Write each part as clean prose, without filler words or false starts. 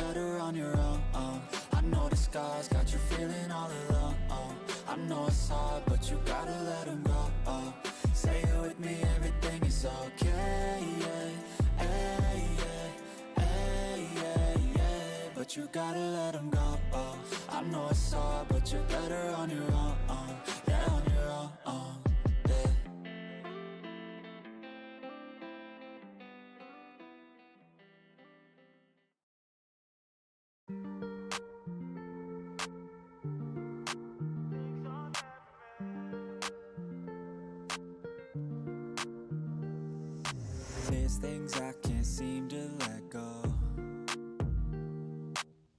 better on your own. I know the scars got you feeling all alone. I know it's hard, but you gotta let them go. Say it with me, everything is okay. But you gotta let them go. I know it's hard, but you're better on your own. Yeah, on your own. Yeah. There's things I can't seem to let go,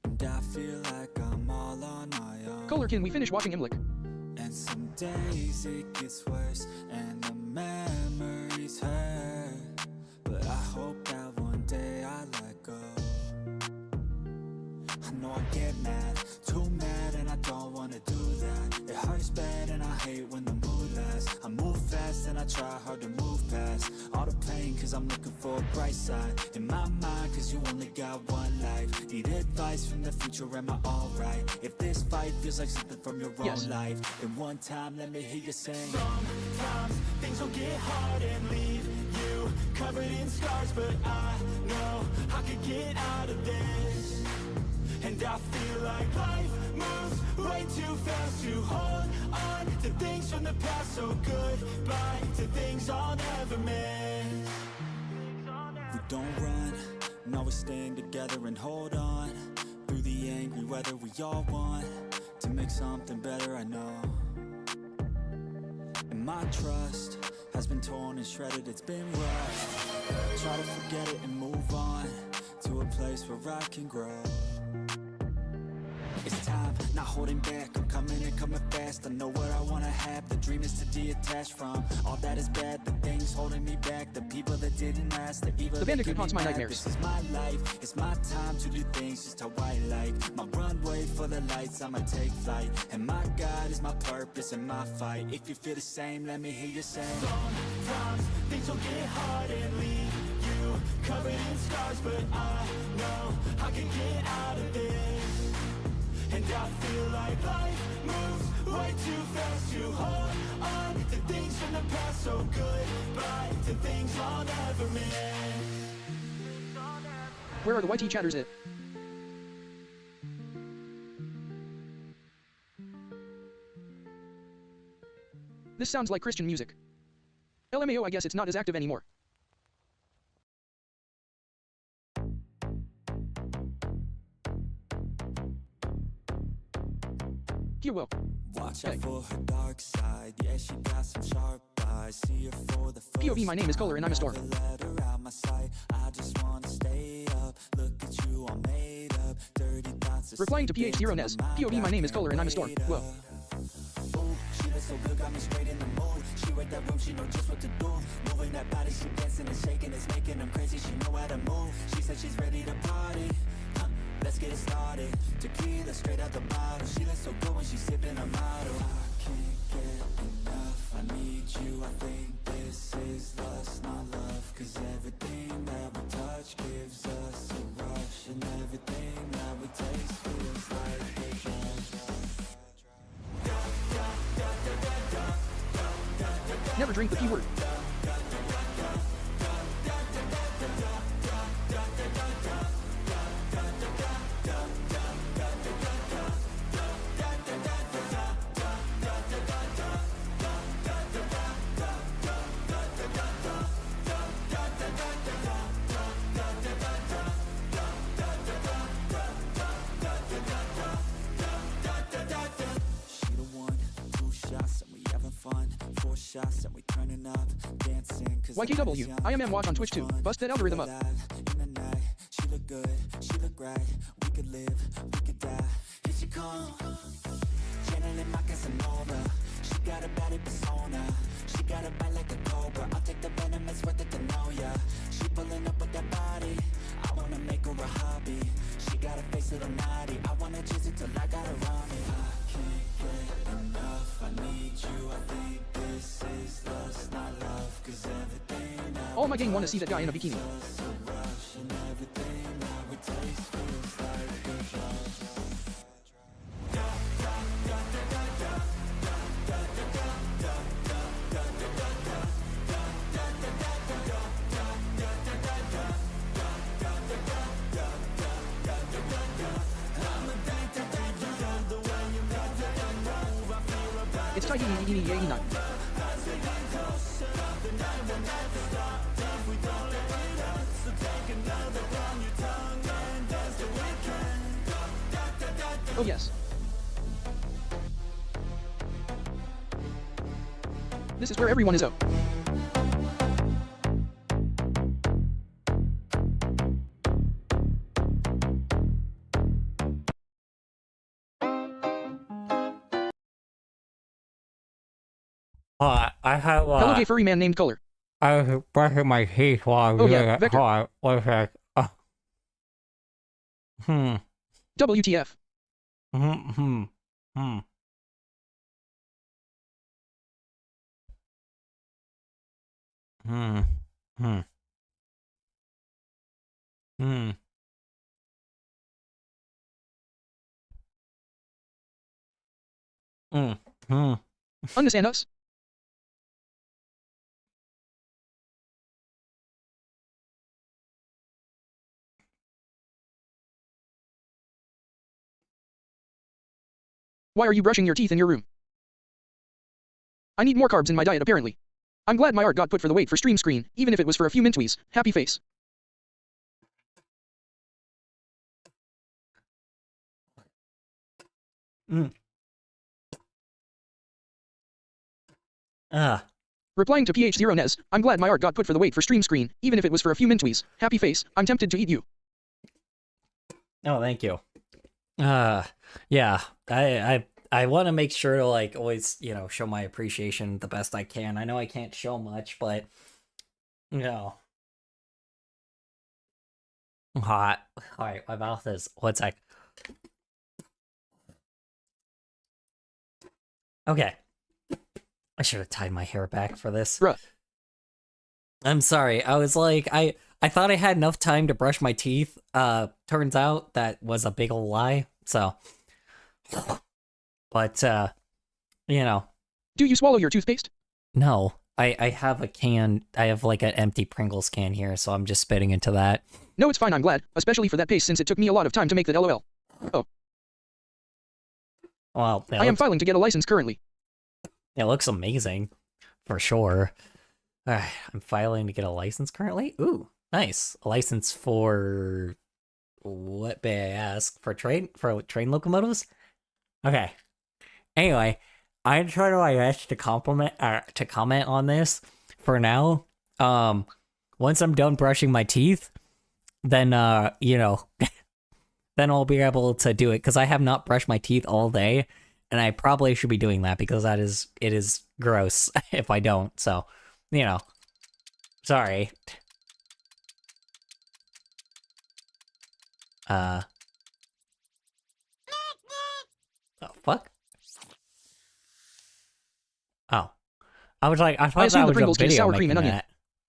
and I feel like I'm all on my own. Kohler, can we finish watching Imlik? And some days it gets worse, and the memories hurt, but I hope that one day I let go. I know I get mad, too mad, and I don't wanna do that. It hurts bad and I hate when the mood lasts. I move fast and I try hard to move past all the pain, cause I'm looking for a bright side in my mind, cause you only got one life. Need advice from the future, am I alright? If this fight feels like something from your own life, then one time let me hear you sing. Sometimes things will get hard and leave you covered in scars, but I know I could get out of this. And I feel like life moves way too fast to hold on to things from the past. So goodbye to things I'll never miss. We don't run, no, we stand together and hold on through the angry weather. We all want to make something better, I know. And my trust has been torn and shredded, it's been rough. Try to forget it and move on to a place where I can grow. It's time, not holding back, I'm coming and coming fast. I know what I wanna have, the dream is to detach from all that is bad, the things holding me back, the people that didn't last, the evil The Bandicoot haunts my nightmares. This is my life, it's my time to do things just how I like. My runway for the lights, I'ma take flight, and my God is my purpose and my fight. If you feel the same, let me hear you say. Sometimes things will get hard and leave you covered in scars, but I know I can get out of this. And I feel like life moves way too fast to hold on to things from the past. So goodbye to things I'll never miss. Where are the YT chatters at? This sounds like Christian music. LMAO, I guess it's not as active anymore. Well. Watch out for her dark side. Yeah, she got some sharp eyes. See her for the first POV, my name is Kohler and I'm a star. I just wanna stay up. Look at you all made up. Dirty thoughts. Replying to PH0 Nez. POV, my name is Kohler and I'm a star. Whoa. Ooh, she looks so good, got me straight in the mood. She read that room, she know just what to do. Moving that body, she dancing and shaking, it's making them crazy. She know how to move. She said she's ready to party. Let's get it started. Tequila straight out the bottle. She looks so good when she's sipping her model. I can't get enough. I need you. I think this is lust, not love. Cause everything that we touch gives us a rush. And everything that we taste feels like a drug. Never drink the P word. Shots and we turning up, dancing. YKW, IMM watch on Twitch too. Bust that algorithm up. In the night, she look good, she look right. We could live, we could die. Here she come, channeling my Casanova. She got a body persona. She got a bite like a cobra. I'll take the venom, it's worth it to know ya. She pulling up with that body. I wanna make her a hobby. She got a face a little naughty. I wanna chase it till I got her on me. I can't get enough. I need you. I think this is lust, not love. Cause everything that All my gang wanna see that guy in a bikini. and everything that we taste feels like It's tiny 89. Oh yes. This is where everyone is. Oh. I have Hello, gay furry man named Color. I was brushing my teeth while I was Oh, doing yeah, it. Vector. Hold on, one sec. WTF. Hmm. Hmm. Hmm. Hmm. Hmm. Hmm. Hmm. Hmm. Understand us? Why are you brushing your teeth in your room? I need more carbs in my diet apparently. I'm glad my art got put for the wait for stream screen, even if it was for a few mintwees. Happy face. Mm. Ah. Replying to PH0 Nez, I'm glad my art got put for the wait for stream screen, even if it was for a few mintwees. Happy face. I'm tempted to eat you. Oh, thank you. Yeah. I want to make sure to like always, show my appreciation the best I can. I know I can't show much, but hot. All right, my mouth is. One sec. Okay. I should have tied my hair back for this. Bruh. I'm sorry. I was like, I thought I had enough time to brush my teeth. Turns out that was a big ol' lie. So, but Do you swallow your toothpaste? no. I have a can. I have like an empty Pringles can here, so I'm just spitting into that. No, it's fine. I'm glad, especially for that paste since it took me a lot of time to make that. LOL. Oh, Well, I am filing to get a license currently. it looks amazing, for sure. Alright, I'm filing to get a license currently. Ooh, nice. A license for what may I ask? For train locomotives? Okay. Anyway, I'm trying to my best to comment on this for now. Once I'm done brushing my teeth, then then I'll be able to do it because I have not brushed my teeth all day, and I probably should be doing that because it is gross if I don't. So, sorry. Oh, fuck. Oh, I thought assume that the was Pringles a taste video sour cream making and onion. that.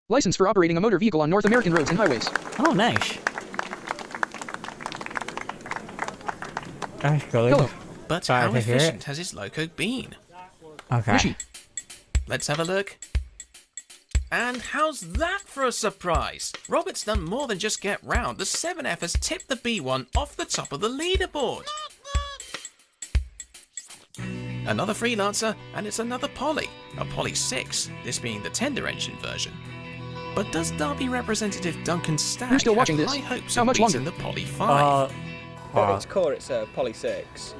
License for operating a motor vehicle on North American roads and highways. Oh, nice. That's good. Hello. But Sorry how to hear efficient it. has his loco been? Okay. Rishi. Let's have a look. And how's that for a surprise? Robert's done more than just get round. The 7F has tipped the B1 off the top of the leaderboard. Another freelancer, and it's another Polly. A Polly 6, this being the tender engine version. But does Derby representative Duncan Stagg You're still watching have this? high hopes How of much beating longer? the Polly 5? At its core, it's a Poly 6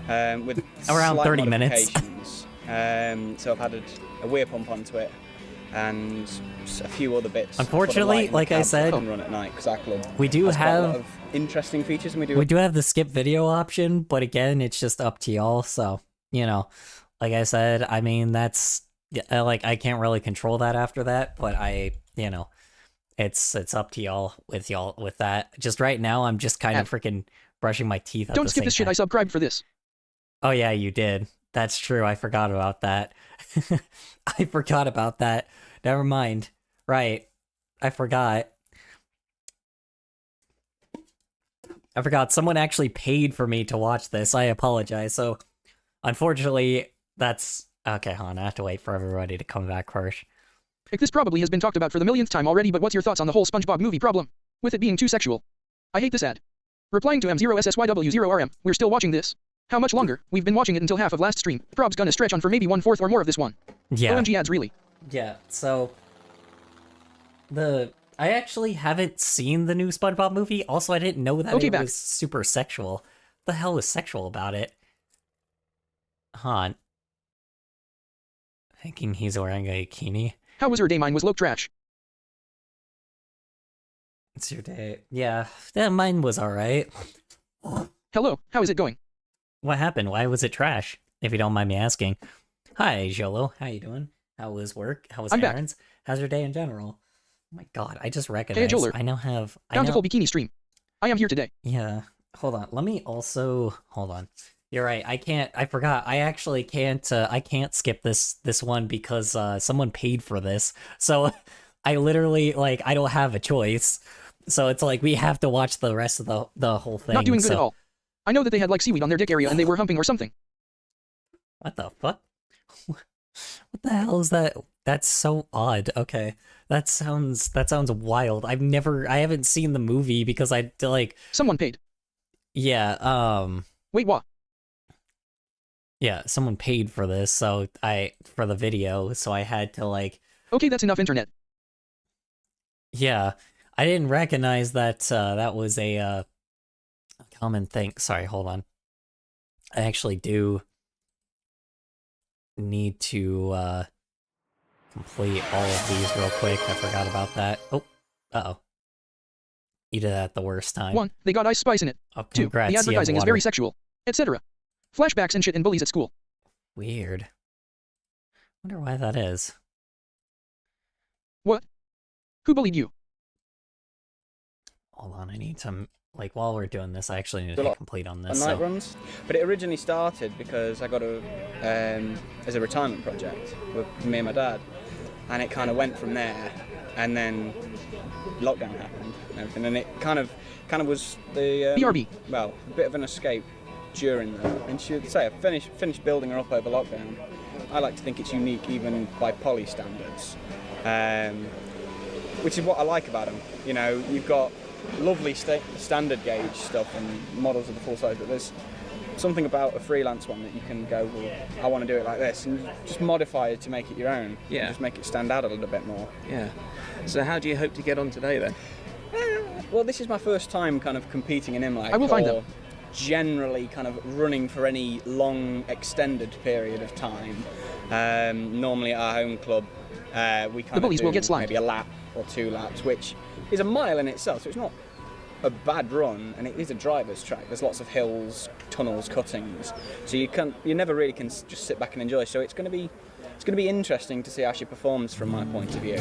with Around slight 30 minutes. modifications. So I've added a weir pump onto it and a few other bits. Unfortunately, like I said, I can run at night because we do has quite a lot have of interesting features, and we do have the skip video option, but again, it's just up to y'all. So like I said, I mean that's like I can't really control that after that, but it's up to y'all with that. Just right now, I'm just kind of freaking brushing my teeth. At Don't the skip same this shit. time. I subscribed for this. Oh yeah, you did. That's true. I forgot about that. I forgot about that. Never mind. Right. I forgot. Someone actually paid for me to watch this. I apologize. So, unfortunately, that's okay. Hold on. I have to wait for everybody to come back first. This probably has been talked about for the millionth time already, but what's your thoughts on the whole SpongeBob movie problem? With it being too sexual. I hate this ad. Replying to M0SSYW0RM, we're still watching this. How much longer? We've been watching it until half of last stream. Prob's gonna stretch on for maybe 1/4 or more of this one. Yeah. OMG ads, really. Yeah, so I actually haven't seen the new SpongeBob movie. Also, I didn't know that Okay, it back. was super sexual. What the hell was sexual about it? Han. Thinking he's wearing a bikini. How was your day? Mine was low trash. It's your day. Yeah, mine was alright. Hello, how is it going? What happened? Why was it trash? If you don't mind me asking. Hi, Jolo. How you doing? How was work? How was I'm back. errands? How's your day in general? Oh my god, I just recognized. Joler. I now have. Bountiful bikini stream. I am here today. Yeah. Hold on. Let me also hold on. You're right. I can't. I forgot. I actually can't. I can't skip this one because someone paid for this. So I literally I don't have a choice. So it's like we have to watch the rest of the whole thing. Not doing good at all. I know that they had like seaweed on their dick area and they were humping or something. What the fuck? What the hell is that? That's so odd. Okay. That sounds wild. I haven't seen the movie because I Someone paid. yeah, Wait, what? yeah, someone paid for this, so for the video, so I had to Okay, that's enough internet. yeah, I didn't recognize that that was a common thing. Sorry, hold on. I actually do need to complete all of these real quick. I forgot about that. Oh, uh-oh. You did that at the worst time. 1. They got Ice Spice in it. Oh, 2. congrats, The you have advertising is very water. sexual. Etc. Flashbacks and shit and bullies at school. Weird. Wonder why that is. What? Who bullied you? Hold on, I need to while we're doing this, I actually need to A lot hit complete on on this. night So. runs. But it originally started because I got as a retirement project with me and my dad, and it kind of went from there, and then lockdown happened and everything, and it kind of was the BRB. well, a bit of an escape during that. And she'd say I finished building her up over lockdown. I like to think it's unique even by poly standards, which is what I like about them. You know, you've got lovely standard gauge stuff and models of the full size, but there's something about a freelance one that you can go, well, I want to do it like this, and just modify it to make it your own. Yeah. Just make it stand out a little bit more. Yeah. So how do you hope to get on today then? Well, this is my first time kind of competing in IMLAC. I will find or them. Generally kind of running for any long extended period of time. Normally at our home club, we kind of bullies do will get slimed. maybe a lap or 2 laps, which is a mile in itself, so it's not a bad run, and it is a driver's track. There's lots of hills, tunnels, cuttings, so you never really can just sit back and enjoy. So it's going to be interesting to see how she performs from my point of view.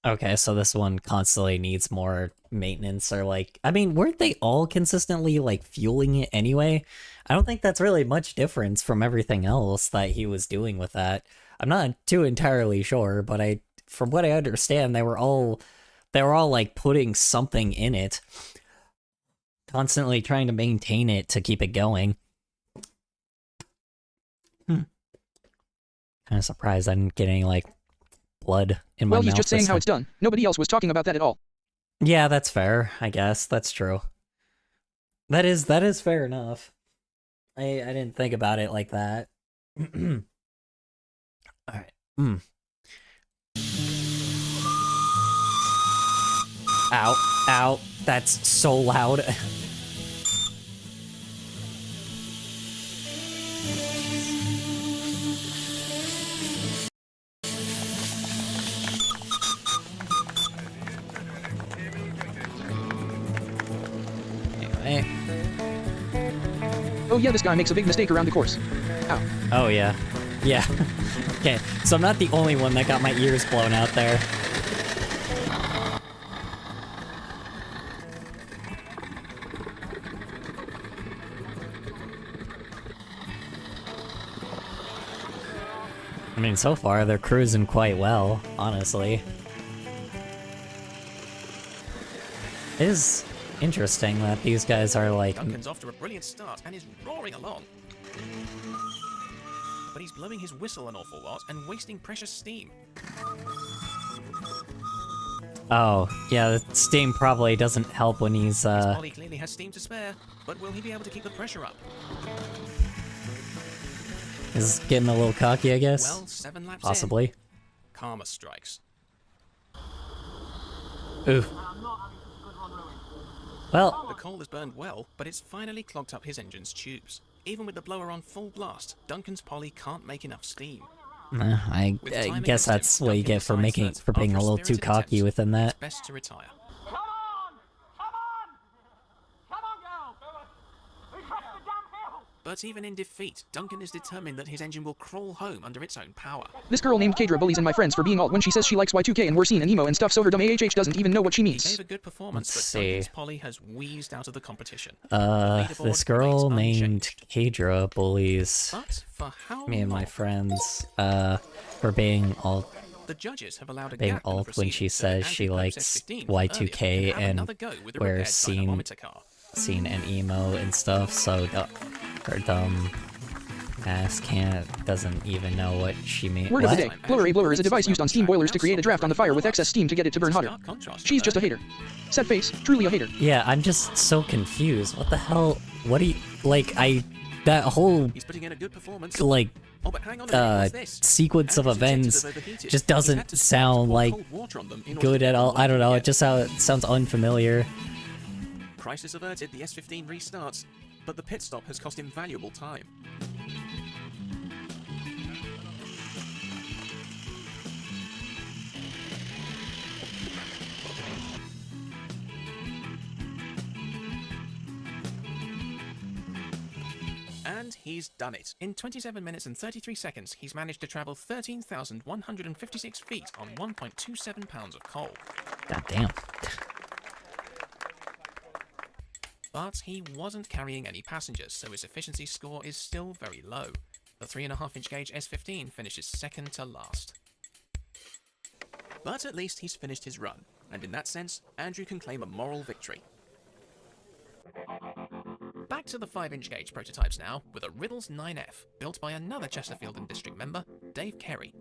Okay, so this one constantly needs more maintenance, or I mean, weren't they all consistently fueling it anyway? I don't think that's really much difference from everything else that he was doing with that. I'm not too entirely sure, but from what I understand, they were all putting something in it, constantly trying to maintain it to keep it going. Kind of surprised I didn't get any blood in my mouth. Well, he's just saying this how time. it's done. Nobody else was talking about that at all. Yeah, that's fair. I guess that's true. That is fair enough. I didn't think about it like that. All right. Ow! Ow! That's so loud. Anyway. Oh yeah, this guy makes a big mistake around the course. Ow. Oh yeah. Yeah. Okay, so I'm not the only one that got my ears blown out there. I mean, so far they're cruising quite well, honestly. It is interesting that these guys are Duncan's off to a brilliant start and is roaring along. But he's blowing his whistle an awful lot and wasting precious steam. Oh, yeah, Steam probably doesn't help when he's, Polly clearly has steam to spare, but will he be able to keep the pressure up? is getting a little cocky, I guess. Well, 7 laps Possibly. in. Karma strikes. Ooh. Well, The coal has burned well, but it's finally clogged up his engine's tubes. Even with the blower on full blast, Duncan's Polly can't make enough steam. I With time guess against him, that's what you Duncan get for decides that being a after little too spirited cocky attempts, within that. it's best to retire. Come on! Come on! Come on, girl! We crashed the damn hill! But even in defeat, Duncan is determined that his engine will crawl home under its own power. This girl named Kadra bullies in my friends for being alt when she says she likes Y2K and we're seen and emo and stuff, so her dumb AHH doesn't even know what she He means. gave a good performance, Let's but Duncan's see. Polly has wheezed out of the competition. The This leaderboard girl remains named unchanged. Kadra bullies But for how me and my long? friends, for being alt, The judges have allowed a being gap in the alt when she proceedings, so says Andrew she Pope's likes S15 Y2K earlier can have and another go with the we're repaired seen dynamometer car. an emo and stuff, so her dumb ass doesn't even know what she means. Word of the day, Blower. A blower is a device used on steam boilers to create a draft on the fire with excess steam to get it to burn hotter. Stark contrast She's to just a that. hater. Sad face, truly a hater. Yeah, I'm just so confused. What the hell? What do you like? That whole He's putting in a good performance. like Oh, but hang on a minute, what's this? sequence of Andrew's injectors events have overheated. just He's had doesn't to sound pour like cold water on them in order good to at get all. them I don't know. It working just sounds unfamiliar. again. Crisis averted, the S15 restarts, but the pit stop has cost him valuable time. And he's done it. In 27 minutes and 33 seconds, he's managed to travel 13,156 feet on 1.27 pounds of coal. God damn. But he wasn't carrying any passengers, so his efficiency score is still very low. The 3.5-inch gauge S15 finishes second to last. But at least he's finished his run, and in that sense, Andrew can claim a moral victory. Back to the 5-inch gauge prototypes now, with a Riddles 9F, built by another Chesterfield and District member, Dave Kerry.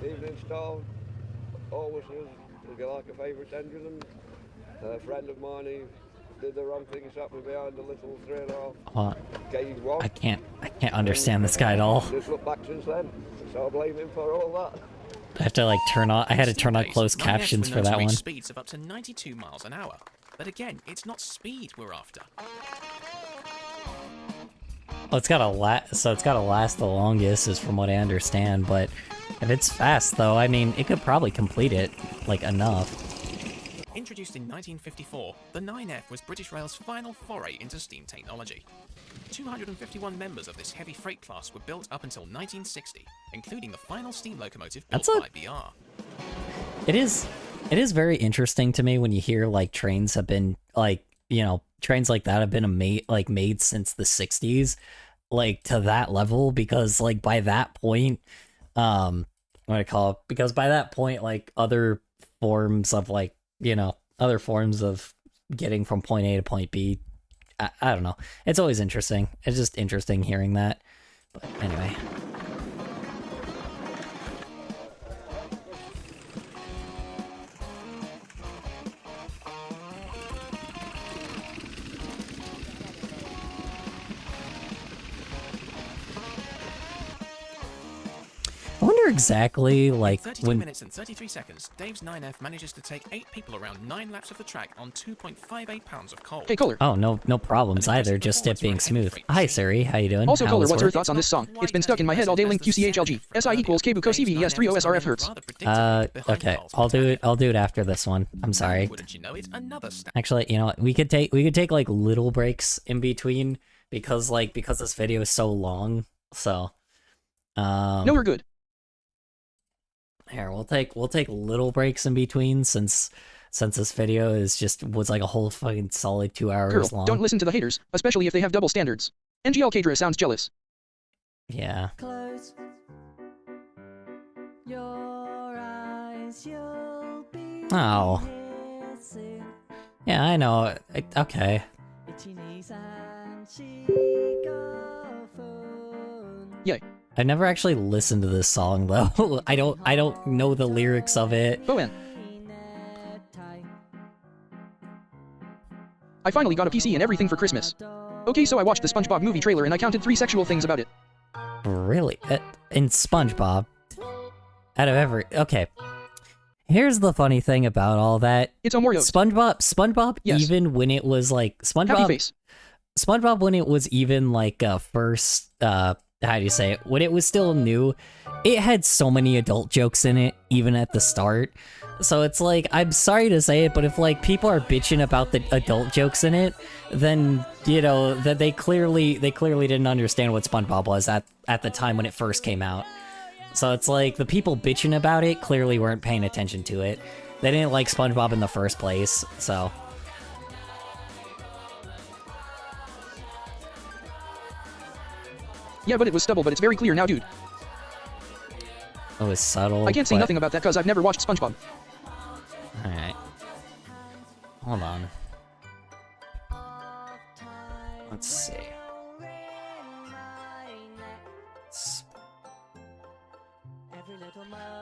Evening Star, always was, if you like, a favourite engine. A friend of mine, he did the wrong thing, he sat me behind the little 3.5 What? gauge one. I can't understand this guy at all. Just look back since then, so I blame him for all that. I have to like turn on. I had to Steam turn on based, closed 9Fs captions were for known to that reach one. Speeds of up to 92 miles an hour. But again, it's not speed we're after. Oh, it's gotta last the longest, is from what I understand. But if it's fast, though, I mean, it could probably complete it like enough. Introduced in 1954, the 9F was British Rail's final foray into steam technology. 251 members of this heavy freight class were built up until 1960, including the final steam locomotive built That's by BR. It is very interesting to me when you hear like trains have been like, you know, trains like that have been made since the 60s, like to that level, because like by that point, what do I call it? Because by that point, like other forms of like, you know, other forms of getting from point A to point B, I don't know. It's always interesting. It's just interesting hearing that. But anyway. I wonder exactly, like, 32 when... minutes and 33 seconds, Dave's 9F manages to take 8 people around 9 laps of the track on 2.58 pounds of coal. Hey, Kohler. Oh, no problems An impressive either, just it performance being for a heavy smooth. freight Hi, machine. Siri, how you doing? Also, How Kohler, was what's your work? thoughts on this song? It's been stuck in my head all day. Link QCHLG. SI equals Kebu Kosivi ES3OSRF Hertz. Okay, I'll do it after this one. I'm sorry. Wouldn't you know it, another stat. Actually, you know what? We could take like little breaks in between because this video is so long. So, No, we're good. here we'll take little breaks in between since this video was like a whole fucking solid 2 hours Girl, long. don't listen to the haters, especially if they have double standards. NGL Kadra sounds jealous. Yeah. Close your eyes, you'll be Oh. here soon. Yeah, I know. Okay. Itchy knees and chicophone. Yay. I never actually listened to this song though. I don't know the lyrics of it. Bowen. Necktie. I finally got a PC and everything for Christmas. Okay, so I watched the SpongeBob movie trailer and I counted 3 sexual things about it. Really? In SpongeBob? Out of every... Okay. Here's the funny thing about all that. It's a Moreo. SpongeBob, Yes. even when it was like... Happy face. SpongeBob, when it was even like first, how do you say it? When it was still new, it had so many adult jokes in it, even at the start. So it's like, I'm sorry to say it, but if like people are bitching about the adult jokes in it, then, you know, that they clearly didn't understand what SpongeBob was at the time when it first came out. So it's like, the people bitching about it clearly weren't paying attention to it. They didn't like SpongeBob in the first place, so... Yeah, but it was stubble, but it's very clear now, dude. It was subtle. I can't say but- nothing about that because I've never watched SpongeBob. Alright. Hold on. Let's see.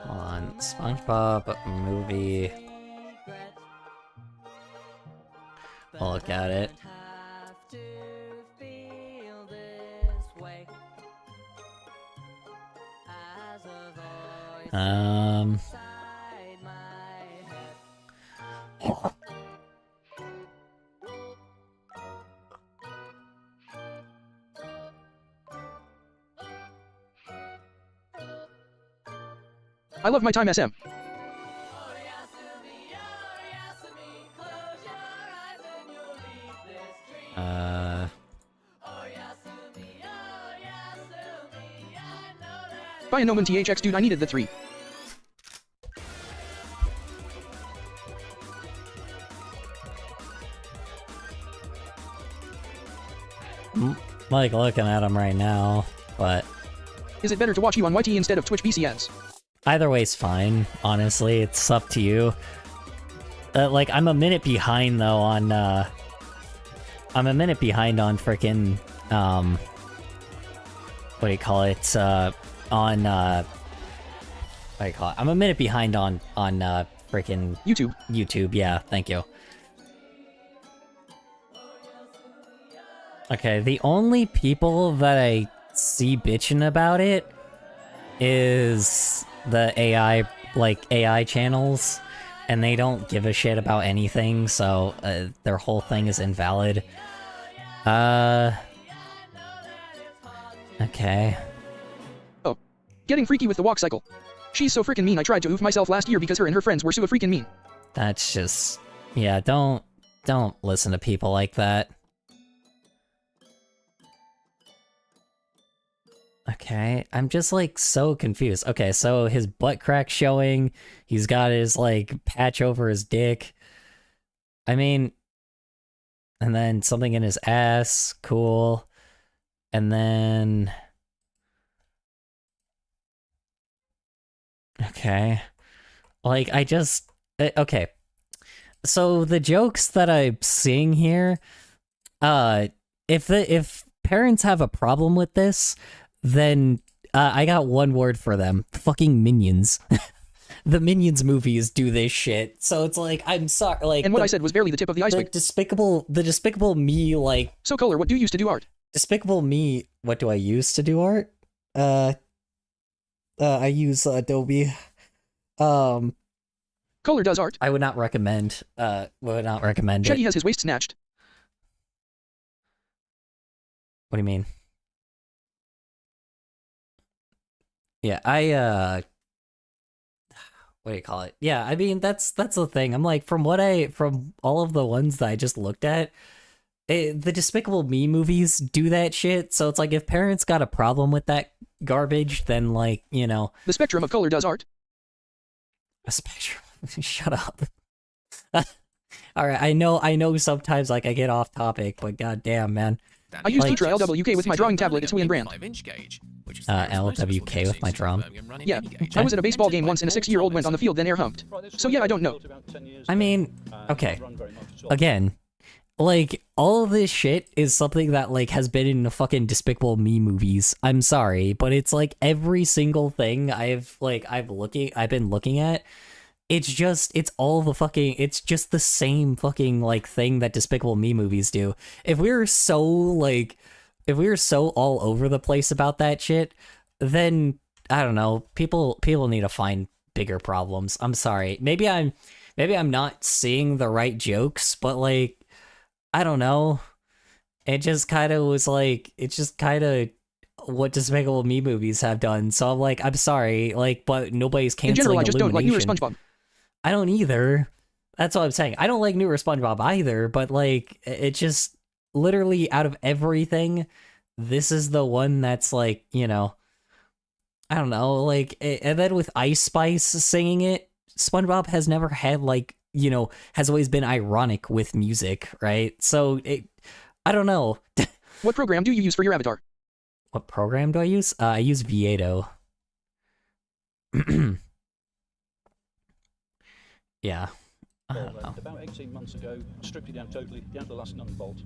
Hold on. SpongeBob movie. I'll look at it. Um... I love my time SM. Buy a Noman THX, dude, I needed the 3. Like looking at them right now, but Is it better to watch you on YT instead of Twitch BC ads? either way's fine, honestly. It's up to you. Like, I'm a minute behind, though, on, I'm a minute behind on frickin', what do you call it, on, what do you call it? I'm a minute behind on frickin' YouTube, yeah, thank you. Okay, the only people that I see bitching about it is the AI channels, and they don't give a shit about anything, so their whole thing is invalid. Okay. Oh. Getting freaky with the walk cycle. She's so freaking mean I tried to oof myself last year because her and her friends were so freaking mean. That's just... yeah, don't listen to people like that. Okay, I'm just like so confused. Okay, so his butt crack showing, he's got his like patch over his dick. I mean, and then something in his ass, cool. And then okay. Like I just okay. So the jokes that I'm seeing here, if parents have a problem with this, then I got one word for them. Fucking Minions. The Minions movies do this shit. So it's like, I'm sorry, like... And what I said was barely the tip of the iceberg. The Despicable Me, like... So, Kohler, what do you use to do art? Despicable Me, what do I use to do art? I use Adobe. Kohler does art. I would not recommend, it. Shaggy has his waist snatched. What do you mean? Yeah, what do you call it? Yeah, I mean, that's the thing. I'm like, from all of the ones that I just looked at, the Despicable Me movies do that shit, so it's like, if parents got a problem with that garbage, then like, you know... The spectrum of Kohler does art. A spectrum? Shut up. Alright, I know sometimes, like, I get off topic, but goddamn, man. I use Like- Tetra LWK with my drawing tablet, it's William Brand. LWK with my drum. Yeah, I was at a baseball game once and a 6-year-old went on the field then air humped. So yeah, I don't know. I mean, okay. Again, like, all of this shit is something that, like, has been in the fucking Despicable Me movies. I'm sorry, but it's like every single thing I've been looking at, it's all the fucking, it's just the same fucking like thing that Despicable Me movies do. If we were so like, if we were so all over the place about that shit, then I don't know, people need to find bigger problems. I'm sorry. Maybe I'm not seeing the right jokes, but like, I don't know. It just kind of was like, it's just kind of what Despicable Me movies have done. So I'm like, I'm sorry, like, but nobody's canceling In general, I just don't like newer Illumination. SpongeBob. I don't either. That's what I'm saying. I don't like newer SpongeBob either, but like, it just literally out of everything, this is the one that's like, you know, I don't know, like, and then with Ice Spice singing it, SpongeBob has never had like, you know, has always been ironic with music, right? So I don't know. What program do you use for your avatar? What program do I use? I use Vieto. Yeah. I don't know. About 18 months ago, stripped it down totally, down to the last nut and bolt,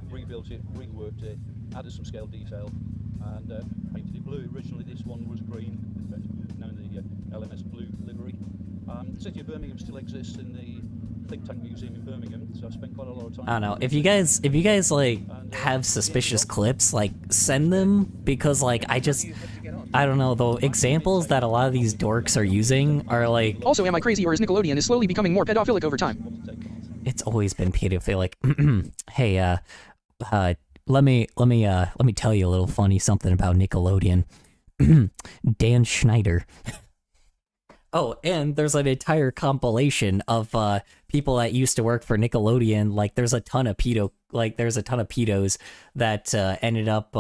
rebuilt it, reworked it, added some scale detail, and painted it blue. Originally this one was green, now in the LMS blue livery. The city of Birmingham still exists in the Think Tank Museum in Birmingham, so I've spent quite a lot of time. I don't know. If you guys like have suspicious clips, like send them, because like I don't know, the examples that a lot of these dorks are using are like, Also, am I crazy or is Nickelodeon slowly becoming more pedophilic over time? it's always been pedophilic. Hey, let me tell you a little funny something about Nickelodeon. Dan Schneider. Oh, and there's an entire compilation of people that used to work for Nickelodeon. Like, there's a ton of pedos that ended up,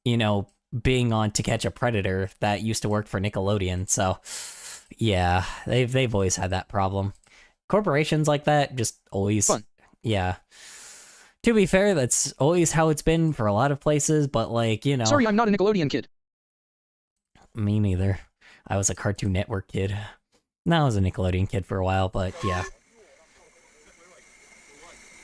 you know, being on To Catch a Predator that used to work for Nickelodeon. So, yeah, they've always had that problem. Corporations like that just always Fun. Yeah. To be fair, that's always how it's been for a lot of places, but like, you know. Sorry, I'm not a Nickelodeon kid. Me neither. I was a Cartoon Network kid. No, I was a Nickelodeon kid for a while, but yeah.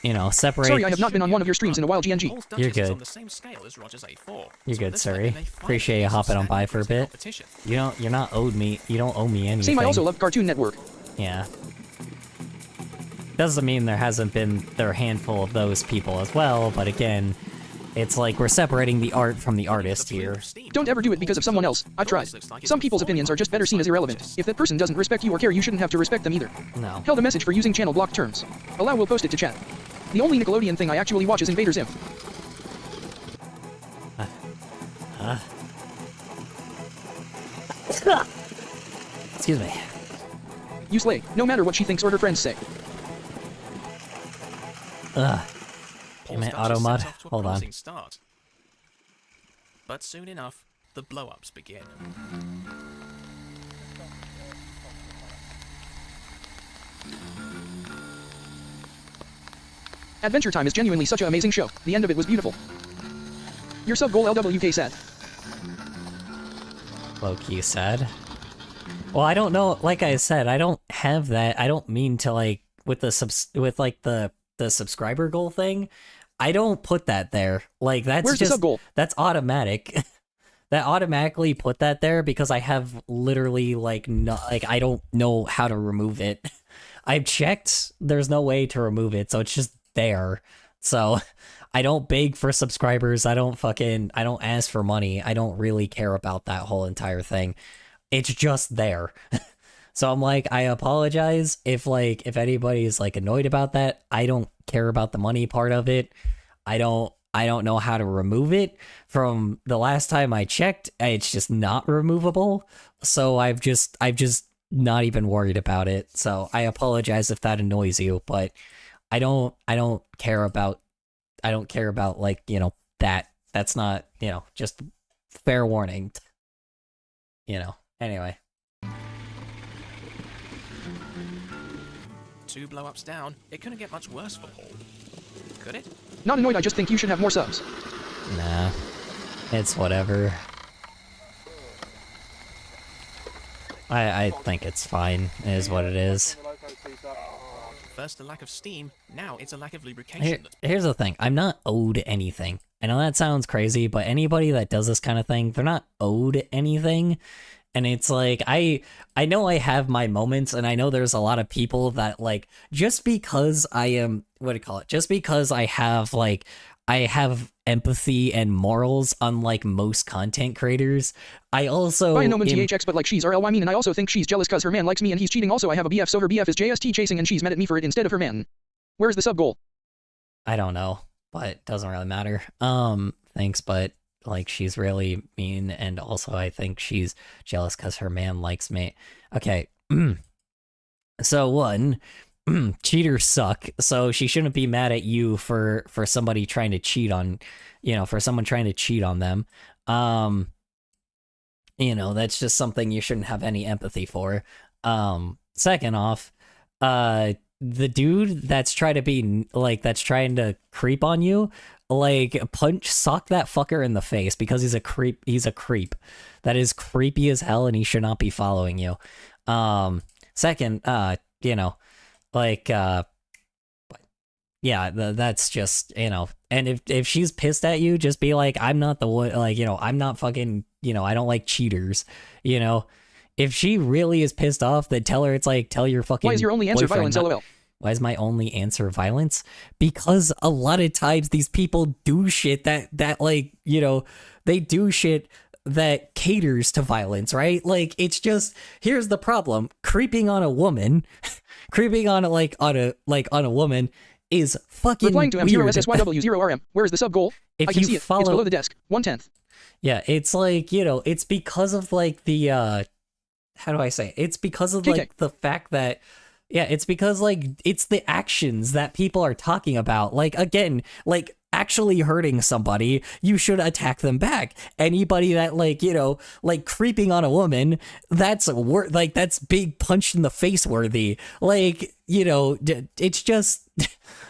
You know, separate. Sorry, I have not been on one of your streams in a while, GNG. You're Duchess is good. on the same scale as Roger's A4, You're so good, this way Suri. they finally Appreciate you use hopping on standard by for a bit. competition. You're not owed me. You don't owe me anything. Same, I also love Cartoon Network. Yeah. Doesn't mean there are a handful of those people as well, but again, it's like we're separating the art from the artist here. Don't ever do it because of someone else. I've tried. Some people's opinions are just better seen as irrelevant. If that person doesn't respect you or care, you shouldn't have to respect them either. No. Held a message for using channel block terms. Allow will post it to chat. The only Nickelodeon thing I actually watch is Invader Zim. Excuse me. You slay, no matter what she thinks or her friends say. Ugh. Damn it, Automod. Set off to a Hold on. promising start. But soon enough, the blow-ups begin. Adventure Time is genuinely such an amazing show. The end of it was beautiful. Your sub goal LWK sad. Low-key sad. Well, I don't know. Like I said, I don't have that. I don't mean to like with the subscriber goal thing. I don't put that there. Like that's Where's just the sub goal? that's automatic. That automatically put that there because I have literally like no, like I don't know how to remove it. I've checked. There's no way to remove it, so it's just there. So I don't beg for subscribers. I don't ask for money. I don't really care about that whole entire thing. It's just there. So I'm like, I apologize if anybody's like annoyed about that. I don't care about the money part of it. I don't know how to remove it. From the last time I checked, it's just not removable. So I've just not even worried about it. So I apologize if that annoys you, but I don't care about like, you know, that's not, you know, just fair warning. You know. Anyway. 2 blow-ups down, it couldn't get much worse for Paul. Could it? Not annoyed, I just think you should have more subs. Nah. It's whatever. I think it's fine. It is what it is. First a lack of steam, now it's a lack of lubrication. Here's the thing. I'm not owed anything. I know that sounds crazy, but anybody that does this kind of thing, they're not owed anything. And it's like I know I have my moments, and I know there's a lot of people that like just because I am just because I have empathy and morals unlike most content creators. I also I know THX, but like she's RL, I mean, and I also think she's jealous cause her man likes me and he's cheating. Also, I have a BF, so her BF is JST chasing and she's mad at me for it instead of her man. Where's the sub goal? I don't know, but it doesn't really matter. Thanks, but like she's really mean, and also I think she's jealous because her man likes me. Okay, so one, cheaters suck, so she shouldn't be mad at you for somebody trying to cheat on, for someone trying to cheat on them. That's just something you shouldn't have any empathy for. Second off, the dude that's trying to creep on you, like sock that fucker in the face because he's a creep. That is creepy as hell, and he should not be following you. Second, that's just, and if she's pissed at you, just be like, I'm not the one, I'm not fucking, I don't like cheaters, If she really is pissed off, then tell her tell your fucking Why is your only answer violence, LOL? Why is my only answer violence? Because a lot of times these people do shit that they do shit that caters to violence, right? Like, it's just, here's the problem. Creeping on a woman, on a woman is fucking replying to weird. M0SSYW0RM. Where is the sub goal? If I can you see it. follow, it's below the desk. 1/10. Yeah, it's like, it's because of like the how do I say it? It's because of like the fact that it's because like it's the actions that people are talking about. Like, again, like actually hurting somebody, you should attack them back. Anybody that like creeping on a woman, that's that's big punch in the face worthy. Like, it's just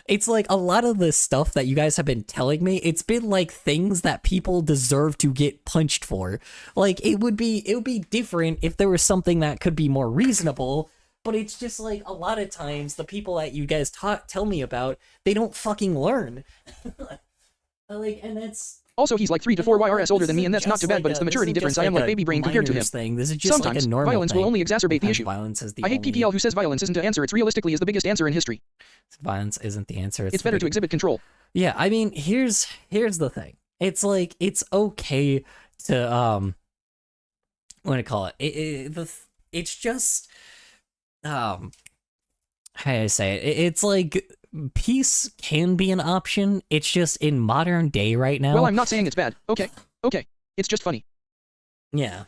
it's like a lot of the stuff that you guys have been telling me, it's been like things that people deserve to get punched for. Like, it would be different if there was something that could be more reasonable. But it's just like a lot of times the people that you guys tell me about, they don't fucking learn. And that's also, he's like 3 to 4 YRS older than me, and that's not too bad, but it's the maturity difference. I am like baby brain compared to him. This is just sometimes like a normal violence will only exacerbate the issue. Violence is the I hate PPL who says violence isn't the answer. It's realistically is the biggest answer in history. Violence isn't the answer. It's better to exhibit control. Yeah, I mean, here's the thing. It's like, it's okay to what do you call it? It's just how do I say it? It's like peace can be an option. It's just in modern day right now. Well, I'm not saying it's bad. Okay. It's just funny. Yeah.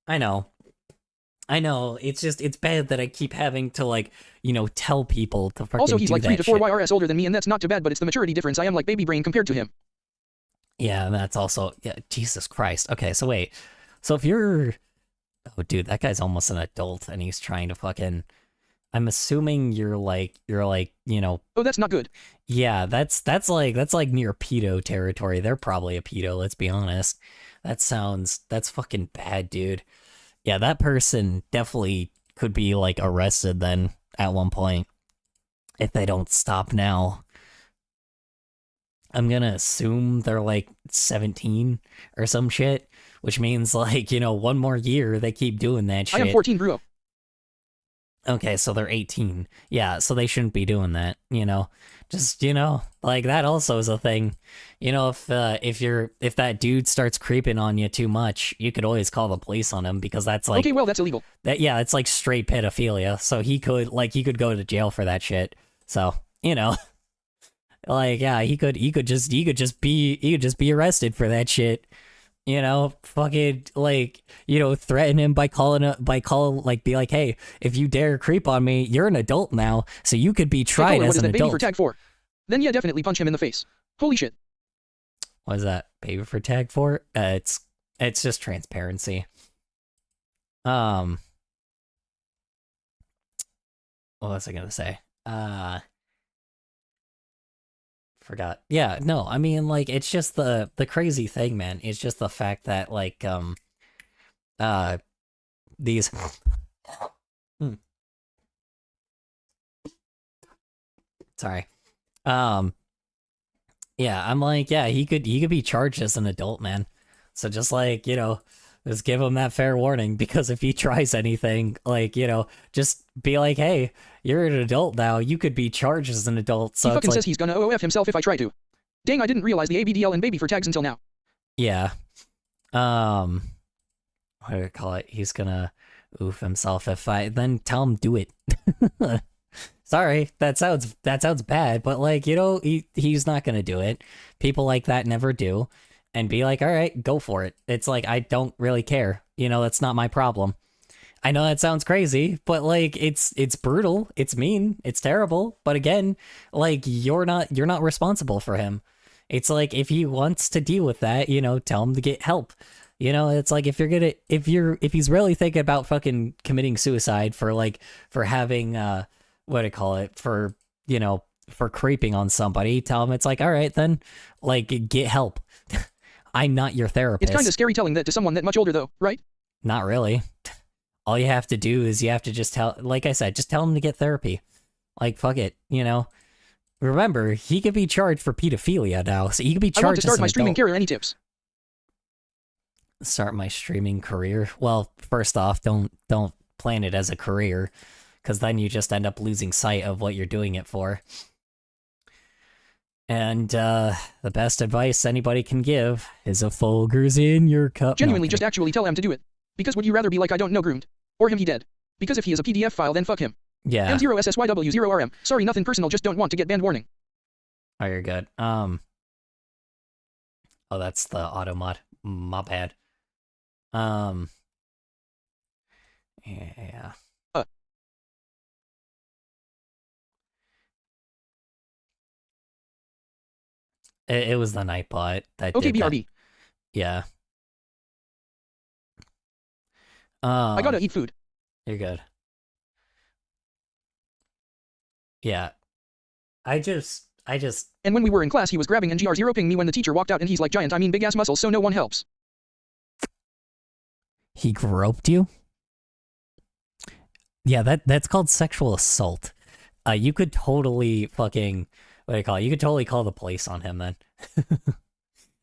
I know. It's bad that I keep having to tell people to fucking also, he's do like 3 that to 4 shit. YRS older than me, and that's not too bad, but it's the maturity difference. I am like baby brain compared to him. Yeah, and that's also, Jesus Christ. Okay, so wait. So if you're, oh dude, that guy's almost an adult and he's trying to fucking, I'm assuming you're like, oh, that's not good. Yeah, that's like near pedo territory. They're probably a pedo, let's be honest. That's fucking bad, dude. Yeah, that person definitely could be like arrested then at one point if they don't stop now. I'm gonna assume they're like 17 or some shit, which means like, one more year they keep doing that shit. I am 14, bro. Okay, so they're 18. Yeah, so they shouldn't be doing that, Just, like that also is a thing. If that dude starts creeping on you too much, you could always call the police on him because that's like, okay, well, that's illegal. It's like straight pedophilia. So he could go to jail for that shit. So, like, yeah, he could just be arrested for that shit. Fucking threaten him be like, hey, if you dare creep on me, you're an adult now, so you could be tried as an adult. Baby for tag 4? Then yeah, definitely punch him in the face. Holy shit. What is that? Baby for tag 4? It's just transparency. What was I gonna say? Forgot. Yeah, no, I mean, like, it's just the crazy thing, man. It's just the fact that, like, these... Sorry. Yeah, I'm like, yeah, he could be charged as an adult, man. So just like, Just give him that fair warning, because if he tries anything, like, you know, just be like, hey, you're an adult now. You could be charged as an adult. So He it's fucking like, says he's gonna OOF himself if I try to. Dang, I didn't realize the ABDL and baby for tags until now. yeah. What do we call it? He's gonna oof himself if I then tell him do it. Sorry, that sounds bad, but like, you know, he's not gonna do it. People like that never do. And be like, all right, go for it. It's like, I don't really care. You know, that's not my problem. I know that sounds crazy, but like, it's brutal, it's mean, it's terrible. But again, like, you're not responsible for him. It's like, if he wants to deal with that, you know, tell him to get help. You know, it's like, if he's really thinking about fucking committing suicide for having, what do you call it? For, you know, for creeping on somebody, tell him it's like, all right, then, like, get help. I'm not your therapist. It's kinda scary telling that to someone that much older though, right? Not really. All you have to do is you have to just like I said, just tell him to get therapy. Like, fuck it, you know? Remember, he could be charged for pedophilia now, so he could be charged. I want to start as an my streaming adult. career. Any tips? Start my streaming career? Well, first off, don't plan it as a career, because then you just end up losing sight of what you're doing it for. And the best advice anybody can give is a Folgers in your cup. Genuinely, No, just actually tell him to do it. Because would you rather be like I don't know groomed? Or him he dead? Because if he is a PDF file, then fuck him. yeah. M0SSYW0RM. Sorry, nothing personal, just don't want to get banned warning. Oh, you're good. Oh, that's the auto mod. My bad. Yeah. It was the Nightbot that Okay, did that. BRB. Yeah. I gotta eat food. You're good. Yeah. I just And when we were in class, he was grabbing NGR0 ping me when the teacher walked out and he's like giant, I mean big ass muscles, so no one helps. He groped you? Yeah, that's called sexual assault. You could totally fucking, what do you call it? You could totally call the police on him then.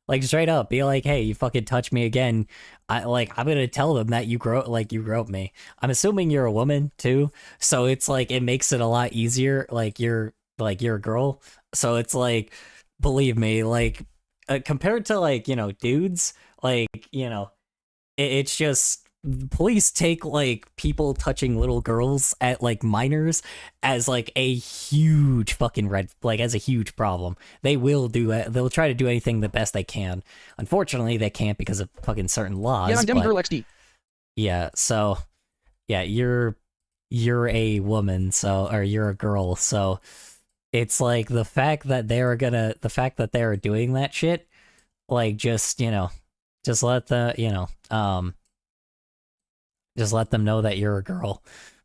Like, straight up, be like, hey, you fucking touch me again. I'm gonna tell them that you groped me. I'm assuming you're a woman too, so it's like, it makes it a lot easier. Like, you're a girl, so it's like, believe me, like, compared to, like, you know, dudes, like, you know, it's just, police take like people touching little girls at like minors as like a huge fucking as a huge problem. They will do it. They'll try to do anything the best they can. Unfortunately, they can't because of fucking certain laws. Yeah, I'm Demi Girl XD. Yeah, so yeah, you're a woman, so, or you're a girl, so it's like the fact that they're doing that shit, like, just, you know, just let them know that you're a girl.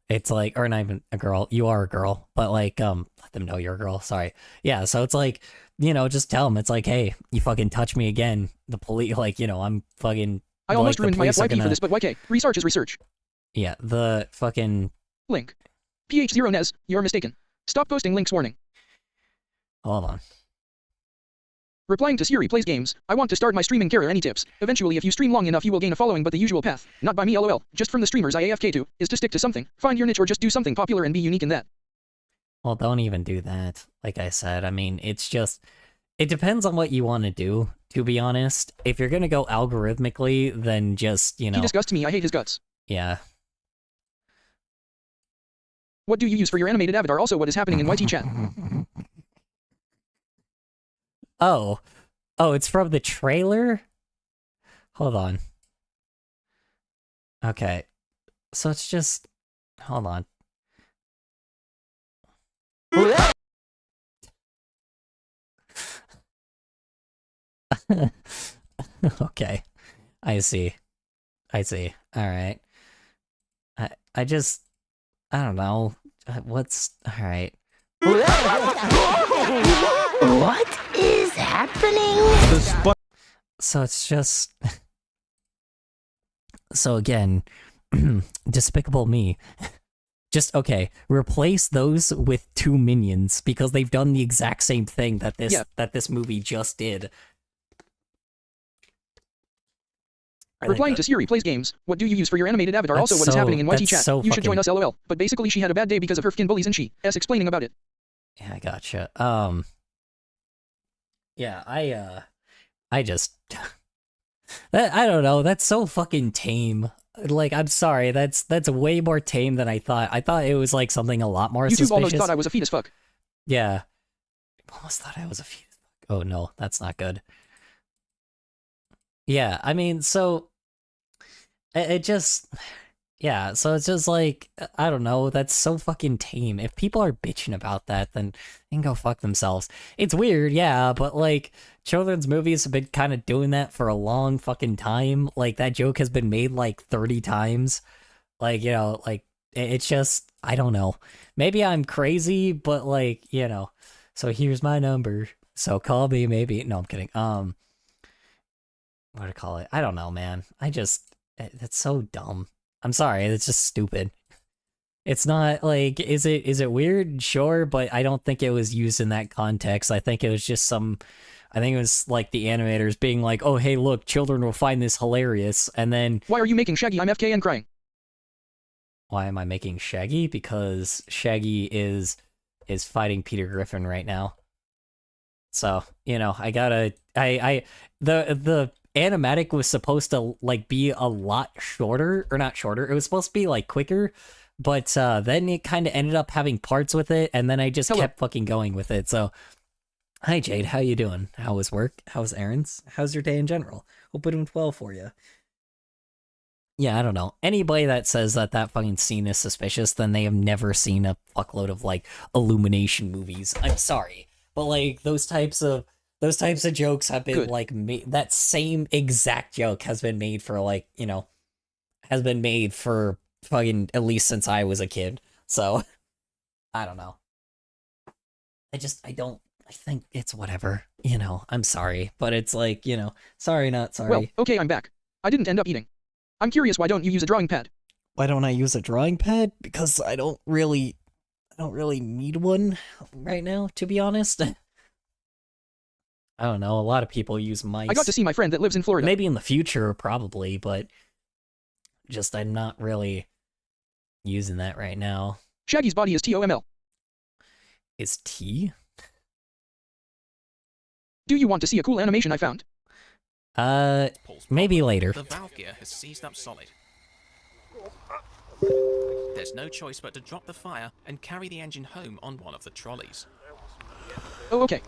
It's like, or not even a girl, you are a girl, but like, let them know you're a girl, sorry. Yeah, so it's like, you know, just tell them, it's like, hey, you fucking touch me again, the police, like, you know, I'm fucking... I almost ruined my FYP for this, but YK, research is research. Yeah, the fucking... Link. PH0NES, you're mistaken. Stop posting links warning. Hold on. Replying to Siri plays games. I want to start my streaming career. Any tips? Eventually, if you stream long enough, you will gain a following, but the usual path, not by me lol, just from the streamers I AFK to, is to stick to something. Find your niche or just do something popular and be unique in that. Well, don't even do that. Like I said, I mean, it's just... It depends on what you want to do, to be honest. If you're gonna go algorithmically, then just, you know... He disgusts me, I hate his guts. Yeah. What do you use for your animated avatar? Also, what is happening in YT chat? Oh, it's from the trailer? Hold on. Okay. So it's just... Hold on. Okay. I see. Alright. I don't know. What's... Alright. What is happening? So it's just... So again, Despicable Me. Just, okay, replace those with 2 minions, because they've done the exact same thing that this movie just did. Replying to Siri plays games. What do you use for your animated avatar? That's Also, what is so- happening in YT that's chat? so You should join fucking- us, lol. But basically, she had a bad day because of her fkin bullies, and she's explaining about it. Yeah, I gotcha. Yeah, I just, I don't know. That's so fucking tame. Like, I'm sorry. That's way more tame than I thought. I thought it was like something a lot more YouTube suspicious. almost thought I was a fetus fuck. Yeah. Almost thought I was a fetus. Oh no, that's not good. Yeah, I mean, so it just, yeah, so it's just like, I don't know, that's so fucking tame. If people are bitching about that, then they can go fuck themselves. It's weird, yeah, but like, children's movies have been kind of doing that for a long fucking time. Like, that joke has been made like 30 times. Like, you know, like, it's just, I don't know. Maybe I'm crazy, but like, you know, so here's my number. So call me, maybe. No, I'm kidding. What to call it? I don't know, man. That's so dumb. I'm sorry, it's just stupid. It's not like, is it weird? Sure, but I don't think it was used in that context. I think it was just I think it was like the animators being like, oh, hey, look, children will find this hilarious, and then... Why are you making Shaggy? I'm FK and crying. Why am I making Shaggy? Because Shaggy is fighting Peter Griffin right now. So, you know, I gotta... The animatic was supposed to like be a lot shorter, or not shorter, it was supposed to be like quicker, but then it kind of ended up having parts with it, and then I just kept fucking going with it. So hi Jade, how you doing? How was work? How was errands? How's your day in general? Hope it went well for you. Yeah, I don't know. Anybody that says that fucking scene is suspicious, then they have never seen a fuckload of like Illumination movies. I'm sorry, but like those types of jokes have been like made. That same exact joke has been made for like, you know, has been made for fucking at least since I was a kid. So I don't know. I think it's whatever, you know. I'm sorry, but it's like, you know, sorry, not sorry. Well, okay, I'm back. I didn't end up eating. I'm curious, why don't you use a drawing pad? Why don't I use a drawing pad? Because I don't really need one right now, to be honest. I don't know, a lot of people use mice. I got to see my friend that lives in Florida. Maybe in the future, probably, but just I'm not really using that right now. Shaggy's body is TOML. Is T? Do you want to see a cool animation I found? Maybe later. The valve gear has seized up solid. There's no choice but to drop the fire and carry the engine home on one of the trolleys. Oh, okay.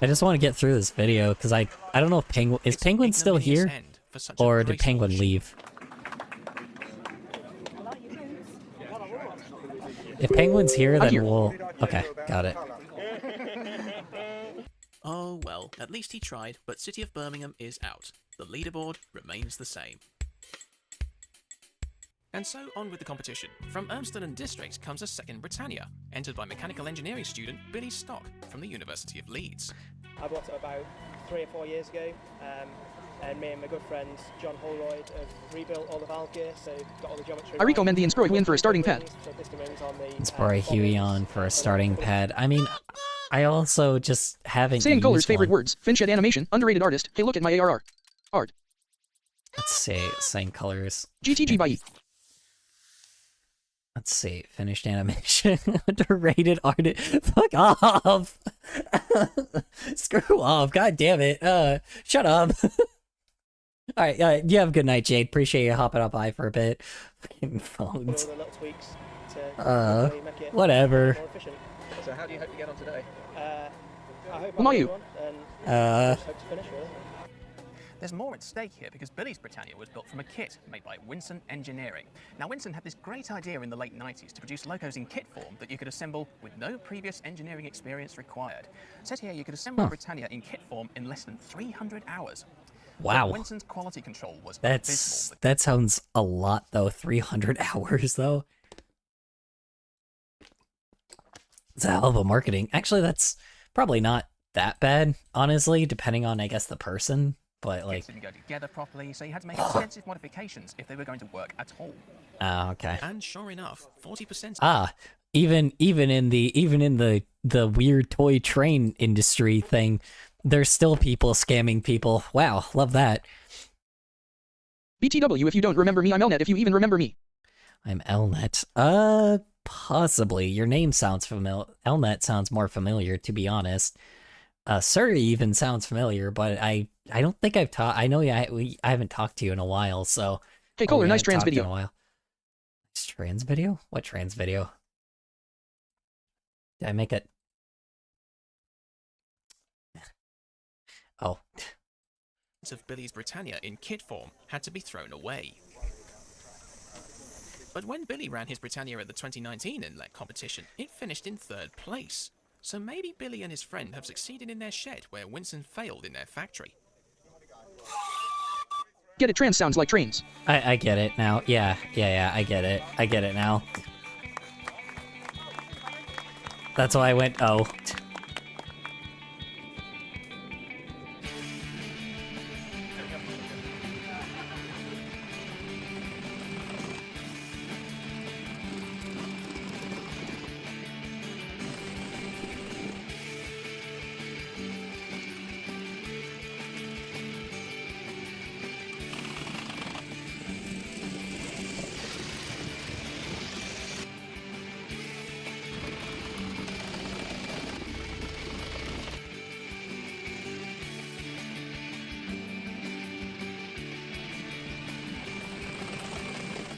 I just want to get through this video because I don't know if Penguin is Penguin still here, or did Penguin leave? If Penguin's here, then we'll... Okay, got it. Oh well, at least he tried, but City of Birmingham is out. The leaderboard remains the same. And so on with the competition. From Urmston and District comes a second Britannia, entered by mechanical engineering student Billy Stock from the University of Leeds. I bought it about 3 or 4 years ago, and me and my good friends John Holroyd have rebuilt all the valve gear, so got all the geometry. I recommend the Inspiro Huion for a starting pad. Inspiro Huion for a starting pad. I mean, I also just haven't Saying Kohler's used favorite one. words. Finshed animation, underrated artist. Hey, look at my ARR. Art. Let's see, saying colors. GTG by E. Let's see, finished animation, underrated artist. Fuck off! Screw off! God damn it! Shut up! All right, you have a good night, Jade. Appreciate you hopping up by for a bit. Fucking phones. Whatever. So how do you hope to get on today? I hope Mayu. hope to finish really. There's more at stake here because Billy's Britannia was built from a kit made by Winson Engineering. Now, Winson had this great idea in the late 90s to produce locos in kit form that you could assemble with no previous engineering experience required. Said here you could assemble a Britannia in kit form in less than 300 hours. Wow. But Winson's quality control was That sounds a lot though. 300 hours though. It's a hell of a marketing. Actually, that's probably not that bad, honestly, depending on, I guess, the person. But like, didn't go together properly, so you had to make extensive modifications if they were going to work at all. Oh, okay. And sure enough, 40% even in the weird toy train industry thing, there's still people scamming people. Wow, love that. BTW, if you don't remember me, I'm Elnet if you even remember me. I'm Elnet. Possibly. Your name sounds familiar. Elnet sounds more familiar, to be honest. Surrey even sounds familiar, but I don't think I've talked. I know I haven't talked to you in a while, so. Hey, Kohler, we nice haven't trans talked to you video. in a while. Nice trans video? What trans video? Did I make it? Oh. Of Billy's Britannia in kit form had to be thrown away. But when Billy ran his Britannia at the 2019 inlet competition, it finished in 3rd place. So maybe Billy and his friend have succeeded in their shed where Winston failed in their factory. Get it, trans sounds like trains. I get it now. Yeah, I get it. I get it now. That's why I went, oh.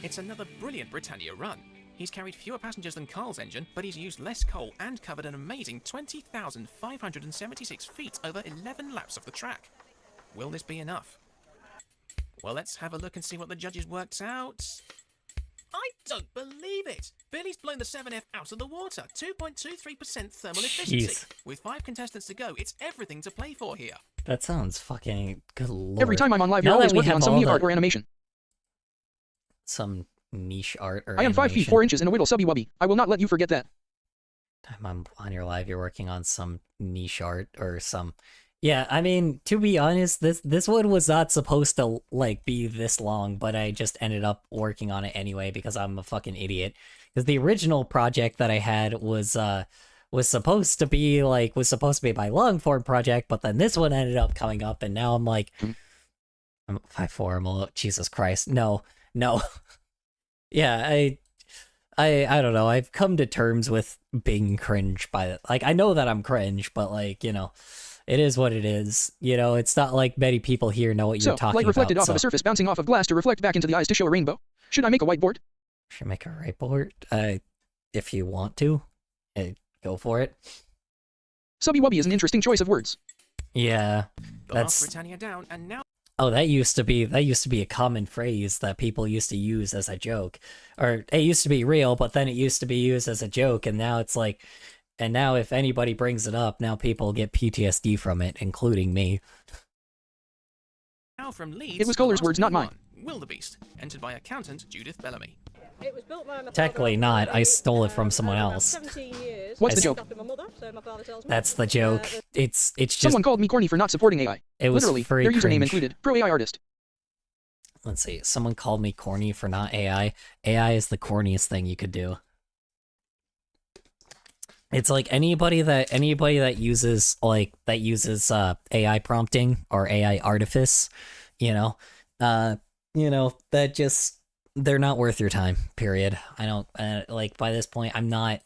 It's another brilliant Britannia run. He's carried fewer passengers than Carl's engine, but he's used less coal and covered an amazing 20,576 feet over 11 laps of the track. Will this be enough? Well, let's have a look and see what the judges worked out. I don't believe it! Billy's blown the 7F out of the water. 2.23% thermal efficiency. Jeez. With 5 contestants to go, it's everything to play for here. That sounds fucking good lord. Every time I'm on live, Now you're always that we working have on some all new the- art or animation. Some niche art or I am 5 feet animation. 4 inches and a whittle subby wubby. I will not let you forget that. Time I'm on your live, you're working on some niche art or some. Yeah, I mean, to be honest, this one was not supposed to like be this long, but I just ended up working on it anyway because I'm a fucking idiot. Because the original project that I had was supposed to be my long form project, but then this one ended up coming up, and now I'm like, I'm 5'4", I'm a little, Jesus Christ, no. Yeah, I don't know. I've come to terms with being cringe by it. Like, I know that I'm cringe, but like, you know, it is what it is. You know, it's not like many people here know what you're talking light reflected about. off of a surface bouncing off of glass to reflect back into the eyes to show a rainbow. Should I make a whiteboard? Should make a whiteboard? If you want to, go for it. Subby wubby is an interesting choice of words. Yeah, The that's. last Britannia down, and now Oh, that used to be a common phrase that people used to use as a joke, or it used to be real, but then it used to be used as a joke, and now it's like, and now if anybody brings it up, now people get PTSD from it, including me. Now from Leeds, It was Kohler's the last words, not mine. P1, Wildebeest, entered by accountant Judith Bellamy. It was built by my Technically not. I stole it from someone around else. 17 years. What's the I- joke? After my mother, so my father tells me. That's the joke. It's just. Someone called me corny for not supporting AI. It was Literally, very their username cringe. included Pro AI Artist. Let's see. Someone called me corny for not AI. AI is the corniest thing you could do. It's like anybody that uses AI prompting or AI artifice, that just they're not worth your time. Period. I don't like by this point. I'm not.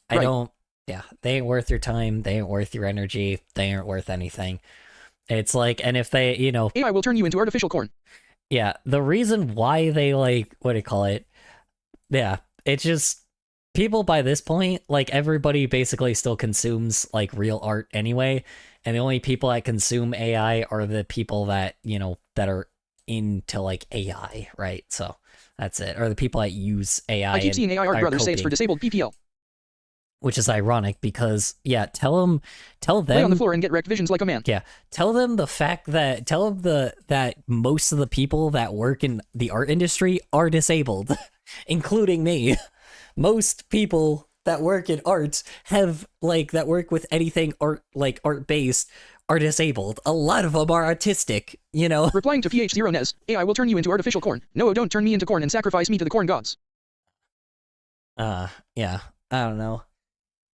I Right. don't. Yeah, they ain't worth your time. They ain't worth your energy. They aren't worth anything. It's like, and if they, AI will turn you into artificial corn. yeah, the reason why they yeah, it's just people by this point, like everybody basically still consumes like real art anyway, and the only people that consume AI are the people that, that are into like AI, right? So that's it. Or the people that use AI. I keep seeing AI Art are Brothers say it's for coping, disabled PPL. which is ironic because tell them Lay on the floor and get wrecked visions like a man. Yeah, tell them that most of the people that work in the art industry are disabled, including me. Most people that work in art that work with anything art based are disabled. A lot of them are autistic, Replying to PH0 AI will turn you into artificial corn. No, don't turn me into corn and sacrifice me to the corn gods. Yeah. I don't know.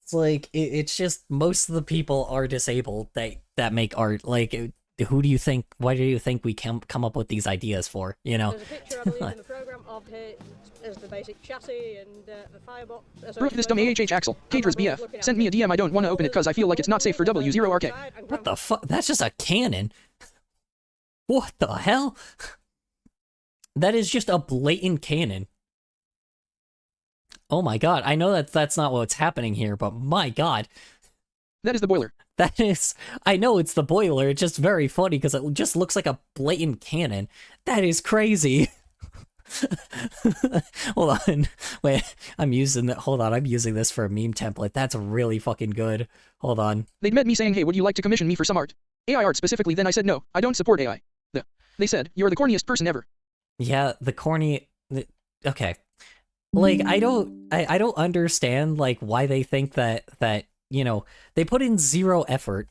It's like it's just most of the people are disabled that make art. Like, who do you think? Why do you think we come up with these ideas for? You know. There's a picture, I believe, in the program of it as the basic chassis and the firebox. Proof this dumb AHH Axel, Cater's BF, sent me a DM. I don't want to open it because I feel like it's not safe for W0RK. What the fuck? That's just a cannon. What the hell? That is just a blatant cannon. Oh my god, I know that's not what's happening here, but my god. That is the boiler. That is, I know it's the boiler, it's just very funny because it just looks like a blatant cannon. That is crazy. Hold on, wait, I'm using this for a meme template. That's really fucking good. Hold on. They met me saying, hey, would you like to commission me for some art? AI art specifically, then I said no, I don't support AI. They said, you're the corniest person ever. Yeah, okay. Like, I don't understand, like, why they think that, you know, they put in zero effort.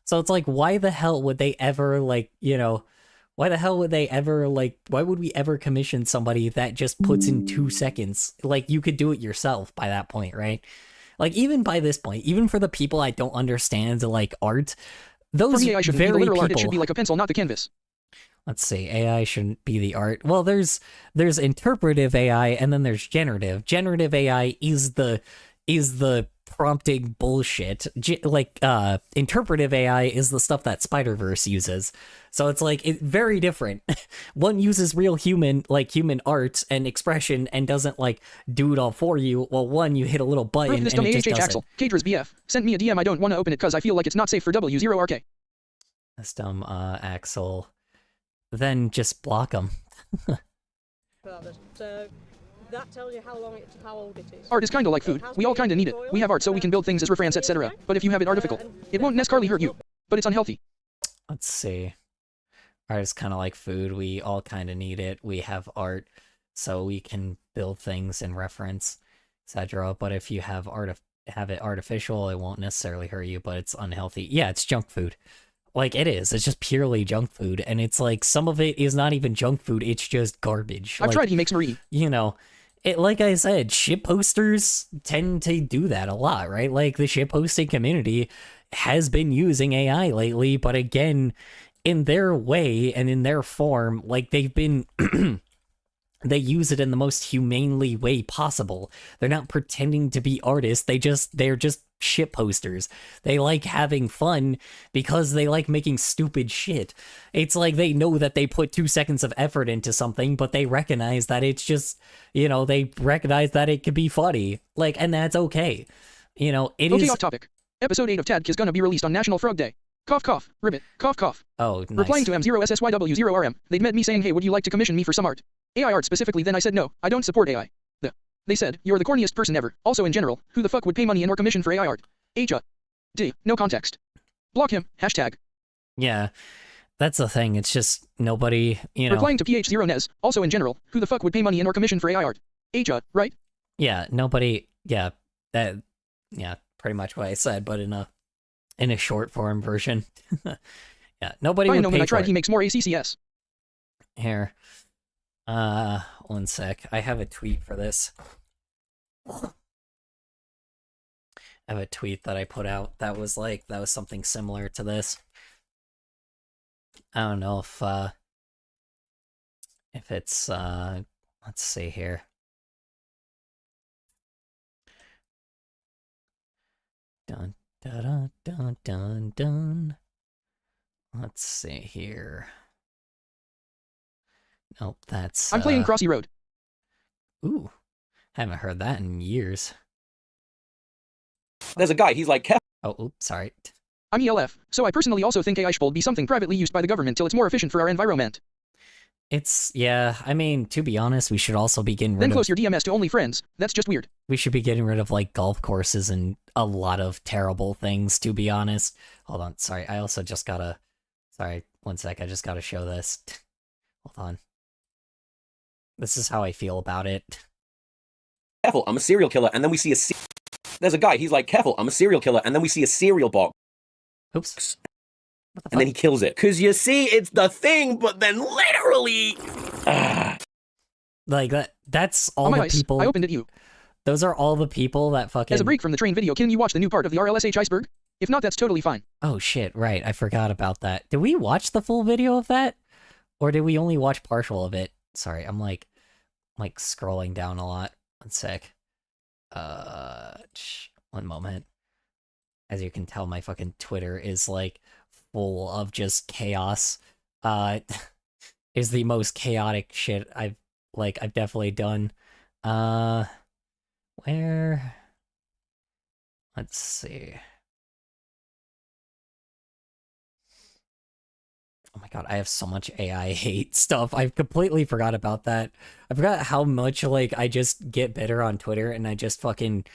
So it's like, why the hell would they ever, like, you know, why would we ever commission somebody that just puts in 2 seconds? Like, you could do it yourself by that point, right? Like, even by this point, even for the people I don't understand, like, art, those for me, AI shouldn't be the literal art, it should be like a pencil, not the canvas. Let's see, AI shouldn't be the art. Well, there's interpretive AI and then there's generative. Generative AI is the prompting bullshit. Interpretive AI is the stuff that Spider-Verse uses. So it's like very different. One uses real human art and expression and doesn't like do it all for you. While one, you hit a little button and it just does Axel, Cater's BF, sent me a DM. I don't want to open it because I feel like it's not safe for W0RK. This dumb Axel. Then just block them. So that tells you how old it is. Art is kinda like food. We all kinda need it. We have art so we can build things as reference, etc. But if you have it artificial, it won't necessarily hurt you. But it's unhealthy. Let's see. Art is kinda like food. We all kinda need it. We have art so we can build things in reference, etc. But if you have it artificial, it won't necessarily hurt you, but it's unhealthy. Yeah, it's junk food. Like, it is. It's just purely junk food. And it's like, some of it is not even junk food. It's just garbage. I've tried He Makes Marie. You know, like I said, ship posters tend to do that a lot, right? Like, the ship posting community has been using AI lately, but again, in their way and in their form, like, they've been... They use it in the most humanely way possible. They're not pretending to be artists. They're just shit posters. They like having fun because they like making stupid shit. It's like they know that they put 2 seconds of effort into something, but they recognize that it's just, you know, they recognize that it could be funny. Like, and that's okay. You know, it is... Okay, off topic. Episode 8 of Tadk is gonna be released on National Frog Day. Cough, cough, ribbit, cough, cough. Oh, nice. Replying to M0SSYW0RM, they'd met me saying, hey, would you like to commission me for some art? AI art specifically, then I said no, I don't support AI. They said, you're the corniest person ever. Also in general, who the fuck would pay money in or commission for AI art? D. No context. Block him. Hashtag. Yeah, that's the thing. It's just nobody, you know... Replying to PH0Nez, also in general, who the fuck would pay money in or commission for AI art? Right? Yeah, nobody... Yeah, pretty much what I said, but in a short form version. Yeah, nobody would pay for I tried it. He Makes more ACCS. Here. One sec. I have a tweet for this. I have a tweet that I put out that was something similar to this. I don't know if it's, let's see here. Dun, dun, dun, dun, dun, dun. Let's see here. Nope, that's... I'm playing Crossy Road. Ooh, haven't heard that in years. There's a guy, he's like... Oh, oops, sorry. I'm ELF, so I personally also think AI should be something privately used by the government till it's more efficient for our environment. Yeah, I mean, to be honest, we should also be getting rid Then close your DMS to only friends, that's just weird. We should be getting rid of, like, golf courses and a lot of terrible things, to be honest. Hold on, sorry, I also just gotta... Sorry, one sec, I just gotta show this. Hold on. This is how I feel about it. Careful, I'm a serial killer, and then we see there's a guy, he's like, careful, I'm a serial killer, and then we see a cereal box. Oops. And then he kills it. Cause you see, it's the thing, but then literally... Like, that's all on my the ice, people... I opened it you. Those are all the people that fucking... As a break from the train video, can you watch the new part of the RLSH iceberg? If not, that's totally fine. Oh shit, right, I forgot about that. Did we watch the full video of that? Or did we only watch partial of it? Sorry, I'm like scrolling down a lot. One sec. One moment. As you can tell, my fucking Twitter is like full of just chaos. Is the most chaotic shit I've definitely done. Where? Let's see. Oh my god, I have so much AI hate stuff. I completely forgot about that. I forgot how much, like, I just get bitter on Twitter, and I just fucking...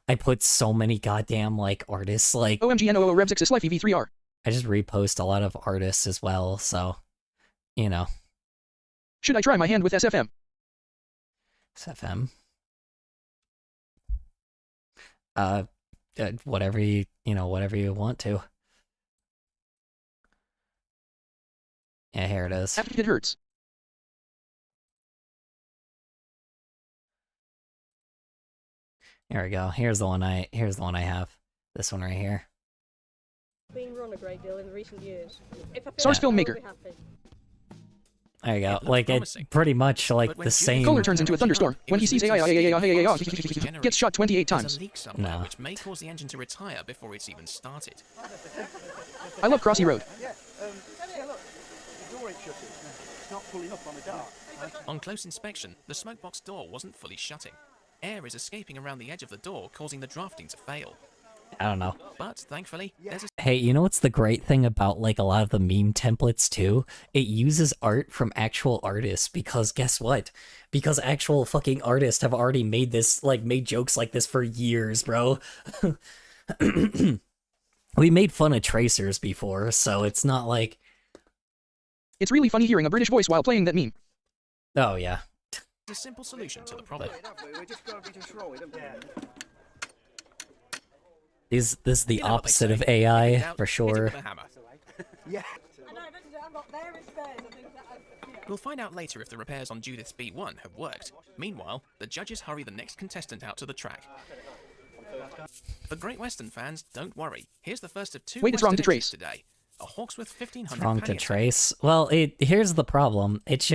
I put so many goddamn, like, artists, like... OMGNOO Revzixis Life EV3R. I just repost a lot of artists as well, so... You know. Should I try my hand with SFM? SFM? Whatever you want to. Yeah, here it is. It hurts. Here we go. Here's the one I have. This one right here. Been run a great deal in recent years. If I Source finish, filmmaker. I'll be happy. There you go. Like, it's pretty much like the same. Kohler turns into a thunderstorm when he sees AI gets shot 28 times. No. Which may cause the engine to retire before it's even started. I love Crossy Road. On close inspection, the smokebox door wasn't fully shutting. Air is escaping around the edge of the door, causing the drafting to fail. I don't know. But thankfully, there's a... Hey, you know what's the great thing about, like, a lot of the meme templates, too? It uses art from actual artists, because guess what? Because actual fucking artists have already made this, like, made jokes like this for years, bro. We made fun of tracers before, so it's not like... It's really funny hearing a British voice while playing that meme. Oh, yeah. a simple solution to the problem. This is the opposite of AI, for sure. Yeah. We'll find out later if the repairs on Judith's B1 have worked. Meanwhile, the judges hurry the next contestant out to the track. For Great Western fans, don't worry. Here's the first of two. Wait, it's wrong to trace today. A Hawksworth 1500. It's wrong to trace. Well, here's the problem. It's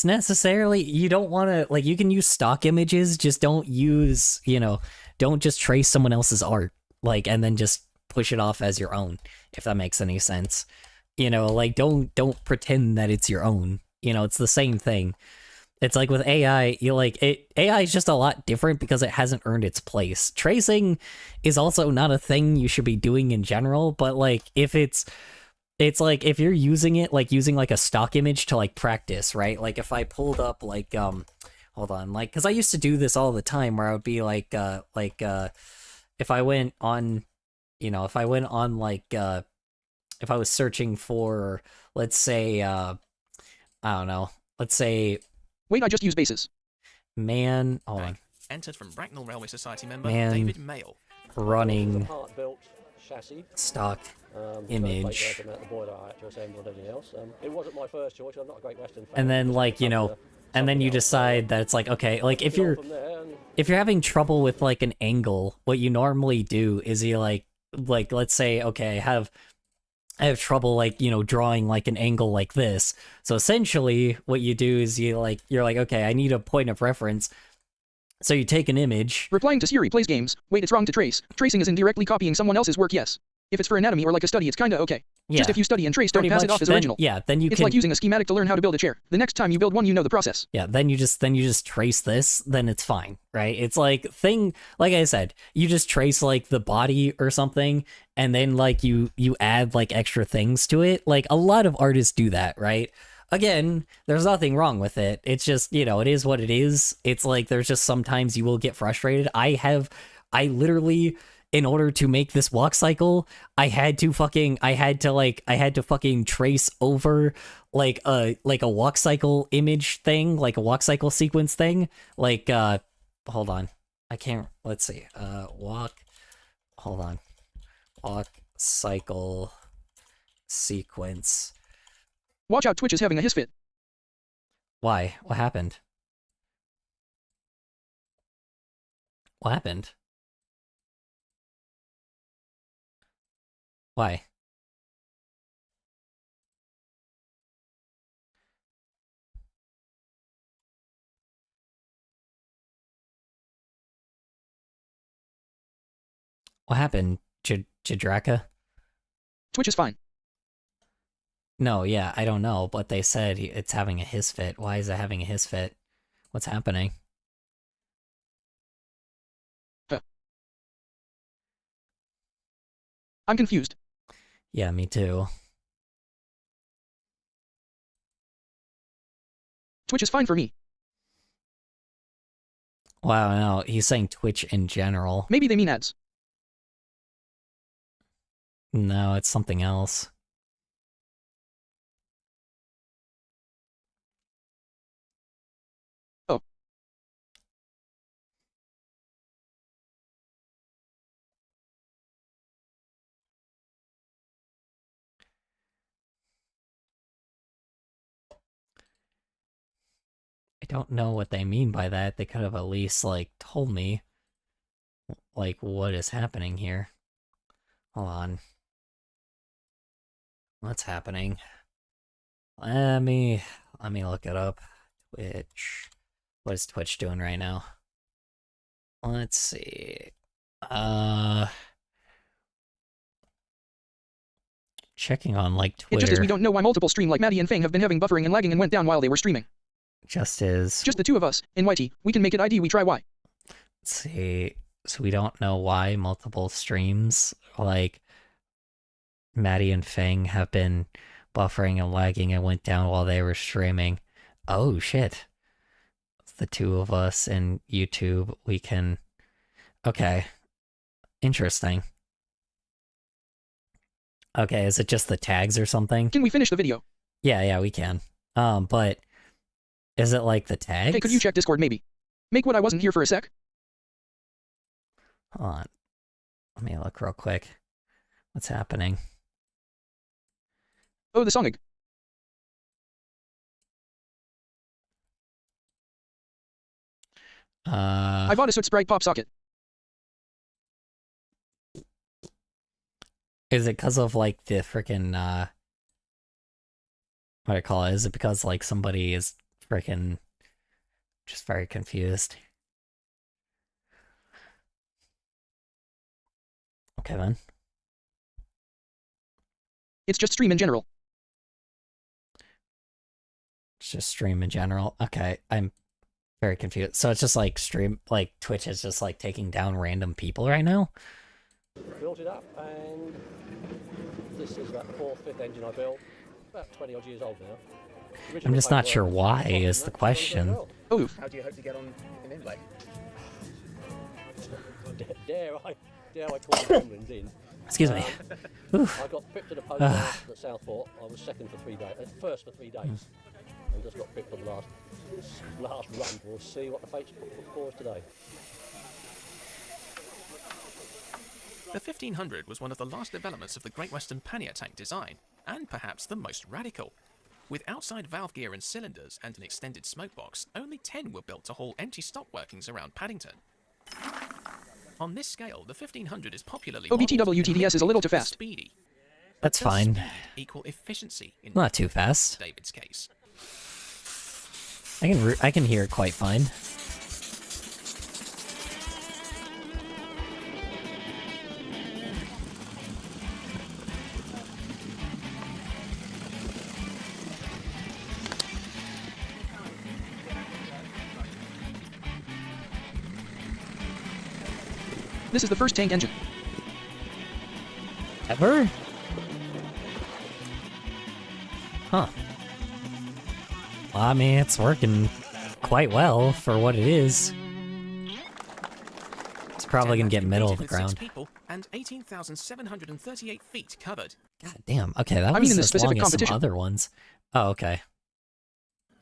necessarily, you don't want to, like, you can use stock images, just don't use, don't just trace someone else's art, like, and then just push it off as your own, if that makes any sense. Like, don't pretend that it's your own. It's the same thing. It's like with AI, AI is just a lot different because it hasn't earned its place. Tracing is also not a thing you should be doing in general, but, like, if it's like, if you're using it, like, using, like, a stock image to, like, practice, right? Like, if I pulled up, like, hold on, like, because I used to do this all the time, where I would be, like, if I went on, if I was searching for, let's say, I don't know, let's say... Wait, I just use bases. Man, hold on. Entered from Bracknell Railway Society member Man, David Mayle. Running chassis. stock image. It wasn't my first choice. I'm not a Great Western fan. And then, like, and then you decide that it's like, okay, like, if you're having trouble with, like, an angle, what you normally do is you, like, let's say, okay, I have trouble, like, drawing, like, an angle like this. So essentially, what you do is you're like, okay, I need a point of reference. So you take an image. Replying to Siri plays games. Wait, it's wrong to trace. Tracing is indirectly copying someone else's work, yes. If it's for anatomy or like a study, it's kinda okay. Yeah. Just if you study and trace, don't Pretty pass it much, off as then- original. yeah, then you It's can- like using a schematic to learn how to build a chair. The next time you build one, you know the process. Yeah, then you just trace this, then it's fine, right? It's like like I said, you just trace, like, the body or something, and then, like, you add, like, extra things to it. Like, a lot of artists do that, right? Again, there's nothing wrong with it. It's just, it is what it is. It's like, there's just sometimes you will get frustrated. I literally, in order to make this walk cycle, I had to fucking trace over, like a walk cycle image thing, like a walk cycle sequence thing. Like, hold on. I can't, let's see. Walk cycle sequence. Watch out, Twitch is having a hiss fit. Why? What happened? What happened? Why? What happened, Jadraka? Twitch is fine. No, yeah, I don't know, but they said it's having a hiss fit. Why is it having a hiss fit? What's happening? I'm confused. Yeah, me too. Twitch is fine for me. Wow, no, he's saying Twitch in general. Maybe they mean ads. No, it's something else. Oh. I don't know what they mean by that. They could have at least, like, told me, like, what is happening here. Hold on. What's happening? Let me look it up. Twitch. What is Twitch doing right now? Let's see. Checking on, like, Twitter. It just is we don't know why multiple stream like Maddie and Fang have been having buffering and lagging and went down while they were streaming. Just is. Just the two of us, in YT. We can make it ID, we try Y. Let's see. So we don't know why multiple streams, like, Maddie and Fang have been buffering and lagging and went down while they were streaming. Oh, shit. The two of us in YouTube, we can... Okay. Interesting. Okay, is it just the tags or something? Can we finish the video? Yeah, we can. But... Is it like the tags? Hey, could you check Discord maybe? Make what I wasn't here for a sec. Hold on. Let me look real quick. What's happening? Oh, the Sonic. I bought a Soot Sprite pop socket. Is it because of, like, the frickin', what do I call it? Is it because, like, somebody is frickin' just very confused? Okay, then. It's just stream in general. It's just stream in general. Okay, I'm very confused. So it's just like stream, like Twitch is just like taking down random people right now? Built it up, and this is that fourth, fifth engine I built. About 20 odd years old now. I'm just not sure why is the question. Oh. How do you hope to get on in Inblade? Dare I call the Gremlins in? Excuse me. I got pipped to the post at Southport. I was second for 3 days, first for 3 days, and just got pipped on the last run. We'll see what the fates put for us today. The 1500 was one of the last developments of the Great Western pannier tank design, and perhaps the most radical. With outside valve gear and cylinders and an extended smoke box, only 10 were built to haul empty stock workings around Paddington. On this scale, the 1500 is popularly OBTWTDS is a little too fast. Speedy. That's Does fine. speed equal efficiency in Not too fast. David's case? I can hear it quite fine. This is the first tank engine. Ever? Huh. Well, I mean, it's working quite well for what it is. It's probably gonna get middle of the ground. People and 18,738 feet covered. God damn. Okay, that I was mean, in the as specific long as some competition. other ones. Oh, okay.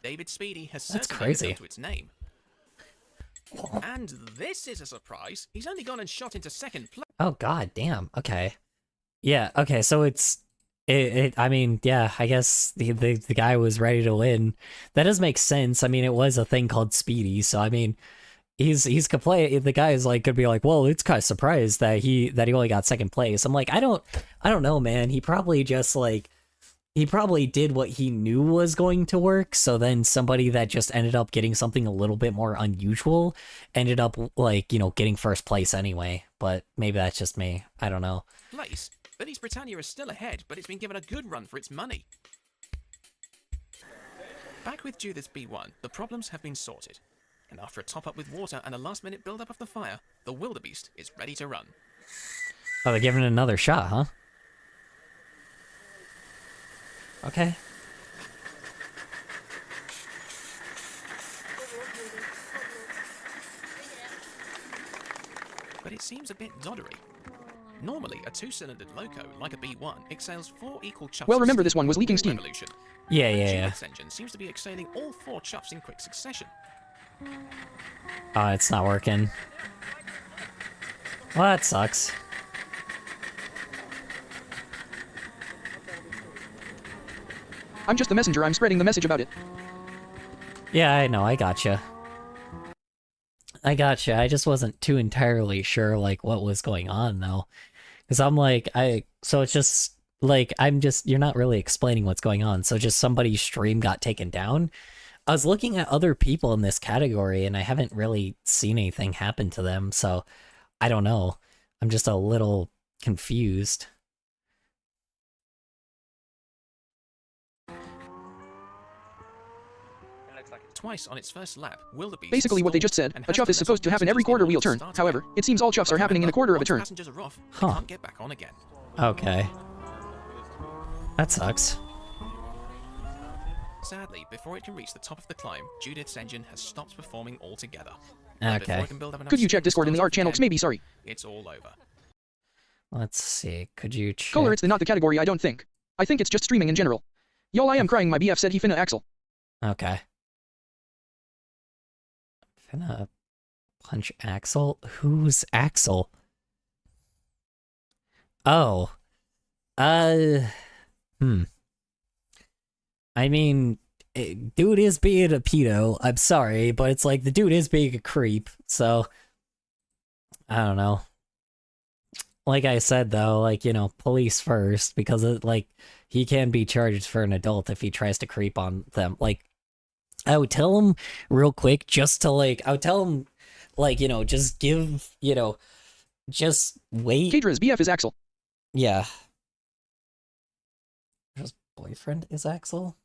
David Speedy has That's certainly crazy. lived up to its name. And this is a surprise. He's only gone and shot into second place. Oh god damn. Okay. Yeah, okay, so it's I mean, yeah, I guess the guy was ready to win. That does make sense. I mean, it was a thing called Speedy, so I mean, he's complaining. The guy is like could be like, well, it's kind of surprised that he only got second place. I'm like, I don't know, man. He probably just like he probably did what he knew was going to work. So then somebody that just ended up getting something a little bit more unusual ended up like, you know, getting first place anyway. But maybe that's just me. I don't know. Place, Billy's Britannia is still ahead, but it's been given a good run for its money. Back with Judith's B1, the problems have been sorted. And after a top-up with water and a last-minute build-up of the fire, the wildebeest is ready to run. Oh, they're giving it another shot, huh? Okay. But it seems a bit doddery. Normally, a two-cylindered loco, like a B1, exhales 4 equal chuffs. Well, remember this one was leaking steam. Revolution. Yeah. Judith's engine seems to be exhaling all 4 chuffs in quick succession. Oh, it's not working. Well, that sucks. I'm just the messenger, I'm spreading the message about it. Yeah, I know, I gotcha. I gotcha, I just wasn't too entirely sure, like, what was going on, though. Because I'm like, so it's just, like, you're not really explaining what's going on, so just somebody's stream got taken down. I was looking at other people in this category, and I haven't really seen anything happen to them, so I don't know. I'm just a little confused. Twice on its first lap, wildebeest Basically what they just said, a chuff is supposed to happen every quarter wheel turn. However, it seems all chuffs are happening in a quarter of a turn. Passengers are off, they Huh. can't get back on again. Okay. That sucks. Sadly, before it can reach the top of the climb, Judith's engine has stopped performing altogether. And before Okay. it can build up enough Could you check steam to Discord in the start art off channel? again, Maybe, sorry. It's all over. Let's see, could you check? Color, it's not the category, I don't think. I think it's just streaming in general. Y'all, I am crying, my BF said he finna Axel. Okay. Finna punch Axel? Who's Axel? Oh. I mean, dude is being a pedo. I'm sorry, but it's like the dude is being a creep, so I don't know. Like I said though, like, you know, police first, because like he can be charged for an adult if he tries to creep on them. Like, I would tell him real quick just to like, I would tell him like, you know, just give, you know, just wait. Kadra's BF is Axel. Yeah. His boyfriend is Axel?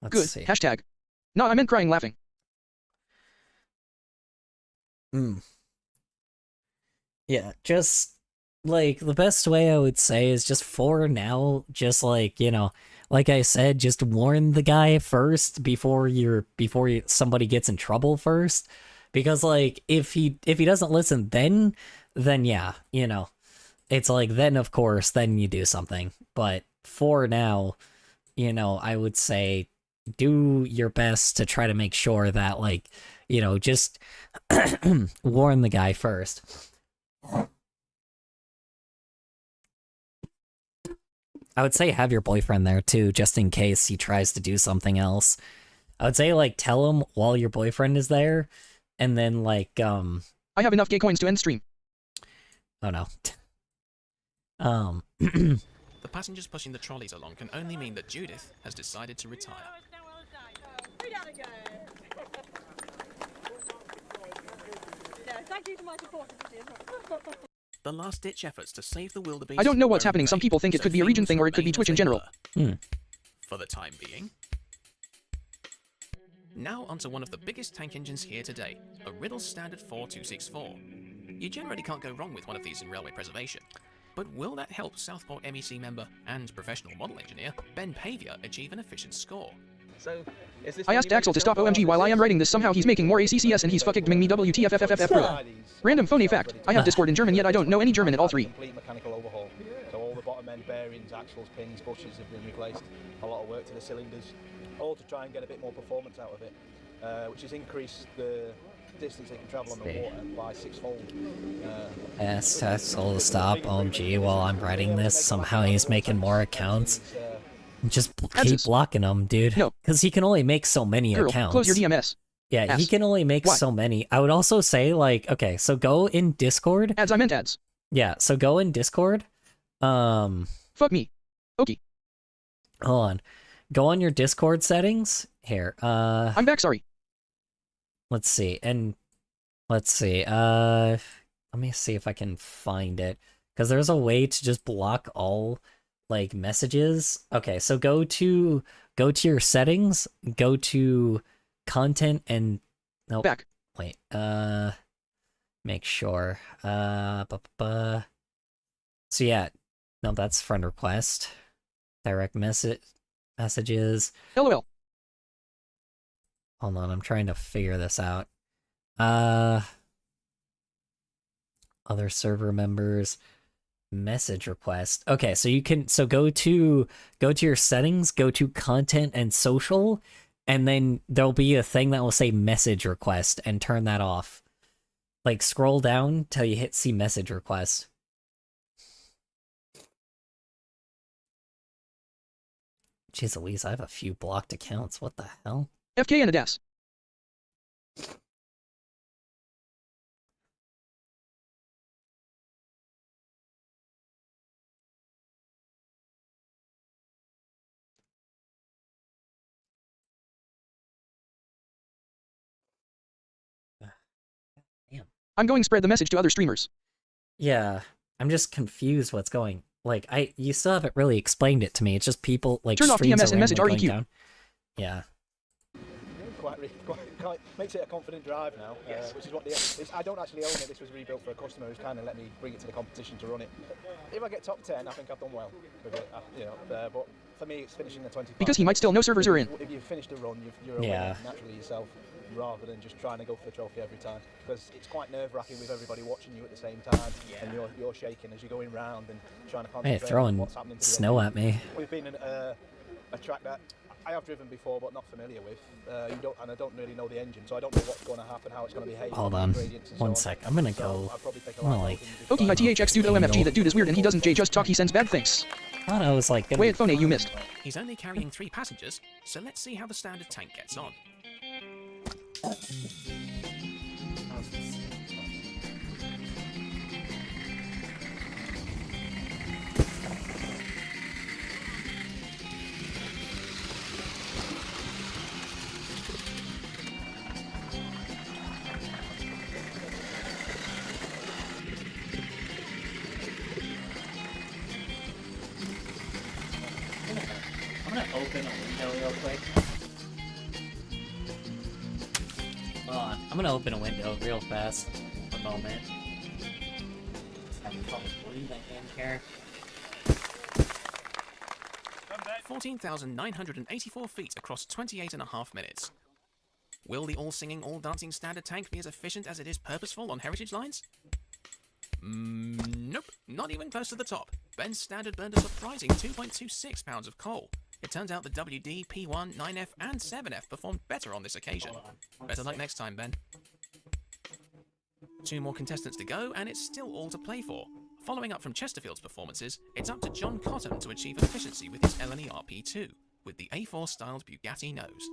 Let's Good. see. Hashtag. No, I meant crying laughing. Yeah, just like the best way I would say is just for now, just like, you know, like I said, just warn the guy first before somebody gets in trouble first. Because like if he doesn't listen then yeah, you know. It's like then of course then you do something. But for now, you know, I would say do your best to try to make sure that, like, you know, just warn the guy first. I would say have your boyfriend there too, just in case he tries to do something else. I would say, like, tell him while your boyfriend is there, and then, like, I have enough gay coins to end stream. Oh no. The passengers pushing the trolleys along can only mean that Judith has decided to retire. Thank you to my supporters. The last-ditch efforts to save the wildebeest. I don't know what's were in happening. Some vain, people think it so could be a region things thing or it could be remain Twitch as in they general. were. For the time being. Now onto one of the biggest tank engines here today, a Riddle Standard 4264. You generally can't go wrong with one of these in railway preservation. But will that help Southport MEC member and professional model engineer Ben Pavia achieve an efficient score? So, is this I asked Axel to stop OMG while I am writing this. Somehow he's making more ACCS and he's fucking doing me WTFFFF bro. Random phony fact. I have Discord in German yet I don't know any German at all three. Complete mechanical overhaul. So all the bottom end bearings, axles, pins, bushes have been replaced. A lot of work to the cylinders, all to try and get a bit more performance out of it, which has increased the distance they can travel on the water by 6-fold. Ask Axel to stop OMG while I'm writing this. Somehow he's making more accounts. Just keep Ads. blocking him, dude. No. Because he can only make so many Girl, accounts. close your DMS. Yeah, he Ass. can only make Why? so many. I would also say, like, okay, so go in Discord. Ads, I meant ads. Yeah, so go in Discord. Fuck me. Okay. Hold on. Go on your Discord settings. Here. I'm back, sorry. Let's see. And let's see. Let me see if I can find it. Because there's a way to just block all like messages. Okay, so go to your settings, go to content and nope. Back. Wait. Make sure. So yeah. No, that's friend request. Direct messages. LOL. Hold on, I'm trying to figure this out. Other server members, message request. Okay, so you can go to your settings, go to content and social, and then there'll be a thing that will say message request, and turn that off. Like scroll down till you hit see message request. Jeez Louise, I have a few blocked accounts. What the hell? FK and a DAS. Damn. I'm going to spread the message to other streamers. Yeah, I'm just confused what's going. Like, you still haven't really explained it to me. It's just people, like, Turn off streams DMS are and message randomly going REQ. down. Yeah. Quite makes it a confident drive now, which is what I don't actually own it. This was rebuilt for a customer who's kind of let me bring it to the competition to run it. If I get top 10, I think I've done well with it. But for me, it's finishing the 25. Because he might still know servers are in. If you've finished a run, you're a winner naturally yourself, rather than just trying to go for the trophy every time. Because it's quite nerve-wracking with everybody watching you at the same time, and you're shaking as you're going round and trying to concentrate Hey, throwing on what's happening to the snow engine. at me. We've been in a track that I have driven before, but not familiar with. I don't really know the engine, so I don't know what's going to happen, how it's going to behave. Hold on. gradients and One so on. sec. I'm gonna So go. I'll probably take a I'm gonna, lot like. Okay, my THX dude OMFG, that dude is weird and he doesn't just talk, he sends bad things. I thought I was like. Wait, phone A, you missed. He's only carrying 3 passengers, so let's see how the standard tank gets on. I'm gonna open a window real quick. Hold on. I'm gonna open a window real fast. A moment. Having trouble breathing in here. 14,984 feet across 28.5 minutes. Will the all-singing, all-dancing standard tank be as efficient as it is purposeful on heritage lines? Nope, not even close to the top. Ben's standard burned a surprising 2.26 pounds of coal. It turns out the WD, P1, 9F and 7F performed better on this occasion. Better luck next time, Ben. 2 more contestants to go, and it's still all to play for. Following up from Chesterfield's performances, it's up to John Cotton to achieve efficiency with his LNE RP2, with the A4-styled Bugatti nose.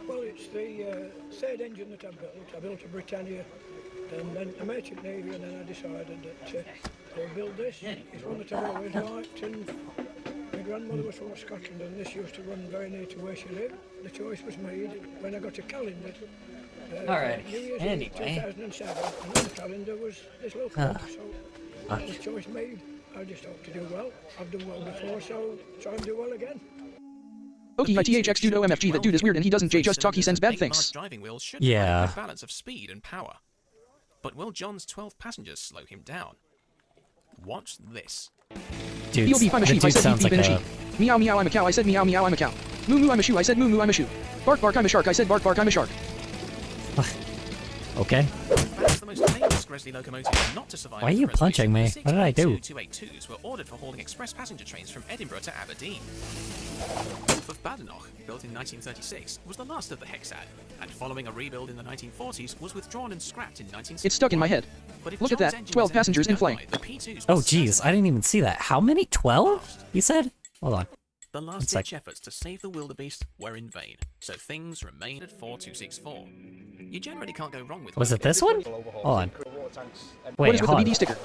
Well, it's the third engine that I built. I built a Britannia and then a Merchant Navy, and then I decided that I'll build this. It's one that I've always liked, and my grandmother was from Scotland, and this used to run very near to where she lived. The choice was made when I got a calendar. Alright, New Year's anyway. Eve 2007, and on the calendar was this little clock, so that was choice made. I just hope to do well. I've done well before, so try and do well again. Okay, my THX dude OMFG, that dude is weird and he doesn't just talk, he sends bad things. Driving wheels should Yeah. provide a good balance of speed and power. But will John's 12 passengers slow him down? Watch this. Dude, Beep, beep, I'm a that sheep, I dude said beep, sounds beep, like I'm a a. sheep. Meow, meow, I'm a cow, I said meow, meow, I'm a cow. Moo, moo, I'm a shoe, I said moo, moo, I'm a shoe. Bark, bark, I'm a shark, I said bark, bark, I'm a shark. Okay. Perhaps the most famous Gresley locomotive not to survive Why are you the punching me? resolution, What did I do? 282s were ordered for hauling express passenger trains from Edinburgh to Aberdeen. Wolf of Badenoch, built in 1936, was the last of the Hexad, and following a rebuild in the 1940s, was withdrawn and scrapped in 1961. It's stuck in my head. But if Look at John's that, engine 12 was passengers in anything to flight. go by, the P2s Oh, were geez, I didn't even see that. How many? 12? You said? Hold on. The One last-ditch sec. efforts to save the wildebeest were in vain, so things remain at 4264. You generally can't go wrong with. Was it this one? Hold on. What Wait, is with the hold BD on. sticker?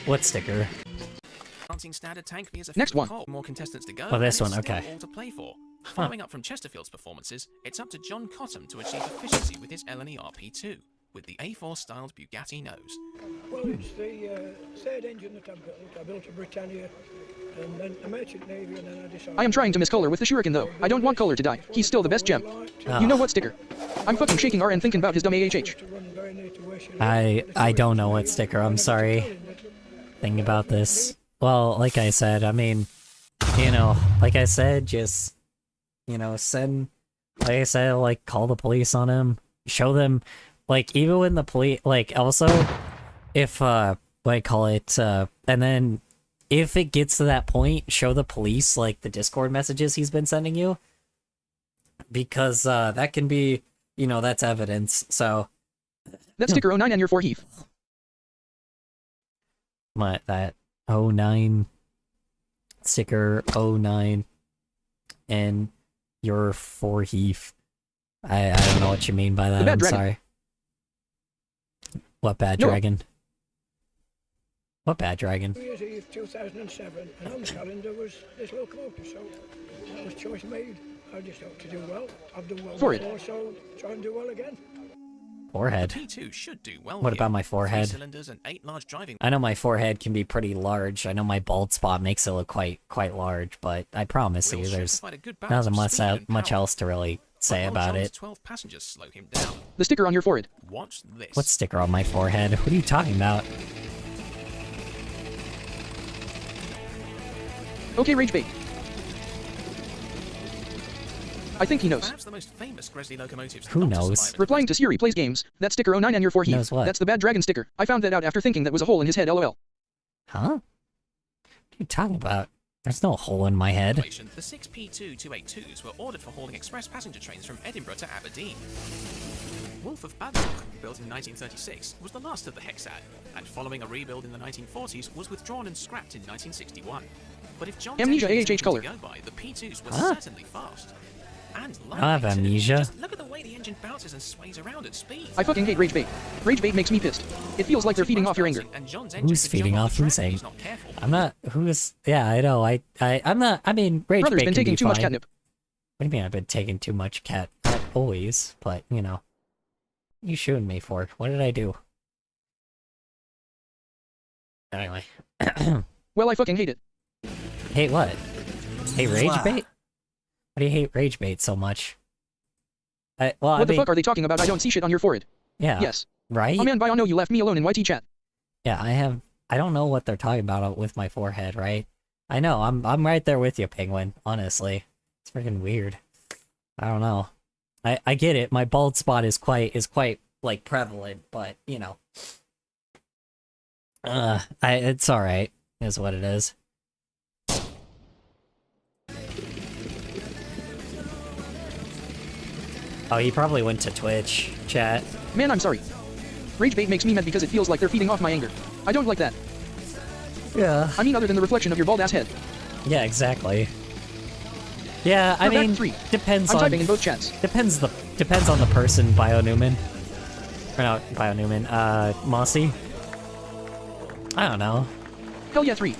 What sticker? Launching standard tank via Next one. More contestants to go. Oh, this and one, it's still okay. all to play for. Following up from Chesterfield's performances, it's up to John Cottam to achieve efficiency with his LNE RP2, with the A4-styled Bugatti nose. Well, it's the third engine that I built. I built a Britannia and then a Merchant Navy, and then I decided... I am trying to miss Color with the Shuriken though. I don't want Color to die. He's still the best gem. Ah. You know what sticker? I'm fucking shaking RN thinking about his dumb AHH. I don't know what sticker. I'm sorry. Thing about this. Well, like I said, I mean, you know, like I said, just, you know, send, like I said, like, call the police on him, show them, like, even when the police, like, also, if, what call it, and then, if it gets to that point, show the police, like, the Discord messages he's been sending you, because, that can be, you know, that's evidence, so. That sticker 09 and your 4 Heath. What, that 09 sticker 09 and your 4 Heath. I don't know what you mean by that. bad I'm dragon. sorry. What bad No. dragon? What bad dragon? New Year's Eve 2007, and on the calendar was this locomotive, so that was choice made. I just hope to do well. I've done well Forehead. before, so try and do well again. Forehead. The P2 should do well What here. about my 3 forehead? cylinders and 8 large driving. I know my forehead can be pretty large. I know my bald spot makes it look quite large, but I promise you, Wheels should there's provide a good not balance as of much, speed and much power. else to really say But will about John's it. 12 passengers slow him down. The sticker on your forehead. Watch this. What sticker on my forehead? What are you talking about? Okay, Rage Bait. I think he knows. Perhaps the most famous Gresley locomotives Who not to knows? survive at Replying to Siri plays games. That sticker 09 and your 4 Heath. Knows what? That's the bad dragon sticker. I found that out after thinking that was a hole in his head, lol. Huh? What are you talking about? There's no hole in my head. The 6 P2-282s were ordered for hauling express passenger trains from Edinburgh to Aberdeen. Wolf of Badenoch, built in 1936, was the last of the Hexad, and following a rebuild in the 1940s, was withdrawn and scrapped in 1961. But if John's Amnesia engine is AHH anything color. to go by, the P2s were Huh? certainly fast. And I have lively, too. amnesia. Just look at the way the engine bounces and sways around at speed. I fucking hate Rage Bait. Rage Bait makes me pissed. It feels like they're feeding off your anger. And John's engine Who's could feeding jump off the who's track if saying? he's not careful. I'm not. Who's? Yeah, I know. I'm not. I mean, Rage Brother's Bait been can taking be too much fine. catnip. What do you mean I've been taking too much cat? Not always, but you know. You shooting me for? What did I do? Anyway. Well, I fucking hate it. Hate what? Hate Rage Bait? Why do you hate Rage Bait so much? What the fuck are they talking about? I don't see shit on your forehead. Yeah. Yes. Right? Oh man, I know you left me alone in YT chat. Yeah, I don't know what they're talking about with my forehead, right? I know, I'm right there with you, Penguin, honestly. It's freaking weird. I don't know. I get it, my bald spot is quite like prevalent, but you know. It's alright, is what it is. Oh, he probably went to Twitch, chat. Man, I'm sorry. Rage Bait makes me mad because it feels like they're feeding off my anger. I don't like that. Yeah. I mean, other than the reflection of your bald ass head. Yeah, exactly. Yeah, I We're back mean, to 3. depends I'm on typing in both chats. depends on the person. Bio Newman, or no, Bio Newman. Mossy. I don't know. Hell yeah, 3.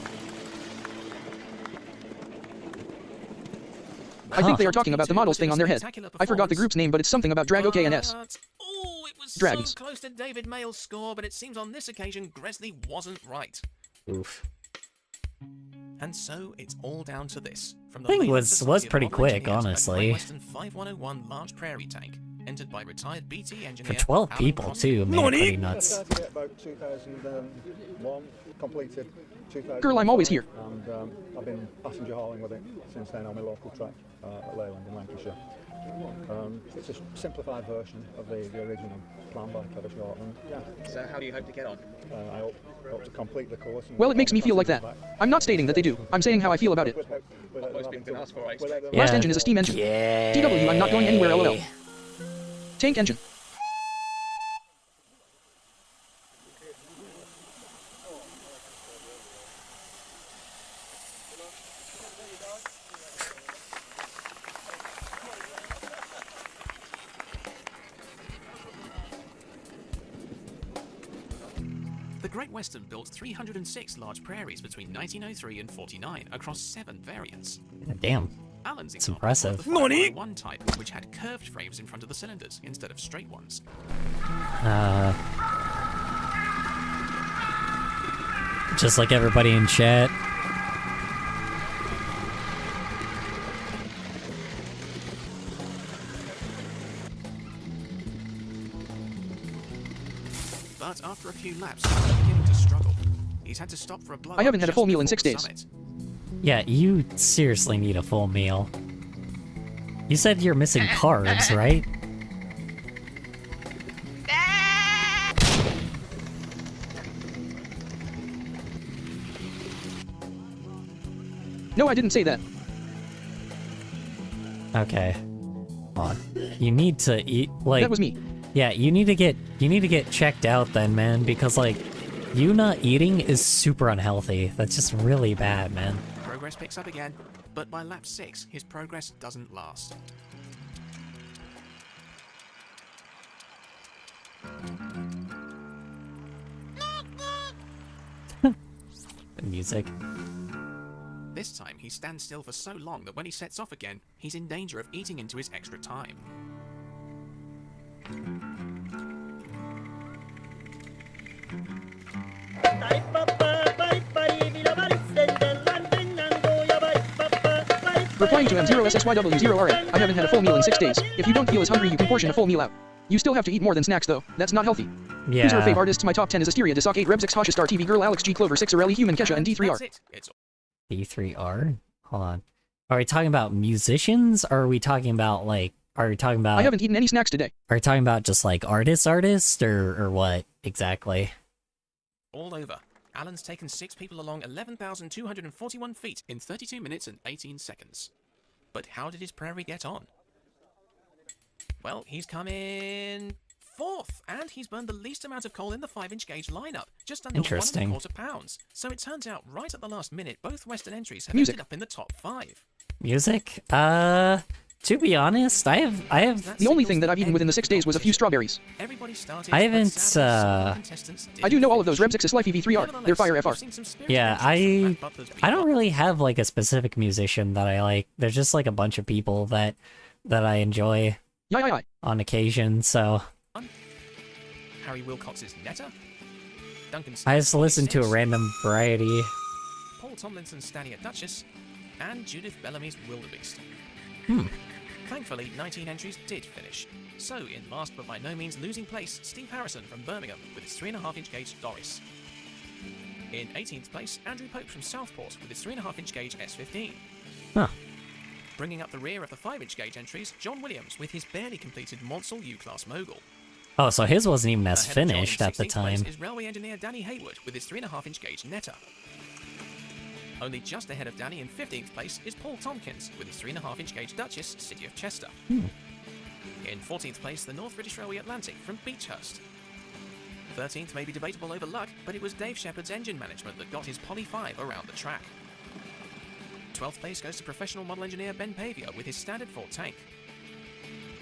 I Huh. think they are talking about the models thing on their head. I forgot the group's name, but it's something about Drag OK and S. Oh, it was Dragons. so close to David Mayle's score, but it seems on this occasion Gresley wasn't right. Oof. And so it's all down to this. From the Thing Leyland was Society of pretty Model quick, Engineers, a honestly. Great Western 5101 large prairie tank, entered by retired BT engineer For 12 Alan people Cross. too, man, pretty nuts. Started it about 2001, completed 2000. Girl, I'm always here. And I've been passenger hauling with it since then on my local track at Leyland in Lancashire. It's a simplified version of the original plan by Kevin Short. And, yeah. So how do you hope to get on? I hope to complete the course. and Well, it makes me feel like that. I'm not stating that they do. I'm saying how I feel about it. Most people can ask for it. Last engine is a steam engine. Yeah. TW, I'm not going anywhere, lol. Tank engine. Great Western built 306 large prairies between 1903 and 49 across 7 variants. Damn. Alan's It's example was impressive. the 5x1 type, which had curved frames in front of the cylinders instead of straight ones. Just like everybody in chat. But after a few laps, he's beginning to struggle. He's had to stop for a blow. I haven't had a full meal in 6 days. Yeah, you seriously need a full meal. You said you're missing carbs, right? No, I didn't say that. Okay. Come on. You need to eat like That was me. Yeah, you need to get checked out then, man, because like you not eating is super unhealthy. That's just really bad, man. Progress picks up again, but by lap 6, his progress doesn't last. The music. This time, he stands still for so long that when he sets off again, he's in danger of eating into his extra time. Replying to M0SSYW0RA, I haven't had a full meal in 6 days. If you don't feel as hungry, you can portion a full meal out. You still have to eat more than snacks though. That's not healthy. Yeah. These are fave artists. My top 10 is Asteria, Desoc 8, Rebsix, Hasha Star TV Girl, Alex G, Clover 6, Areli, Human, Kesha, and D3R. D3R? Hold on. Are we talking about musicians? Or are we talking about like are we talking about I haven't eaten any snacks today. Are we talking about just like artists or what exactly? All over. Alan's taken 6 people along 11,241 feet in 32 minutes and 18 seconds. But how did his prairie get on? Well, he's come in 4th, and he's burned the least amount of coal in the 5-inch gauge lineup, just under Interesting. 1.25 pounds. So it turns out right at the last minute, both Western entries have Music. ended up in the top 5. Music? To be honest, I have The only thing that I've eaten within the 6 days was a few strawberries. Everybody started, I but haven't sadly, some contestants I do know all of those Rebsix, Life EV3R. They're fire FR. Yeah, I don't really have like a specific musician that I like. There's just like a bunch of people that I enjoy on occasion, so Harry Wilcox's Netta, Duncan I just listen to a random variety. Paul Tomlinson's Stania Duchess, and Judith Bellamy's Wildebeest. Hmm. Thankfully, 19 entries did finish. So, in last but by no means losing place, Steve Harrison from Birmingham with his 3.5-inch gauge Doris. In 18th place, Andrew Pope from Southport with his 3.5-inch gauge S15. Huh. Bringing up the rear of the 5-inch gauge entries, John Williams with his barely completed Monsell U-Class Mogul. Oh, so his wasn't even as Ahead of John in finished at the 16th place time. is railway engineer Danny Haywood with his 3.5-inch gauge Netta. Only just ahead of Danny in 15th place is Paul Tompkins with his 3.5-inch gauge Duchess, City of Chester. Hmm. In 14th place, the North British Railway Atlantic from Beechhurst. 13th may be debatable over luck, but it was Dave Shepherd's engine management that got his Poly 5 around the track. 12th place goes to professional model engineer Ben Pavia with his standard 4 tank.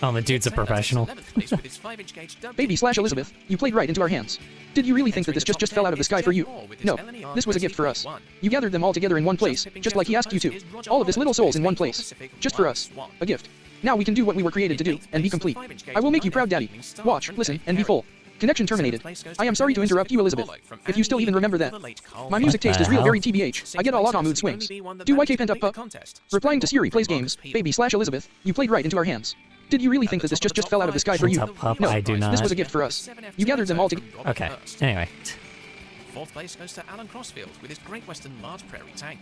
Oh, the dude's a professional. 11th place with his 5-inch gauge W. Baby/Elizabeth, you played right into our hands. Did you really think that this just fell out of the sky for you? No, this was a gift for us. You gathered them all together in one place, just like he asked you to. All of this little souls in one place. Just for us. A gift. Now we can do what we were created to do, and be complete. I will make you proud, Daddy. Watch, listen, and be full. Connection terminated. I am sorry to interrupt you, Elizabeth. If you still even remember that. My music taste is real very TBH. I get a lot on mood swings. Do YK Pent Up Pup? Replying to Siri plays games, Baby/Elizabeth, you played right into our hands. Did you really think that this just fell out of the sky for you? Pup, No, I do not. this was a gift for us. You gathered them all together. Okay, anyway. 4th place goes to Alan Crossfield with his Great Western Large Prairie tank.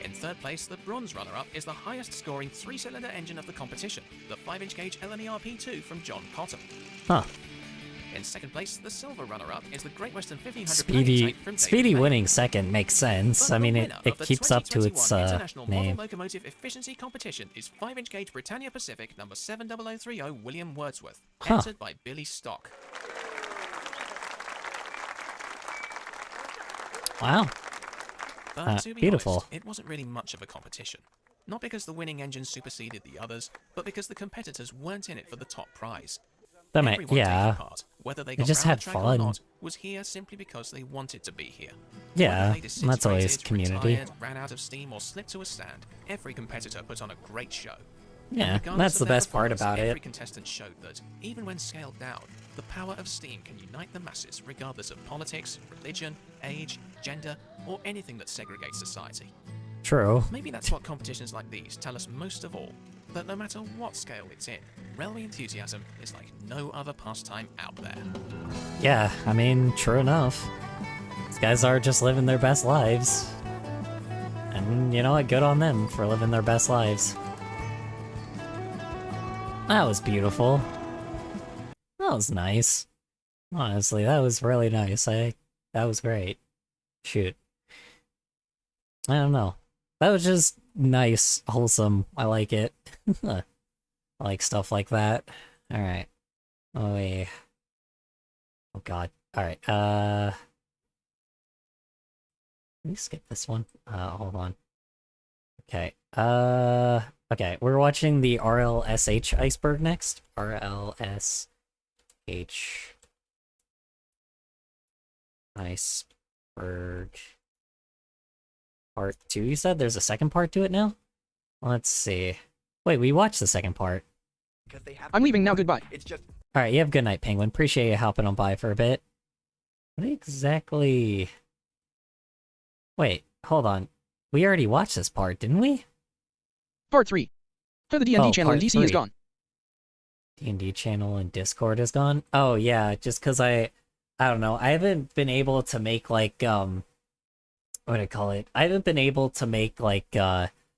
In 3rd place, the bronze runner-up is the highest-scoring 3-cylinder engine of the competition, the 5-inch gauge LNER P2 from John Cotton. Huh. In 2nd place, the silver runner-up is the Great Western 1500 Planning tank from David Speedy May. winning second makes sense. But I mean, the it winner of the keeps up to its 2021 International Model name. Locomotive Efficiency Competition is 5-inch gauge Britannia Pacific number 70030 William Wordsworth, Huh. entered by Billy Stock. Wow. But to be beautiful. honest, it wasn't really much of a competition. Not because the winning engine superseded the others, but because the competitors weren't in it for the top prize. That might, Everyone yeah. taking part, Whether they They got just round had the track or fun. not was here simply because they wanted to be here. Yeah, Whether they and that's always disintegrated, community. retired, ran out of steam, or slipped to a stand, every competitor put on a great show. Yeah, Regardless that's of the their best part performance, about every it. contestant showed that, even when scaled down, the power of Steam can unite the masses regardless of politics, religion, age, gender, or anything that segregates society. True. Maybe that's what competitions like these tell us most of all, that no matter what scale it's in, railway enthusiasm is like no other pastime out there. Yeah, I mean, true enough. These guys are just living their best lives. And you know what? Good on them for living their best lives. That was beautiful. That was nice. Honestly, that was really nice. That was great. Shoot. I don't know. That was just nice, wholesome. I like it. I like stuff like that. Alright. Oh, wait. Oh, God. Alright, let me skip this one. Hold on. Okay, okay, we're watching the RLSH iceberg next. RLSH iceberg part 2, you said? There's a second part to it now? Let's see. Wait, we watched the second part. I'm leaving now, goodbye. Alright, you have a good night, Penguin. Appreciate you helping on by for a bit. What exactly... Wait, hold on. We already watched this part, didn't we? Part 3. The D&D channel in part DC is 3. gone. D&D channel and Discord is gone? Oh, yeah, just because I don't know. I haven't been able to make, like, what do I call it? I haven't been able to make, like,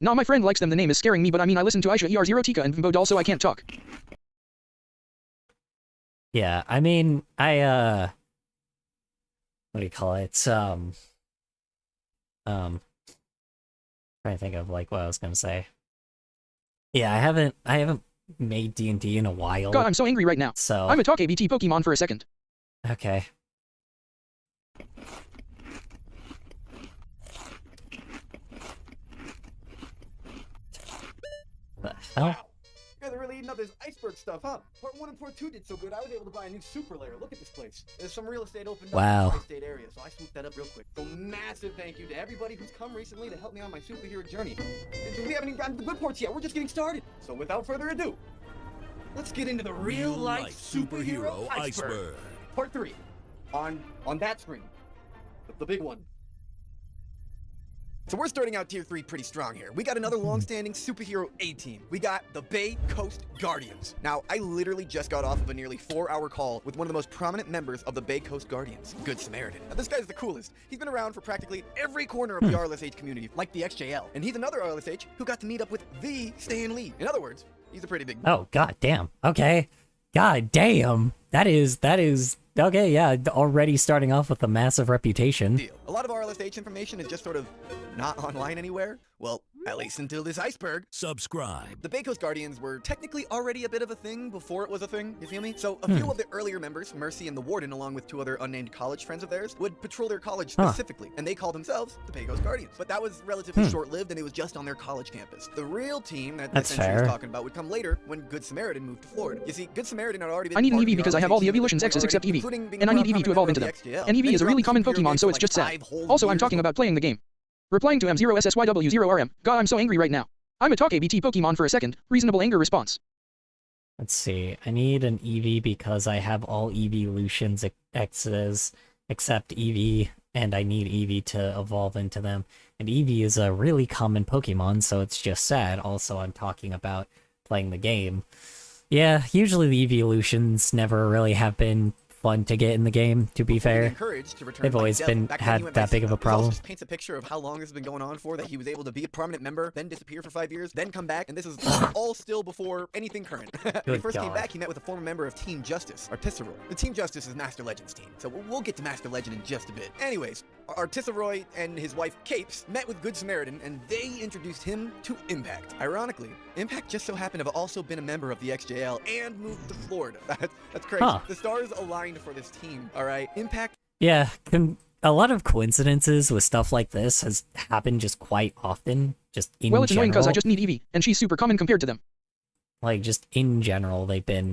Nah, my friend likes them, the name is scaring me, but I mean I listen to Aisha ER0 Tika and Vimbo Doll, so I can't talk. Yeah, I mean, what do you call it? Trying to think of, like, what I was gonna say. Yeah, I haven't made D&D in a while. God, I'm so angry right now. So I'm a talk ABT Pokemon for a second. Okay. The hell? You guys are really eating up this iceberg stuff, huh? Part 1 and Part 2 did so good, I was able to buy a new super layer. Look at this place. There's some real estate opened up Wow. in the tri-state area, so I swooped that up real quick. So massive thank you to everybody who's come recently to help me on my superhero journey. And we haven't even gotten to the good parts yet, we're just getting started. So without further ado, let's get into the real-life superhero iceberg. Part 3. On that screen. The big one. So we're starting out Tier 3 pretty strong here. We got another long-standing superhero A-team. We got the Bay Coast Guardians. Now, I literally just got off of a nearly 4-hour call with one of the most prominent members of the Bay Coast Guardians, Good Samaritan. Now, this guy's the coolest. He's been around for practically every corner of the RLSH community, like the XJL. And he's another RLSH who got to meet up with the Stan Lee. In other words, he's a pretty big... Oh, god damn. Okay. God damn. That is okay, yeah, already starting off with a massive reputation. Deal. A lot of RLSH information is just sort of not online anywhere. Well, at least until this iceberg. Subscribe. The Bay Coast Guardians were technically already a bit of a thing before it was a thing, you feel me? So a few of the earlier members, Mercy and the Warden, along with 2 other unnamed college friends of theirs, would patrol their college specifically, and they called themselves the Bay Coast Guardians. But that was relatively short-lived, and it was just on their college campus. The real team that That's Essentially was fair. talking about would come later when Good Samaritan moved to Florida. You see, Good Samaritan had already been I need an part of EV the because I have RLSH all the team evolutions already, X's except EV, including being and a I need EV prominent to evolve member into of them. the XJL. And EV They is a really dropped common the Superior Pokemon, so Games it's for just like sad. 5 whole Also, I'm years. talking about playing the game. Replying to M0SSYW0RM. God, I'm so angry right now. I'm a talk ABT Pokemon for a second. Reasonable anger response. Let's see. I need an EV because I have all evolutions X's except EV, and I need EV to evolve into them. And EV is a really common Pokemon, so it's just sad. Also, I'm talking about playing the game. Yeah, usually the evolutions never really have been fun to get in the game, to be fair. Encouraged to return They've by always Devil. been Back then he had went by that big of a This also problem. just paints a picture of how long this has been going on for, that he was able to be a prominent member, then disappear for 5 years, then come back, and this is all still before anything current. When he Good first came God. back, he met with a former member of Team Justice, Artisaroy. The Team Justice is Master Legend's team, so we'll get to Master Legend in just a bit. Anyways, Artisaroy and his wife Capes met with Good Samaritan, and they introduced him to Impact. Ironically, Impact just so happened to have also been a member of the XJL and moved to Florida. That's crazy. Huh. The stars aligned for this team, alright? Impact Yeah, a lot of coincidences with stuff like this has happened just quite often, just in Well, it's annoying because I general. just need EV, and she's super common compared to them. Like, just in general, they've been,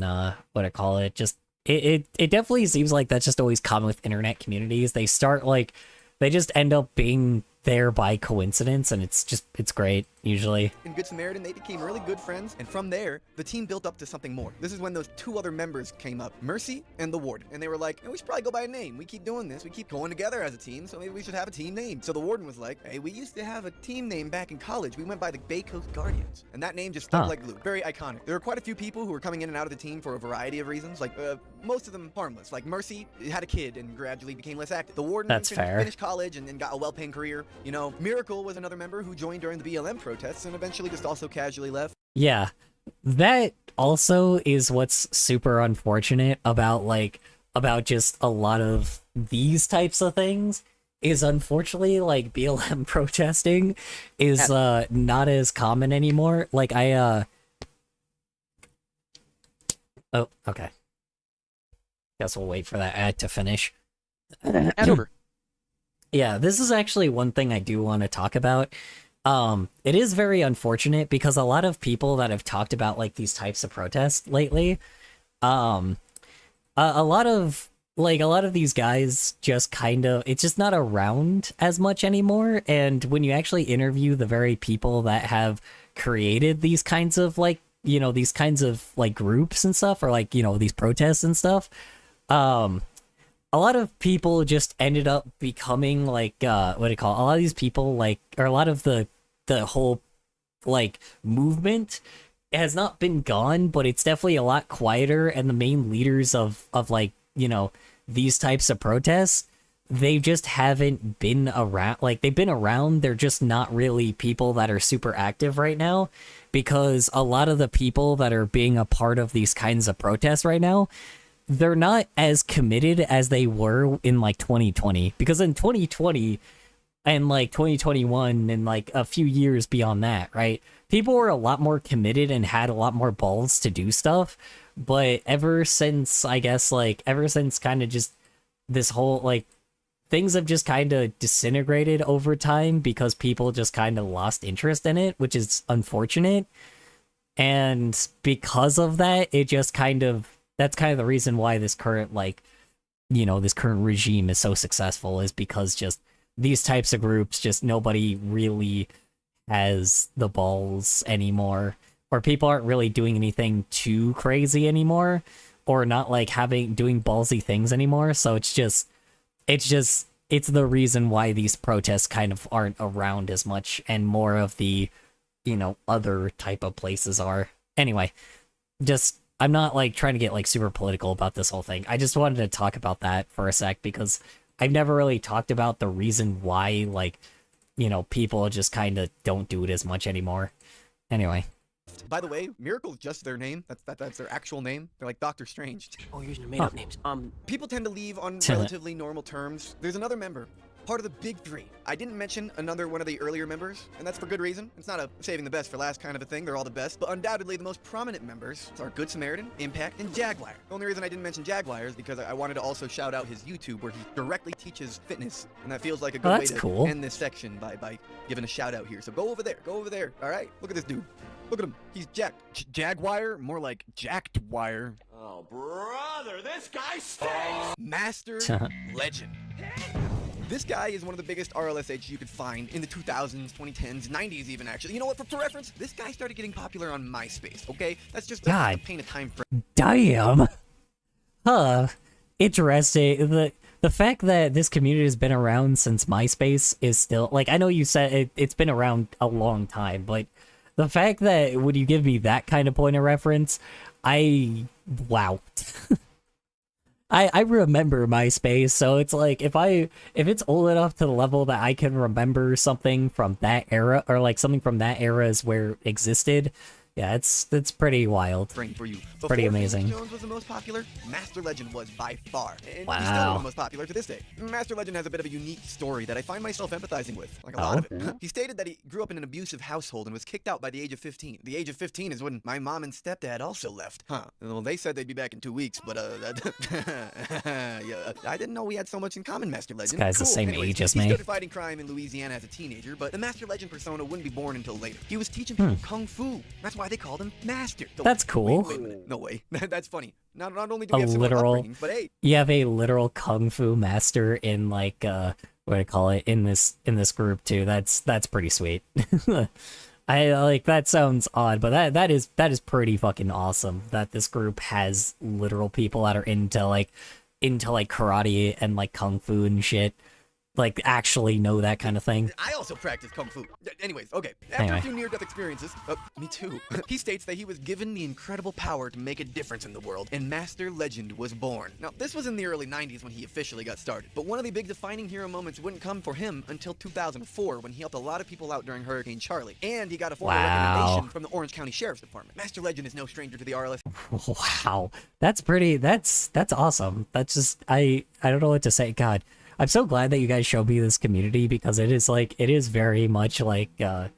just it definitely seems like that's just always common with internet communities. They start like, they just end up being there by coincidence, and it's great usually. In Good Samaritan, they became really good friends, and from there, the team built up to something more. This is when those two other members came up, Mercy and the Warden, and they were like, we should probably go by a name. We keep doing this, we keep going together as a team, so maybe we should have a team name. So the Warden was like, hey, we used to have a team name back in college. We went by the Bay Coast Guardians, and that name just stuck like glue. Very iconic. There were quite a few people who were coming in and out of the team for a variety of reasons, like most of them harmless. Like Mercy had a kid and gradually became less active. The Warden finished college and then got a well-paying career. You know, Miracle was another member who joined during the BLM protests and eventually just also casually left. Yeah, that also is what's super unfortunate about just a lot of these types of things, is unfortunately like BLM protesting is not as common anymore. Like oh, okay. Guess we'll wait for that ad to finish. Ad over. Yeah, this is actually one thing I do want to talk about. It is very unfortunate because a lot of people that have talked about like these types of protests lately, a lot of these guys just kind of, it's just not around as much anymore. And when you actually interview the very people that have created these kinds of like, you know, these kinds of like groups and stuff, or like, you know, these protests and stuff, a lot of people just ended up becoming like, what do you call it? A lot of these people like, or a lot of the whole like movement has not been gone, but it's definitely a lot quieter. And the main leaders of like, you know, these types of protests, they just haven't been around. Like they've been around, they're just not really people that are super active right now, because a lot of the people that are being a part of these kinds of protests right now, they're not as committed as they were in like 2020, because in 2020 and like 2021 and like a few years beyond that, right, people were a lot more committed and had a lot more balls to do stuff. But ever since, I guess, like ever since kind of just this whole like things have just kind of disintegrated over time because people just kind of lost interest in it, which is unfortunate. And because of that, it just kind of, that's kind of the reason why this current, like, you know, this current regime is so successful, is because just these types of groups, just nobody really has the balls anymore, or people aren't really doing anything too crazy anymore, or not like doing ballsy things anymore. So it's the reason why these protests kind of aren't around as much, and more of the, you know, other type of places are. Anyway, just, I'm not like trying to get like super political about this whole thing. I just wanted to talk about that for a sec, because I've never really talked about the reason why, like, you know, people just kind of don't do it as much anymore. Anyway. By the way, Miracle's just their name. That's their actual name. They're like Doctor Strange. Oh, you're using made-up names. People tend to leave on relatively normal terms. There's another member, part of the Big Three. I didn't mention another one of the earlier members, and that's for good reason. It's not a saving the best for last kind of a thing. They're all the best, but undoubtedly the most prominent members are Good Samaritan, Impact, and Jaguar. The only reason I didn't mention Jaguar is because I wanted to also shout out his YouTube, where he directly teaches fitness, and that feels like a good way to end this section by giving a shout out here. So go over there, all right? Look at this dude. Look at him. He's Jaguar, more like jacked wire. Oh, brother, this guy stinks! Master Legend. This guy is one of the biggest RLSH you could find in the 2000s, 2010s, 90s even, actually. You know what, for reference, this guy started getting popular on MySpace, okay? That's just to paint a time frame. Damn. Huh. Interesting. The fact that this community has been around since MySpace is still, like, I know you said it's been around a long time, but the fact that when you give me that kind of point of reference, wow. I remember MySpace, so it's like if it's old enough to the level that I can remember something from that era, or like something from that era is where it existed, yeah, it's pretty wild. For you. Pretty amazing. Jones was the most popular, Master Legend was by far. And wow. He's still one of the most popular to this day. Master Legend has a bit of a unique story that I find myself empathizing with, like a lot of it. He stated that he grew up in an abusive household and was kicked out by the age of 15. The age of 15 is when my mom and stepdad also left. Well, they said they'd be back in 2 weeks, but yeah, I didn't know we had so much in common, Master Legend. This guy's the same age as me. He started fighting crime in Louisiana as a teenager, but the Master Legend persona wouldn't be born until later. He was teaching people Kung Fu. That's why why they called him Master. That's cool. Wait a minute. No way. That's funny. Not only do A we have similar literal, upbringings, but hey, you have a literal kung fu master in like what do I call it in this group too. That's pretty sweet. I like that sounds odd, but that is pretty fucking awesome that this group has literal people that are into like karate and like kung fu and shit. Like actually know that kind of thing. I also practice kung fu. Anyways, okay. After Anyway. a few near-death experiences, me too. He states that he was given the incredible power to make a difference in the world, and Master Legend was born. Now, this was in the early 90s when he officially got started, but one of the big defining hero moments wouldn't come for him until 2004 when he helped a lot of people out during Hurricane Charlie, and he got a formal recommendation from the Orange County Sheriff's Department. Master Legend is no stranger to the RLS. Wow, that's pretty. That's awesome. That's just I don't know what to say. God. I'm so glad that you guys showed me this community because it is very much like I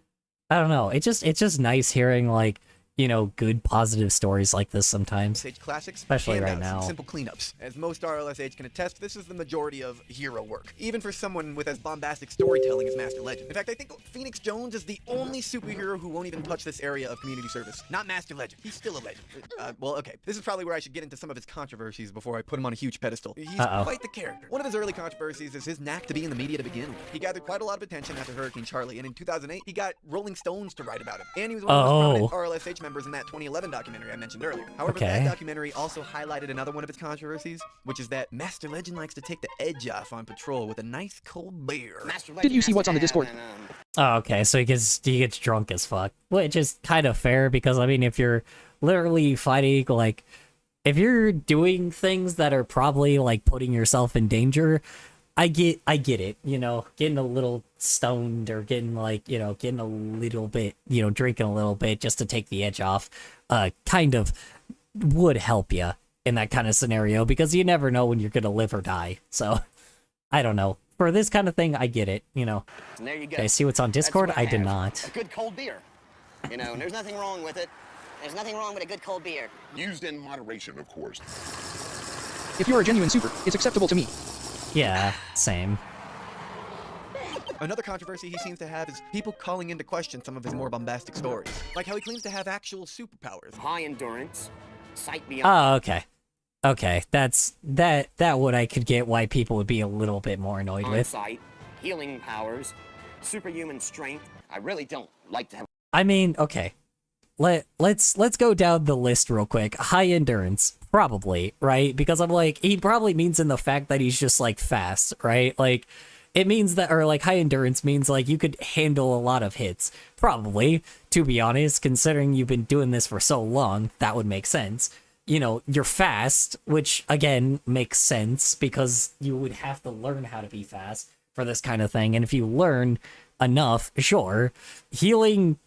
don't know. It's just nice hearing like, you know, good positive stories like this sometimes. Classics, especially right handouts, and now. simple cleanups. As most RLSH can attest, this is the majority of hero work, even for someone with as bombastic storytelling as Master Legend. In fact, I think Phoenix Jones is the only superhero who won't even touch this area of community service. Not Master Legend. He's still a legend. Well, okay. This is probably where I should get into some of his controversies before I put him on a huge pedestal. He's quite the character. One of his early controversies is his knack to be in the media to begin with. He gathered quite a lot of attention after Hurricane Charlie, and in 2008, he got Rolling Stones to write about him. And he was one of the most prominent RLSH members in that 2011 documentary I mentioned earlier. However, that documentary also highlighted another one of his controversies, which is that Master Legend likes to take the edge off on patrol with a nice cold beer. Did you see what's on the Discord? Oh, okay, so he gets drunk as fuck, which is kind of fair because I mean, if you're literally fighting, like, if you're doing things that are probably like putting yourself in danger, I get it, you know, getting a little stoned or getting like, you know, getting a little bit, you know, drinking a little bit just to take the edge off, kind of would help you in that kind of scenario because you never know when you're gonna live or die. So, I don't know. For this kind of thing, I get it, you know. And there you go. Okay, see what's on Discord? That's I what did have. not. A good cold beer. You know, and there's nothing wrong with it. There's nothing wrong with a good cold beer. Used in moderation, of course. If you're a genuine super, it's acceptable to me. Yeah, same. Another controversy he seems to have is people calling into question some of his more bombastic stories, like how he claims to have actual superpowers. High endurance, sight beyond. Oh, okay. Okay, that would I could get why people would be a little bit more annoyed with. Sight, healing powers, superhuman strength. I really don't like to have. I mean, okay. Let's go down the list real quick. High endurance, probably, right? Because I'm like, he probably means in the fact that he's just like fast, right? Like, it means that, or like high endurance means like you could handle a lot of hits. Probably, to be honest, considering you've been doing this for so long, that would make sense. You know, you're fast, which again makes sense because you would have to learn how to be fast for this kind of thing. And if you learn enough, sure, healing,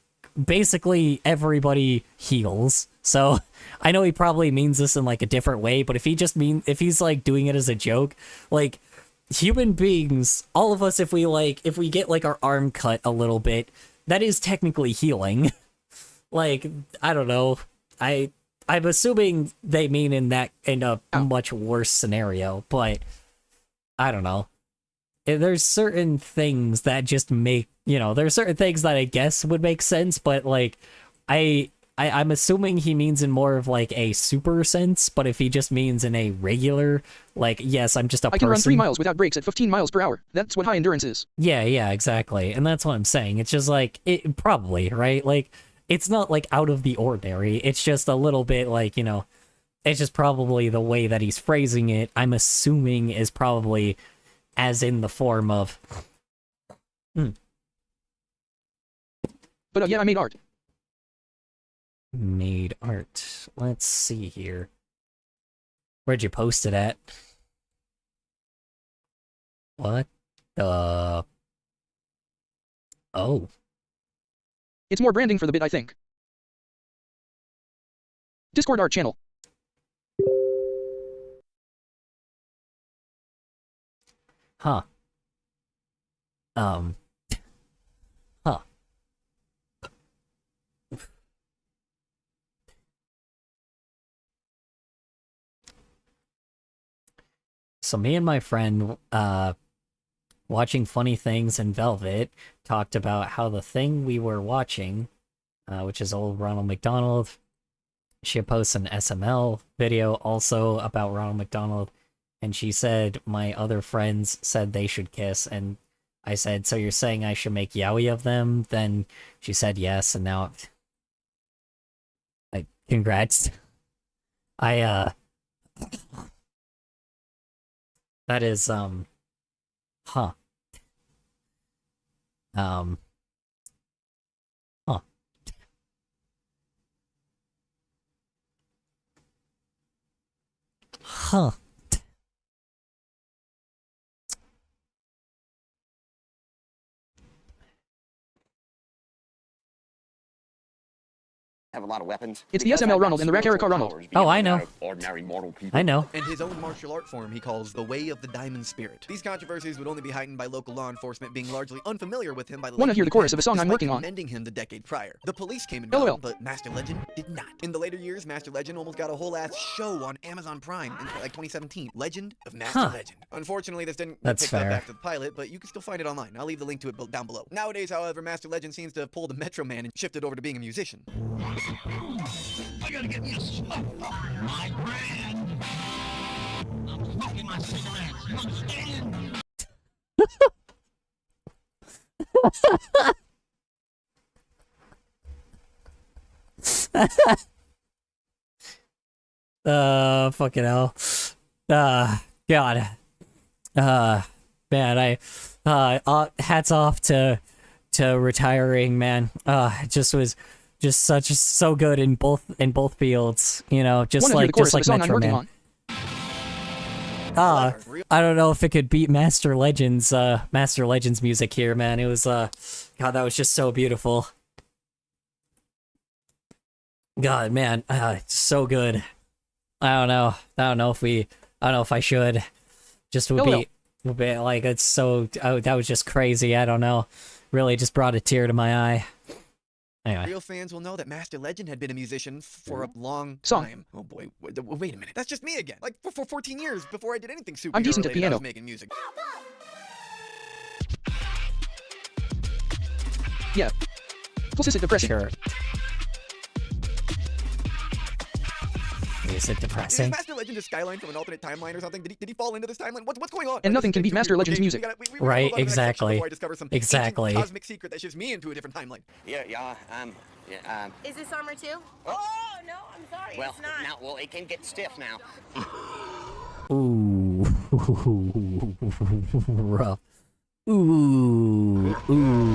basically everybody heals. So I know he probably means this in like a different way, but if he's like doing it as a joke, like human beings, all of us, if we get like our arm cut a little bit, that is technically healing. Like, I don't know. I'm assuming they mean in a much worse scenario, but I don't know. There's certain things that just make, you know, there's certain things that I guess would make sense, but like I'm assuming he means in more of like a super sense, but if he just means in a regular, like, yes, I'm just a person. I can run 3 miles without brakes at 15 miles per hour. That's what high endurance is. Yeah, exactly. And that's what I'm saying. It's just like, it probably, right? Like, it's not like out of the ordinary. It's just a little bit like, you know, it's just probably the way that he's phrasing it, I'm assuming is probably as in the form of, But yeah, I made art. Made art. Let's see here. Where'd you post it at? What the? Oh. It's more branding for the bit, I think. Discord art channel. Huh. Huh. So me and my friend, watching Funny Things in Velvet, talked about how the thing we were watching which is old Ronald McDonald. She posts an SML video also about Ronald McDonald, and she said my other friends said they should kiss, and I said, so you're saying I should make yaoi of them? Then she said yes, and now, like, congrats. That is, huh. Huh. Huh. Have a lot of weapons. It's the SML Ronald and the Rakaraka Ronald. Oh, I know. Ordinary mortal people. I know. And his own martial art form he calls the Way of the Diamond Spirit. These controversies would only be heightened by local law enforcement being largely unfamiliar with him by the Wanna late hear the chorus 2010s, of a song I'm despite working on? commending him the decade prior. The police came and LOL. got him, but Master Legend did not. In the later years, Master Legend almost got a whole ass show on Amazon Prime in like 2017. Legend of Master Legend. Unfortunately, this didn't get That's picked up fair. after the pilot, but you can still find it online. I'll leave the link to it down below. Nowadays, however, Master Legend seems to have pulled a Metro Man and shifted over to being a musician. I gotta get me a smoke. My brand. I'm smoking my cigarettes. You understand? Fucking hell. God. Man, hats off to retiring, man. It just was just so good in both fields, you know, just like Metro Man. I don't know if it could beat Master Legends music here, man. It was God, that was just so beautiful. God, man, it's so good. I don't know if I should. Just would be like, it's so, that was just crazy. I don't know. Really just brought a tear to my eye. Anyway. Real fans will know that Master Legend had been a musician for a long time. Oh boy, wait a minute. That's just me again. Like for 14 years before I did anything super. I'm decent at piano. I was making music. Yeah. Is it depressing? Sure. Is it depressing? Is Master Legend a Skyline from an alternate timeline or something? Did he fall into this timeline? What's going on? And nothing can beat Master Legend's music. Right, exactly. Exactly. Cosmic secret that shifts me into a different timeline. Is this armor too? Oh, no, I'm sorry. Well, it's not. well, it can get stiff now. Ooh. Rough. Ooh.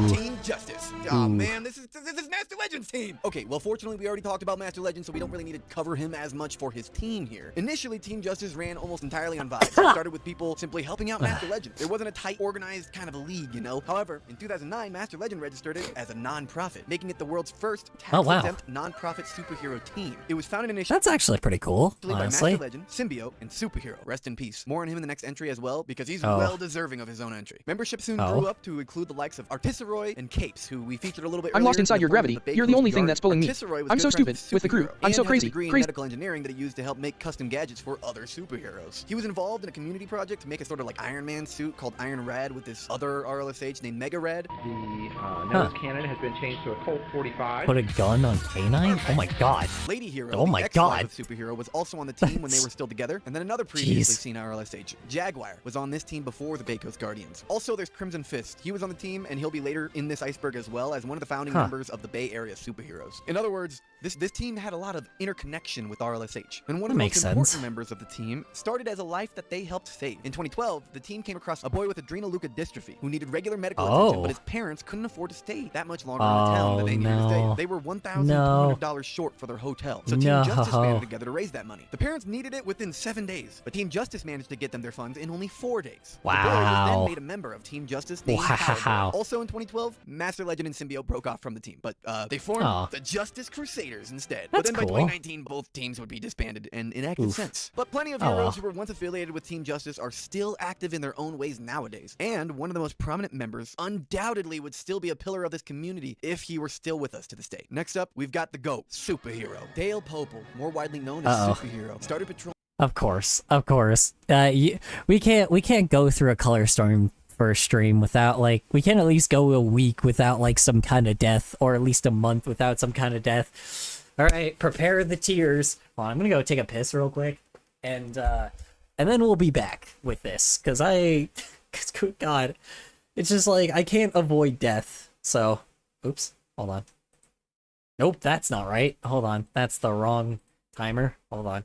Team Justice. Oh man, this is Master Legend's team. Okay, well fortunately we already talked about Master Legend, so we don't really need to cover him as much for his team here. Initially, Team Justice ran almost entirely on vibes. It started with people simply helping out Master Legend. There wasn't a tight, organized kind of a league, you know. However, in 2009, Master Legend registered it as a non-profit, making it the world's first tax-exempt non-profit superhero team. It was founded initially. That's actually pretty cool, by honestly. Master Legend, Symbiote, and Superhero. Rest in peace. More on him in the next entry as well, because he's well deserving of his own entry. Membership soon grew up to include the likes of Articeroy and Capes, who we featured a little bit I'm earlier lost inside your gravity. You're the only thing that's pulling me. I'm so stupid with the crew. I'm so crazy. In medical engineering that he used to help make custom gadgets for other superheroes. He was involved in a community project to make a sort of like Iron Man suit called Iron Rad with this other RLSH named Mega Rad. The nose cannon has been changed to a Colt 45. Put a gun on K9? Oh my god. Lady Hero, oh my the god. ex-wife of Superhero, was also on the team when they were still together. And then another previously seen RLSH, Jaguar, was on this team before the Bay Coast Guardians. Also, there's Crimson Fist. He was on the team, and he'll be later in this iceberg as well as one of the founding members of the Bay Area superheroes. In other words, this team had a lot of interconnection with RLSH. And one of the most important members of the team started as a life that they helped save. In 2012, the team came across a boy with adrenoleukodystrophy who needed regular medical attention, but his parents couldn't afford to stay that much longer in the town that they needed to stay. They were $1,200 short for their hotel. So Team Justice banded together to raise that money. The parents needed it within 7 days, but Team Justice managed to get them their funds in only 4 days. Wow. The boy was then made a member of Team Justice named Power Boy. Also in 2012, Master Legend and Symbiote broke off from the team, but they formed the Justice Crusaders instead. But then by 2019, both teams would be disbanded and enacted since. But plenty of heroes who were once affiliated with Team Justice are still active in their own ways nowadays. And one of the most prominent members undoubtedly would still be a pillar of this community if he were still with us to this day. Next up, we've got the GOAT, Superhero. Dale Popel, more widely known as Superhero, started patrolling. Of course. We can't go through a color storm for a stream without, like, we can at least go a week without, like, some kind of death, or at least a month without some kind of death. Alright, prepare the tears. Well, I'm gonna go take a piss real quick, and then we'll be back with this, because good God, it's just like, I can't avoid death, so, oops, hold on. Nope, that's not right. Hold on, that's the wrong timer. Hold on.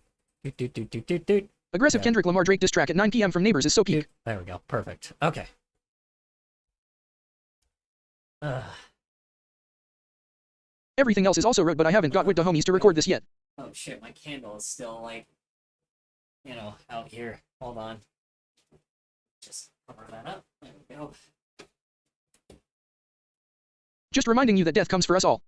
Doot. Aggressive Yeah. Kendrick Lamar Drake diss track at 9 p.m. from Neighbors is so peak. There we go, perfect. Okay. Everything else is also wrote, but I haven't got with the homies to record this yet. Oh shit, my candle is still, like, you know, out here. Hold on. Just cover that up. There we go. Just reminding you that death comes for us all.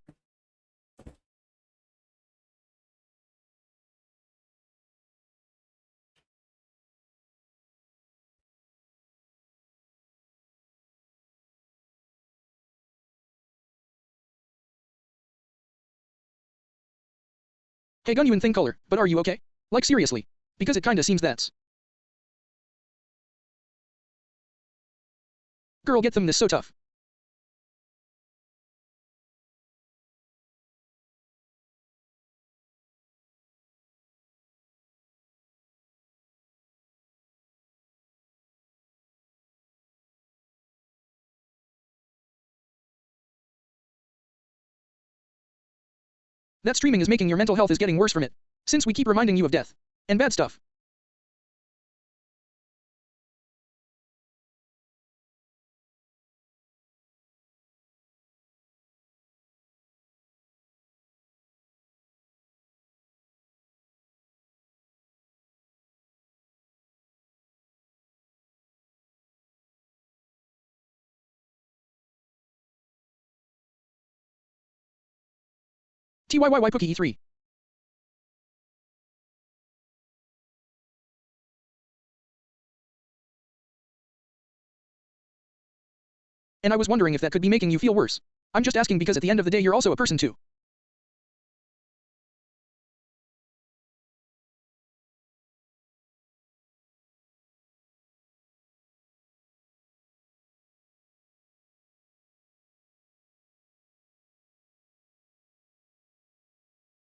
Hey gun you in thing color, but are you okay? Like seriously. Because it kinda seems that's. Girl get them this so tough. That streaming is making your mental health is getting worse from it. Since we keep reminding you of death. And bad stuff. TYYY Cookie E3. And I was wondering if that could be making you feel worse. I'm just asking because at the end of the day you're also a person too.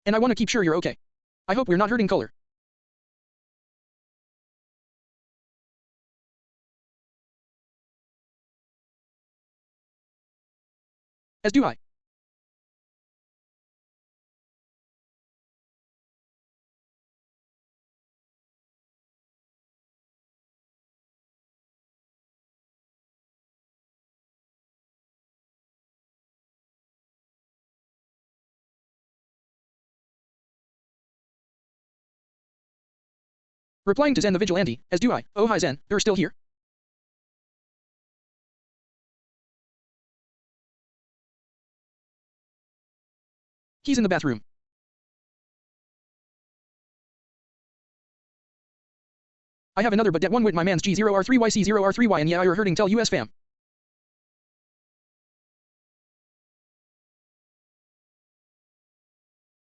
And I want to keep sure you're okay. I hope we're not hurting color. As do I. Replying to Zen the Vigilante, as do I. Oh hi Zen, you're still here? He's in the bathroom. I have another but that one with my man's G0R3YC0R3Y and yeah you're hurting tell US fam.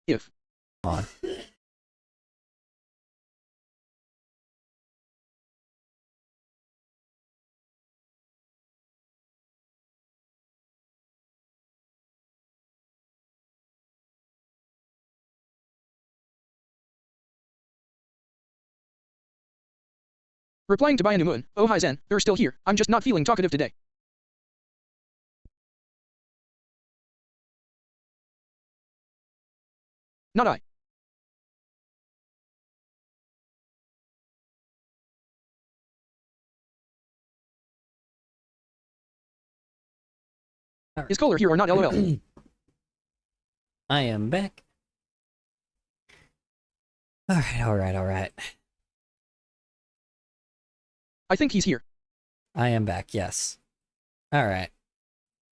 If. On. Replying to Bayanumun, oh hi Zen, you're still here, I'm just not feeling talkative today. Not I. Is color here or not lol? I am back. Alright. I think he's here. I am back, yes. Alright.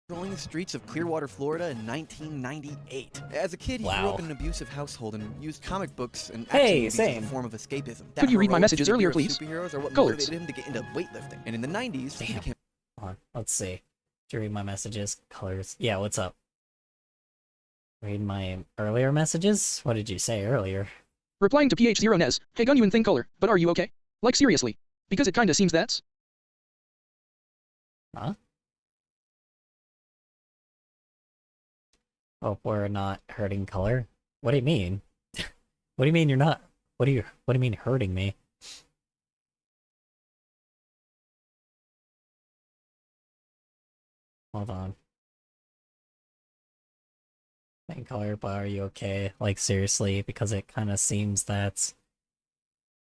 Rolling the streets of Clearwater, Florida in 1998. As a kid, he grew Wow. up in an abusive household and used comic books and Hey, action movies as same. a form of escapism. Could you read my heroic messages earlier, superhero please? Superheroes are what Colors. motivated him to get into weightlifting. And in the 90s, he Damn. became Hold on, let's see. Did you read my messages? Colors. Yeah, what's up? Read my earlier messages? What did you say earlier? Replying to PH0Nez, hey gun you in thing color, but are you okay? Like seriously. Because it kinda seems that's. Huh? Hope we're not hurting color. What do you mean? What do you mean you're not? What do you mean hurting me? Hold on. Main color, but are you okay? Like seriously, because it kind of seems that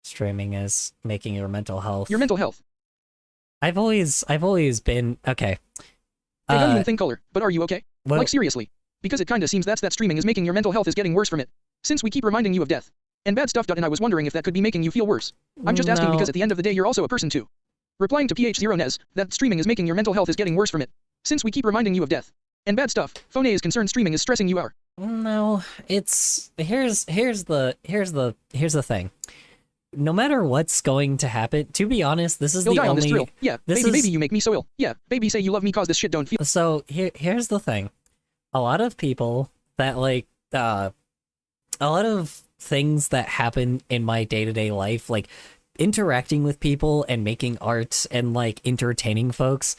streaming is making your mental health. Your mental health. I've always been okay. I don't even think color, but are you okay? Well, like seriously. Because it kinda seems that streaming is making your mental health is getting worse from it. Since we keep reminding you of death. And bad stuff. And I was wondering if that could be making you feel worse. I'm just asking No. because at the end of the day you're also a person too. Replying to PH0NES, that streaming is making your mental health is getting worse from it. Since we keep reminding you of death. And bad stuff. Phone A is concerned streaming is stressing you out. No, it's here's the thing. No matter what's going to happen, to be honest, this is You'll the die on only this thrill. Yeah, this baby, is, baby, you make me so ill. Yeah, baby, say you love me cause this shit don't feel. So here's the thing. A lot of people that like a lot of things that happen in my day-to-day life, like interacting with people and making art and like entertaining folks,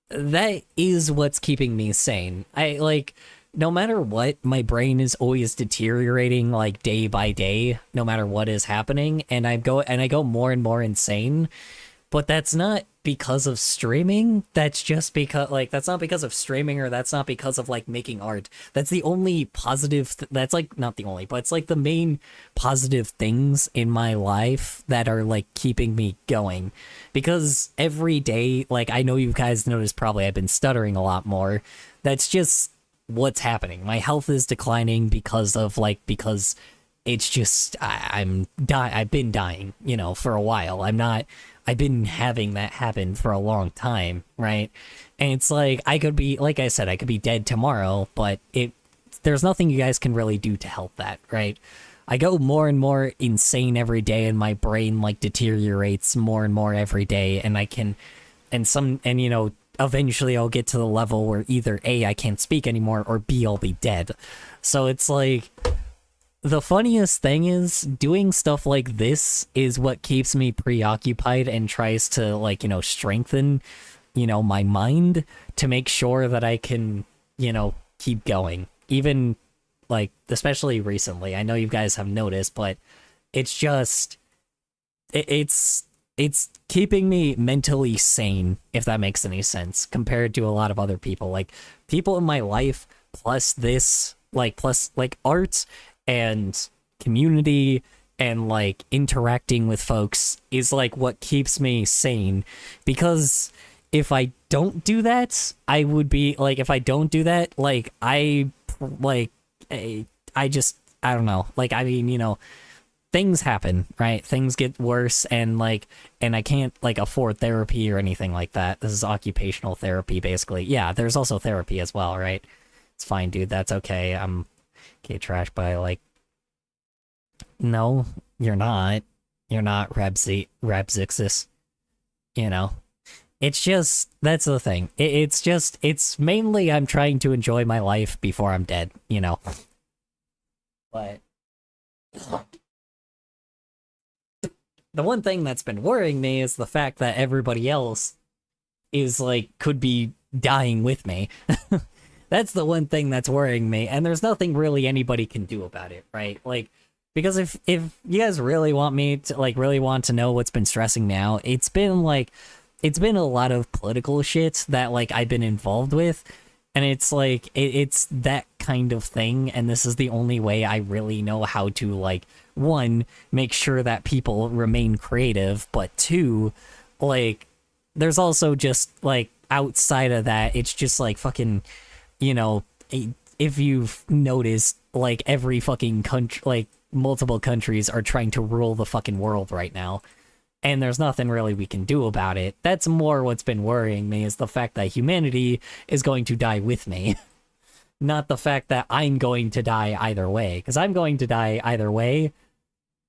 that is what's keeping me sane. I like no matter what, my brain is always deteriorating like day by day, no matter what is happening, and I go more and more insane. But that's not because of streaming. That's just because like that's not because of streaming, or that's not because of like making art. That's the only positive that's like not the only, but it's like the main positive things in my life that are like keeping me going. Because every day, like I know you guys noticed probably I've been stuttering a lot more. That's just what's happening. My health is declining because it's just I've been dying, you know, for a while. I've been having that happen for a long time, right? And it's like I could be, like I said, I could be dead tomorrow, but there's nothing you guys can really do to help that, right? I go more and more insane every day, and my brain like deteriorates more and more every day, and you know, eventually I'll get to the level where either A, I can't speak anymore, or B, I'll be dead. So it's like, the funniest thing is doing stuff like this is what keeps me preoccupied and tries to like, you know, strengthen, you know, my mind to make sure that I can, you know, keep going. Even like, especially recently, I know you guys have noticed, but it's just, it's keeping me mentally sane, if that makes any sense, compared to a lot of other people. Like, people in my life, plus this, like, plus, like, art and community and, like, interacting with folks is, like, what keeps me sane. Because if I don't do that, I would be, like, if I don't do that, like, I don't know. Like, I mean, you know, things happen, right? Things get worse, and I can't like afford therapy or anything like that. This is occupational therapy, basically. Yeah, there's also therapy as well, right? It's fine, dude. That's okay. I'm okay, trash, but like, no, you're not. You're not Rabzixis. You know, it's just, that's the thing. It's mainly I'm trying to enjoy my life before I'm dead, you know. But the one thing that's been worrying me is the fact that everybody else is like could be dying with me. That's the one thing that's worrying me, and there's nothing really anybody can do about it, right? Like, because if you guys really want me to really want to know what's been stressing me out, it's been a lot of political shit that like I've been involved with, and it's like it's that kind of thing, and this is the only way I really know how to like, one, make sure that people remain creative, but two, like, there's also just like outside of that, it's just like fucking, you know, if you've noticed, like every fucking country, like multiple countries are trying to rule the fucking world right now, and there's nothing really we can do about it. That's more what's been worrying me, is the fact that humanity is going to die with me. Not the fact that I'm going to die either way, because I'm going to die either way,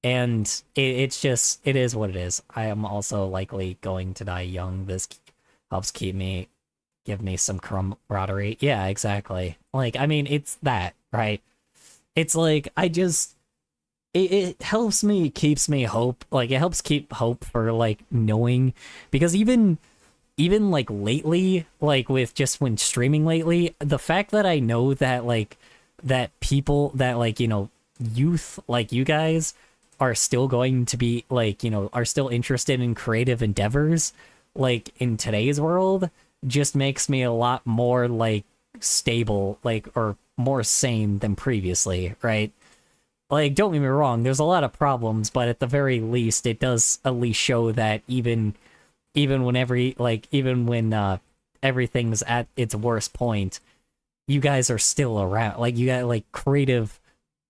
and it's just, it is what it is. I am also likely going to die young. This helps give me some camaraderie. Yeah, exactly. Like, I mean, it's that, right? It's like, it helps me, keeps me hope. Like, it helps keep hope for, like, knowing, because even even like lately, like with just when streaming lately, the fact that I know that like that people that like, you know, youth like you guys are still going to be like, you know, are still interested in creative endeavors like in today's world just makes me a lot more like stable, like, or more sane than previously, right? Like, don't get me wrong, there's a lot of problems, but at the very least, it does at least show that even when everything's at its worst point, you guys are still around. Like, you got, like, creative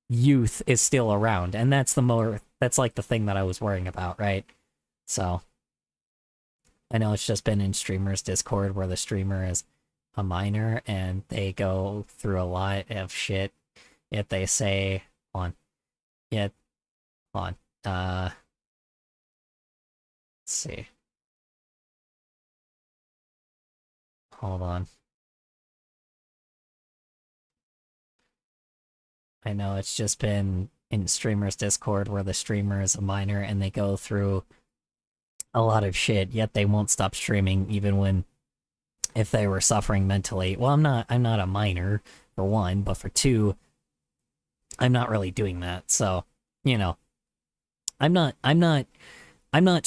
youth is still around, and that's like the thing that I was worrying about, right? So, I know it's just been in streamers Discord where the streamer is a minor and they go through a lot of shit, yet they say, let's see. Hold on. I know it's just been in streamers Discord where the streamer is a minor and they go through a lot of shit, yet they won't stop streaming even if they were suffering mentally. Well, I'm not a minor, for one, but for two, I'm not really doing that. So, you know, I'm not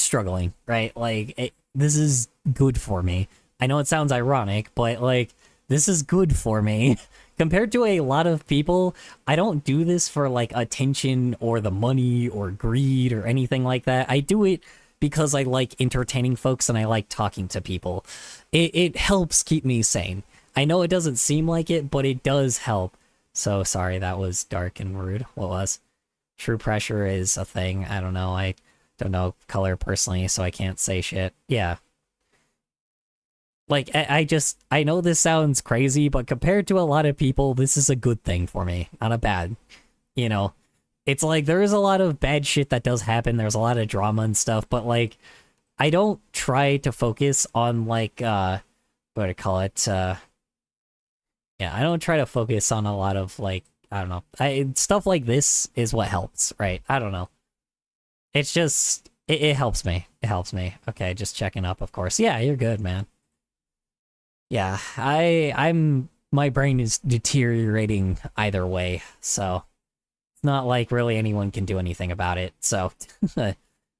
struggling, right? Like, this is good for me. I know it sounds ironic, but like, this is good for me. Compared to a lot of people, I don't do this for like attention or the money or greed or anything like that. I do it because I like entertaining folks and I like talking to people. It helps keep me sane. I know it doesn't seem like it, but it does help. So sorry, that was dark and rude. What was? True pressure is a thing. I don't know. I don't know color personally, so I can't say shit. Yeah. Like, I know this sounds crazy, but compared to a lot of people, this is a good thing for me, not a bad. You know, it's like, there is a lot of bad shit that does happen, there's a lot of drama and stuff, but like, I don't try to focus on like, what do I call it, yeah, I don't try to focus on a lot of like, I don't know, stuff like this is what helps, right? I don't know. It's just, it helps me, Okay, just checking up, of course. Yeah, you're good, man. Yeah, my brain is deteriorating either way, so it's not like really anyone can do anything about it. So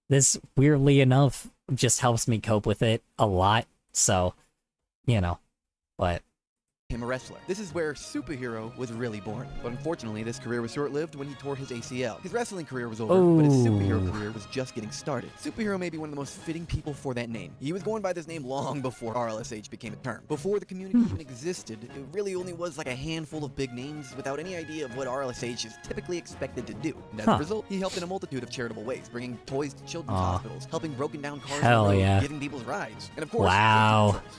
this, weirdly enough, just helps me cope with it a lot. So, you know, but him a wrestler. This is where Superhero was really born. But unfortunately, this career was short-lived when he tore his ACL. His wrestling career was over, but his superhero career was just getting started. Superhero may be one of the most fitting people for that name. He was going by this name long before RLSH became a term. Before the community even existed, it really only was like a handful of big names without any idea of what RLSH is typically expected to do. And as a result, he helped in a multitude of charitable ways, bringing toys to children's hospitals, helping broken down cars on the road, giving people rides, and of course,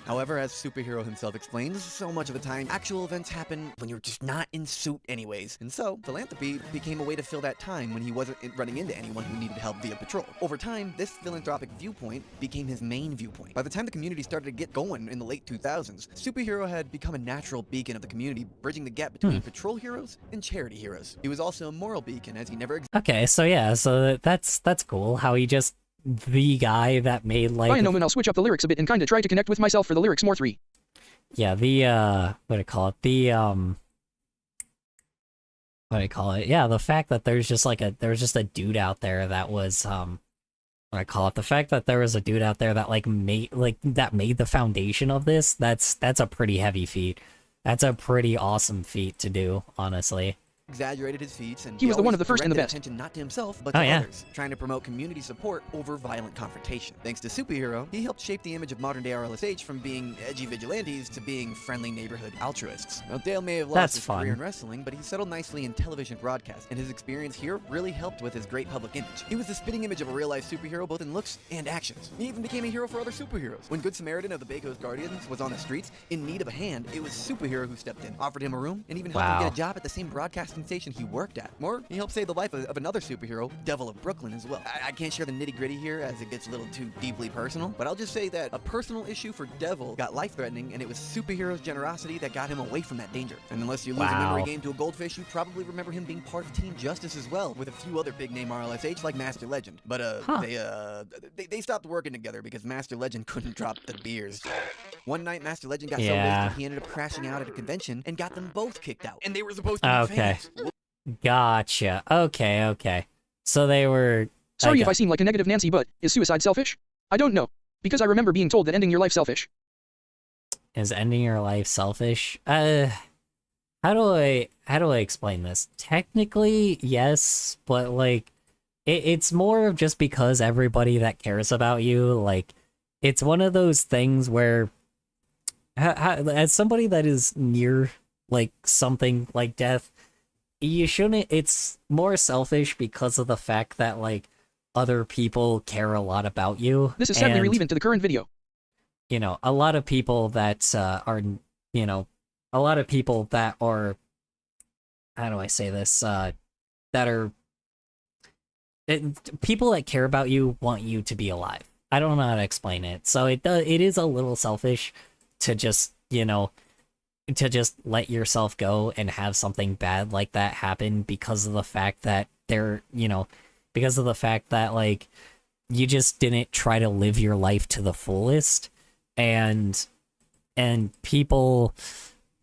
However, as Superhero himself explains, so much of the time, actual events happen when you're just not in suit anyways. And so, philanthropy became a way to fill that time when he wasn't running into anyone who needed help via patrol. Over time, this philanthropic viewpoint became his main viewpoint. By the time the community started to get going in the late 2000s, Superhero had become a natural beacon of the community, bridging the gap between patrol heroes and charity heroes. He was also a moral beacon, as he never okay, so yeah, so that's cool, how he just the guy that made like... By a moment, I'll switch up the lyrics a bit and kinda try to connect with myself for the lyrics more 3. Yeah, the, what do I call it? The, what do I call it? Yeah, the fact that there's just like there's just a dude out there that was, what do I call it? The fact that there was a dude out there that like made the foundation of this, that's a pretty heavy feat. That's a pretty awesome feat to do, honestly. Exaggerated his feats, and he was the one of the first and the best. Attention not to himself, but to others, trying to promote community support over violent confrontation. Thanks to Superhero, he helped shape the image of modern-day RLSH from being edgy vigilantes to being friendly neighborhood altruists. Now, Dale may have lost his career in wrestling, but he settled nicely in television broadcast, and his experience here really helped with his great public image. He was the spitting image of a real-life superhero, both in looks and actions. He even became a hero for other superheroes. When Good Samaritan of the Bay Coast Guardians was on the streets, in need of a hand, it was Superhero who stepped in, offered him a room, and even helped him get a job at the same broadcast fucking station he worked at. Or he helped save the life of another superhero, Devil of Brooklyn, as well. I can't share the nitty-gritty here as it gets a little too deeply personal, but I'll just say that a personal issue for Devil got life-threatening, and it was superhero's generosity that got him away from that danger. And unless you lose a memory game to a goldfish, you probably remember him being part of Team Justice as well, with a few other big-name RLSH like Master Legend. But they stopped working together because Master Legend couldn't drop the beers. One night, Master Legend got so wasted he ended up crashing out at a convention and got them both kicked out. And they were supposed to be fans. Gotcha. Okay. So they were... Sorry if I seem like a negative Nancy, but is suicide selfish? I don't know. Because I remember being told that ending your life selfish. Is ending your life selfish? How do I explain this? Technically, yes, but like, it's more of just because everybody that cares about you, like, it's one of those things where, as somebody that is near, like, something like death, you shouldn't, it's more selfish because of the fact that, like, other people care a lot about you. This is sadly relevant to the current video. You know, a lot of people that are, you know, a lot of people that are, how do I say this, that are, people that care about you want you to be alive. I don't know how to explain it. So it is a little selfish to just, you know, to just let yourself go and have something bad like that happen because of the fact that they're, you know, because of the fact that, like, you just didn't try to live your life to the fullest, and people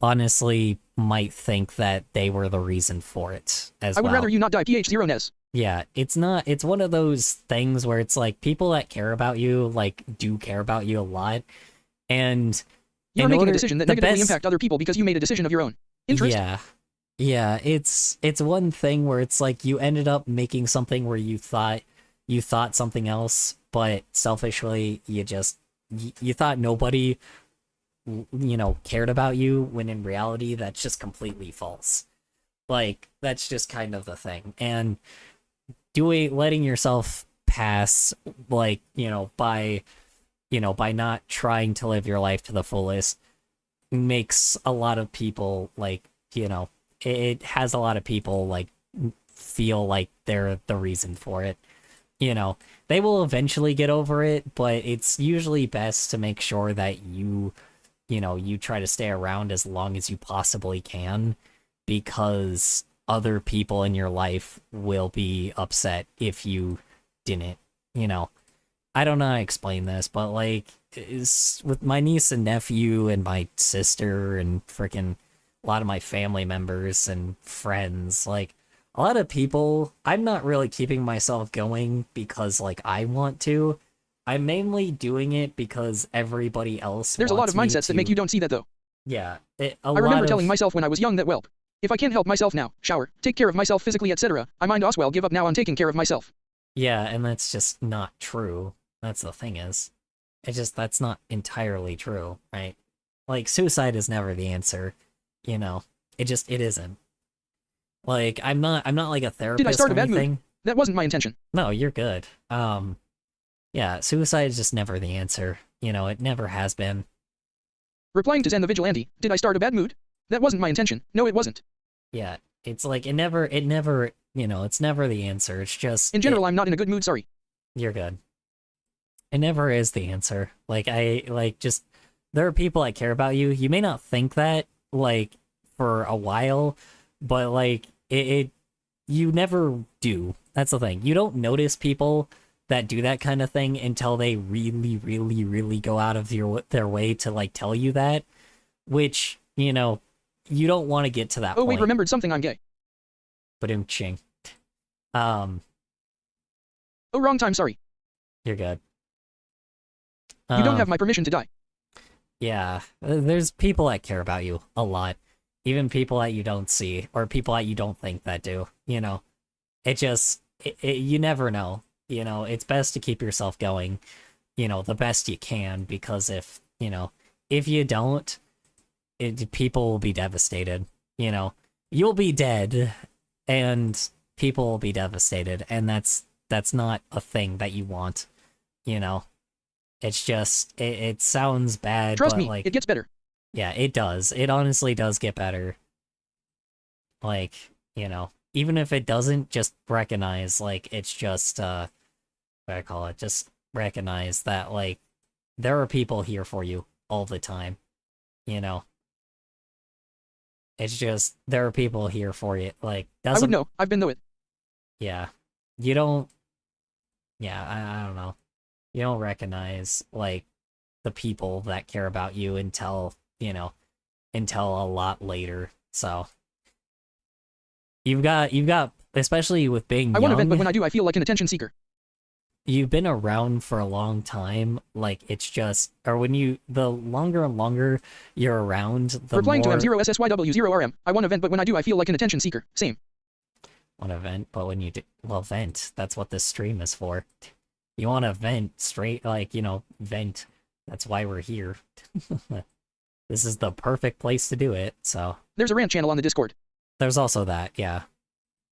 honestly might think that they were the reason for it as well. I would rather you not die, PH0 Nez. Yeah, it's one of those things where it's like people that care about you, like, do care about you a lot, and you're making a decision that negatively impact other people because you made a decision of your own interest. Yeah, it's one thing where it's like you ended up making something where you thought something else, but selfishly you thought nobody, you know, cared about you, when in reality that's just completely false. Like, that's just kind of the thing. And letting yourself pass, like, by not trying to live your life to the fullest makes a lot of people, like, it has a lot of people, like, feel like they're the reason for it. They will eventually get over it, but it's usually best to make sure that you try to stay around as long as you possibly can, because other people in your life will be upset if you didn't, I don't know how to explain this, but, like, with my niece and nephew and my sister and freaking a lot of my family members and friends, like, a lot of people, I'm not really keeping myself going because, like, I want to. I'm mainly doing it because everybody else There's a lot of mindsets that make you don't see that, though. Yeah. I remember telling myself when I was young that, well, if I can't help myself now, shower, take care of myself physically, etc., I might as well give up now on taking care of myself. Yeah, and that's just not true. That's the thing is. That's not entirely true, right? Like, suicide is never the answer, It isn't. Like, I'm not like a therapist. Did I start a bad mood? That wasn't my intention. No, you're good. Yeah, suicide is just never the answer. It never has been. Replying to Zen the Vigilante, did I start a bad mood? That wasn't my intention. No, it wasn't. Yeah, it's like, it never, it's never the answer. It's just... In general, I'm not in a good mood, sorry. You're good. It never is the answer. Like, there are people that care about you. You may not think that, like, for a while, but, like, you never do. That's the thing. You don't notice people that do that kind of thing until they really, really, really go out of their way to, like, tell you that, which, you don't want to get to that point. Oh, wait, remembered something, I'm gay. Ba-doom-ching. Oh, wrong time, sorry. You're good. You don't have my permission to die. Yeah, there's people that care about you a lot. Even people that you don't see, or people that you don't think that do, you never know. It's best to keep yourself going, the best you can, because if you don't, people will be devastated, you'll be dead, and people will be devastated, and that's not a thing that you want, It's just, it sounds bad, Trust but, me, like, it gets better. Yeah, it does. It honestly does get better. Like, You know, even if it doesn't, just recognize, like, it's just, what I call it, just recognize that, like, there are people here for you all the time, you know? It's just, there are people here for you, like, doesn't... I would know, I've been through it. Yeah. You don't... Yeah, I don't know. You don't recognize, like, the people that care about you until, you know, until a lot later, so... You've got, especially with being young... I want to vent, but when I do, I feel like an attention seeker. You've been around for a long time, like, it's just... Or when you... The longer and longer you're around, the Replying more... to M0SSYW0RM. I want to vent, but when I do, I feel like an attention seeker. Same. Want to vent, but when you do... Well, vent. That's what this stream is for. You want to vent straight, like, you know, vent. That's why we're here. This is the perfect place to do it, so... There's a rant channel on the Discord. There's also that, yeah.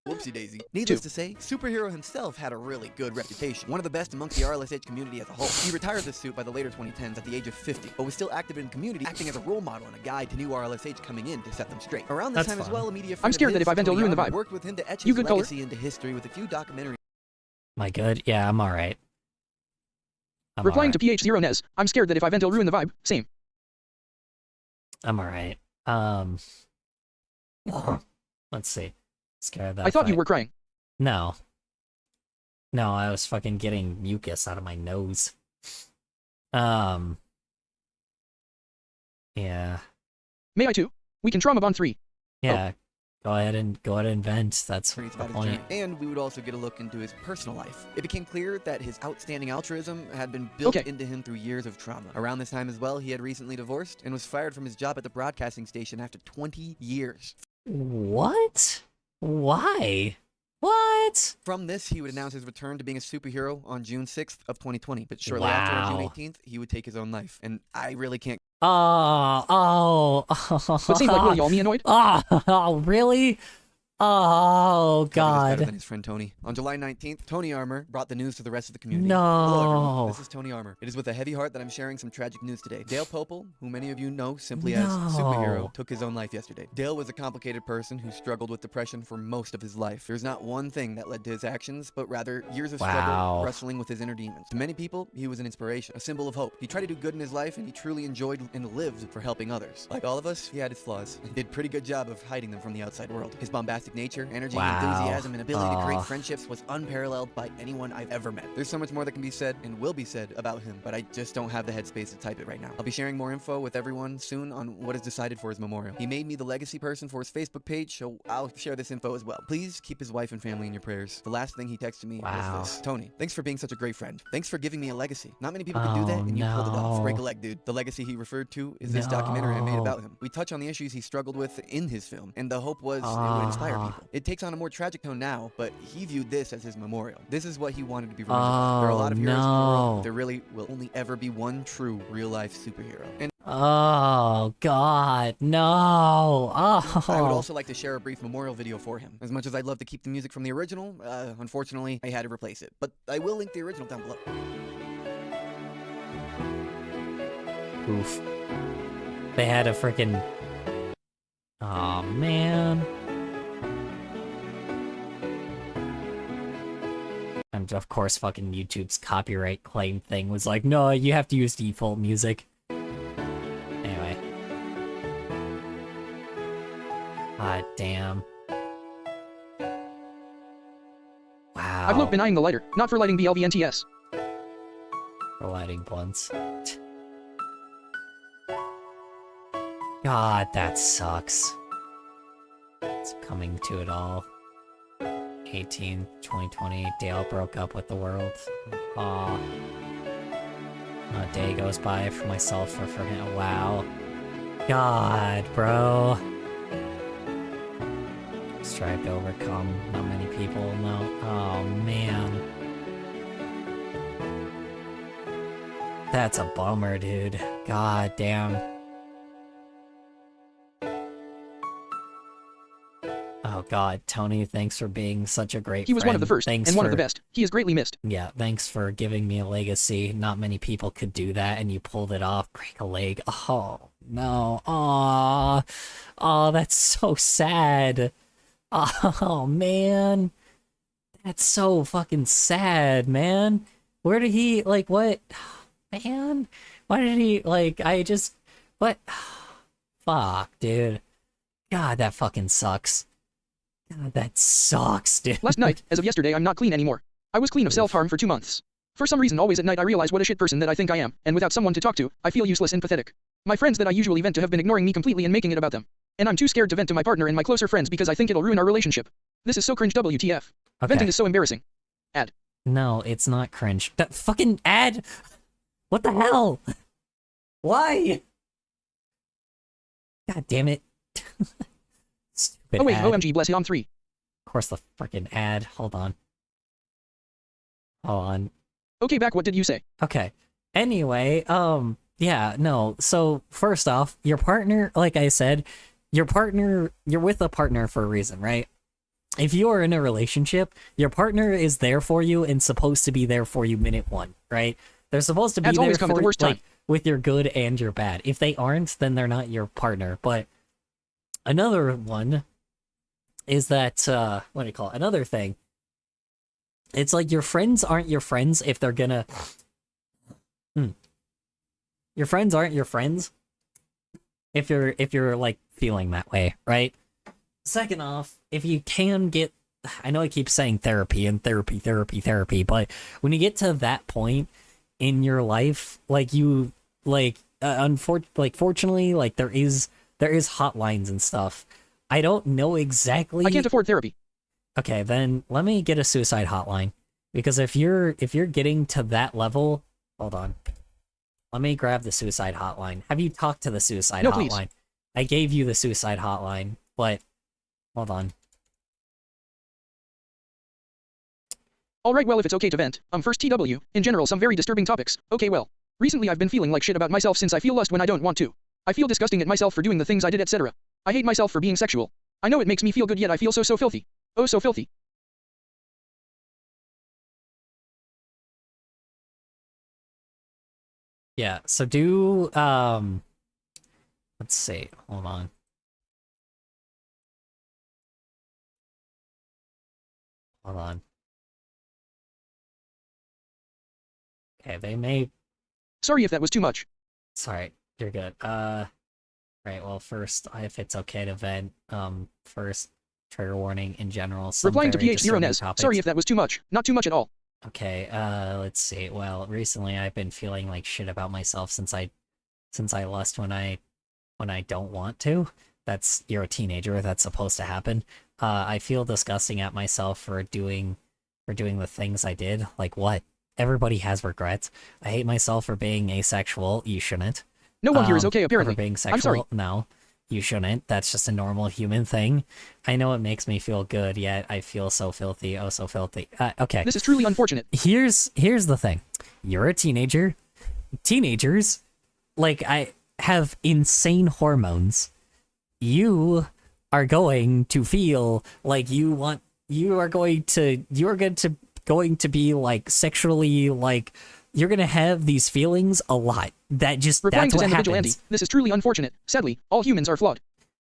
Whoopsie daisy. Needless to say, Superhero himself had a really good reputation. One of the best amongst the RLSH community as a whole. He retired this suit by the later 2010s at the age of 50, but was still active in the community, acting as a role model and a guide to new RLSH coming in to set them straight. Around this time as well, a media friend I'm scared of that his, if I vent, I'll Tony ruin the Armour, vibe. worked with him to etch You his good, caller? legacy into history with a few documentaries. Am I good? Yeah, I'm alright. Replying to PH0Nez. I'm scared that if I vent, I'll ruin the vibe. Same. I'm alright. Let's see. Scared that I thought you were crying. No. No, I was fucking getting mucus out of my nose. Yeah. May I too? We can trauma bond 3. Yeah. Go ahead and vent. That's the about his point. journey. And we would also get a look into his personal life. It became clear that his outstanding altruism had been built into him through years of trauma. Around this time as well, he had recently divorced and was fired from his job at the broadcasting station after 20 years. What? Why? What? From this, he would announce his return to being a superhero on June 6th of 2020. But shortly Wow. after, on June 18th, he would take his own life. And I really can't... Oh. But seems like really all me annoyed? Oh, really? Oh, Covered this God. better than his friend Tony. On July 19th, Tony Armour brought the news to the rest of the community. No. Hello, everyone. This is Tony Armour. It is with a heavy heart that I'm sharing some tragic news today. Dale Popel, who many of you know simply as No. Superhero, took his own life yesterday. Dale was a complicated person who struggled with depression for most of his life. There's not one thing that led to his actions, but rather years of struggle, Wow. wrestling with his inner demons. To many people, he was an inspiration, a symbol of hope. He tried to do good in his life, and he truly enjoyed and lived for helping others. Like all of us, he had his flaws, and did a pretty good job of hiding them from the outside world. His bombastic nature, energy, Wow. enthusiasm, and ability to create Aw. friendships was unparalleled by anyone I've ever met. There's so much more that can be said and will be said about him, but I just don't have the headspace to type it right now. I'll be sharing more info with everyone soon on what is decided for his memorial. He made me the legacy person for his Facebook page, so I'll share this info as well. Please keep his wife and family in your prayers. The last thing he texted me Wow. was this. Tony, thanks for being such a great friend. Thanks for giving me a legacy. Not many people can do that, and you pulled it off. no. Break a leg, dude. The legacy he referred to is this documentary I made about him. We touch on the issues he struggled with in his film, and the hope was it would inspire people. It takes on a more tragic tone now, but he viewed this as his memorial. This is what he wanted to be remembered by. There are a lot of heroes in the world, but there really will only ever be one true real-life superhero. And Oh, God, no. Oh. I would also like to share a brief memorial video for him. As much as I'd love to keep the music from the original, unfortunately, I had to replace it. But I will link the original down below. Oof. They had a freaking... Oh, man. And of course, fucking YouTube's copyright claim thing was like, no, you have to use default music. Anyway. God damn. Wow. I've been eyeing the lighter, not for lighting BLVNTS. For lighting blunts. God, that sucks. It's coming to it all. 18, 2020, Dale broke up with the world. Aw. A day goes by for myself for him. Wow. God, bro. Strive to overcome. Not many people know. Oh, man. That's a bummer, dude. God damn. Oh God, Tony, thanks for being such a great He was friend. one of the first, Thanks and one of for- the best. He is greatly missed. Yeah, thanks for giving me a legacy. Not many people could do that, and you pulled it off. Break a leg. Oh, no. Aw. Oh, that's so sad. Oh man, that's so fucking sad, man. Where did he like what? Man, why did he like? I just what? Fuck, dude. God, that fucking sucks. God, that sucks, dude. Last night, as of yesterday, I'm not clean anymore. I was clean of self-harm for 2 months. For some reason, always at night I realize what a shit person that I think I am, and without someone to talk to, I feel useless and pathetic. My friends that I usually vent to have been ignoring me completely and making it about them. And I'm too scared to vent to my partner and my closer friends because I think it'll ruin our relationship. This is so cringe WTF. Okay. Venting is so embarrassing. Ad. No, it's not cringe. That fucking ad. What the hell? Why? God damn it. Stupid Oh wait, ad. OMG bless him 3. Of course the freaking ad. Hold on. Hold on. Okay, back, what did you say? Okay. Anyway, yeah, no. So, first off, your partner, like I said, you're with a partner for a reason, right? If you are in a relationship, your partner is there for you and supposed to be there for you minute one, right? They're supposed to be Ads there always come at for the worst like time. with your good and your bad. If they aren't, then they're not your partner. But another one is that what do you call it? Another thing. It's like your friends aren't your friends if they're gonna Your friends aren't your friends if you're like feeling that way, right? Second off, if you can get, I know I keep saying therapy and therapy, but when you get to that point in your life, like you like fortunately, like there is hotlines and stuff. I don't know exactly. I can't afford therapy. Okay, then let me get a suicide hotline, because if you're getting to that level, hold on. Let me grab the suicide hotline. Have you talked to the suicide No, hotline? please. I gave you the suicide hotline, but hold on. Alright, well, if it's okay to vent, first TW, in general some very disturbing topics. Okay, well. Recently I've been feeling like shit about myself since I feel lust when I don't want to. I feel disgusting at myself for doing the things I did, etc. I hate myself for being sexual. I know it makes me feel good, yet I feel so filthy. Oh, so filthy. Yeah, so do let's see. Hold on. Hold on. Okay, they may. Sorry if that was too much. Sorry, you're good. Right, well, first, if it's okay to vent, first, trigger warning in general. Some Replying to very PH Zero disturbing Nez. topics. Sorry if that was too much. Not too much at all. Okay, let's see. Well, recently I've been feeling like shit about myself since I lust when I don't want to. You're a teenager, that's supposed to happen. I feel disgusting at myself for doing the things I did. Like what? Everybody has regrets. I hate myself for being asexual. You shouldn't. No one here is okay, apparently. For being sexual. I'm sorry. No, you shouldn't. That's just a normal human thing. I know it makes me feel good, yet I feel so filthy. Oh, so filthy. Okay. This is truly unfortunate. Here's the thing. You're a teenager. Teenagers, like, I have insane hormones. You are going to feel like you're going to be like sexually, like you're gonna have these feelings a lot. Replying to that's what Zen the Vigilante, happens. this is truly unfortunate. Sadly, all humans are flawed.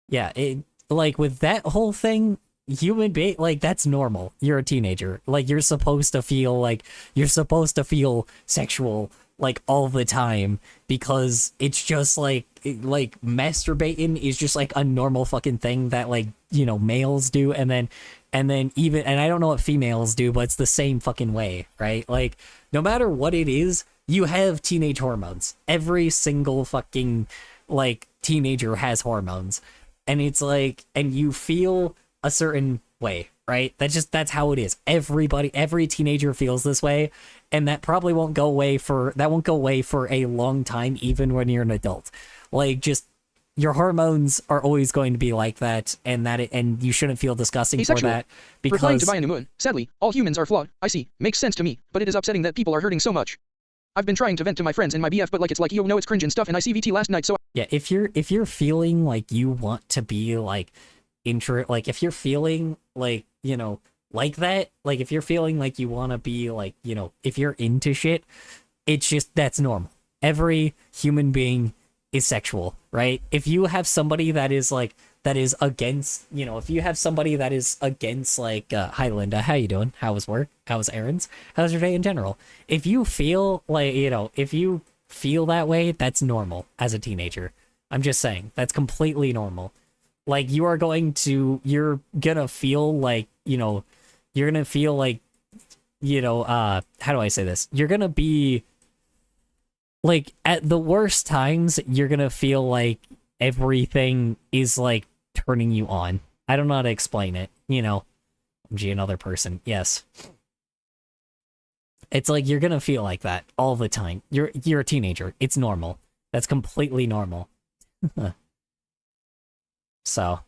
Yeah, like with that whole thing, like that's normal. You're a teenager. Like you're supposed to feel sexual like all the time, because it's just like masturbating is just like a normal fucking thing that, like, you know, males do, and then even, and I don't know what females do, but it's the same fucking way, right? Like no matter what it is, you have teenage hormones. Every single fucking like teenager has hormones, and it's like, and you feel a certain way, right? That's how it is. Every teenager feels this way, and that probably won't go away for a long time, even when you're an adult. Like, just your hormones are always going to be like that, and you shouldn't feel disgusting for that, Replying because to Bayanumun, sadly, all humans are flawed. I see. Makes sense to me, but it is upsetting that people are hurting so much. I've been trying to vent to my friends and my BF, but like it's like, yo, no, it's cringe and stuff, and I CVT last night, so yeah, if you're feeling like you want to be like like if you're feeling like, you know, like that, like if you're feeling like you want to be like, you know, if you're into shit, it's just, that's normal. Every human being is sexual, right? If you have somebody that is like that is against, you know, if you have somebody that is against, like, hi Linda, how you doing? How was work? How was errands? How's your day in general? If you feel like, you know, if you feel that way, that's normal as a teenager. I'm just saying, that's completely normal. Like, you're gonna feel like, you know, how do I say this? You're gonna be, like, at the worst times, you're gonna feel like everything is, like, turning you on. I don't know how to explain it, you know. Gee, another person, yes. It's like, you're gonna feel like that all the time. You're a teenager. It's normal. That's completely normal. So,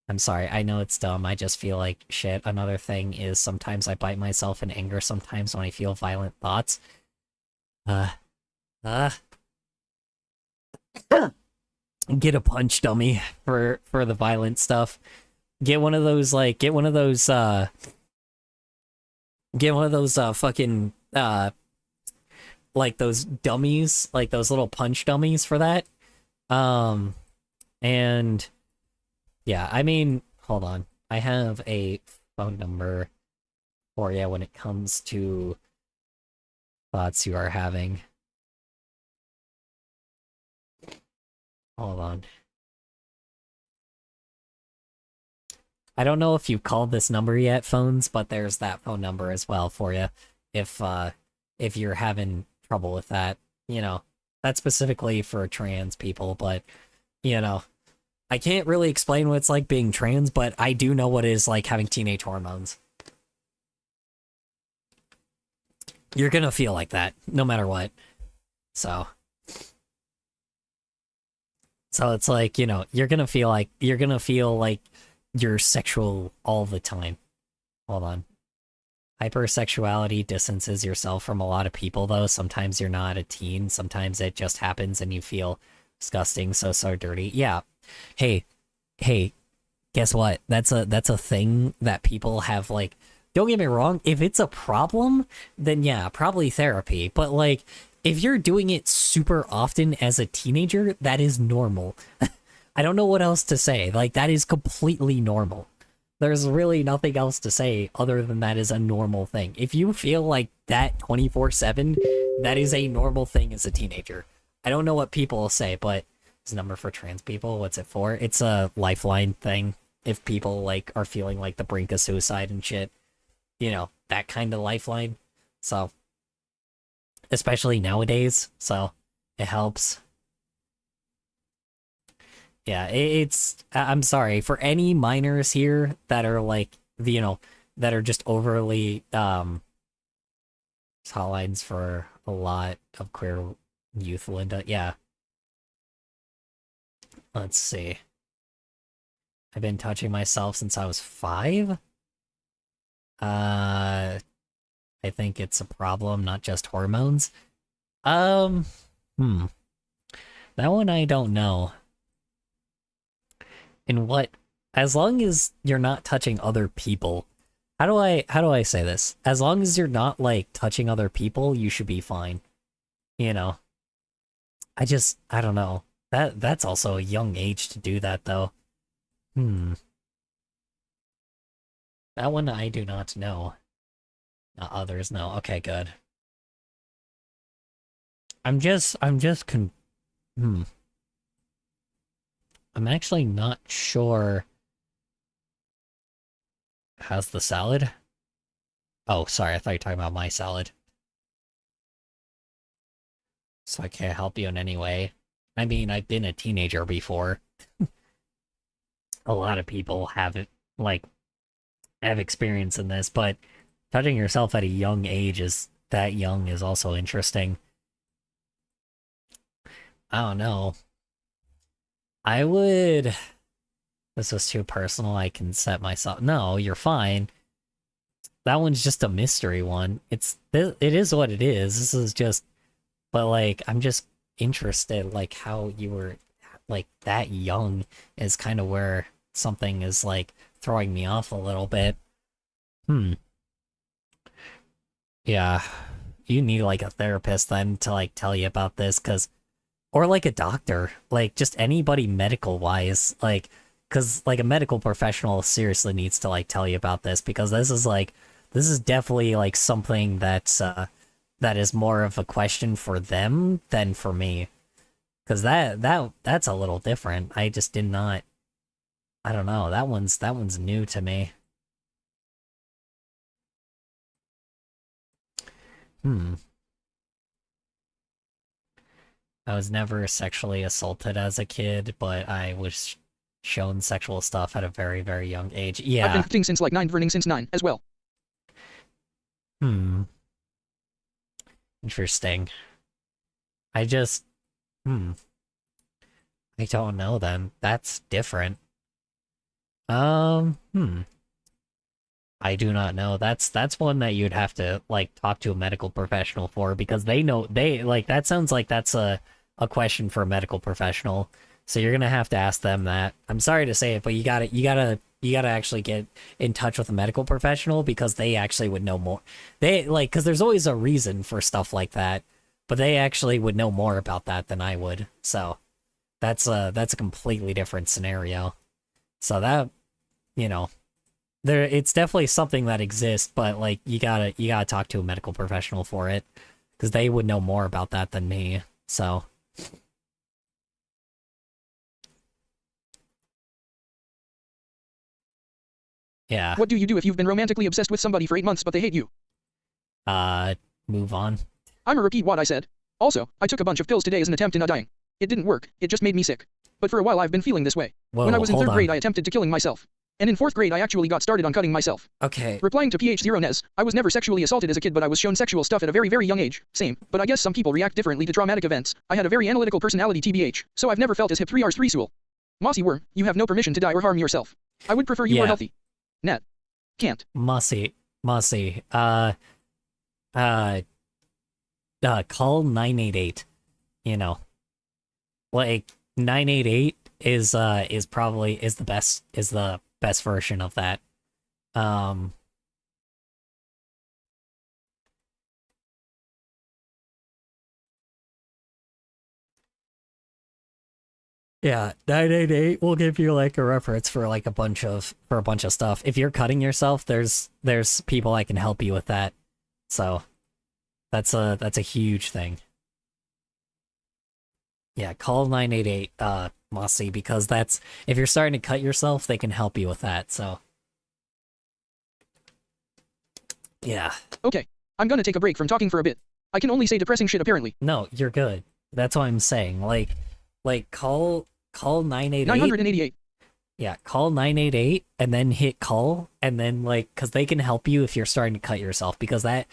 I'm sorry, I know it's dumb, I just feel like shit. Another thing is sometimes I bite myself in anger sometimes when I feel violent thoughts. Get a punch dummy for the violent stuff. Get one of those fucking like those dummies, like those little punch dummies for that. And yeah, I mean, hold on. I have a phone number for you when it comes to thoughts you are having. Hold on. I don't know if you called this number yet, phones, but there's that phone number as well for you if you're having trouble with that. You know, that's specifically for trans people, but, you know, I can't really explain what it's like being trans, but I do know what it is like having teenage hormones. You're gonna feel like that, no matter what. So it's like, you know, you're gonna feel like you're sexual all the time. Hold on. Hypersexuality distances yourself from a lot of people, though. Sometimes you're not a teen. Sometimes it just happens and you feel disgusting, so dirty. Yeah. Hey, guess what? That's a thing that people have, like, don't get me wrong, if it's a problem, then yeah, probably therapy. But, like, if you're doing it super often as a teenager, that is normal. I don't know what else to say. Like, that is completely normal. There's really nothing else to say other than that is a normal thing. If you feel like that 24/7, that is a normal thing as a teenager. I don't know what people will say, but it's a number for trans people. What's it for? It's a lifeline thing. If people, like, are feeling like the brink of suicide and shit. You know, that kind of lifeline. So, especially nowadays. So, it helps. Yeah, it's, I'm sorry, for any minors here that are, like, you know, that are just overly, hotlines for a lot of queer youth, Linda, yeah. Let's see. I've been touching myself since I was 5? I think it's a problem, not just hormones. That one I don't know. In what, as long as you're not touching other people, how do I say this? As long as you're not, like, touching other people, you should be fine. You know. I don't know. That's also a young age to do that, though. That one I do not know. Others know. Okay, good. I'm actually not sure. How's the salad? Oh, sorry, I thought you were talking about my salad. So I can't help you in any way. I mean, I've been a teenager before. A lot of people have experience in this, but touching yourself at a young age is also interesting. I don't know. I would... This was too personal, I can set myself... No, you're fine. That one's just a mystery one. It is what it is. This is just... But, like, I'm just interested, like, how you were, like, that young is kind of where something is, like, throwing me off a little bit. Yeah. You need, like, a therapist then to, like, tell you about this, because... Or, like, a doctor. Like, just anybody medical-wise. Like, because like a medical professional seriously needs to like tell you about this, because this is definitely like something that's that is more of a question for them than for me, because that's a little different. I just did not. I don't know. That one's new to me. I was never sexually assaulted as a kid, but I was shown sexual stuff at a very, very young age. Yeah. I've been f***ing since like 9, burning since 9, as well. Interesting. I just... I don't know then. That's different. I do not know. That's one that you'd have to, like, talk to a medical professional for, because they know, that sounds like that's a question for a medical professional. So you're gonna have to ask them that. I'm sorry to say it, but you gotta actually get in touch with a medical professional, because they actually would know more. Because there's always a reason for stuff like that, but they actually would know more about that than I would. So that's a completely different scenario. So that, it's definitely something that exists, but like you gotta talk to a medical professional for it, because they would know more about that than me. So. Yeah. What do you do if you've been romantically obsessed with somebody for 8 months but they hate you? Move on. I'ma repeat what I said. Also, I took a bunch of pills today as an attempt to not dying. It didn't work, it just made me sick. But for a while I've been feeling this way. Whoa, when I was in hold 3rd on. grade I attempted to killing myself. And in 4th grade I actually got started on cutting myself. Okay. Replying to PH0 Nez, I was never sexually assaulted as a kid, but I was shown sexual stuff at a very, very young age. Same, but I guess some people react differently to traumatic events. I had a very analytical personality TBH, so I've never felt as hip 3Rs 3 Sewell. Mossy worm, you have no permission to die or harm yourself. I would prefer you were Yeah. healthy. Net. Can't. Mossy. Call 988. Like 988 is probably the best version of that. Yeah, 988 will give you like a reference for like a bunch of stuff. If you're cutting yourself, there's people that can help you with that. So that's a huge thing. Yeah, call 988 Mossy, because that's, if you're starting to cut yourself, they can help you with that. So yeah. Okay, I'm gonna take a break from talking for a bit. I can only say depressing shit apparently. No, you're good. That's what I'm saying. Like call 988. 988. Yeah, call 988 and then hit call, and then because they can help you if you're starting to cut yourself, because that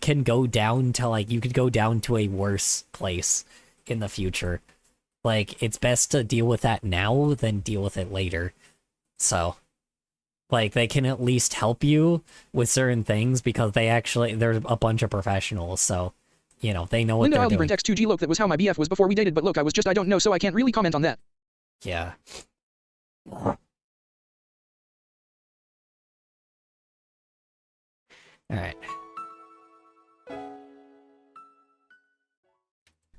can go down to you could go down to a worse place in the future. It's best to deal with that now than deal with it later. So they can at least help you with certain things, because they're a bunch of professionals, so they know what Linda they're doing. Aldebrand X2G Loke, that was how my BF was before we dated, but look, I don't know, so I can't really comment on that. Yeah. Alright.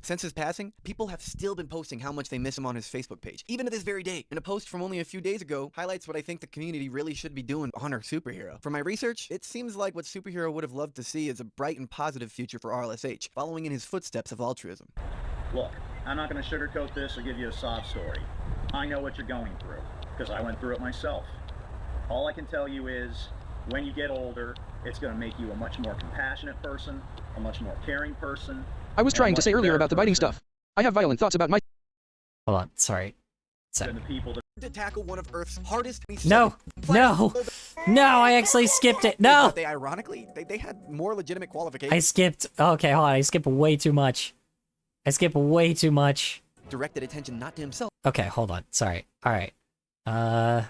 Since his passing, people have still been posting how much they miss him on his Facebook page, even to this very day. And a post from only a few days ago highlights what I think the community really should be doing on our superhero. From my research, it seems like what Superhero would have loved to see is a bright and positive future for RLSH, following in his footsteps of altruism. Look, I'm not going to sugarcoat this or give you a sob story. I know what you're going through, because I went through it myself. All I can tell you is, when you get older, it's going to make you a much more compassionate person, a much more caring person. I was trying to say earlier about the biting stuff. I have violent thoughts about my... Hold on, sorry. And the people that To tackle one of Earth's hardest... No! I actually skipped it! No! They ironically, they had more legitimate qualifications. I skipped... Okay, hold on, I skipped way too much. Directed attention not to himself. Okay, hold on, sorry. Alright. I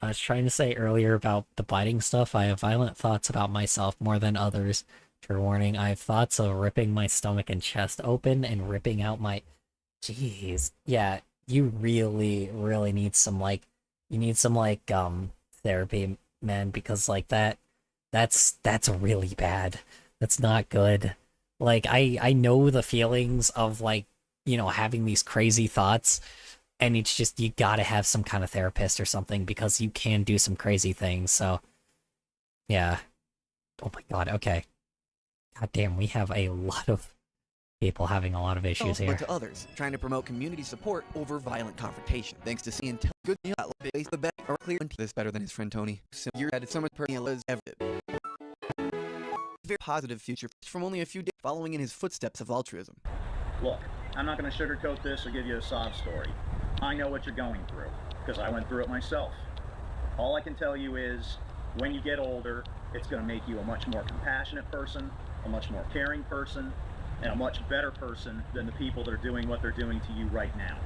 was trying to say earlier about the biting stuff. I have violent thoughts about myself more than others. Trigger warning, I have thoughts of ripping my stomach and chest open and ripping out my... Jeez. Yeah, you really, really need some, therapy, man, because, that's really bad. That's not good. I know the feelings of, you know, having these crazy thoughts, and it's just, you gotta have some kind of therapist or something, because you can do some crazy things. So yeah. Oh my god, okay. God damn, we have a lot of people having a lot of issues but here. to others, trying to promote community support over violent confrontation. Thanks to seeing good news that base the bet or clear this better than his friend Tony. So you're at someone personally ever did. Very positive future from only a few days following in his footsteps of altruism. Look, I'm not going to sugarcoat this or give you a sob story. I know what you're going through, because I went through it myself. All I can tell you is, when you get older, it's going to make you a much more compassionate person, a much more caring person, and a much better person than the people that are doing what they're doing to you right now.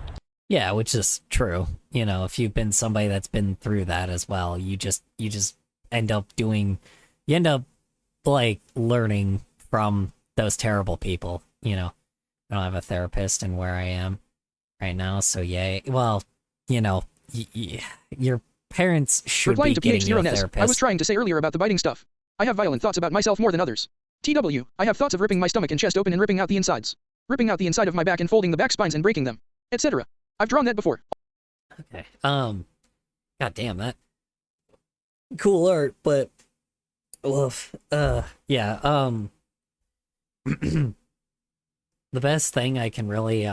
Yeah, which is true. You know, if you've been somebody that's been through that as well, you just end up like learning from those terrible people. You know, I don't have a therapist in where I am right now, so yay. Well, you know, your parents should Replying be to getting you a PH0ness, therapist. I was trying to say earlier about the biting stuff. I have violent thoughts about myself more than others. TW, I have thoughts of ripping my stomach and chest open and ripping out the insides. Ripping out the inside of my back and folding the back spines and breaking them, etc. I've drawn that before. Okay. God damn that. Cool art, but oof. Yeah, the best thing I can really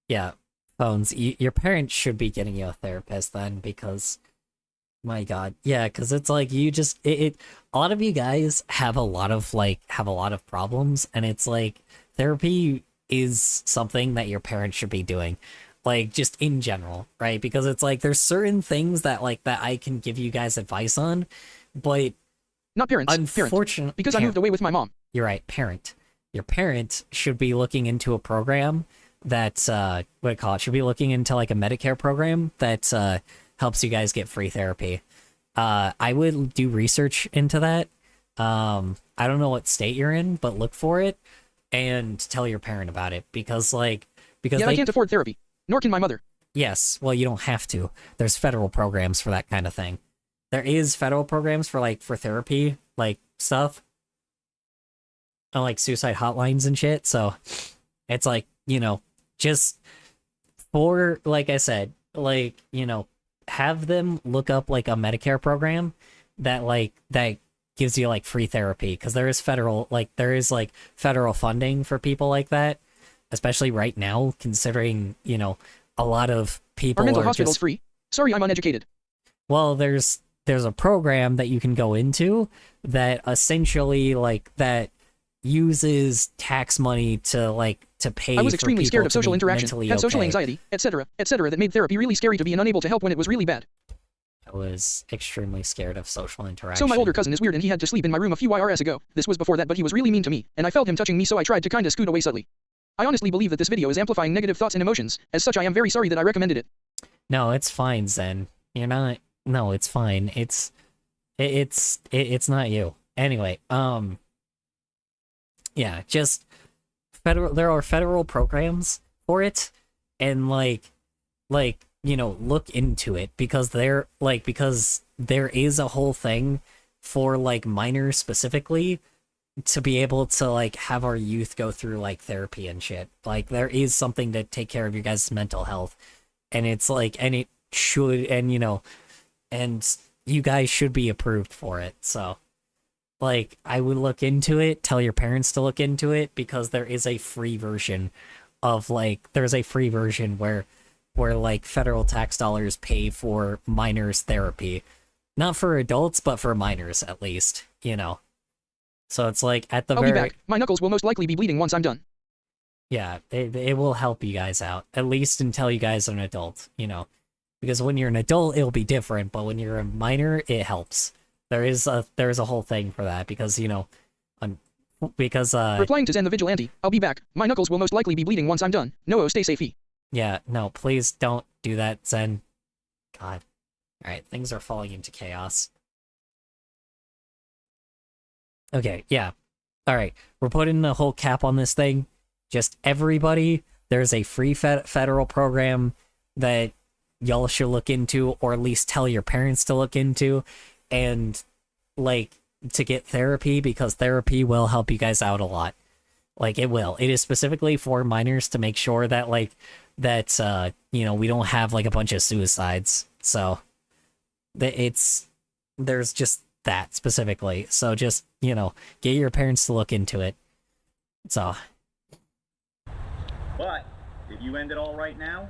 yeah, phones, your parents should be getting you a therapist then, because my god. Yeah, because it's like you just a lot of you guys have a lot of problems, and it's like therapy is something that your parents should be doing. Like, just in general, right? Because it's like there's certain things that I can give you guys advice on, but not parents. Unfortunately, because I moved away with my mom. You're right, parent. Your parent should be looking into a program that what do you call it? Should be looking into like a Medicare program that helps you guys get free therapy. I would do research into that. I don't know what state you're in, but look for it and tell your parent about it, because I can't afford therapy. Nor can my mother. Yes, well, you don't have to. There's federal programs for that kind of thing. There is federal programs for therapy, like stuff. Like suicide hotlines and shit. So it's like, you know, just for, like I said, like, you know, have them look up like a Medicare program that gives you like free therapy, because there is federal funding for people like that. Especially right now, considering, you know, a lot of people Our mental are hospital's just... free. Sorry, I'm uneducated. Well, there's a program that you can go into that essentially that uses tax money to pay. I was for extremely people scared of to social be interaction, mentally had social okay. anxiety, etc., that made therapy really scary to be and unable to help when it was really bad. I was extremely scared of social interaction. So my older cousin is weird and he had to sleep in my room a few YRS ago. This was before that, but he was really mean to me, and I felt him touching me, so I tried to kinda scoot away subtly. I honestly believe that this video is amplifying negative thoughts and emotions. As such, I am very sorry that I recommended it. No, it's fine, Zen. You're not... No, it's fine. It's not you. Anyway, yeah, just there are federal programs for it, and you know, look into it, because there is a whole thing for minors specifically to be able to have our youth go through therapy and shit. There is something to take care of your guys' mental health, and it's and it should, and you know, and you guys should be approved for it. So I would look into it, tell your parents to look into it, because there is a free version of there's a free version where federal tax dollars pay for minors therapy, not for adults, but for minors at least, you know. So it's at the I'll very... be back. My knuckles will most likely be bleeding once I'm done. Yeah, it will help you guys out, at least until you guys are an adult, you know. Because when you're an adult, it'll be different, but when you're a minor, it helps. There is a whole thing for that, because, you know, Replying to Zen the Vigilante, I'll be back. My knuckles will most likely be bleeding once I'm done. No, stay safey. Yeah, no, please don't do that, Zen. God. Alright, things are falling into chaos. Okay, yeah. Alright, we're putting the whole cap on this thing. Just everybody, there's a free federal program that y'all should look into, or at least tell your parents to look into, and to get therapy, because therapy will help you guys out a lot. Like, it will. It is specifically for minors to make sure that, like, that, you know, we don't have, like, a bunch of suicides. So, there's just that specifically. So just, you know, get your parents to look into it. So. But if you end it all right now,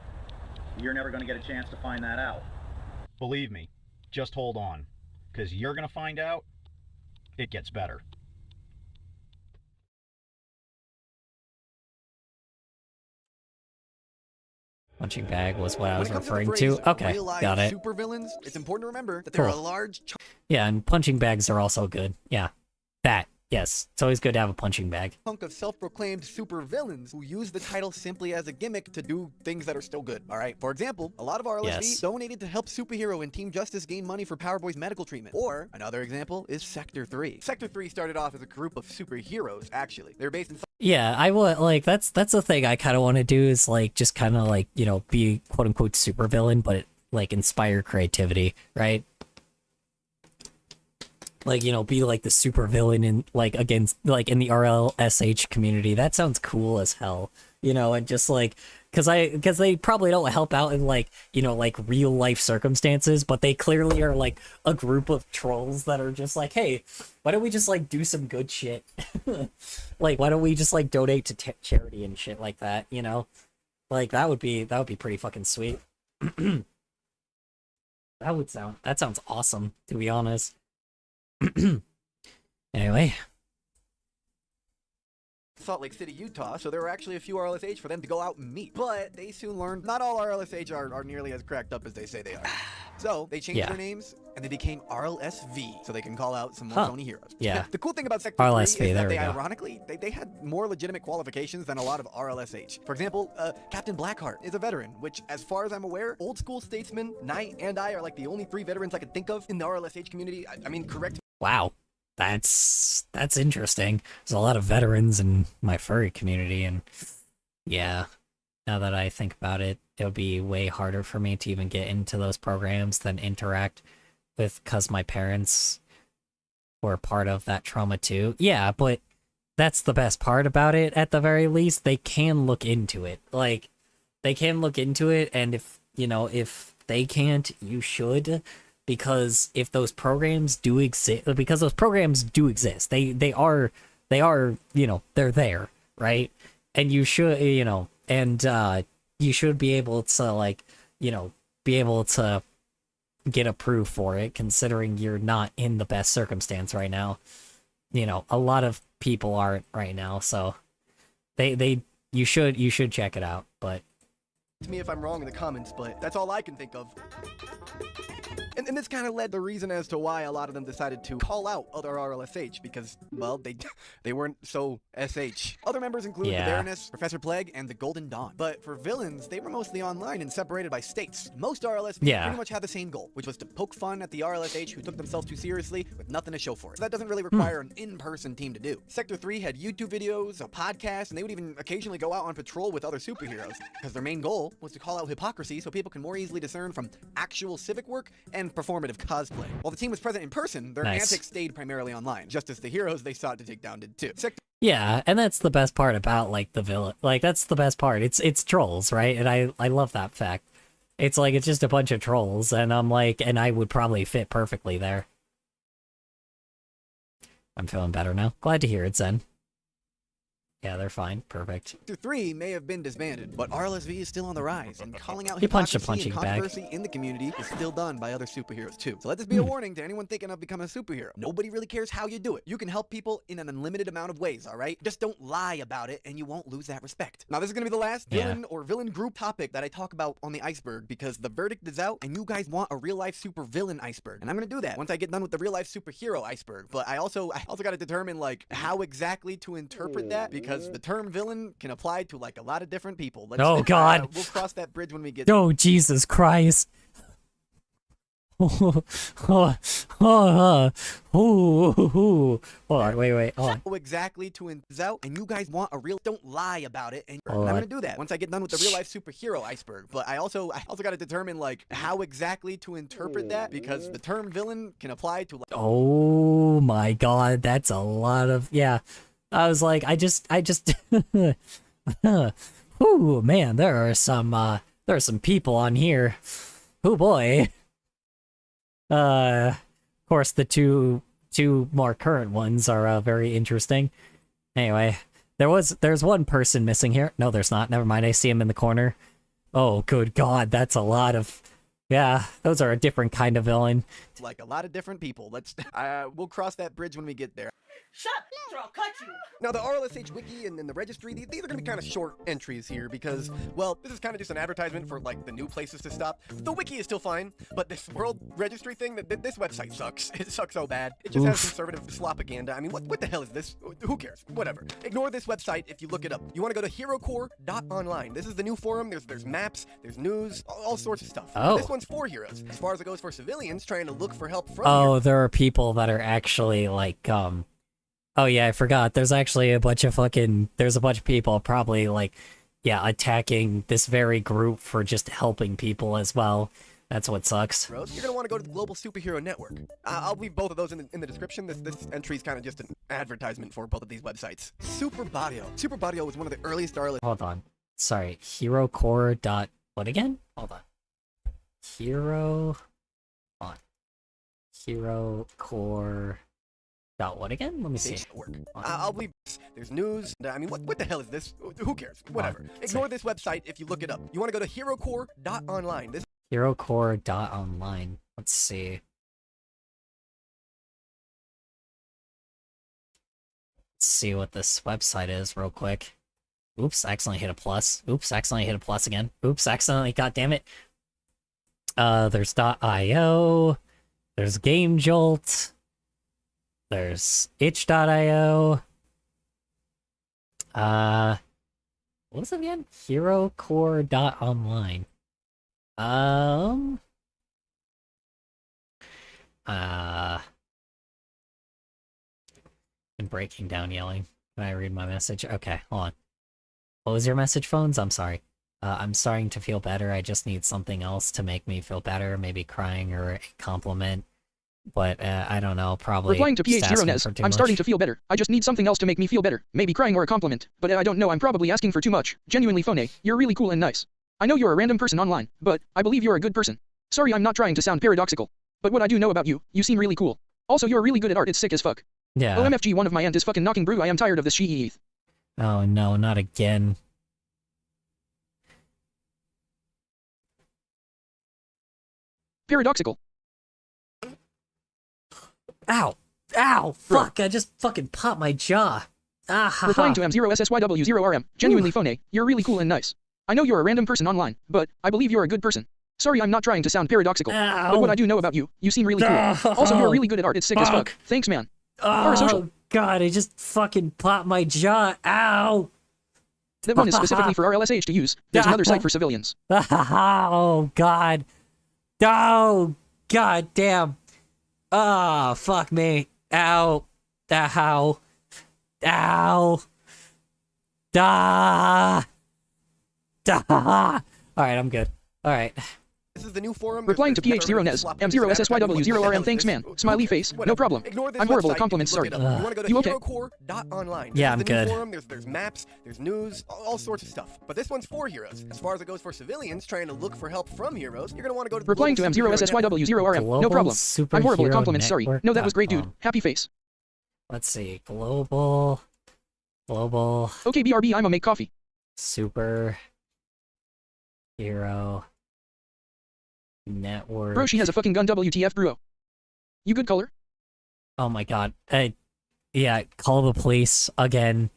you're never going to get a chance to find that out. Believe me, just hold on, because you're going to find out it gets better. Punching bag was what I was When it comes referring to the phrase to. Okay, real-life got it. supervillains, it's important to remember that there are a Cool. large Yeah, and punching bags are also good. Yeah, that. Yes, it's always good to have a punching bag. chunk of self-proclaimed supervillains who use the title simply as a gimmick to do things that are still good. All right. For example, a lot of RLSV Yes. donated to help Superhero and Team Justice gain money for Power Boy's medical treatment. Or another example is Sector 3. Sector 3 started off as a group of superheroes. Actually, they're based in. Yeah, I would like that's the thing I kind of want to do is like just kind of like, you know, be quote unquote supervillain, but like inspire creativity, right? Like, you know, be like the supervillain in like against like in the RLSH community. That sounds cool as hell, you know, and just like because they probably don't help out in like, you know, like real life circumstances, but they clearly are like a group of trolls that are just like, hey, why don't we just like do some good shit? Like, why don't we just like donate to charity and shit like that, you know? Like that would be pretty fucking sweet. That sounds awesome, to be honest. Anyway. Salt Lake City, Utah, so there were actually a few RLSH for them to go out and meet. But they soon learned not all RLSH are nearly as cracked up as they say they are. So they changed Yeah. their names and they became RLSV, so they can call out some more Huh. phony heroes. Yeah. The cool thing about Sector 3 RLSV, is that there we they go. ironically, they had more legitimate qualifications than a lot of RLSH. For example, Captain Blackheart is a veteran, which as far as I'm aware, Old School Statesman, Knight, and I are like the only 3 veterans I could think of in the RLSH community. I mean, correct. Wow. That's interesting. There's a lot of veterans in my furry community, and yeah, now that I think about it, it would be way harder for me to even get into those programs than interact with, because my parents were part of that trauma too. Yeah, but that's the best part about it. At the very least, they can look into it. Like, they can look into it, and if, you know, if they can't, you should. Because if those programs do exist, they are, you know, they're there, right? And you should, you know, and you should be able to, like, you know, be able to get approved for it, considering you're not in the best circumstance right now. You know, a lot of people aren't right now, so you should check it out, but. To me if I'm wrong in the comments, but that's all I can think of. And this kind of led the reason as to why a lot of them decided to call out other RLSH because, well, they weren't so SH. Other members include the Baroness, Professor Plague, and the Golden Dawn. But for villains, they were mostly online and separated by states. Most RLSH pretty much had the same goal, which was to poke fun at the RLSH who took themselves too seriously with nothing to show for it. So that doesn't really require an in-person team to do. Sector 3 had YouTube videos, a podcast, and they would even occasionally go out on patrol with other superheroes because their main goal was to call out hypocrisy so people can more easily discern from actual civic work and performative cosplay. While the team was present in person, their antics stayed primarily online, just as the heroes they sought to take down did too. Yeah, and that's the best part about, like, the villain. Like, that's the best part. It's trolls, right? And I love that fact. It's like, it's just a bunch of trolls, and I'm like, and I would probably fit perfectly there. I'm feeling better now. Glad to hear it, Zen. Yeah, they're fine. Perfect. Sector 3 may have been disbanded, but RLSV is still on the rise, and calling out He punched a hypocrisy and punching bag. controversy in the community is still done by other superheroes too. So let this be a warning to anyone thinking of becoming a superhero. Nobody really cares how you do it. You can help people in an unlimited amount of ways, alright? Just don't lie about it, and you won't lose that respect. Now this is gonna be the last villain or villain group topic that I talk about on the iceberg, because the verdict is out, and you guys want a real-life supervillain iceberg. And I'm gonna do that once I get done with the real-life superhero iceberg. But I also gotta determine, like, how exactly to interpret that, because the term villain can apply to, like, a lot of different people. Oh, God. We'll cross that bridge when we get Oh, Jesus Christ. Hold on, wait, hold on. How exactly to out, and you guys want a real, don't lie about it, and Hold I'm on. gonna do that once I get done with the real life superhero iceberg. But I also gotta determine, like, how exactly to interpret that, because the term villain can apply to, like, Oh my God, that's a lot of, yeah. I was like, I just, ooh, man, there are some people on here. Oh boy. Of course, the two more current ones are very interesting. Anyway, there's one person missing here. No, there's not. Never mind. I see him in the corner. Oh, good God, that's a lot of. Yeah, those are a different kind of villain. Like a lot of different people. We'll cross that bridge when we get there. Shut or I'll cut you! Now, the RLSH wiki and the registry, these are going to be kind of short entries here because, well, this is kind of just an advertisement for, like, the new places to stop. The wiki is still fine, but this world registry thing, this website sucks. It sucks so bad. It just has conservative slopaganda. I mean, what the hell is this? Who cares? Whatever. Ignore this website if you look it up. You want to go to herocore.online. This is the new forum. There's maps, there's news, all sorts of stuff. Oh. This one's for heroes. As far as it goes for civilians trying to look for help from Oh, heroes. there are people that are actually like, oh yeah, I forgot. There's actually a bunch of people probably like, yeah, attacking this very group for just helping people as well. That's what sucks. You're gonna want to go to the Global Superhero Network. I'll leave both of those in the description. This entry is kind of just an advertisement for both of these websites. Super Barrio was one of the earliest RLS. Hold on. Sorry, HeroCore dot what again? Hold on. HeroCore dot what again? Let me see. I'll leave. There's news. I mean, what the hell is this? Who cares? Whatever. Ignore this website if you look it up. You want to go to herocore.online. This HeroCore.online. Let's see. Let's see what this website is real quick. Oops, accidentally hit a plus. Oops, accidentally hit a plus again. Oops, accidentally, goddammit. There's .io. There's GameJolt. There's itch.io. What was it again? HeroCore.online. Been breaking down yelling. Can I read my message? Okay, hold on. What was your message, phones? I'm sorry. I'm starting to feel better. I just need something else to make me feel better. Maybe crying or a compliment. But I don't know, probably. Replying to just asking PH0Nez, for too I'm much. starting to feel better. I just need something else to make me feel better. Maybe crying or a compliment. But I don't know, I'm probably asking for too much. Genuinely, Phone, you're really cool and nice. I know you're a random person online, but I believe you're a good person. Sorry, I'm not trying to sound paradoxical. But what I do know about you, you seem really cool. Also, you're really good at art. It's sick as fuck. Yeah. OMFG, one of my aunt is fucking knocking brew. I am tired of this she. Oh no, not again. Paradoxical. Ow! Ow! Fuck! I just fucking popped my jaw. Ah ha. Replying to M0SSYW0RM, genuinely Phone, you're really cool and nice. I know you're a random person online, but I believe you're a good person. Sorry, I'm not trying to sound paradoxical. But what I do know about you, you seem really cool. Also, you're really good at art. It's sick as fuck. Thanks, man. Oh god, I just fucking popped my jaw. Ow! That one is specifically for RLSH to use. There's another site for civilians. Oh god. Oh god damn. Oh fuck me. Ow. Ow. Ow. Da. Da. Alright, I'm good. Alright. This is the new forum. Replying to PH0Nez, M0SSYW0RM, thanks man. Smiley face, no problem. I'm horrible at compliments, sorry. You want to go to You okay? herocore.online. Yeah, I'm This is the new good. Forum. There's maps, there's news, all sorts of stuff. But this one's for heroes. As far as it goes for civilians trying to look for help from heroes, you're going to want to go to the Replying to Global Superhero Network. M0SSYW0RM, no Global problem. I'm horrible at Superhero compliments, sorry. No, that was great, dude. Network.com. Happy face. Let's see. Global. Okay, BRB, I'ma make coffee. Super. Hero. Network. Bro, she has a fucking gun, WTF, bro. You good color? Oh my god. Yeah, call the police again.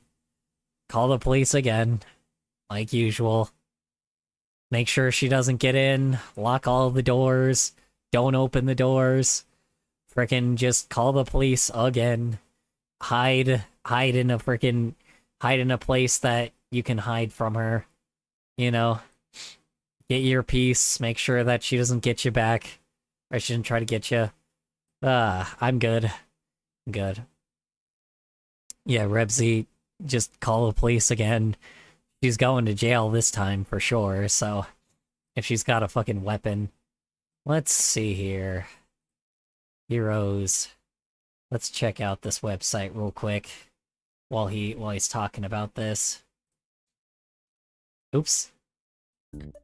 Call the police again. Like usual. Make sure she doesn't get in. Lock all the doors. Don't open the doors. Frickin' just call the police again. Hide in a place that you can hide from her. You know. Get your piece. Make sure that she doesn't get you back. Or she didn't try to get you. I'm good. Good. Yeah, Rebsy, just call the police again. She's going to jail this time for sure, so if she's got a fucking weapon. Let's see here. Heroes. Let's check out this website real quick. while he's talking about this. Oops.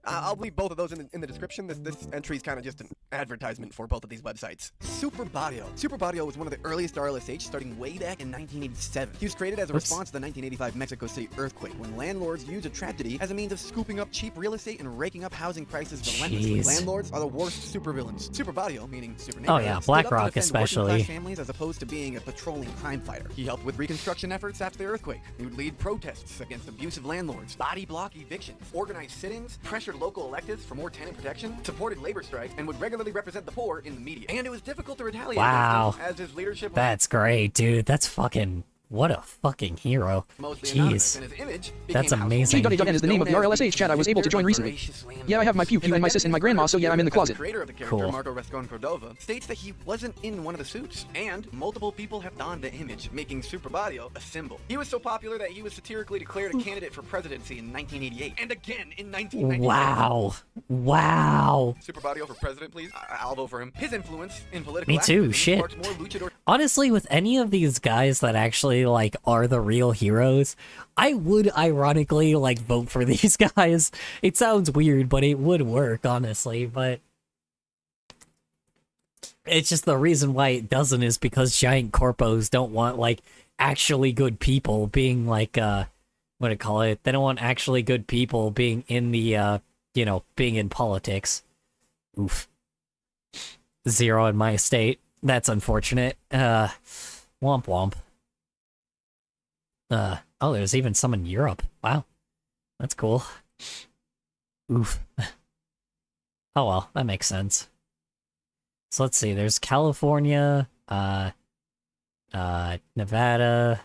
I'll leave both of those in the description. This entry is kind of just an advertisement for both of these websites. Super Barrio. Super Barrio was one of the earliest RLSH, starting way back in 1987. He was created as a response to the 1985 Mexico City earthquake, when landlords used a tragedy as a means of scooping up cheap real estate and raking up housing prices relentlessly. Jeez. Landlords are the worst supervillains. Super Barrio, meaning super Oh, yeah, stood Black up to Rock defend especially. working-class families as opposed to being a patrolling crime fighter. He helped with reconstruction efforts after the earthquake. He would lead protests against abusive landlords, body block evictions, organize sit-ins, pressured local electives for more tenant protection, supported labor strikes, and would regularly represent the poor in the media. And it was difficult to retaliate Wow. against him, as his leadership was That's great, dude. That's fucking... What a fucking hero. mostly anonymous, Jeez. and his image That's became amazing. G.N is the name of the RLSH chat I was able to join recently. Yeah, I have my pew and my sis and my grandma, so yeah, I'm in the closet. The creator of the character, Cool. Marco Rascon Cordova, states that he wasn't in one of the suits, and multiple people have donned the image, making Super Barrio a symbol. He was so popular that he was satirically declared a candidate for presidency in 1988, and again in 1996. Wow. Wow. Super Barrio for president, please. I'll vote for him. His influence in political Me too, activism shit. sparked more luchador. Honestly, with any of these guys that actually, like, are the real heroes, I would ironically, like, vote for these guys. It sounds weird, but it would work, honestly, but... It's just the reason why it doesn't is because giant corpos don't want, like, actually good people being, like, what do you call it? They don't want actually good people being in the, you know, being in politics. Oof. 0 in my state. That's unfortunate. Womp womp. Oh, there's even some in Europe. Wow. That's cool. Oof. Oh well, that makes sense. So let's see, there's California, Nevada.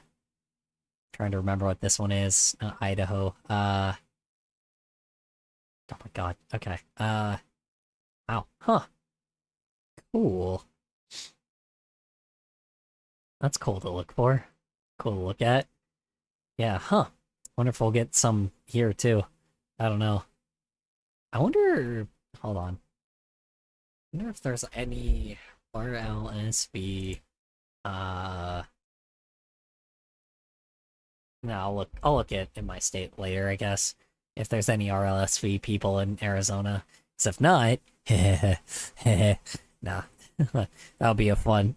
Trying to remember what this one is. Idaho. Oh my god. Okay. Wow. Huh. Cool. That's cool to look for. Cool to look at. Yeah, huh. Wonder if we'll get some here too. I don't know. I wonder... Hold on. I wonder if there's any RLSV... No, I'll look at in my state later, I guess. If there's any RLSV people in Arizona. 'Cause if not... nah. That'll be fun.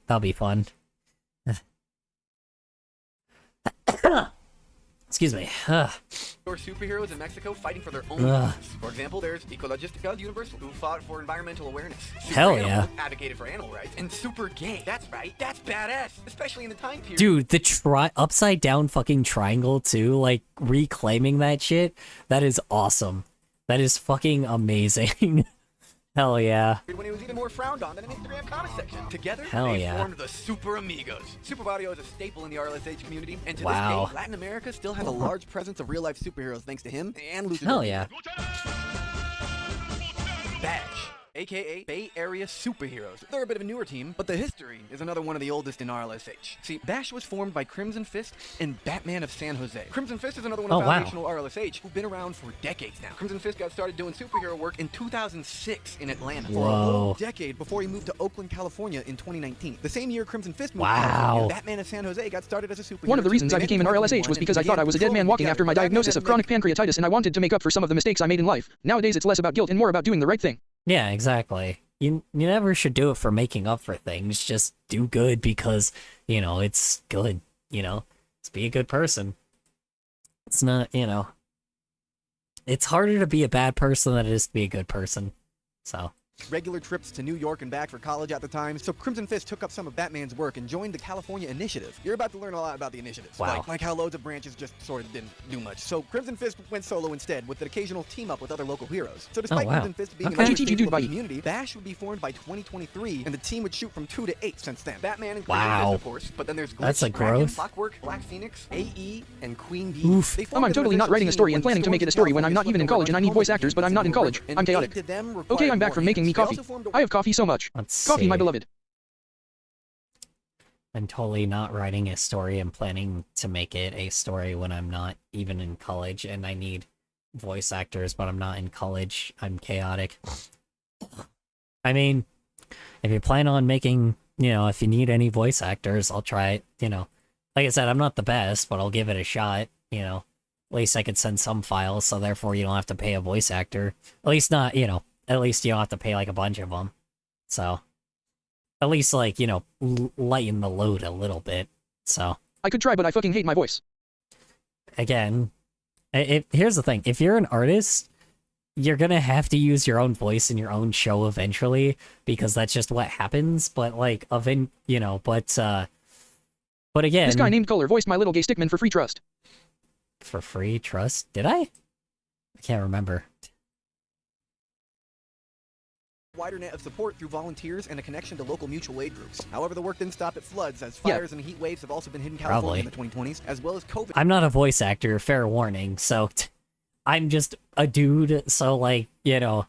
Excuse me. Or superheroes in Mexico fighting for their own Ugh. cause. For example, there's Ecologistica Universal, who fought for environmental awareness. Super Hell Animal yeah. advocated for animal rights. And Super Gay. That's right. That's badass. Especially in the time period. Dude, the upside down fucking triangle too, like reclaiming that shit, that is awesome. That is fucking amazing. Hell yeah. When he was even more frowned on than an Instagram comment section. Together, Hell they yeah. formed the Super Amigos. Super Barrio is a staple in the RLSH community, and to Wow. this day, Latin America still has a large presence of real-life superheroes thanks to him and Luchador. Hell yeah. Bash, aka Bay Area Superheroes. They're a bit of a newer team, but the history is another one of the oldest in RLSH. See, Bash was formed by Crimson Fist and Batman of San Jose. Crimson Fist is another one of Oh, wow. foundational RLSH who've been around for decades now. Crimson Fist got started doing superhero work in 2006 in Atlanta. For a whole Whoa. decade before he moved to Oakland, California in 2019. The same year Crimson Fist moved Wow. to California, Batman of San Jose got started as a superhero. One of the too. reasons They I became an met in RLSH was 2001 because I and thought I was a dead began man walking patrolling after my together. diagnosis of Batman chronic pancreatitis and I wanted to make up for some of the mistakes I made in life. Nowadays it's less about guilt and more about doing the right thing. Yeah, exactly. You never should do it for making up for things. Just do good because, you know, it's good, you know? Just be a good person. It's not, you know... It's harder to be a bad person than it is to be a good person. So... regular trips to New York and back for college at the time, so Crimson Fist took up some of Batman's work and joined the California Initiative. You're about to learn a lot about the initiatives. Wow. Like how loads of branches just sort of didn't do much. So Crimson Fist went solo instead, with an occasional team up with other local heroes. So despite wow. Crimson Fist being Okay. an GG, staple of bye. the community, Bash would be formed by 2023, and the team would shoot from 2 to 8 since then. Batman and Crimson Wow. Fist, of course, but then there's Glitch, That's a Kraken, growth. Clockwork, Black Phoenix, AE, and Queen Bee. Oof. They formed I'm an totally not official writing a team story when and planning to storms make it a in story when I'm not California even in swept over college and I need much voice of actors, the but I'm not in Hudson college. River, and I'm aid chaotic. to them Okay, required I'm back more from making me hands. They coffee. also formed a I have coffee so much. Let's Coffee, my see. beloved. I'm totally not writing a story and planning to make it a story when I'm not even in college and I need voice actors, but I'm not in college. I'm chaotic. I mean, if you plan on making, you know, if you need any voice actors, I'll try it, you know, like I said, I'm not the best, but I'll give it a shot, you know. At least I could send some files, so therefore you don't have to pay a voice actor. At least not, you know, at least you don't have to pay like a bunch of them. So, at least like, you know, lighten the load a little bit. So. I could try, but I fucking hate my voice. Again, here's the thing. If you're an artist, you're gonna have to use your own voice in your own show eventually, because that's just what happens. But like, you know, but again, This guy named Color voiced my little gay stickman for free trust. For free trust? Did I? I can't remember. Wider net of support through volunteers and a connection to local mutual aid groups. However, the work didn't stop at floods, as fires and heat waves have also been hitting California in the 2020s, as well as COVID. I'm not a voice actor, fair warning. So I'm just a dude. So like, you know,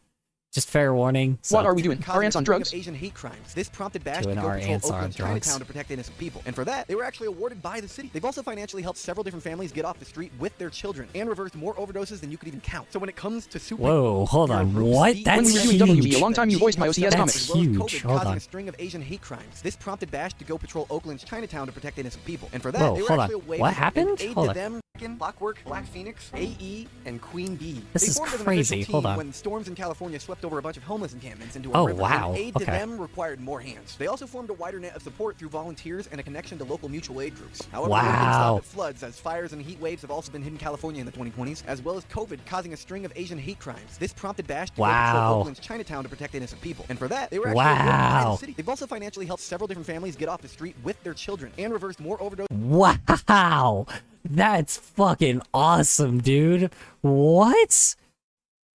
just fair warning. So. What are we doing? Our ants on drugs? Asian hate crimes. This prompted Bash to Doing go our patrol ants on Oakland's drugs. Chinatown to protect innocent people. And for that, they were actually awarded by the city. They've also financially helped several different families get off the street with their children and reversed more overdoses than you could even count. So when it comes to super... Whoa, hold on. What? That's When we were doing huge. WB, a long time you voiced my OCS That's comics. huge. Hold causing on. a string of Asian hate crimes. This prompted Bash to go patrol Oakland's Chinatown to protect innocent people. And for that, Whoa, they were hold actually on. awarded What happened? aid Hold to on. them, Clockwork, Black Phoenix, AE, and Queen Bee. This They is formed as an crazy. official Hold team on. when storms in California swept over a bunch of homeless encampments into a Oh, river. wow. And aid to Okay. them required more hands. They also formed a wider net of support through volunteers and a connection to local mutual aid groups. However, Wow. it didn't stop at floods, as fires and heat waves have also been hitting California in the 2020s, as well as COVID causing a string of Asian hate crimes. This prompted Bash to go Wow. patrol Oakland's Chinatown to protect innocent people. And for that, they were actually awarded by Wow. the city. They've also financially helped several different families get off the street with their children and reversed more overdoses. Wow. That's fucking awesome, dude. What?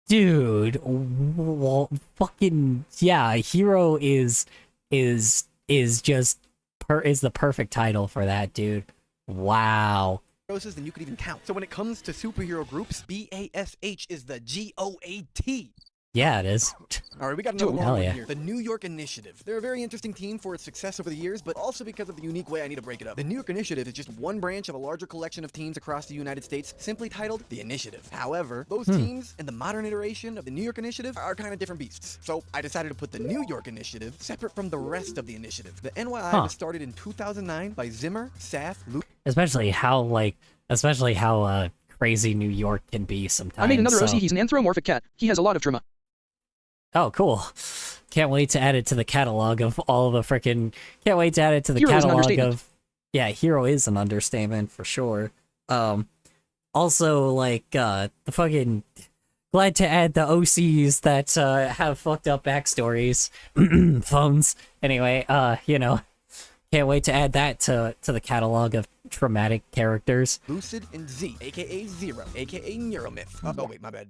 Dude, well, fucking yeah, Hero is just is the perfect title for that, dude. Wow. Than you could even count. So when it comes to superhero groups, BASH is the GOAT. Yeah, it is. All right, we got another long Hell one yeah. here. The New York Initiative. They're a very interesting team for its success over the years, but also because of the unique way I need to break it up. The New York Initiative is just one branch of a larger collection of teams across the United States, simply titled the Initiative. However, those teams and the modern iteration of the New York Initiative are kind of different beasts. So I decided to put the New York Initiative separate from the rest of the initiative. The NYI was started in 2009 by Zimmer, Saf, Luke. Especially how crazy New York can be sometimes. I made another so. OC. He's an anthropomorphic cat. He has a lot of trauma. Oh, cool. Can't wait to add it to the catalog of all the frickin'... Can't wait to add it to the Hero is an catalog understatement. of... Yeah, Hero is an understatement, for sure. Also, like, the fucking... Glad to add the OCs that, have fucked up backstories. Phones. Anyway, you know... Can't wait to add that to the catalog of traumatic characters. Lucid and Z, aka Zero, aka Neuromyth. Oh wait, my bad.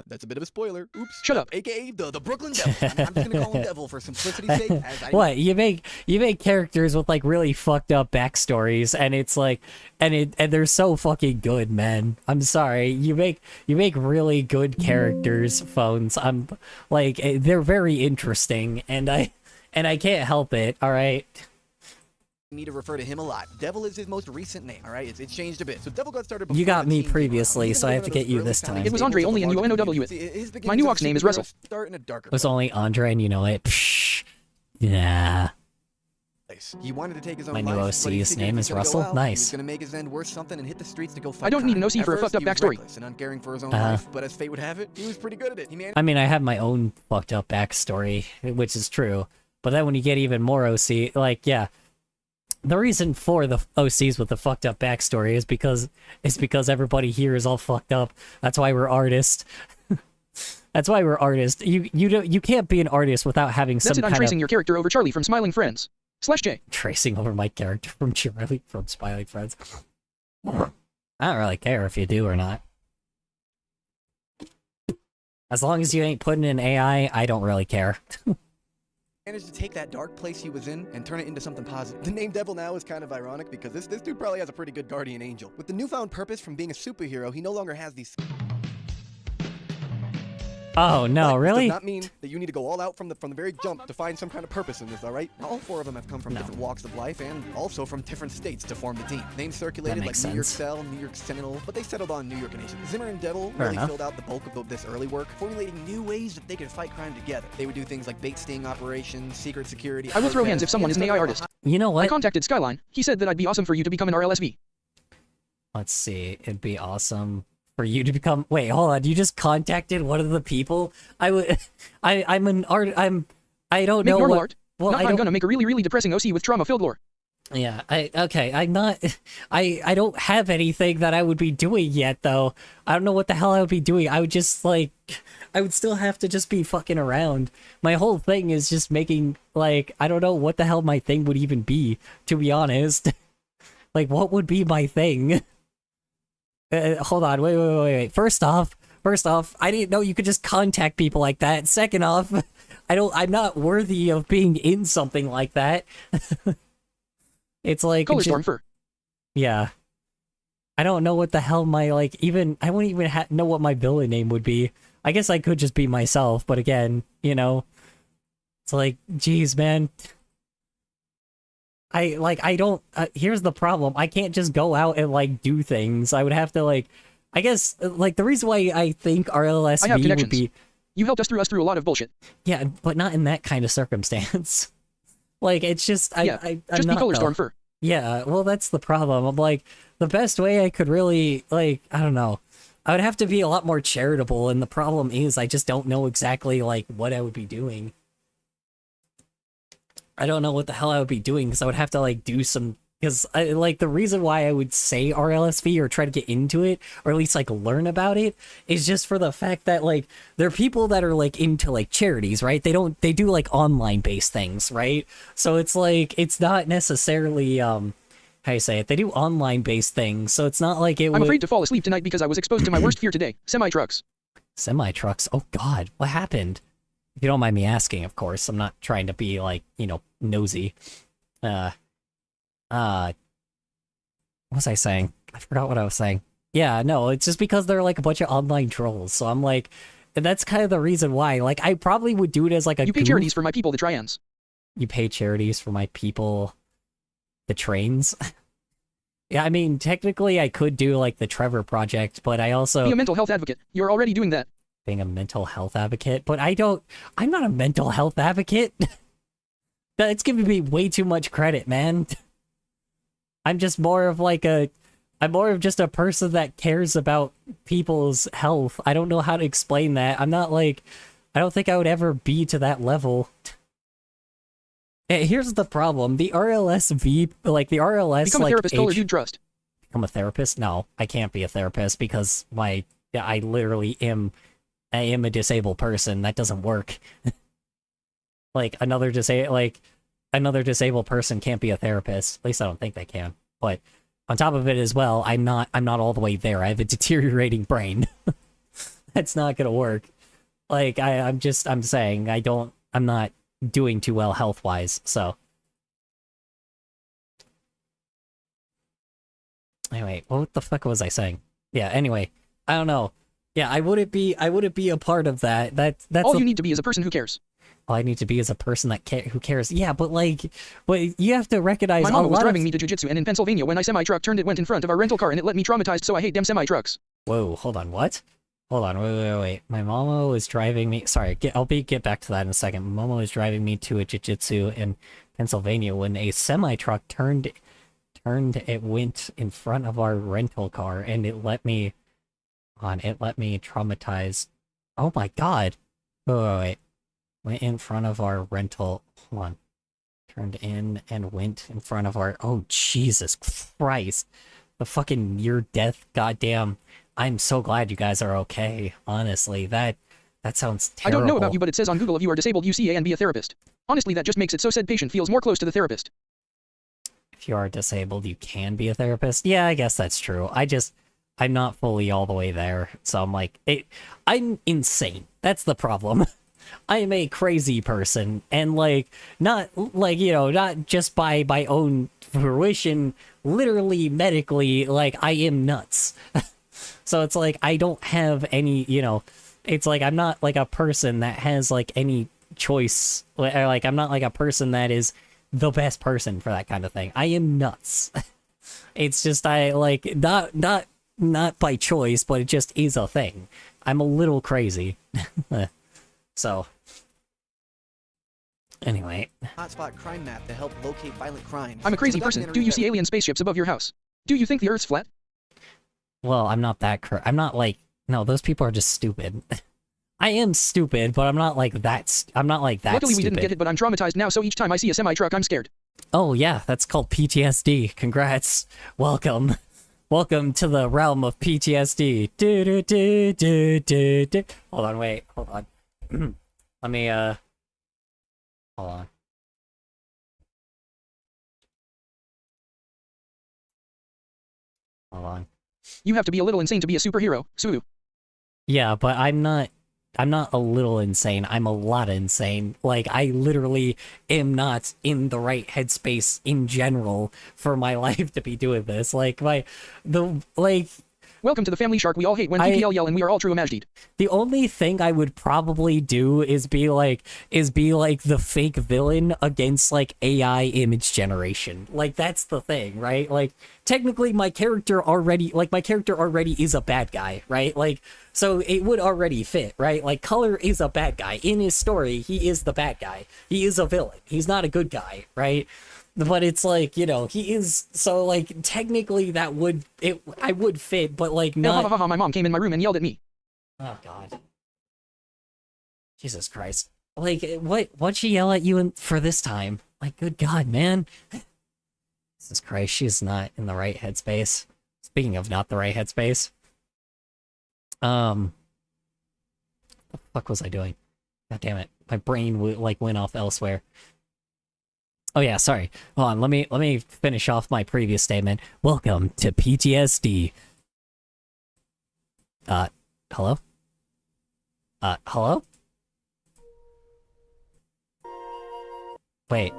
That's a bit of a spoiler. Oops. Shut up. AKA the Brooklyn Devil. I'm just gonna call him Devil for simplicity's sake. As I What you make characters with like really fucked up backstories, and it's like, and they're so fucking good, man. I'm sorry, you make really good characters, Phones. I'm like, they're very interesting, and I can't help it. All right. need to refer to him a lot. Devil is his most recent name, all right? It's changed a bit. So Devil got started before You got the me team previously, came so out. I have to get you this time. It was Andre only, and you know it. His My new Ox name is Wrestle. Start in a darker It was only Andre, and you know it. Psh, yeah. place. He wanted to take his own My new life, but he OC's figured name if is he was Russell? gonna go out, He Nice. was going to make his end worth something and hit the streets to go fight I don't need an crime. OC At for a first, fucked up he was backstory. reckless and uncaring for his own Uh-huh. life, but as fate would have it, he was pretty good at it. He managed I mean, I have my own fucked up backstory, which is true. But then when you get even more OC, like, yeah. The reason for the OCs with the fucked up backstory is because everybody here is all fucked up. That's why we're artists. That's why we're artists. You can't be an artist without having some That's it. kind I'm tracing of your character over Charlie from Smiling Friends. /J. tracing over my character from Charlie from Smiling Friends. I don't really care if you do or not. As long as you ain't putting in AI, I don't really care. managed to take that dark place he was in and turn it into something positive. The name Devil now is kind of ironic because this dude probably has a pretty good guardian angel. With the newfound purpose from being a superhero, he no longer has these... Oh no, But really? This does not mean that you need to go all out from the very jump to find some kind of purpose in this, all right? Now, all 4 of them have come from different walks of life and also from different states to form the team. Names circulated like makes New York sense. Cell, New York Sentinel, but they settled on New York Nation. Zimmer and Devil Fair really enough. filled out the bulk of this early work, formulating new ways that they could fight crime together. They would do things like bait sting operations, secret security. I will throw hands if someone is an AI artist. You know what? I contacted Skyline. He said that I'd be awesome for you to become an RLSV. Let's see. It'd be awesome for you to become. Wait, hold on. You just contacted one of the people. I would. I'm an art. I don't Make know normal what. art. Well, Not I I'm don't. gonna make a really, really depressing OC with trauma-filled lore. Yeah. Okay. I'm not. I don't have anything that I would be doing yet, though. I don't know what the hell I would be doing. I would just like. I would still have to just be fucking around. My whole thing is just making like I don't know what the hell my thing would even be. To be honest, like what would be my thing? Hold on, wait. First off, I didn't know you could just contact people like that. Second off, I'm not worthy of being in something like that. It's like Color storm fur. Yeah. I don't know what the hell my like even I wouldn't even know what my villain name would be. I guess I could just be myself, but again, you know, it's like, geez, man. I don't, here's the problem. I can't just go out and, like, do things. I would have to, like, I guess, like, the reason why I think I have RLSV would connections. be... You helped us through a lot of bullshit. Yeah, but not in that kind of circumstance. Like, it's just, I'm Just be not, color though. storm fur. Yeah, well, that's the problem. I'm like, the best way I could really, like, I don't know. I would have to be a lot more charitable, and the problem is I just don't know exactly, like, what I would be doing. I don't know what the hell I would be doing, because I would have to, like, do some... Because, like, the reason why I would say RLSV or try to get into it, or at least, like, learn about it, is just for the fact that, like, there are people that are, like, into, like, charities, right? They do, like, online-based things, right? So it's, like, it's not necessarily, how you say it? They do online-based things, so it's not like it would... I'm afraid to fall asleep tonight because I was exposed to my worst fear today, semi-trucks. Semi-trucks? Oh, God. What happened? If you don't mind me asking, of course. I'm not trying to be, like, you know, nosy. What was I saying? I forgot what I was saying. Yeah, no, it's just because they're, like, a bunch of online trolls, so I'm like... And that's kind of the reason why. Like, I probably would do it as, like, a You pay goof. charities for my people, the Trians. You pay charities for my people... The trains? Yeah, I mean, technically I could do, like, the Trevor Project, but I also... Be a mental health advocate. You're already doing that. Being a mental health advocate, but I'm not a mental health advocate. That's giving me way too much credit, man. I'm just more of like I'm more of just a person that cares about people's health. I don't know how to explain that. I'm not like, I don't think I would ever be to that level. Here's the problem. The RLSV, like the RLS, Become a like therapist, color dude trust. Become a therapist? No, I can't be a therapist because I literally am a disabled person. That doesn't work. Like another disabled person can't be a therapist. At least I don't think they can. But on top of it as well, I'm not all the way there. I have a deteriorating brain. That's not gonna work. Like I'm saying I'm not doing too well health-wise, so. Anyway, what the fuck was I saying? Yeah, anyway, I don't know. Yeah, I wouldn't be a part of that. That's all you need to be is a person who cares. All I need to be is a person who cares. Yeah, but you have to recognize. My mama was driving me to jujitsu, and in Pennsylvania, when I semi-truck turned, it went in front of our rental car, and it let me traumatized. So I hate them semi-trucks. Whoa, hold on, what? Hold on, wait. My mama was driving me. Sorry, I'll get back to that in a second. My mama was driving me to a jiu-jitsu in Pennsylvania when a semi-truck turned. It went in front of our rental car, and it let me traumatize. Oh my god! Wait. Went in front of our rental. Hold on. Turned in and went in front of our. Oh Jesus Christ! The fucking near-death. Goddamn. I'm so glad you guys are okay. Honestly, that sounds terrible. I don't know about you, but it says on Google if you are disabled, you see A and be a therapist. Honestly, that just makes it so said patient feels more close to the therapist. If you are disabled, you can be a therapist. Yeah, I guess that's true. I'm not fully all the way there, so I'm like, I'm insane. That's the problem. I'm a crazy person, and not just by my own fruition, literally medically, I am nuts. So it's like I don't have any, It's like I'm not like a person that has like any choice, or like I'm not like a person that is the best person for that kind of thing. I am nuts. It's just I like not by choice, but it just is a thing. I'm a little crazy. So anyway, hotspot crime map to help locate violent crimes. I'm a crazy person. Do you see alien spaceships above your house? Do you think the Earth's flat? well, I'm not that I'm not like, no, those people are just stupid. I am stupid, but I'm not like that. I'm not like that. Luckily, we stupid. didn't get it, but I'm traumatized now. So each time I see a semi truck, I'm scared. Oh yeah, that's called PTSD. Congrats. Welcome. Welcome to the realm of PTSD. Do, do, do, do, do, do. Hold on, wait, hold on. Let me hold on. Hold on. You have to be a little insane to be a superhero, Sulu. Yeah, but I'm not a little insane. I'm a lot insane. Like, I literally am not in the right headspace in general for my life to be doing this. Like, Welcome to the family, Shark. We all hate when PPL yell and we are all true Majdeed. The only thing I would probably do is be like the fake villain against like AI image generation. Like, that's the thing, right? Like, technically my character already is a bad guy, right? Like, so it would already fit, right? Like, Color is a bad guy. In his story, he is the bad guy. He is a villain. He's not a good guy, right? But it's like, you know, he is, so like technically I would fit, but like not. My mom came in my room and yelled at me. Oh God. Jesus Christ. Like, what'd she yell at you for this time? Like, good God, man. Jesus Christ, she's not in the right headspace. Speaking of not the right headspace. What the fuck was I doing? God damn it. My brain went off elsewhere. Oh yeah, sorry. Hold on, let me finish off my previous statement. Welcome to PTSD. Hello? Hello? Wait.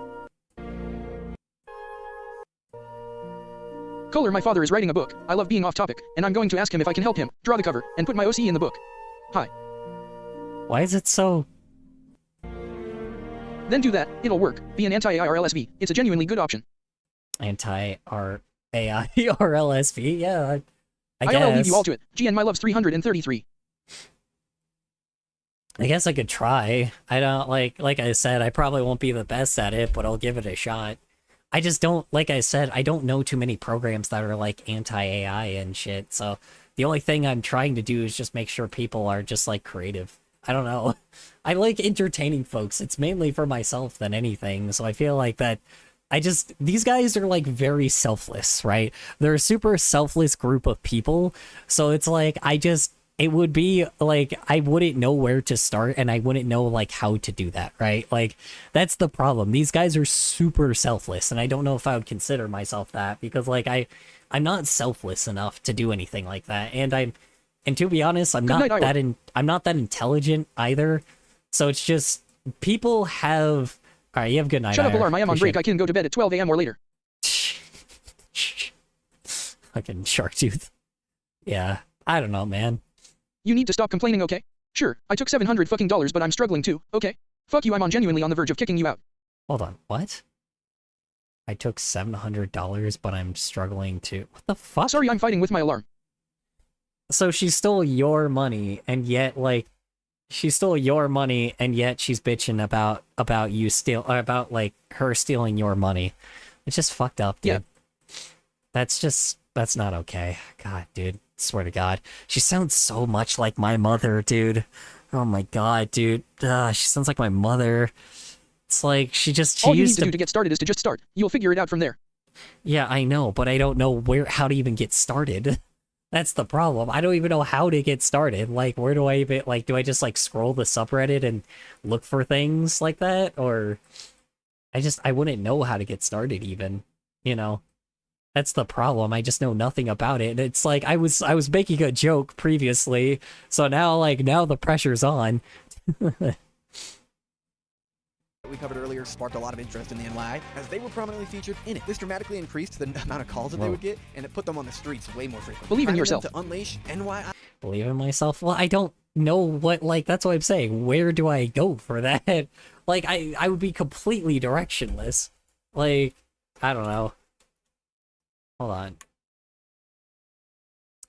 Kohler, my father is writing a book. I love being off topic, and I'm going to ask him if I can help him draw the cover and put my OC in the book. Hi. Why is it so... Then do that. It'll work. Be an anti-AIRLSV. It's a genuinely good option. Anti-AIRLSV? Yeah, I guess. I'll leave you all to it. GN, my love's 333. I guess I could try. I don't, like I said, I probably won't be the best at it, but I'll give it a shot. I just don't, like I said, I don't know too many programs that are like anti-AI and shit, so the only thing I'm trying to do is just make sure people are just like creative. I don't know. I like entertaining folks. It's mainly for myself than anything. So I feel like that these guys are like very selfless, right? They're a super selfless group of people. So it's like, it would be like, I wouldn't know where to start and I wouldn't know like how to do that, right? Like, that's the problem. These guys are super selfless and I don't know if I would consider myself that because like, I'm not selfless enough to do anything like that. And to be honest, I'm not that intelligent either. So it's just people have. All right, you have a good night. Shut up, alarm! I am on break. I can go to bed at 12 a.m. or later. Fucking shark tooth. Yeah, I don't know, man. You need to stop complaining, okay? Sure, I took $700 fucking dollars, but I'm struggling too. Okay, fuck you. I'm genuinely on the verge of kicking you out. Hold on, what? I took $700, but I'm struggling to. What the fuck? Sorry, I'm fighting with my alarm. So she stole your money, and yet, like, she's bitching about you about like her stealing your money. It's just fucked up, dude. Yeah. That's not okay. God, dude, swear to God, she sounds so much like my mother, dude. Oh my God, dude, she sounds like my mother. It's like all you need to do to get started is to just start. You'll figure it out from there. Yeah, I know, but I don't know how to even get started. That's the problem. I don't even know how to get started. Like, where do I even, like, do I just, like, scroll the subreddit and look for things like that? Or I wouldn't know how to get started even, you know? That's the problem. I just know nothing about it. And it's like, I was making a joke previously, so now the pressure's on. We covered earlier sparked a lot of interest in the NY as they were prominently featured in it. This dramatically increased the amount of calls that they would get, and it put them on the streets way more frequently. Believe in yourself. To unleash NY. Believe in myself? Well, I don't know what, like, that's what I'm saying. Where do I go for that? Like, I would be completely directionless. Like, I don't know. Hold on.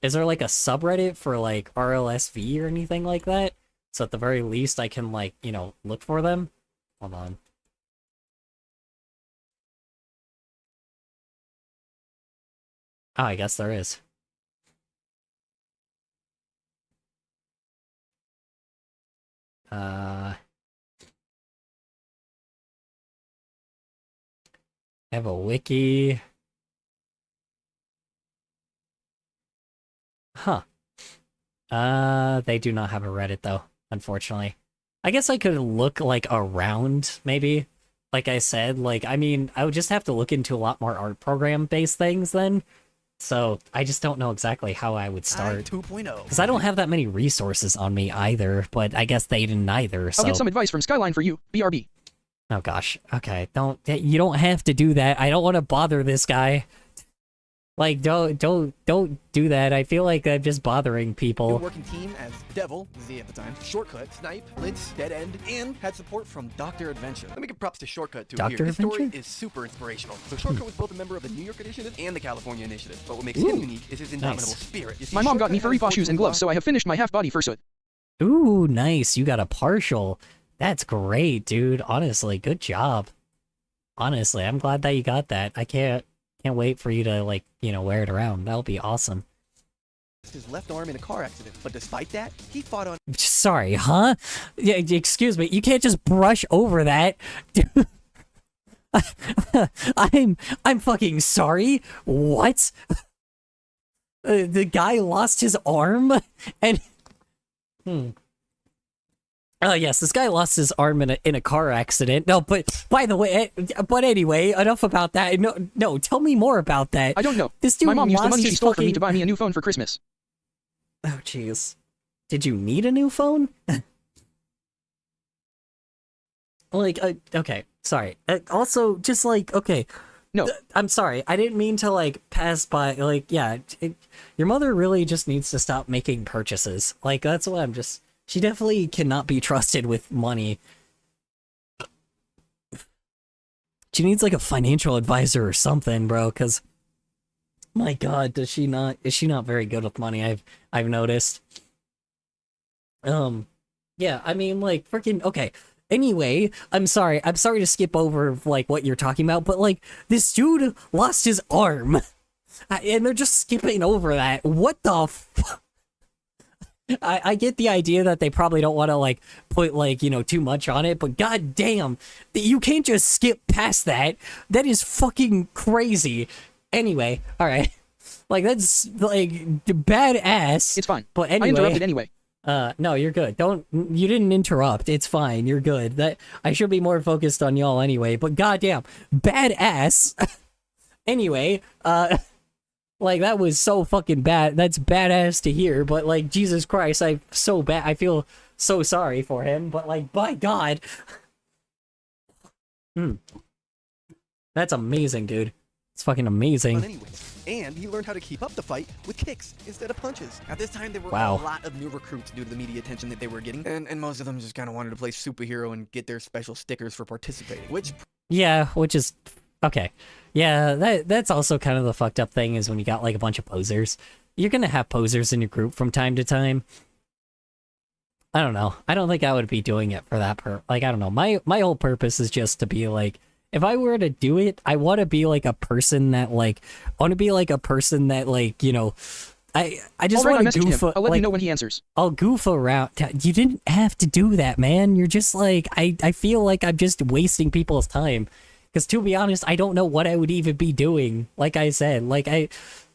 Is there, like, a subreddit for, like, RLSV or anything like that? So at the very least, I can, like, you know, look for them? Hold on. Oh, I guess there is. I have a wiki. Huh. They do not have a Reddit, though, unfortunately. I guess I could look, like, around, maybe. Like I said, like, I mean, I would just have to look into a lot more art program-based things then. So, I just don't know exactly how I would start. 2.0. Because I don't have that many resources on me either, but I guess they didn't either, so... I'll get some advice from Skyline for you, BRB. Oh gosh, okay, you don't have to do that. I don't want to bother this guy. Like, don't do that. I feel like I'm just bothering people. New working team as Devil, Z at the time, Shortcut, Snipe, Blitz, Dead End, and had support from Dr. Adventure. Let me give props to Shortcut too here. His story is super inspirational. So Shortcut was both a member of the New York Initiative and the California Initiative. But what makes him unique is his indomitable spirit. You see, My mom got me Shortcut furry has paw shoes and gloves, so I have finished my half-body fursuit. Ooh, nice. You got a partial. That's great, dude. Honestly, good job. Honestly, I'm glad that you got that. I can't wait for you to, like, you know, wear it around. That'll be awesome. his left arm in a car accident, but despite that, he fought on. Sorry, huh? Yeah, excuse me. You can't just brush over that. I'm fucking sorry. What? The guy lost his arm and oh yes, this guy lost his arm in a car accident. No, but by the way, but anyway, enough about that. No, tell me more about that. I don't know. This dude My mom used the lost money she his stole from me fucking- to buy me a new phone for Christmas. Oh jeez. Did you need a new phone? Like, okay, sorry. Also, just like, okay. No. I'm sorry. I didn't mean to, like, pass by, like, yeah. Your mother really just needs to stop making purchases. Like, that's what I'm just... She definitely cannot be trusted with money. She needs, like, a financial advisor or something, bro, because... My god, is she not very good with money, I've noticed. Yeah, I mean, like, freaking... Okay. Anyway, I'm sorry to skip over, like, what you're talking about, but, like, this dude lost his arm, and they're just skipping over that. What the fuck? I get the idea that they probably don't want to, like, put, like, you know, too much on it, but god damn, you can't just skip past that. That is fucking crazy. Anyway, alright. Like, that's, like, badass. It's fine. But anyway... I interrupted anyway. No, you're good. You didn't interrupt. It's fine. You're good. I should be more focused on y'all anyway, but goddamn, badass. Anyway, like, that was so fucking bad. That's badass to hear, but, like, Jesus Christ, I feel so sorry for him, but, like, by God. That's amazing, dude. It's fucking amazing. Anyways. And he learned how to keep up the fight with kicks instead of punches. At this time, there were Wow. a lot of new recruits due to the media attention that they were getting, and most of them just kind of wanted to play superhero and get their special stickers for participating, which... Yeah, which is... Okay. Yeah, that's also kind of the fucked up thing is when you got, like, a bunch of posers. You're gonna have posers in your group from time to time. I don't know. I don't think I would be doing it for that like, I don't know. My whole purpose is just to be, like... If I were to do it, I want to be, like, a person that, like... I want to be, like, a person that, like, you know... I just Alright, want to I messaged goof... him. I'll let like, you know when he answers. I'll goof around. You didn't have to do that, man. You're just, like... I feel like I'm just wasting people's time. Because, to be honest, I don't know what I would even be doing. Like I said, like,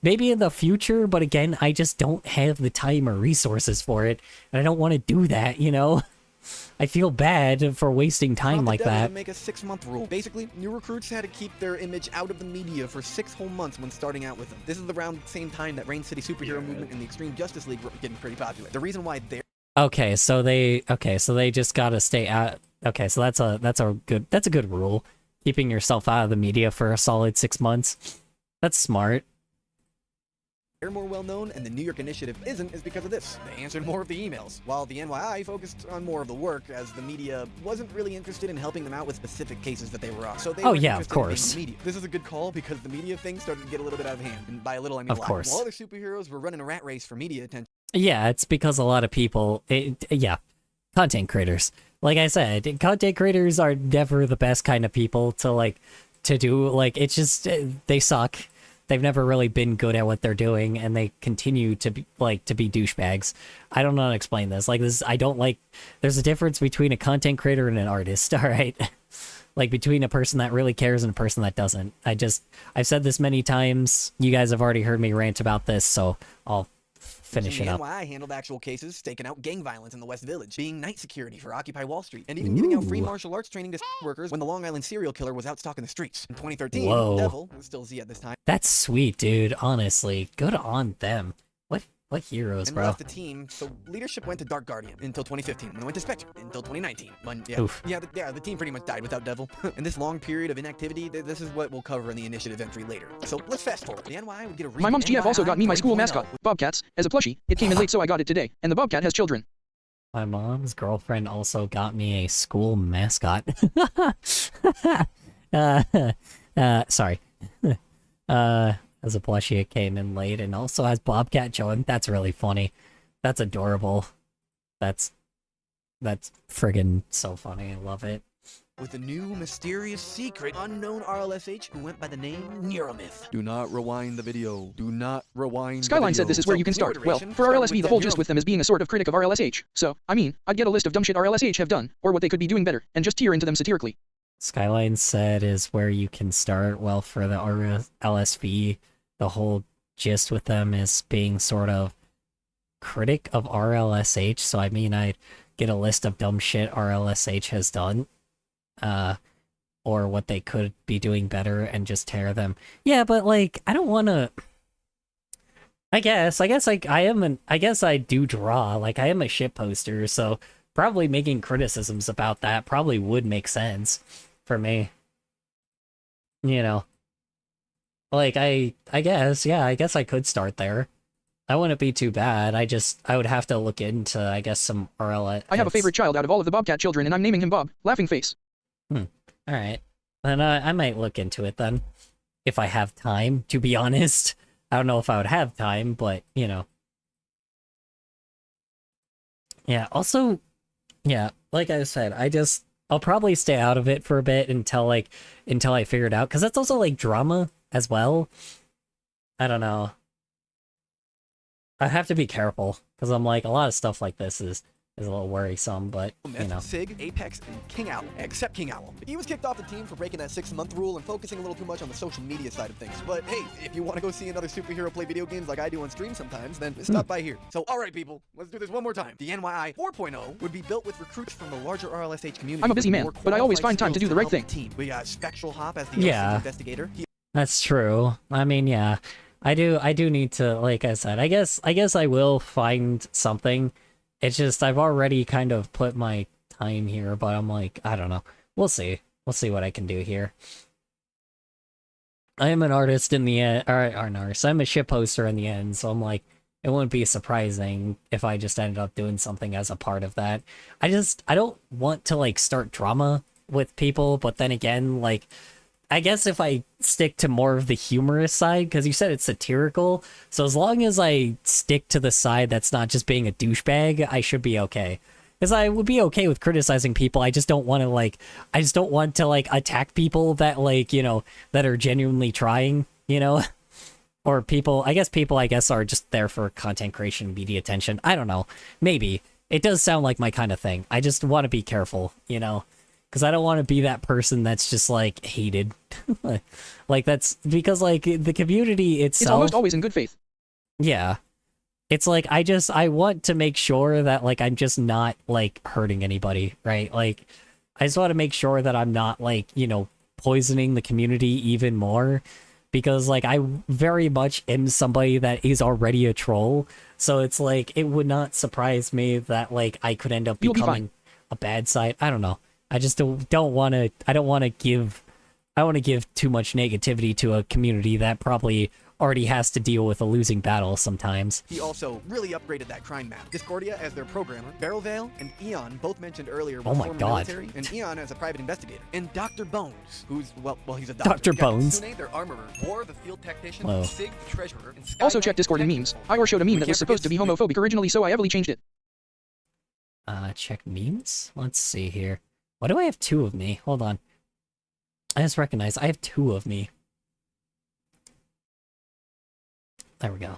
maybe in the future, but again, I just don't have the time or resources for it. And I don't want to do that, you know? I feel bad for wasting time like that. To make a 6-month rule. Basically, new recruits had to keep their image out of the media for 6 whole months when starting out with them. This is around the same time that Rain City superhero movement and the Extreme Justice League were getting pretty popular. The reason why they're... Okay, so they just gotta stay out. Okay, so that's a good rule. Keeping yourself out of the media for a solid 6 months. That's smart. they're more well known and the New York initiative isn't is because of this. They answered more of the emails, while the NYI focused on more of the work as the media wasn't really interested in helping them out with specific cases that they were on. So they Oh, were yeah, of interested in course. the media. This is a good call because the media thing started to get a little bit out of hand. And by a little, I mean Of a lot. course. While other superheroes were running a rat race for media attention. Yeah, it's because a lot of people, content creators. Like I said, content creators are never the best kind of people to do, like, it's just, they suck. They've never really been good at what they're doing, and they continue to be douchebags. I don't know how to explain this. Like, there's a difference between a content creator and an artist, alright? Like, between a person that really cares and a person that doesn't. I've said this many times, you guys have already heard me rant about this, so I'll finish it The up. NYI handled actual cases, staking out gang violence in the West Village, being night security for Occupy Wall Street, and even giving out free Ooh. martial arts training to workers when the Long Island serial killer was out stalking the streets. In 2013, Whoa. Devil, who was still Z at this time, That's sweet, dude. Honestly, good on them. What heroes, and bro? left the team, so leadership went to Dark Guardian until 2015, and then went to Spectre until 2019. But Oof. the team pretty much died without Devil. In this long period of inactivity, this is what we'll cover in the initiative entry later. So let's fast forward. The NYI would get a My mom's GF also got me my school 3.0. mascot, Bobcats, as a plushie. It came in late, so I got it today. And the Bobcat has children. My mom's girlfriend also got me a school mascot. Sorry. As a plushie, it came in late and also has Bobcat showing. That's really funny. That's adorable. That's friggin' so funny. I love it. With a new mysterious secret unknown RLSH who went by the name Neuromyth. Do not rewind the video. Do not rewind Skyline said this is where you can start. Well, for RLSV, the whole gist with them is being a sort of critic of RLSH. So, I mean, I'd get a list of dumb shit RLSH have done, or what they could be doing better, and just tear into them satirically. Skyline said is where you can start. Well, for the LSV, the whole gist with them is being sort of critic of RLSH. So I mean, I'd get a list of dumb shit RLSH has done, or what they could be doing better, and just tear them. Yeah, but like, I don't want to. I guess I do draw. Like, I am a shit poster, so probably making criticisms about that probably would make sense for me. You know. Like, I guess I could start there. That wouldn't be too bad. I would have to look into, I guess, some RLS. I have a favorite child out of all of the Bobcat children, and I'm naming him Bob. Laughing face. Alright. Then I might look into it then. If I have time, to be honest. I don't know if I would have time, but, you know. Yeah, also, yeah, like I said, I'll probably stay out of it for a bit until I figure it out, because that's also, like, drama as well. I don't know. I have to be careful, because I'm like, a lot of stuff like this is a little worrisome, but, you know. Sig, Apex, and King Owl, except King Owl. He was kicked off the team for breaking that 6-month rule and focusing a little too much on the social media side of things. But hey, if you want to go see another superhero play video games like I do on stream sometimes, then stop by here. So alright people, let's do this one more time. The NYI 4.0 would be built with recruits from the larger RLSH community. I'm a busy man, but I always find time to do the right thing. We got Spectral Hop as the Yeah. investigator. That's true. I mean, yeah. I do need to, like I said, I guess I will find something. It's just, I've already kind of put my time here, but I'm like, I don't know. We'll see. We'll see what I can do here. I am an artist in the end, or an artist. I'm a shit poster in the end, so I'm like, it wouldn't be surprising if I just ended up doing something as a part of that. I don't want to, like, start drama with people, but then again, like, I guess if I stick to more of the humorous side, because you said it's satirical, so as long as I stick to the side that's not just being a douchebag, I should be okay. Because I would be okay with criticizing people, I just don't want to, attack people that, like, you know, that are genuinely trying, you know? Or people are just there for content creation, media attention. I don't know. Maybe. It does sound like my kind of thing. I just want to be careful, you know? Because I don't want to be that person that's just, like, hated. Like, that's... Because, like, the community itself... It's almost always in good faith. Yeah. It's like, I want to make sure that, like, I'm just not, like, hurting anybody, right? Like, I just want to make sure that I'm not, like, you know, poisoning the community even more. Because, like, I very much am somebody that is already a troll. So it's like, it would not surprise me that, like, I could end up becoming a bad side. I don't know. I just don't want to give too much negativity to a community that probably already has to deal with a losing battle sometimes. He also really upgraded that crime map. Discordia as their programmer, Barrelvale and Eon, both mentioned earlier, were Oh my former God. military, and Eon as a private investigator. And Dr. Bones, who's, well, he's a doctor. Dr. Bones. Sune, their armorer, War, the field technician, Whoa. Sig, the treasurer, and Also check Discord and memes. Ior showed a meme that was supposed to be homophobic originally, so I heavily changed it. Check memes? Let's see here. Why do I have 2 of me? Hold on. I just recognized I have 2 of me. There we go.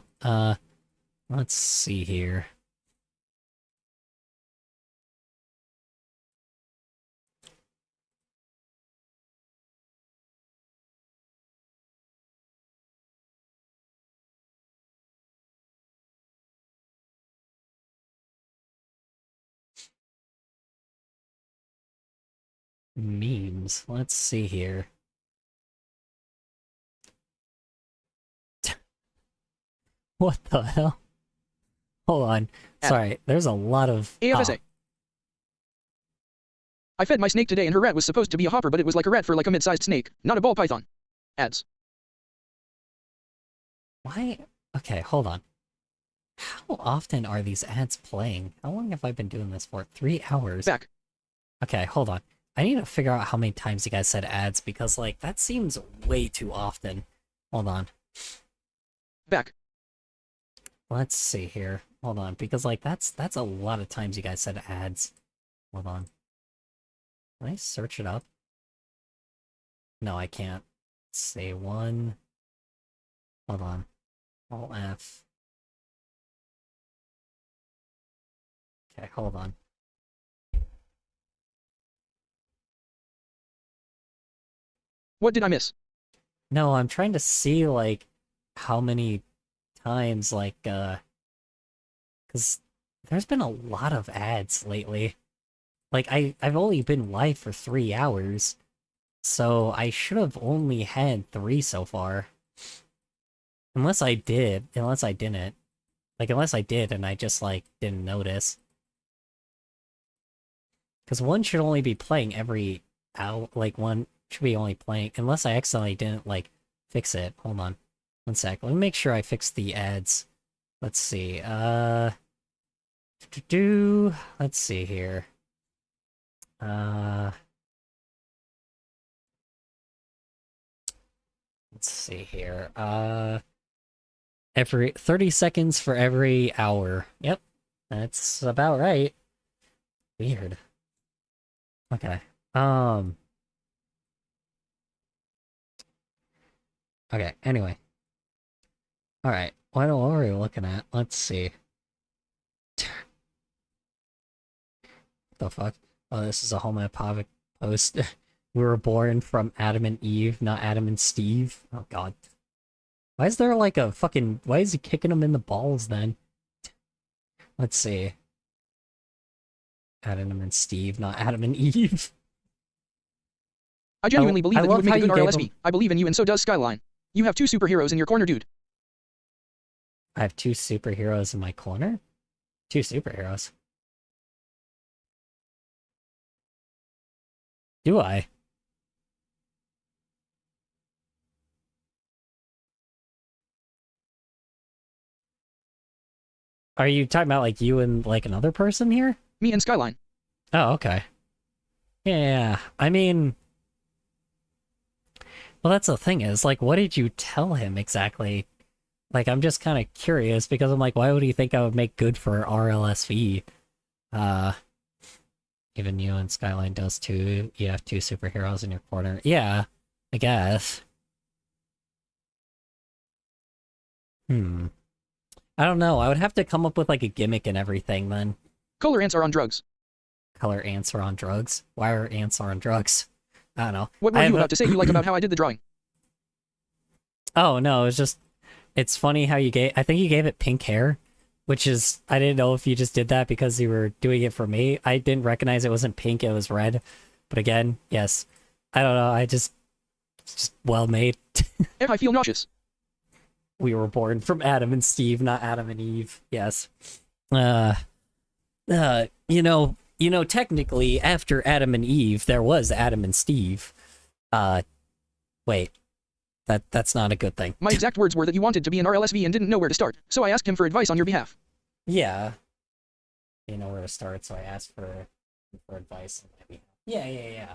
Let's see here. Memes. Let's see here. What the hell? Hold on. Sorry, there's a lot of... AFSA. I fed my snake today and her rat was supposed to be a hopper, but it was like a rat for like a mid-sized snake, not a ball python. Ads. Why? Okay, hold on. How often are these ads playing? How long have I been doing this for? 3 hours? Back. Okay, hold on. I need to figure out how many times you guys said ads, because, like, that seems way too often. Hold on. Back. Let's see here. Hold on, because, like, that's a lot of times you guys said ads. Hold on. Can I search it up? No, I can't. Say 1. Hold on. Alt F. Okay, hold on. What did I miss? No, I'm trying to see, like, how many times, like, because there's been a lot of ads lately. Like, I've only been live for 3 hours, so I should have only had 3 so far. Unless I didn't. Like, unless I did and I just, like, didn't notice. Because one should only be playing every hour, like, one should be only playing, unless I accidentally didn't, like, fix it. Hold on. 1 sec. Let me make sure I fix the ads. Let's see. Let's see here. Let's see here. Every 30 seconds for every hour. Yep. That's about right. Weird. Okay. Okay, anyway. Alright, what are we looking at? Let's see. What the fuck? Oh, this is a homophobic post. We were born from Adam and Eve, not Adam and Steve. Oh god. Why is there like a fucking... Why is he kicking him in the balls then? Let's see. Adam and Steve, not Adam and Eve. I genuinely believe that you would make a good how you gave RLSV. I believe in you and so does Skyline. You have 2 superheroes in your corner, dude. I have 2 superheroes in my corner? 2 superheroes? Do I? Are you talking about, like, you and, like, another person here? Me and Skyline. Oh, okay. Yeah, I mean... Well, that's the thing is, like, what did you tell him exactly? Like, I'm just kind of curious, because I'm like, why would he think I would make good for RLSV? Even you and Skyline does too. You have 2 superheroes in your corner. Yeah, I guess. I don't know. I would have to come up with, like, a gimmick and everything, then. Color ants are on drugs. Color ants are on drugs? Why are ants on drugs? I don't know. What were you about to say you like about how I did the drawing? Oh, no, it's just... It's funny how you gave... I think you gave it pink hair, which is... I didn't know if you just did that because you were doing it for me. I didn't recognize it wasn't pink, it was red. But again, yes. I don't know, I just well made. If I feel nauseous. We were born from Adam and Steve, not Adam and Eve. Yes. You know, technically, after Adam and Eve, there was Adam and Steve. Wait. That's not a good thing. My exact words were that you wanted to be an RLSV and didn't know where to start, so I asked him for advice on your behalf. Yeah. You know where to start, so I asked for advice. Yeah.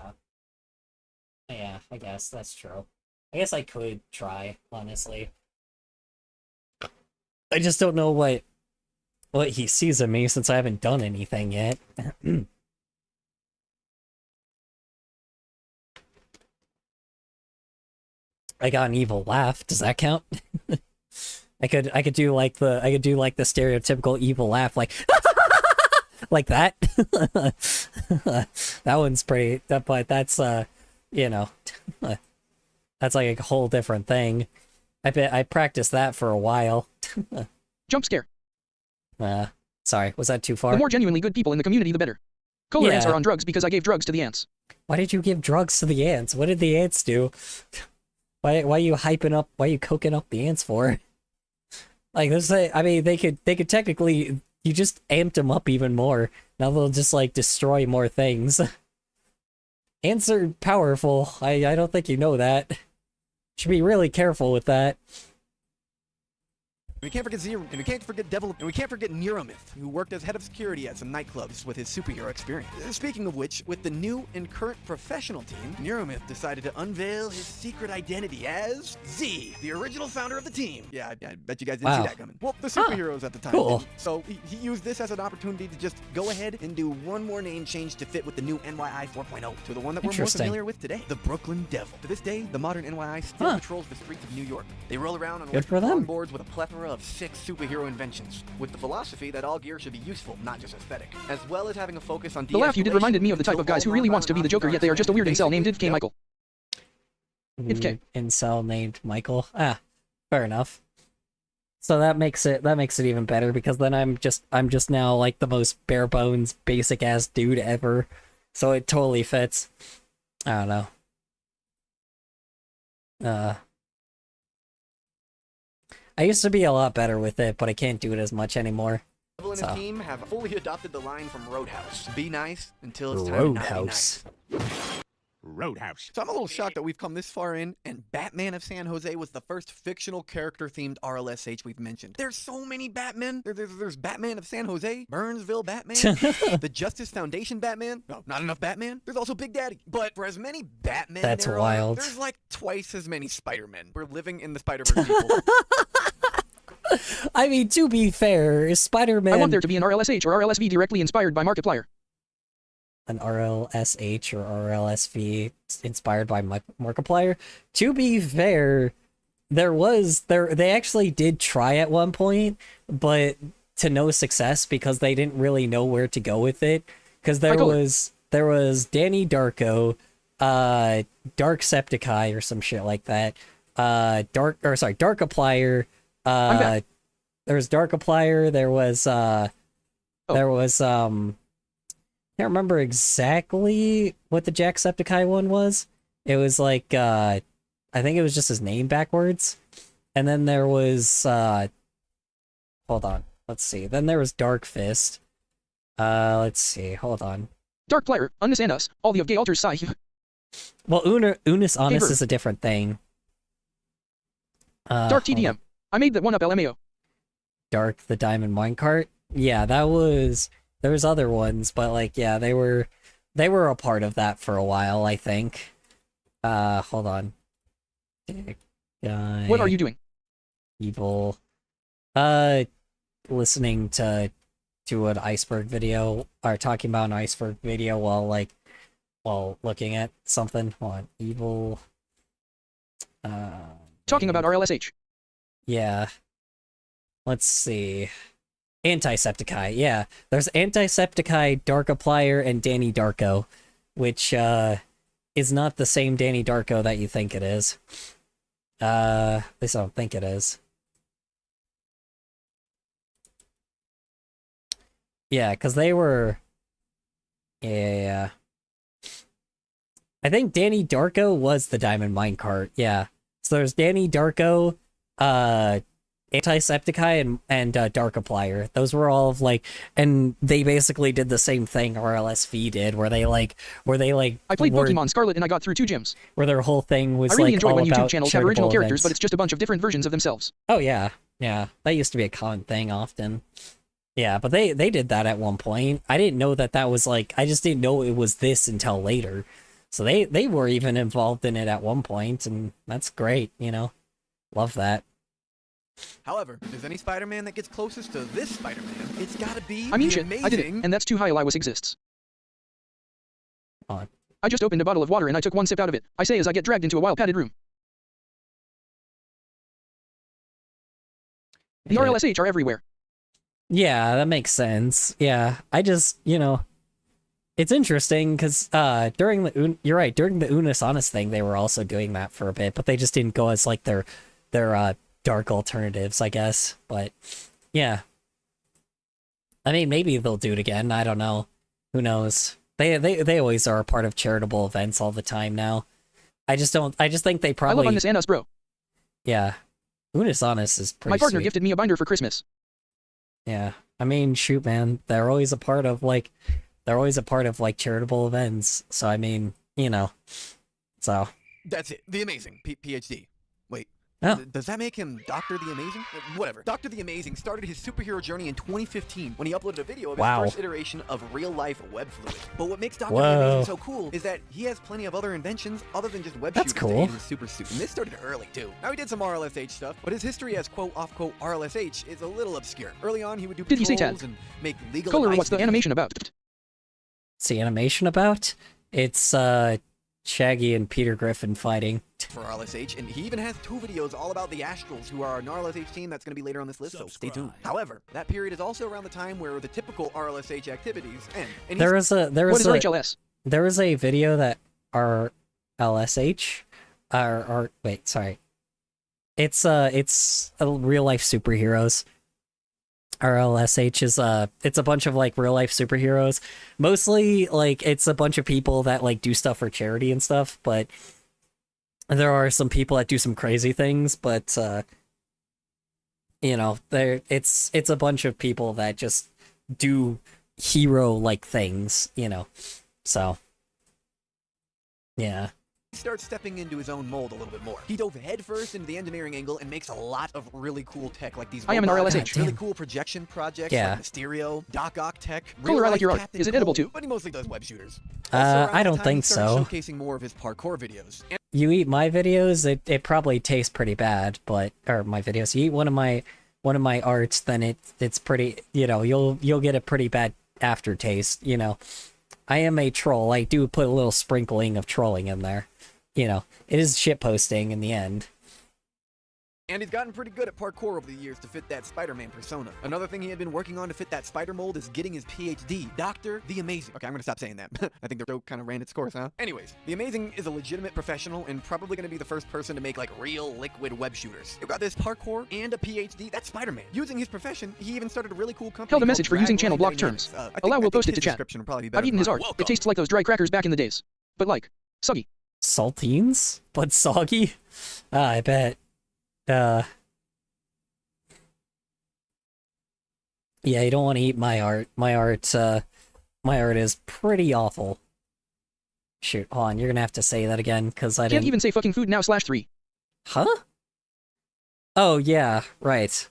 Yeah, I guess that's true. I guess I could try, honestly. I just don't know what he sees in me since I haven't done anything yet. I got an evil laugh. Does that count? I could do like the stereotypical evil laugh, like like that. That one's pretty. But that's you know, that's like a whole different thing. I practiced that for a while. Jump scare. Sorry, was that too far? The more genuinely good people in the community, the better. Kohler ants are on drugs because I gave drugs to the ants. Why did you give drugs to the ants? What did the ants do? Why are you hyping up? Why are you coking up the ants for? Like this, I mean, they could technically. You just amped them up even more. Now they'll just like destroy more things. Ants are powerful. I don't think you know that. Should be really careful with that. We can't forget Zero, and we can't forget Devil, and we can't forget Neuromyth, who worked as head of security at some nightclubs with his superhero experience. Speaking of which, with the new and current professional team, Neuromyth decided to unveil his secret identity as Z, the original founder of the team. Yeah, I bet you guys didn't see that coming. Well, the superheroes at the time Cool. didn't. So he used this as an opportunity to just go ahead and do one more name change to fit with the new NYI 4.0, to the one that we're more familiar with today, the Brooklyn Devil. To this day, the modern NYI still patrols the streets of New York. They roll around on boards with a plethora of 6 superhero inventions, with the philosophy that all gear should be useful, not just aesthetic, as well as having a focus on The laugh you did reminded me of the type of guys who really wants to be the Joker, yet they are just a weird incel named K. Michael. It's K. Incel named Michael. Ah, fair enough. So that makes it even better, because then I'm just now like the most bare bones basic ass dude ever. So it totally fits. I don't know. I used to be a lot better with it, but I can't do it as much anymore. Devil and his team have fully adopted the line from Roadhouse. Be nice until it's time to not be nice. Roadhouse. So I'm a little shocked that we've come this far in, and Batman of San Jose was the first fictional character-themed RLSH we've mentioned. There's so many Batmen. There's Batman of San Jose, Burnsville Batman, the Justice Foundation Batman. No, not enough Batman. There's also Big Daddy. But for as many Batmen That's there wild. are, there's like twice as many Spider-Men. We're living in the Spider-Verse, people. I mean, to be fair, Spider-Man... I want there to be an RLSH or RLSV directly inspired by Markiplier. An RLSH or RLSV inspired by Markiplier. To be fair, they actually did try at one point, but to no success because they didn't really know where to go with it. Because there was Danny Darko, Darkcepticeye or some shit like that. Darkiplier. There was Darkiplier. There was can't remember exactly what the Jacksepticeye one was. It was like I think it was just his name backwards. And then there was hold on, let's see. Then there was Dark Fist. Let's see, hold on. Dark Player, Unis and Us, all the of gay alters sigh. Well, Unis Honest is a different thing. Dark TDM. I made that one up LMAO. Dark the Diamond Minecart. Yeah, there was other ones, but like yeah, they were a part of that for a while, I think. Hold on. What are you doing? Evil. Listening to an iceberg video, or talking about an iceberg video while looking at something. Hold on. Evil. Talking about RLSH. Yeah. Let's see. Antisepticeye, yeah. There's Antisepticeye, Darkiplier, and Danny Darko, which is not the same Danny Darko that you think it is. At least I don't think it is. Yeah, because they were... Yeah. I think Danny Darko was the Diamond Minecart, yeah. So there's Danny Darko, Antisepticeye and Darkiplier. Those were all of like, and they basically did the same thing RLSV did, where they like I played Pokemon Scarlet and I got through 2 gyms. where their whole thing was I really like enjoy all when YouTube about channels have original charitable characters, events. but it's just a bunch of different versions of themselves. Oh yeah, yeah, that used to be a common thing often. Yeah, but they did that at one point. I didn't know that was like, I just didn't know it was this until later. So they were even involved in it at one point, and that's great, you know. Love that. However, if there's any Spider-Man that gets closest to this Spider-Man, it's gotta be I mean the shit, amazing... I did it, and that's too high Aliwas exists. On. I just opened a bottle of water and I took one sip out of it. I say as I get dragged into a wild padded room. The Okay. RLSH are everywhere. Yeah, that makes sense. Yeah, I just, you know, it's interesting because during the you're right, during the Unis Honest thing, they were also doing that for a bit, but they just didn't go as like their dark alternatives, I guess. But yeah, I mean, maybe they'll do it again. I don't know. Who knows? They always are a part of charitable events all the time now. I just think they probably. I love Unis and us, bro. Yeah, Unis Honest is pretty. My partner sweet. gifted me a binder for Christmas. Yeah, I mean, shoot, man, they're always a part of like charitable events. So I mean, you know, so. That's it. The Amazing. PhD. Wait. Oh. Does that make him Dr. the Amazing? Whatever. Dr. the Amazing started his superhero journey in 2015 when he uploaded a video of his Wow. first iteration of real-life web fluid. But what makes Dr. the Whoa. Amazing so cool is that he has plenty of other inventions other than just web That's shooters to cool. aid his super suit. And this started early, too. Now, he did some RLSH stuff, but his history as quote-off-quote RLSH is a little obscure. Early on, he would do Did he say patrols Ted? and make legal Color, advice what's the videos. animation about? What's the animation about? It's Shaggy and Peter Griffin fighting. For RLSH, and he even has 2 videos all about the Astrals, who are an RLSH team that's going to be later on this list, so stay tuned. However, that period is also around the time where the typical RLSH activities end. And There he's- was a there was a video that RLSH or wait, sorry. It's a real life superheroes. RLSH is it's a bunch of like real life superheroes. Mostly like it's a bunch of people that like do stuff for charity and stuff, but there are some people that do some crazy things, but you know, it's a bunch of people that just do hero like things, you know. So yeah. He starts stepping into his own mold a little bit more. He dove headfirst into the engineering angle and makes a lot of really cool tech, like these I am an robots, RLSH. really cool projection projects Yeah. like Mysterio, Doc Ock tech. Color, I like your art. Captain Is it edible Cold, too? But he mostly does web shooters. I don't think he so. started showcasing more of his parkour videos. And You eat my videos, it probably tastes pretty bad, but or my videos. You eat one of my arts, then it's pretty, you know, you'll get a pretty bad aftertaste, you know. I am a troll. I do put a little sprinkling of trolling in there. You know, it is shitposting in the end. And he's gotten pretty good at parkour over the years to fit that Spider-Man persona. Another thing he had been working on to fit that spider mold is getting his PhD, Dr. the Amazing. Okay, I'm gonna stop saying that. I think the joke kind of ran its course, huh? Anyways, the Amazing is a legitimate professional and probably gonna be the first person to make like real liquid web shooters. You got this parkour and a PhD, that's Spider-Man. Using his profession, he even started a really cool company. Held a called message for using Dragline channel block Dynamics. terms. I Allow will think post it his to chat. description would probably be better I've eaten than his mine. art. Welcome. It tastes like those dry crackers back in the days. But like, soggy. Saltines? But soggy? I bet. Yeah, you don't want to eat my art. My art is pretty awful. Shoot, hold on, you're gonna have to say that again, because I Can't didn't... even say fucking food now /3. Huh? Oh, yeah, right.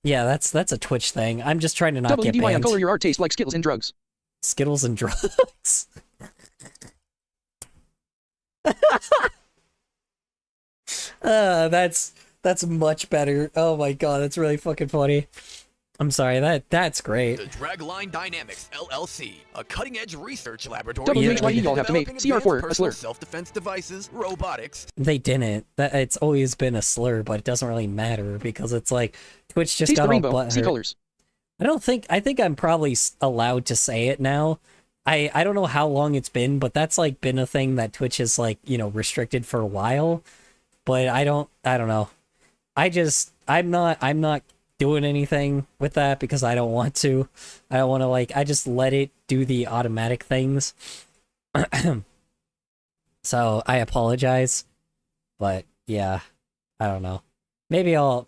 Yeah, that's a Twitch thing. I'm just trying to not get WDY on banned. color your art tastes like Skittles and drugs. Skittles and drugs. That's much better. Oh my god, that's really fucking funny. I'm sorry, that's great. The Dragline Dynamics LLC, a cutting-edge research laboratory WHYE y'all have to make. CR4, a slur. Self-defense devices, robotics. They didn't. That it's always been a slur, but it doesn't really matter because it's like Twitch just Taste got the all rainbow. See butthurt. colors. I think I'm probably allowed to say it now. I don't know how long it's been, but that's like been a thing that Twitch has like, you know, restricted for a while. But I don't know. I'm not doing anything with that because I don't want to. I don't want to like, I just let it do the automatic things. So I apologize, but yeah, I don't know. Maybe I'll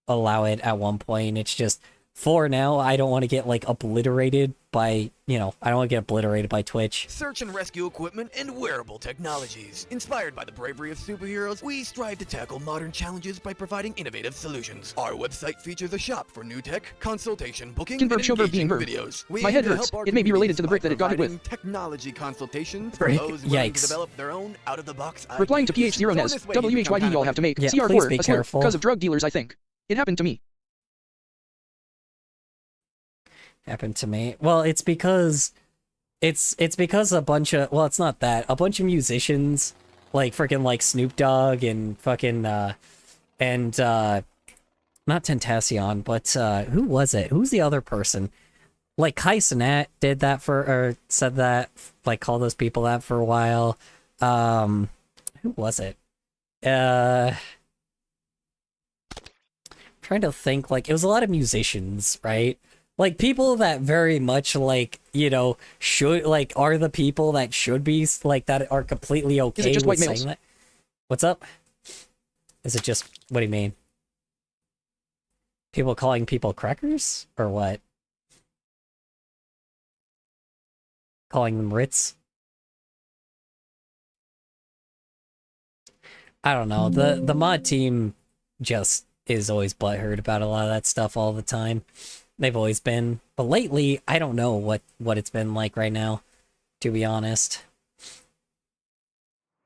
allow it at one point. It's just for now, I don't want to get like obliterated by, I don't want to get obliterated by Twitch. Search and rescue equipment and wearable technologies. Inspired by the bravery of superheroes, we strive to tackle modern challenges by providing innovative solutions. Our website features a shop for new tech, consultation, booking, Converb, and show verb, being engaging verb. videos. We My aim head to hurts. help our It may be related to the brick communities that it got hit by with. providing technology consultations for Brick. those willing to Yikes. develop their own out-of-the-box Replying to ideas. PH0 So Nes, this way you become WHYD kind y'all of have to make, Yeah, CR4, please be a slur, careful. because of drug dealers, I think. It happened to me. Happened to me. Well, it's because a bunch of, well, it's not that. A bunch of musicians, like freaking like Snoop Dogg and fucking not Tentacion, but who was it? Who's the other person? Like Kai Cenat did that or said that, like called those people that for a while. Who was it? Trying to think, like it was a lot of musicians, right? Like people that very much like, should like are the people that should be like that are completely okay Is it just with white saying males? that. What's up? Is it just, what do you mean? People calling people crackers or what? Calling them Ritz? I don't know. The mod team just is always butthurt about a lot of that stuff all the time. They've always been. But lately, I don't know what it's been like right now, to be honest.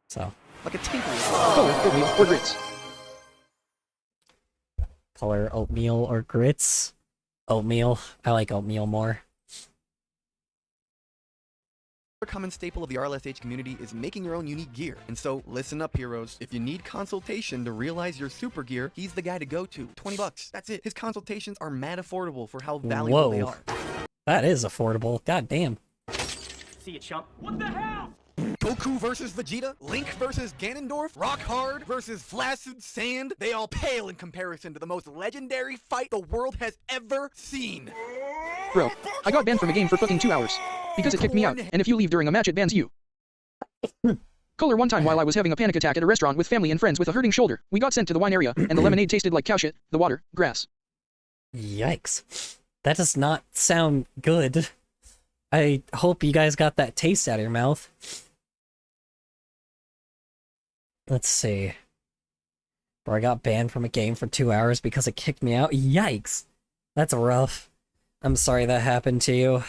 So. Like a tinkering. Oatmeal or grits. Color oatmeal or grits? Oatmeal. I like oatmeal more. A common staple of the RLSH community is making your own unique gear. And so, listen up, heroes. If you need consultation to realize your super gear, he's the guy to go to. $20. That's it. His consultations are mad affordable for how valuable they Whoa. are. That is affordable. God damn. See you, chump. What the hell? Goku versus Vegeta, Link versus Ganondorf, Rock Hard versus Flaccid Sand. They all pale in comparison to the most legendary fight the world has ever seen. Bro, I got banned from a game for fucking 2 hours. Because it kicked me out, and if you leave during a match it bans you. Kohler, one time while I was having a panic attack at a restaurant with family and friends with a hurting shoulder, we got sent to the wine area, and the lemonade tasted like cow shit, the water, grass. Yikes. That does not sound good. I hope you guys got that taste out of your mouth. Let's see. Bro, I got banned from a game for 2 hours because it kicked me out. Yikes. That's rough. I'm sorry that happened to you.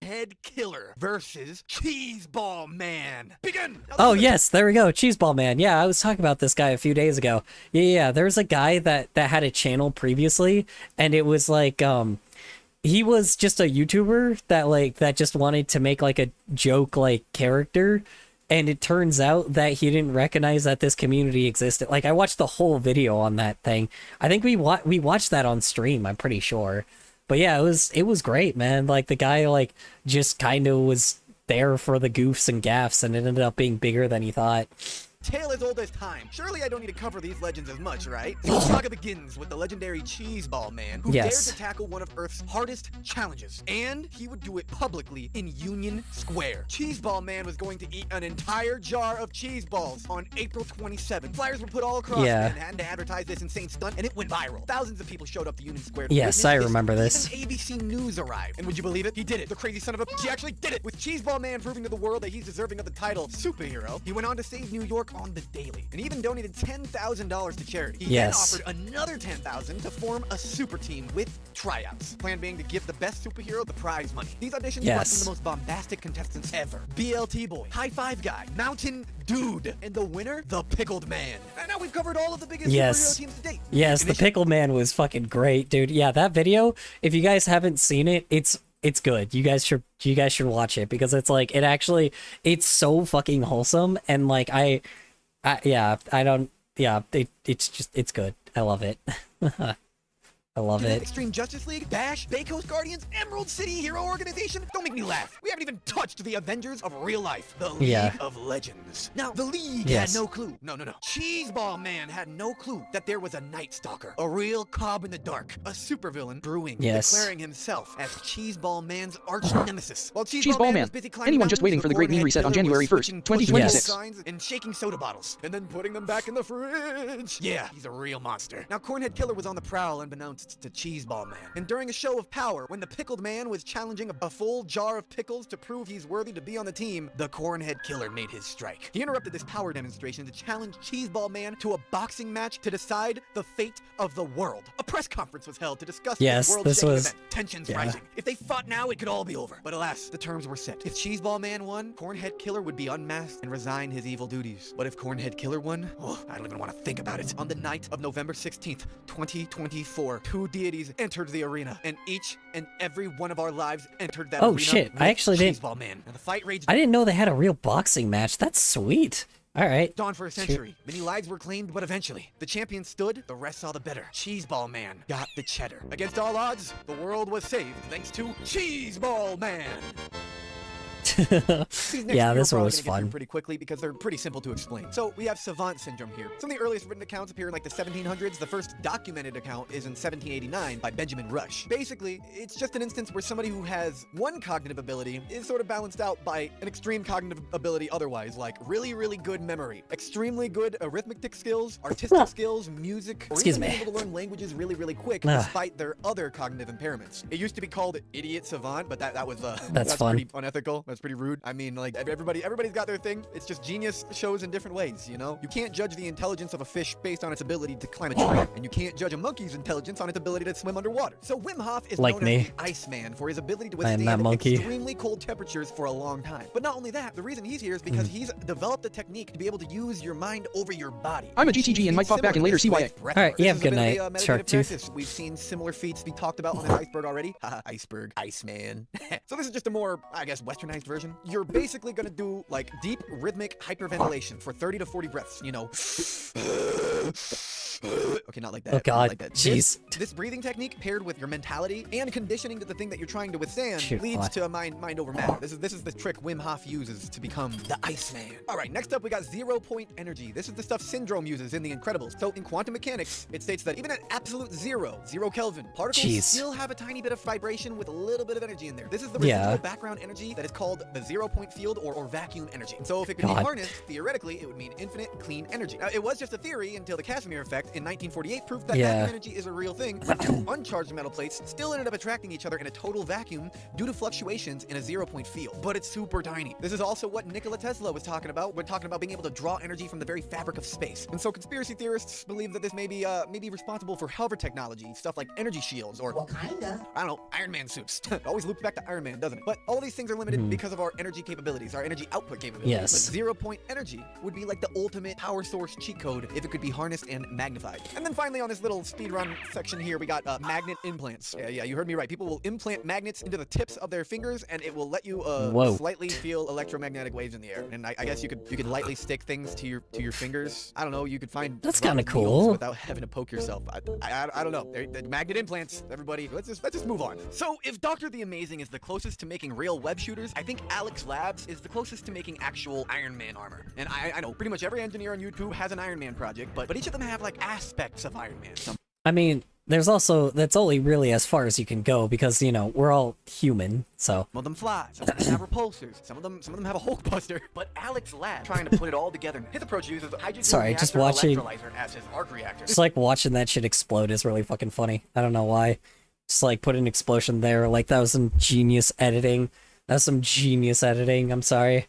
Head Killer versus Cheeseball Man. Begin! Oh yes, there we go, Cheeseball Man. Yeah, I was talking about this guy a few days ago. Yeah, there's a guy that had a channel previously, and it was like, he was just a YouTuber that just wanted to make like a joke like character, and it turns out that he didn't recognize that this community existed. Like I watched the whole video on that thing. I think we watched that on stream, I'm pretty sure. But yeah, it was great, man. Like the guy like just kind of was there for the goofs and gaffs, and it ended up being bigger than he thought. Tale as old as time. Surely I don't need to cover these legends as much, right? So the saga begins with the legendary Cheeseball Man, who Yes. dared to tackle one of Earth's hardest challenges. And he would do it publicly in Union Square. Cheeseball Man was going to eat an entire jar of cheese balls on April 27th. Flyers were put all across Yeah. Manhattan to advertise this insane stunt, and it went viral. Thousands of people showed up to Union Square to Yes, witness I this. remember this. Even ABC News arrived. And would you believe it? He did it. The crazy son of a... He actually did it! With Cheeseball Man proving to the world that he's deserving of the title of superhero, he went on to save New York on the daily, and even donated $10,000 to charity. He Yes. then offered another $10,000 to form a super team with tryouts. Plan being to give the best superhero the prize money. These auditions brought Yes. some of the most bombastic contestants ever. BLT Boy, High Five Guy, Mountain Dude, and the winner, the Pickled Man. And now we've covered all of the biggest Yes. superhero teams to date. Yes, the Pickle Man was fucking great, dude. Yeah, that video, if you guys haven't seen it, it's good. You guys should watch it, because it's like it's so fucking wholesome, and like it's good. I love it. I love it. Extreme Justice League, Bash, Bay Coast Guardians, Emerald City Hero Organization. Don't make me laugh. We haven't even touched the Avengers of real life. The League of Legends. Now, the League had no clue. No. Cheeseball Man had no clue that there was a Night Stalker, a real cob in the dark, a supervillain brewing, declaring himself as Cheeseball Man's arch nemesis. While Cheeseball Man. was busy climbing Anyone just waiting for the great meme reset on January 1st, 2026. Signs and shaking soda bottles, and then putting them back in the fridge. Yeah, he's a real monster. Now, Cornhead Killer was on the prowl unbeknownst to Cheeseball Man. And during a show of power, when the Pickled Man was challenging a full jar of pickles to prove he's worthy to be on the team, the Cornhead Killer made his strike. He interrupted this power demonstration to challenge Cheeseball Man to a boxing match to decide the fate of the world. A press conference was held to discuss this world-shaking event. Tensions rising. If they fought now, it could all be over. But alas, the terms were set. If Cheeseball Man won, Cornhead Killer would be unmasked and resign his evil duties. But if Cornhead Killer won, I don't even want to think about it. On the night of November 16th, 2024, two deities entered the arena, and each and every one of our lives entered that arena. Oh shit, I actually didn't. Cheeseball Man. And the fight raged. I didn't know they had a real boxing match. That's sweet. All right. Dawn for a century. Many lives were claimed, but eventually, the champion stood, the rest saw the better. Cheeseball Man got the cheddar. Against all odds, the world was saved thanks to Cheeseball Man. Yeah, this one was fun. Pretty quickly because they're pretty simple to explain. So we have savant syndrome here. Some of the earliest written accounts appear in like the 1700s. The first documented account is in 1789 by Benjamin Rush. Basically, it's just an instance where somebody who has one cognitive ability is sort of balanced out by an extreme cognitive ability otherwise, like really, really good memory, extremely good arithmetic skills, artistic skills, music, or even being able to learn languages really, really quick despite their other cognitive impairments. It used to be called idiot savant, but that was that's fun. Pretty unethical. That's pretty rude. I mean, like everybody's got their thing. It's just genius shows in different ways, you know? You can't judge the intelligence of a fish based on its ability to climb a tree, and you can't judge a monkey's intelligence on its ability to swim underwater. So Wim Hof is known as the Iceman for his ability to withstand extremely cold temperatures for a long time. But not only that, the reason he's here is because he's developed a technique to be able to use your mind over your body. I'm a GTG and might pop back in later CYA. Alright, you have a good night, Sharktooth. We've seen similar feats be talked about on the iceberg already. Haha, iceberg, Iceman. So this is just a more, I guess, westernized version. You're basically gonna do like deep rhythmic hyperventilation for 30 to 40 breaths, you know. Okay, not like that. Oh god, like that. jeez. This breathing technique paired with your mentality and conditioning to the thing that you're trying to withstand leads to a mind over matter. This is the trick Wim Hof uses to become the Iceman. All right, next up we got 0-point energy. This is the stuff Syndrome uses in The Incredibles. So in quantum mechanics, it states that even at absolute zero Kelvin, particles still have a tiny bit of vibration with a little bit of energy in there. This is the residual background energy that is called the 0-point field or vacuum energy. And so if it could be harnessed, theoretically, it would mean infinite clean energy. Now, it was just a theory until the Casimir effect in 1948 proved that vacuum energy is a real thing, but two uncharged metal plates still ended up attracting each other in a total vacuum due to fluctuations in a 0-point field. But it's super tiny. This is also what Nikola Tesla was talking about when talking about being able to draw energy from the very fabric of space. And so conspiracy theorists believe that this may be responsible for hover technology, stuff like energy shields or I don't know, Iron Man suits. It always loops back to Iron Man, doesn't it? But all these things are limited because of our energy capabilities, our energy output capabilities. Yes. But 0-point energy would be like the ultimate power source cheat code if it could be harnessed and magnified. And then finally on this little speedrun section here, we got magnet implants. Yeah, you heard me right. People will implant magnets into the tips of their fingers, and it will let you slightly feel electromagnetic waves in the air. And I guess you could lightly stick things to your fingers. I don't know. You could find that's kind of cool without having to poke yourself. I don't know. They're magnet implants. Everybody, let's just move on. So if Dr. the Amazing is the closest to making real web shooters, I think Alex Labs is the closest to making actual Iron Man armor. And I know pretty much every engineer on YouTube has an Iron Man project, but each of them have like aspects of Iron Man. I mean, there's also, that's only really as far as you can go because, you know, we're all human, so. Some of them fly, some of them have repulsors, some of them have a Hulkbuster, but Alex Lab trying to put it all together. His approach uses hydrogen reactor electrolyzer as his arc reactor. Just like watching that shit explode is really fucking funny. I don't know why. Just like put an explosion there, like that was some genius editing. That's some genius editing, I'm sorry.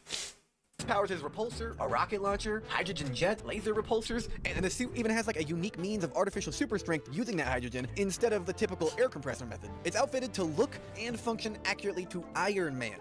Powers his repulsor, a rocket launcher, hydrogen jet, laser repulsors, and the suit even has like a unique means of artificial super strength using that hydrogen instead of the typical air compressor method. It's outfitted to look and function accurately to Iron Man.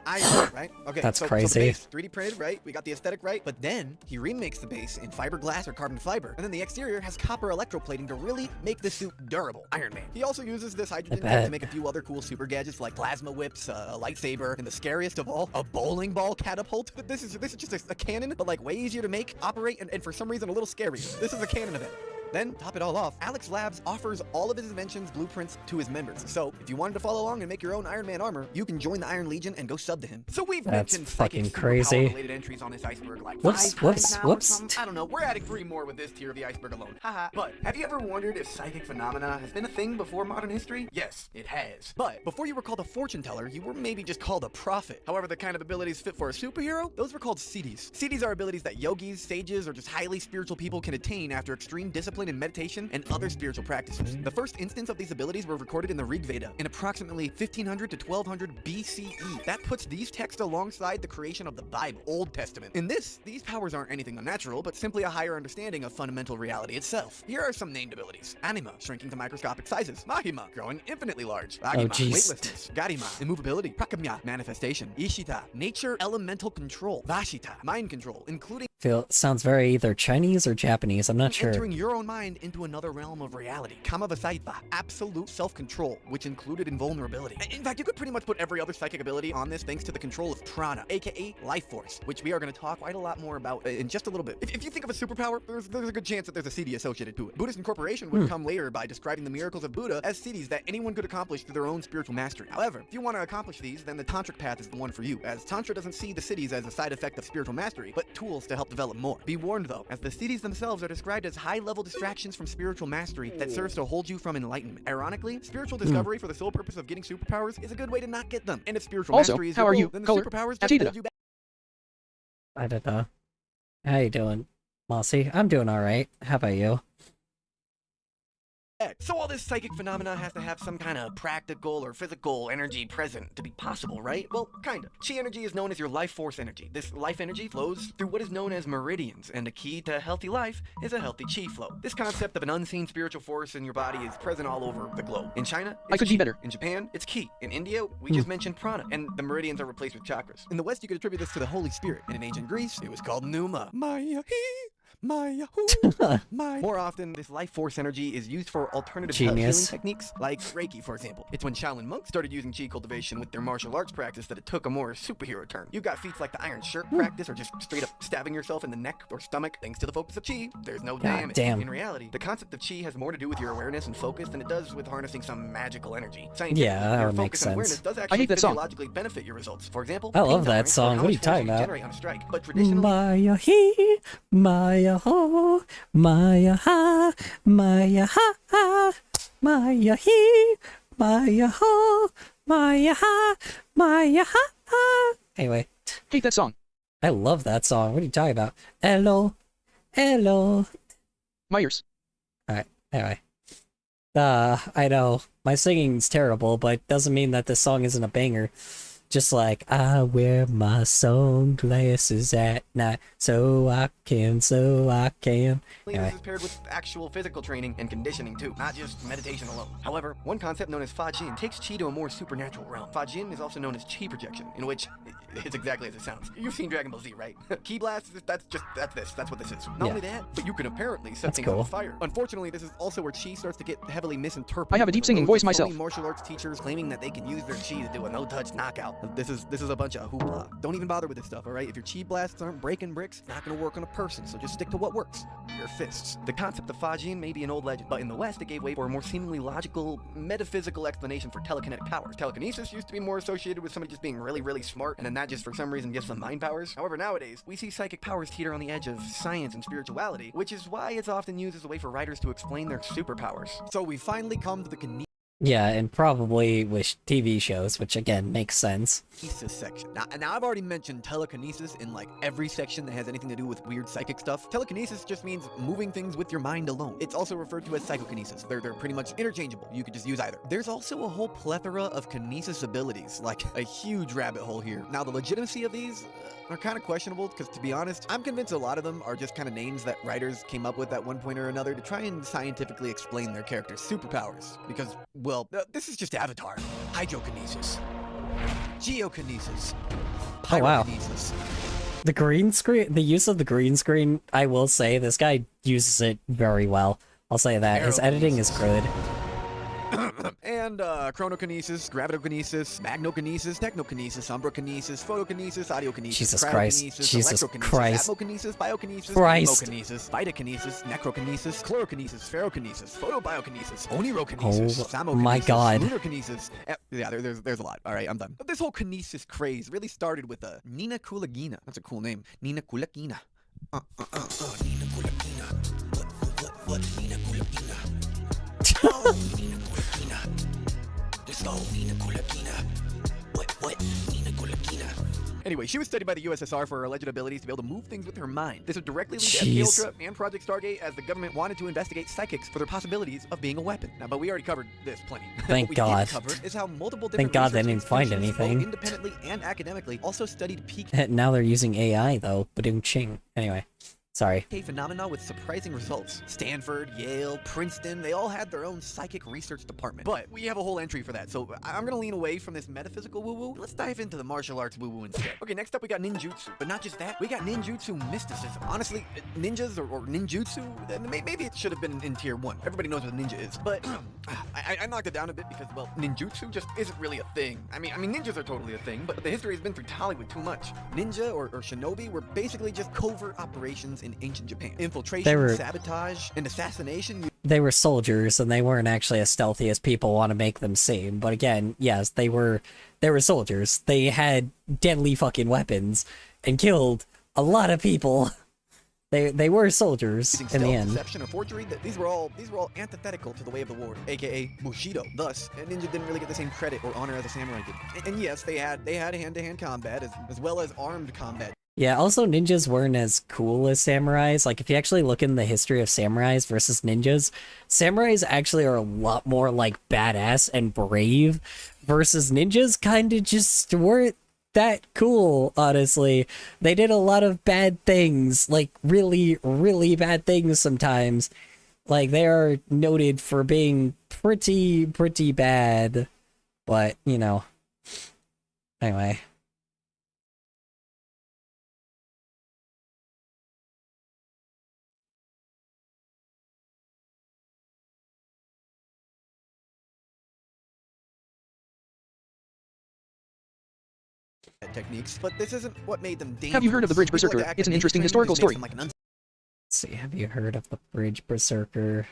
Right? Okay, that's so crazy. So the base, 3D printed, right? We got the aesthetic right, but then he remakes the base in fiberglass or carbon fiber, and then the exterior has copper electroplating to really make the suit durable. Iron Man. He also uses this hydrogen jet to make a few other cool super gadgets like plasma whips, a lightsaber, and the scariest of all, a bowling ball catapult. This is just a cannon, but like way easier to make, operate, and for some reason a little scarier. This is a cannon event. Then, top it all off, Alex Labs offers all of his inventions blueprints to his members. So, if you wanted to follow along and make your own Iron Man armor, you can join the Iron Legion and go sub to him. So we've That's mentioned fucking psychic crazy. superpower-related entries on this iceberg like Whoops, 5 whoops, times now or whoops. something. I don't know, we're adding 3 more with this tier of the iceberg alone. Haha. But, have you ever wondered if psychic phenomena has been a thing before modern history? Yes, it has. But, before you were called a fortune teller, you were maybe just called a prophet. However, the kind of abilities fit for a superhero, those were called siddhis. Siddhis are abilities that yogis, sages, or just highly spiritual people can attain after extreme discipline in meditation and other spiritual practices. The first instance of these abilities were recorded in the Rig Veda in approximately 1500 to 1200 BCE. That puts these texts alongside the creation of the Bible, Old Testament. In this, these powers aren't anything unnatural, but simply a higher understanding of fundamental reality itself. Here are some named abilities. Anima, shrinking to microscopic sizes. Mahima, growing infinitely large. Agima, jeez. weightlessness. Garima, immovability. Prakamya, manifestation. Ishita, nature elemental control. Vashita, mind control, including Sounds very either Chinese or Japanese, I'm not sure. entering your own mind into another realm of reality. Kamavasaiva, absolute self-control, which included invulnerability. In fact, you could pretty much put every other psychic ability on this thanks to the control of prana, aka life force, which we are going to talk quite a lot more about in just a little bit. If you think of a superpower, there's a good chance that there's a siddhi associated to it. Buddhist incorporation would come later by describing the miracles of Buddha as siddhis that anyone could accomplish through their own spiritual mastery. However, if you want to accomplish these, then the tantric path is the one for you, as tantra doesn't see the siddhis as a side effect of spiritual mastery, but tools to help develop more. Be warned though, as the siddhis themselves are described as high-level distractions from spiritual mastery that serves to hold you from enlightenment. Ironically, spiritual discovery for the sole purpose of getting superpowers is a good way to not get them. And if spiritual Also, mastery is how your are goal, you? then the Color? superpowers just Atita. hold you back. I don't know. How you doing, Mossy? I'm doing alright. How about you? So all this psychic phenomena has to have some kind of practical or physical energy present to be possible, right? Well, kind of. Chi energy is known as your life force energy. This life energy flows through what is known as meridians, and the key to healthy life is a healthy chi flow. This concept of an unseen spiritual force in your body is present all over the globe. In China, it's I could chi. be better. In Japan, it's ki. In India, we just mentioned prana, and the meridians are replaced with chakras. In the West, you could attribute this to the Holy Spirit, and in ancient Greece, it was called pneuma. Maya he. Maya hoo. More often, this life force energy is used for alternative healing Genius. techniques, like Reiki, for example. It's when Shaolin monks started using chi cultivation with their martial arts practice that it took a more superhero turn. You've got feats like the iron shirt practice, or just straight up stabbing yourself in the neck or stomach. Thanks to the focus of chi, there's no damage. damn. In reality, the concept of chi has more to do with your awareness and focus than it does with harnessing some magical energy. Yeah, that your would make focus and awareness sense. does I actually hate that song. physiologically benefit your results. For example, I love pain that tolerance, or song. how What are you much force talking can about? generate on a strike. But traditionally, Maya he, Maya ho, Maya ha, Maya ha, Maya he, Maya ho, Maya ha, Maya ha. Anyway, Hate that song. I love that song. What are you talking about? Hello, hello. Myers. Alright, anyway. I know, my singing's terrible, but doesn't mean that this song isn't a banger. Just like, I wear my sunglasses at night, so I can. Anyway. This is paired with actual physical training and conditioning too, not just meditation alone. However, one concept known as Fajin takes chi to a more supernatural realm. Fajin is also known as chi projection, in which it's exactly as it sounds. You've seen Dragon Ball Z, right? Ki blast, that's what this is. Not only that, but you can apparently set That's things on cool. fire. Unfortunately, this is also where chi starts to get heavily misinterpreted. I have a deep with singing loads voice of phony myself. martial arts teachers claiming that they can use their chi to do a no-touch knockout. This is a bunch of hoopla. Don't even bother with this stuff, alright? If your chi blasts aren't breaking bricks, it's not gonna work on a person, so just stick to what works. Your fists. The concept of Fajin may be an old legend, but in the West it gave way for a more seemingly logical, metaphysical explanation for telekinetic powers. Telekinesis used to be more associated with somebody just being really, really smart, and then that just for some reason gives them mind powers. However, nowadays, we see psychic powers teeter on the edge of science and spirituality, which is why it's often used as a way for writers to explain their superpowers. So we finally come to the Yeah, and probably with TV shows, which again makes sense. Kinesis section. Now I've already mentioned telekinesis in like every section that has anything to do with weird psychic stuff. Telekinesis just means moving things with your mind alone. It's also referred to as psychokinesis. They're pretty much interchangeable. You could just use either. There's also a whole plethora of kinesis abilities, like a huge rabbit hole here. Now the legitimacy of these are kind of questionable because, to be honest, I'm convinced a lot of them are just kind of names that writers came up with at one point or another to try and scientifically explain their characters' superpowers. Because, well, this is just Avatar. Hydrokinesis. Geokinesis. Oh, wow. Pyrokinesis. The green screen, the use of the green screen, I will say, this guy uses it very well. I'll say that. His editing is good. And chronokinesis, gravitokinesis, magnokinesis, technokinesis, umbrokinesis, photokinesis, audiokinesis, Jesus Christ. cryokinesis, Jesus electrokinesis, Christ. atmokinesis, biokinesis, Christ. chemokinesis, vitakinesis, necrokinesis, chlorokinesis, ferrokinesis, photobiokinesis, onirokinesis, Oh my God. lunarkinesis. Yeah, there's a lot. All right, I'm done. But this whole kinesis craze really started with Nina Kulagina. That's a cool name. Nina Kulagina. Nina Kulagina. What Nina Kulagina? Oh, Nina Kulagina. Let's go, Nina Kulagina. What Nina Kulagina? Anyway, she was studied by the USSR for her alleged abilities to be able to move things with her mind. This would directly lead to MK Jeez. Ultra and Project Stargate, as the government wanted to investigate psychics for their possibilities of being a weapon. Now, but we already covered this plenty. Thank what we God. didn't cover is how multiple Thank different God they research didn't find institutions, both anything. independently and academically, also studied peak Now they're using AI though. Ba-doom-ching. Anyway, sorry. phenomena with surprising results. Stanford, Yale, Princeton, they all had their own psychic research department. But we have a whole entry for that, so I'm gonna lean away from this metaphysical woo-woo. Let's dive into the martial arts woo-woo instead. Okay, next up we got ninjutsu. But not just that, we got ninjutsu mysticism. Honestly, ninjas or ninjutsu, maybe it should have been in tier 1. Everybody knows what a ninja is. But I knocked it down a bit because, well, ninjutsu just isn't really a thing. I mean, ninjas are totally a thing, but the history has been through Hollywood too much. Ninja or shinobi were basically just covert operations in ancient Japan. Infiltration, They were- sabotage, and assassination. They were soldiers, and they weren't actually as stealthy as people want to make them seem. But again, yes, they were soldiers. They had deadly fucking weapons and killed a lot of people. They were soldiers in the end. Deception or forgery, these were all antithetical to the way of the war, aka Bushido. Thus, a ninja didn't really get the same credit or honor as a samurai did. And yes, they had hand-to-hand combat as well as armed combat. Yeah, also ninjas weren't as cool as samurais. Like, if you actually look in the history of samurais versus ninjas, samurais actually are a lot more, like, badass and brave, versus ninjas kind of just weren't that cool, honestly. They did a lot of bad things, like, really, really bad things sometimes. Like, they are noted for being pretty bad, but, you know. Anyway. Techniques, but this isn't what made them dangerous. Have you heard of the Bridge People like Berserker? to act It's an like interesting ninja historical training is story. made from, like, an Let's see, have you heard of the Bridge Berserker?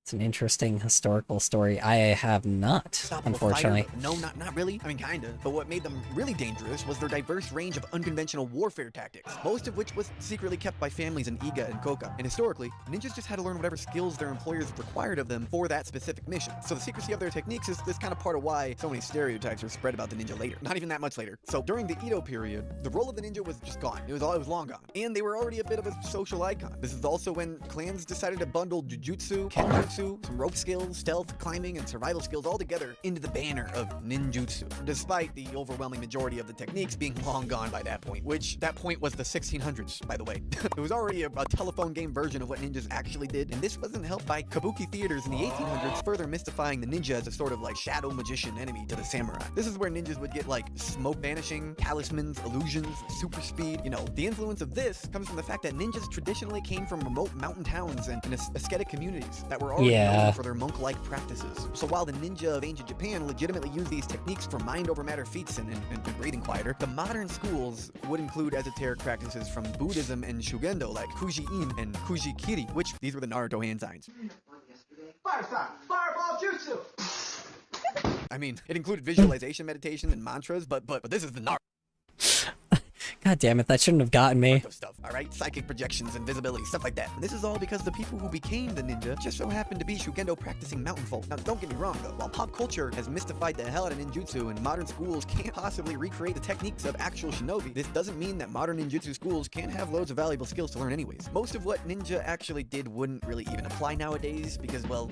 It's an interesting historical story. I have not, unstoppable unfortunately. fighter. No, not really. I mean, kinda. But what made them really dangerous was their diverse range of unconventional warfare tactics, most of which was secretly kept by families in Iga and Koka. And historically, ninjas just had to learn whatever skills their employers required of them for that specific mission. So the secrecy of their techniques is kind of part of why so many stereotypes are spread about the ninja later. Not even that much later. So during the Edo period, the role of the ninja was just gone. It was long gone. And they were already a bit of a social icon. This is also when clans decided to bundle jujutsu, kenjutsu, some rope skills, stealth, climbing, and survival skills all together into the banner of ninjutsu, despite the overwhelming majority of the techniques being long gone by that point, which that point was the 1600s, by the way. It was already a telephone game version of what ninjas actually did, and this wasn't helped by kabuki theaters in the 1800s, further mystifying the ninja as a sort of like shadow magician enemy to the samurai. This is where ninjas would get like smoke vanishing, talismans, illusions, super speed. You know, the influence of this comes from the fact that ninjas traditionally came from remote mountain towns and ascetic communities that were already known for their monk-like practices. So while the ninja of ancient Japan legitimately used these techniques for mind-over-matter feats and breathing quieter, the modern schools would include esoteric practices from Buddhism and Shugendo like Kuji-in and Kuji-kiri, which these were the Naruto hand signs. Fire sign! Fireball jutsu! I mean, it included visualization, meditation, and mantras, but this is the Naruto God damn it, that shouldn't have gotten me. stuff, all right? Psychic projections, invisibility, stuff like that. And this is all because the people who became the ninja just so happened to be Shugendo practicing mountain folk. Now, don't get me wrong, though. While pop culture has mystified the hell out of ninjutsu and modern schools can't possibly recreate the techniques of actual shinobi, this doesn't mean that modern ninjutsu schools can't have loads of valuable skills to learn anyways. Most of what ninja actually did wouldn't really even apply nowadays because, well,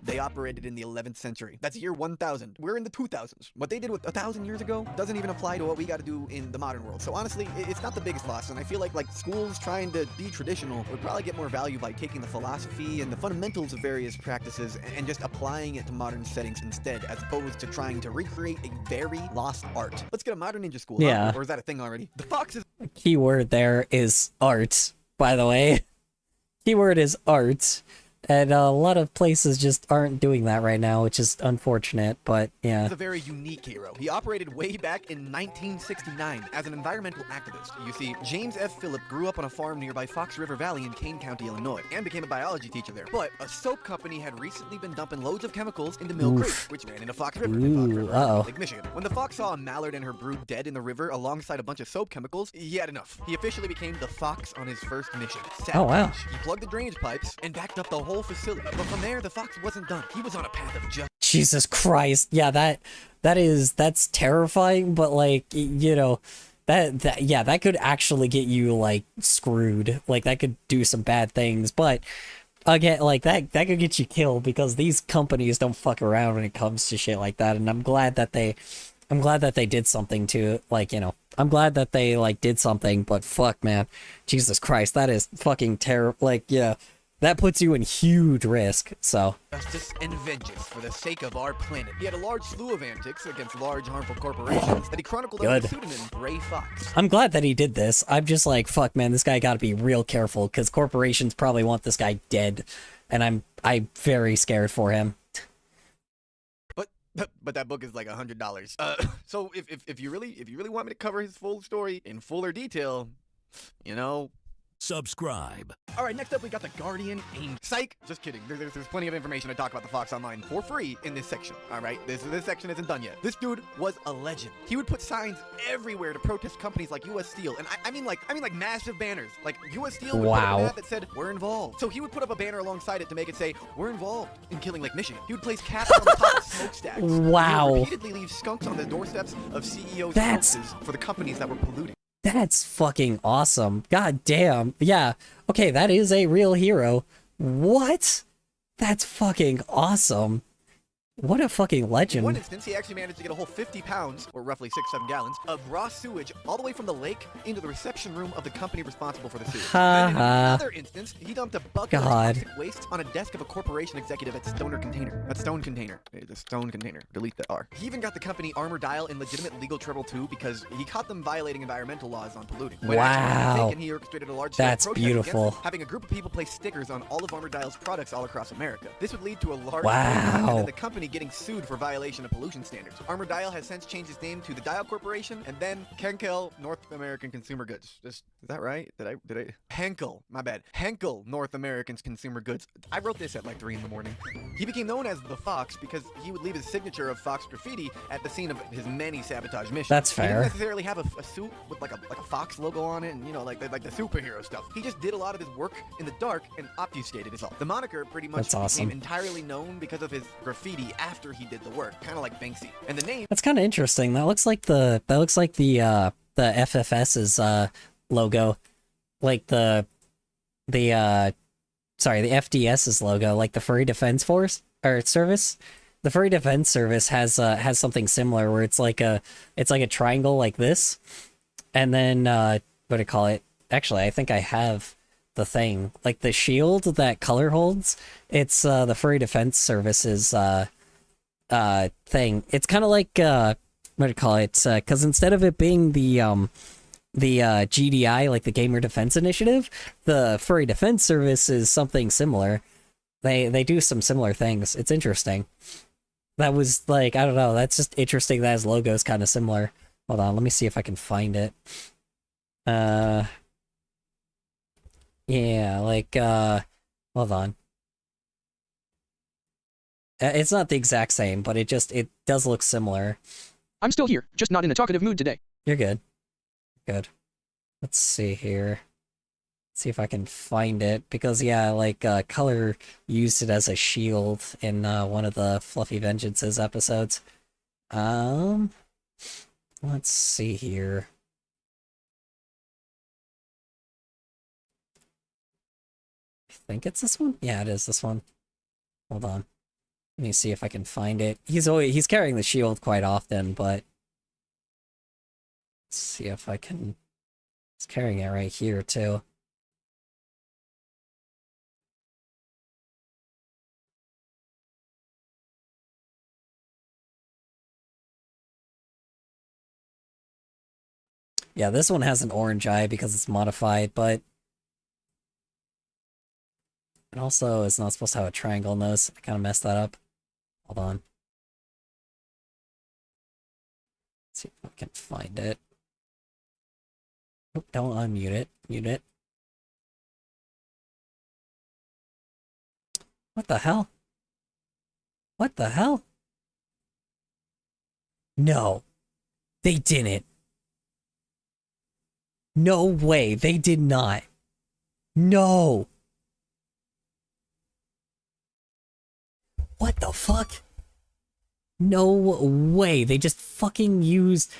they operated in the 11th century. That's year 1000. We're in the 2000s. What they did with 1,000 years ago doesn't even apply to what we got to do in the modern world. So honestly, it's not the biggest loss, and I feel like schools trying to be traditional would probably get more value by taking the philosophy and the fundamentals of various practices and just applying it to modern settings instead, as opposed to trying to recreate a very lost art. Let's get a modern ninja school, Yeah. huh? Or is that a thing already? The Fox is The keyword there is art, by the way. Keyword is art. And a lot of places just aren't doing that right now, which is unfortunate, but yeah. He's a very unique hero. He operated way back in 1969 as an environmental activist. You see, James F. Phillip grew up on a farm nearby Fox River Valley in Kane County, Illinois, and became a biology teacher there. But a soap company had recently been dumping loads of chemicals into Mill Creek, which ran into Fox River, Lake Michigan. When the fox saw a mallard and her brood dead in the river alongside a bunch of soap chemicals, he had enough. He officially became the fox on his first mission. Oh, wow. He plugged the drainage pipes and backed up the whole facility. But from there, the fox wasn't done. He was on a path of justice. Jesus Christ. Yeah, that's terrifying, but like, you know, that could actually get you like screwed. Like that could do some bad things, but again, like that could get you killed because these companies don't fuck around when it comes to shit like that. And I'm glad that they did something to, like, you know, I'm glad that they like did something, but fuck, man, Jesus Christ, that is fucking terrible. Like, yeah, that puts you in huge risk, so. Justice and vengeance for the sake of our planet. He had a large slew of antics against large, harmful corporations that he chronicled under the pseudonym Gray Fox. I'm glad that he did this. I'm just like, fuck, man, this guy gotta be real careful, because corporations probably want this guy dead, and I'm very scared for him. But that book is like $100. So if you really want me to cover his full story in fuller detail, you know, subscribe. All right, next up we got the Guardian Angel. Psych! Just kidding. There's plenty of information to talk about the Fox Online for free in this section. All right, this section isn't done yet. This dude was a legend. He would put signs everywhere to protest companies like U.S. Steel, and I mean like massive banners. Like U.S. Steel would put up an ad that said "We're involved." So he would put up a banner alongside it to make it say "We're involved in killing Lake Michigan." He would place caps on the top of smokestacks. Wow. He would repeatedly leave skunks on the doorsteps of CEOs' houses for the companies that were polluting. That's fucking awesome. God damn. Yeah. Okay, that is a real hero. What? That's fucking awesome. What a fucking legend. In one instance, he actually managed to get a whole 50 pounds, or roughly 6-7 gallons, of raw sewage all the way from the lake into the reception room of the company responsible for the sewage. Then in another instance, he dumped a bucket of toxic waste on a desk of a corporation executive at Stoner Container. That's Stone Container. The Stone Container. Delete the R. He even got the company Armor Dial in legitimate legal trouble too because he caught them violating environmental laws on polluting. When wow. Taken, he orchestrated a large-scale That's protest beautiful. against them, having a group of people place stickers on all of Armor Dial's products all across America. This would lead to a large wow. and then the company getting sued for violation of pollution standards. Armor Dial has since changed its name to the Dial Corporation and then Henkel North American Consumer Goods. Is that right? Did I? Henkel, my bad. Henkel North American Consumer Goods. I wrote this at like 3 in the morning. He became known as the Fox because he would leave his signature of Fox graffiti at the scene of his many sabotage missions. That's fair. He didn't necessarily have a suit with like a Fox logo on it and, you know, like the superhero stuff. He just did a lot of his work in the dark and obfuscated his all. The moniker pretty much became entirely known because of his graffiti after he did the work, kind of like Banksy. And the name. That's kind of interesting. That looks like the FFS's logo, like the FDS's logo, like the Furry Defense Force or Service. The Furry Defense Service has something similar where it's like a triangle like this, and then what do you call it? Actually, I think I have the thing, like the shield that Color holds. It's the Furry Defense Service's thing. It's kind of like what do you call it? Because instead of it being the GDI, like the Gamer Defense Initiative, the Furry Defense Service is something similar. They do some similar things. It's interesting. That was like, I don't know, that's just interesting that his logo is kind of similar. Hold on, let me see if I can find it. Yeah, like, hold on. It's not the exact same, but it does look similar. I'm still here, just not in a talkative mood today. You're good. Good. Let's see here. See if I can find it, because yeah, like Color used it as a shield in one of the Fluffy Vengeances episodes. Let's see here. I think it's this one? Yeah, it is this one. Hold on. Let me see if I can find it. He's carrying the shield quite often, but let's see if I can. He's carrying it right here too. Yeah, this one has an orange eye because it's modified, but And also, it's not supposed to have a triangle nose. I kind of messed that up. Hold on. Let's see if I can find it. Oh, don't unmute it. Mute it. What the hell? What the hell? No. They didn't. No way. They did not. No. What the fuck? No way. They just fucking used...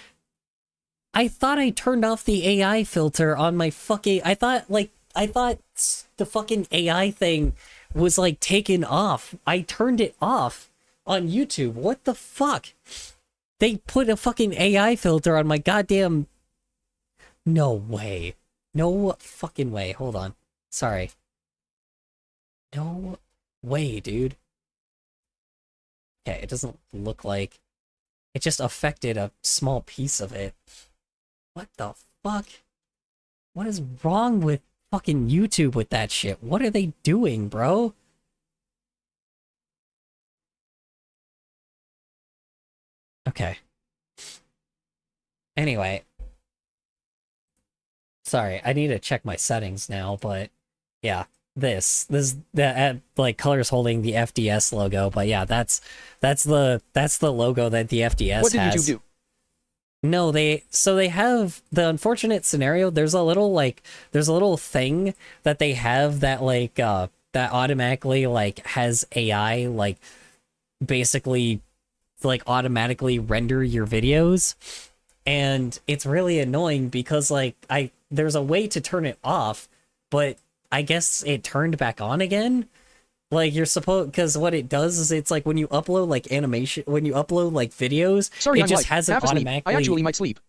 I thought I turned off the AI filter on my fucking... I thought the fucking AI thing was, like, taken off. I turned it off on YouTube. What the fuck? They put a fucking AI filter on my goddamn... No way. No fucking way. Hold on. Sorry. No way, dude. Okay, it doesn't look like... It just affected a small piece of it. What the fuck? What is wrong with fucking YouTube with that shit? What are they doing, bro? Okay. Anyway. Sorry, I need to check my settings now, but yeah, the like colors holding the FDS logo, but yeah, that's the logo that the FDS has. What did YouTube do? No, they have the unfortunate scenario. There's a little thing that they have that like that automatically like has AI like basically like automatically render your videos, and it's really annoying because like there's a way to turn it off, but I guess it turned back on again. Like you're supposed, because what it does is it's like when you upload like animation, when you upload like videos, Sorry, it just like, has it half asleep. automatically. I actually might sleep.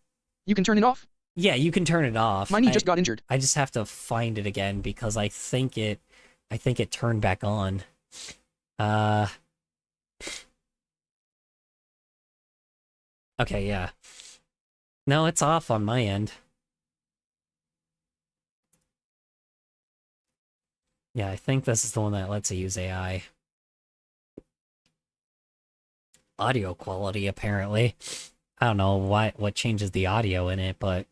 You can turn it off? Yeah, you can turn it off. My knee just got injured. I just have to find it again because I think it turned back on. Okay, yeah. No, it's off on my end. Yeah, I think this is the one that lets you use AI. Audio quality, apparently. I don't know what changes the audio in it, but...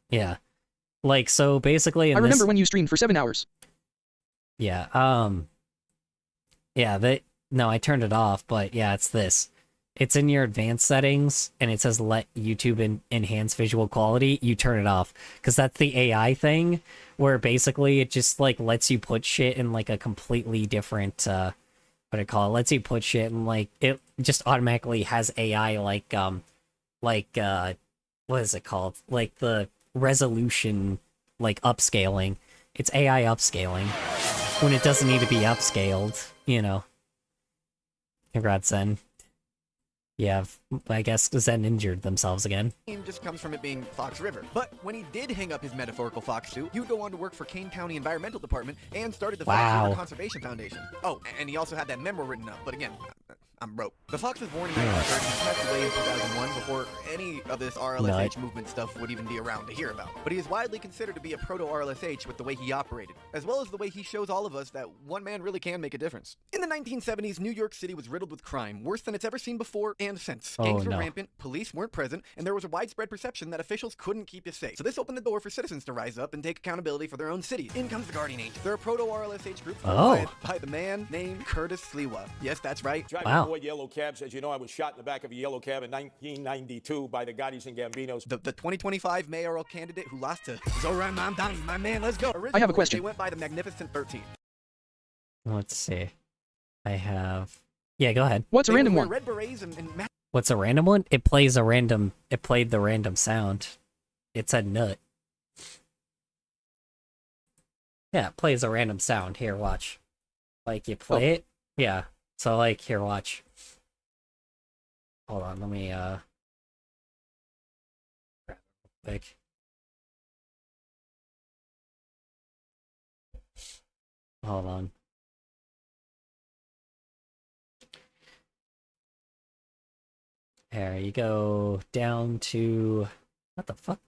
Yeah. Like, so basically... I remember when you streamed for 7 hours. Yeah, yeah, no, I turned it off, but yeah, it's this. It's in your advanced settings, and it says let YouTube enhance visual quality. You turn it off, because that's the AI thing, where basically it just, like, lets you put shit in, like, a completely different, what do I call it? Lets you put shit in, like, it just automatically has AI, like, what is it called? Like, the resolution, like, upscaling. It's AI upscaling, when it doesn't need to be upscaled, you know. Congrats, Zen. Yeah, I guess Zen injured themselves again. Name just comes from it being Fox River. But when he did hang up his metaphorical fox suit, he would go on to work for Kane County Environmental Department and started the Fox River Conservation Foundation. Oh, and he also had that memo written up, but again, I'm broke. The Fox was born in 1930 and passed away in 2001 before any of this RLSH movement stuff would even be around to hear about. But he is widely considered to be a proto-RLSH with the way he operated, as well as the way he shows all of us that one man really can make a difference. In the 1970s, New York City was riddled with crime, worse than it's ever seen before and since. Gangs were rampant, police weren't present, and there was a widespread perception that officials couldn't keep you safe. So this opened the door for citizens to rise up and take accountability for their own cities. In comes the Guardian Angels. They're a proto-RLSH group led by the man named Curtis Sliwa. Yes, that's right. Driving Ford yellow cabs. As you know, I was shot in the back of a yellow cab in 1992 by the Gottis and Gambinos. The 2025 mayoral candidate who lost to Zoran Mamdani. My man, let's go. Originally, I have a question. They went by the Magnificent 13. Let's see. I have... Yeah, go ahead. What's a random one? Red berets and What's a random one? It plays a random... It played the random sound. It said nut. Yeah, it plays a random sound. Here, watch. Like, you play it. Yeah. So, like, here, watch. Hold on, let me, grab it real quick. Hold on. There you go, down to... What the fuck?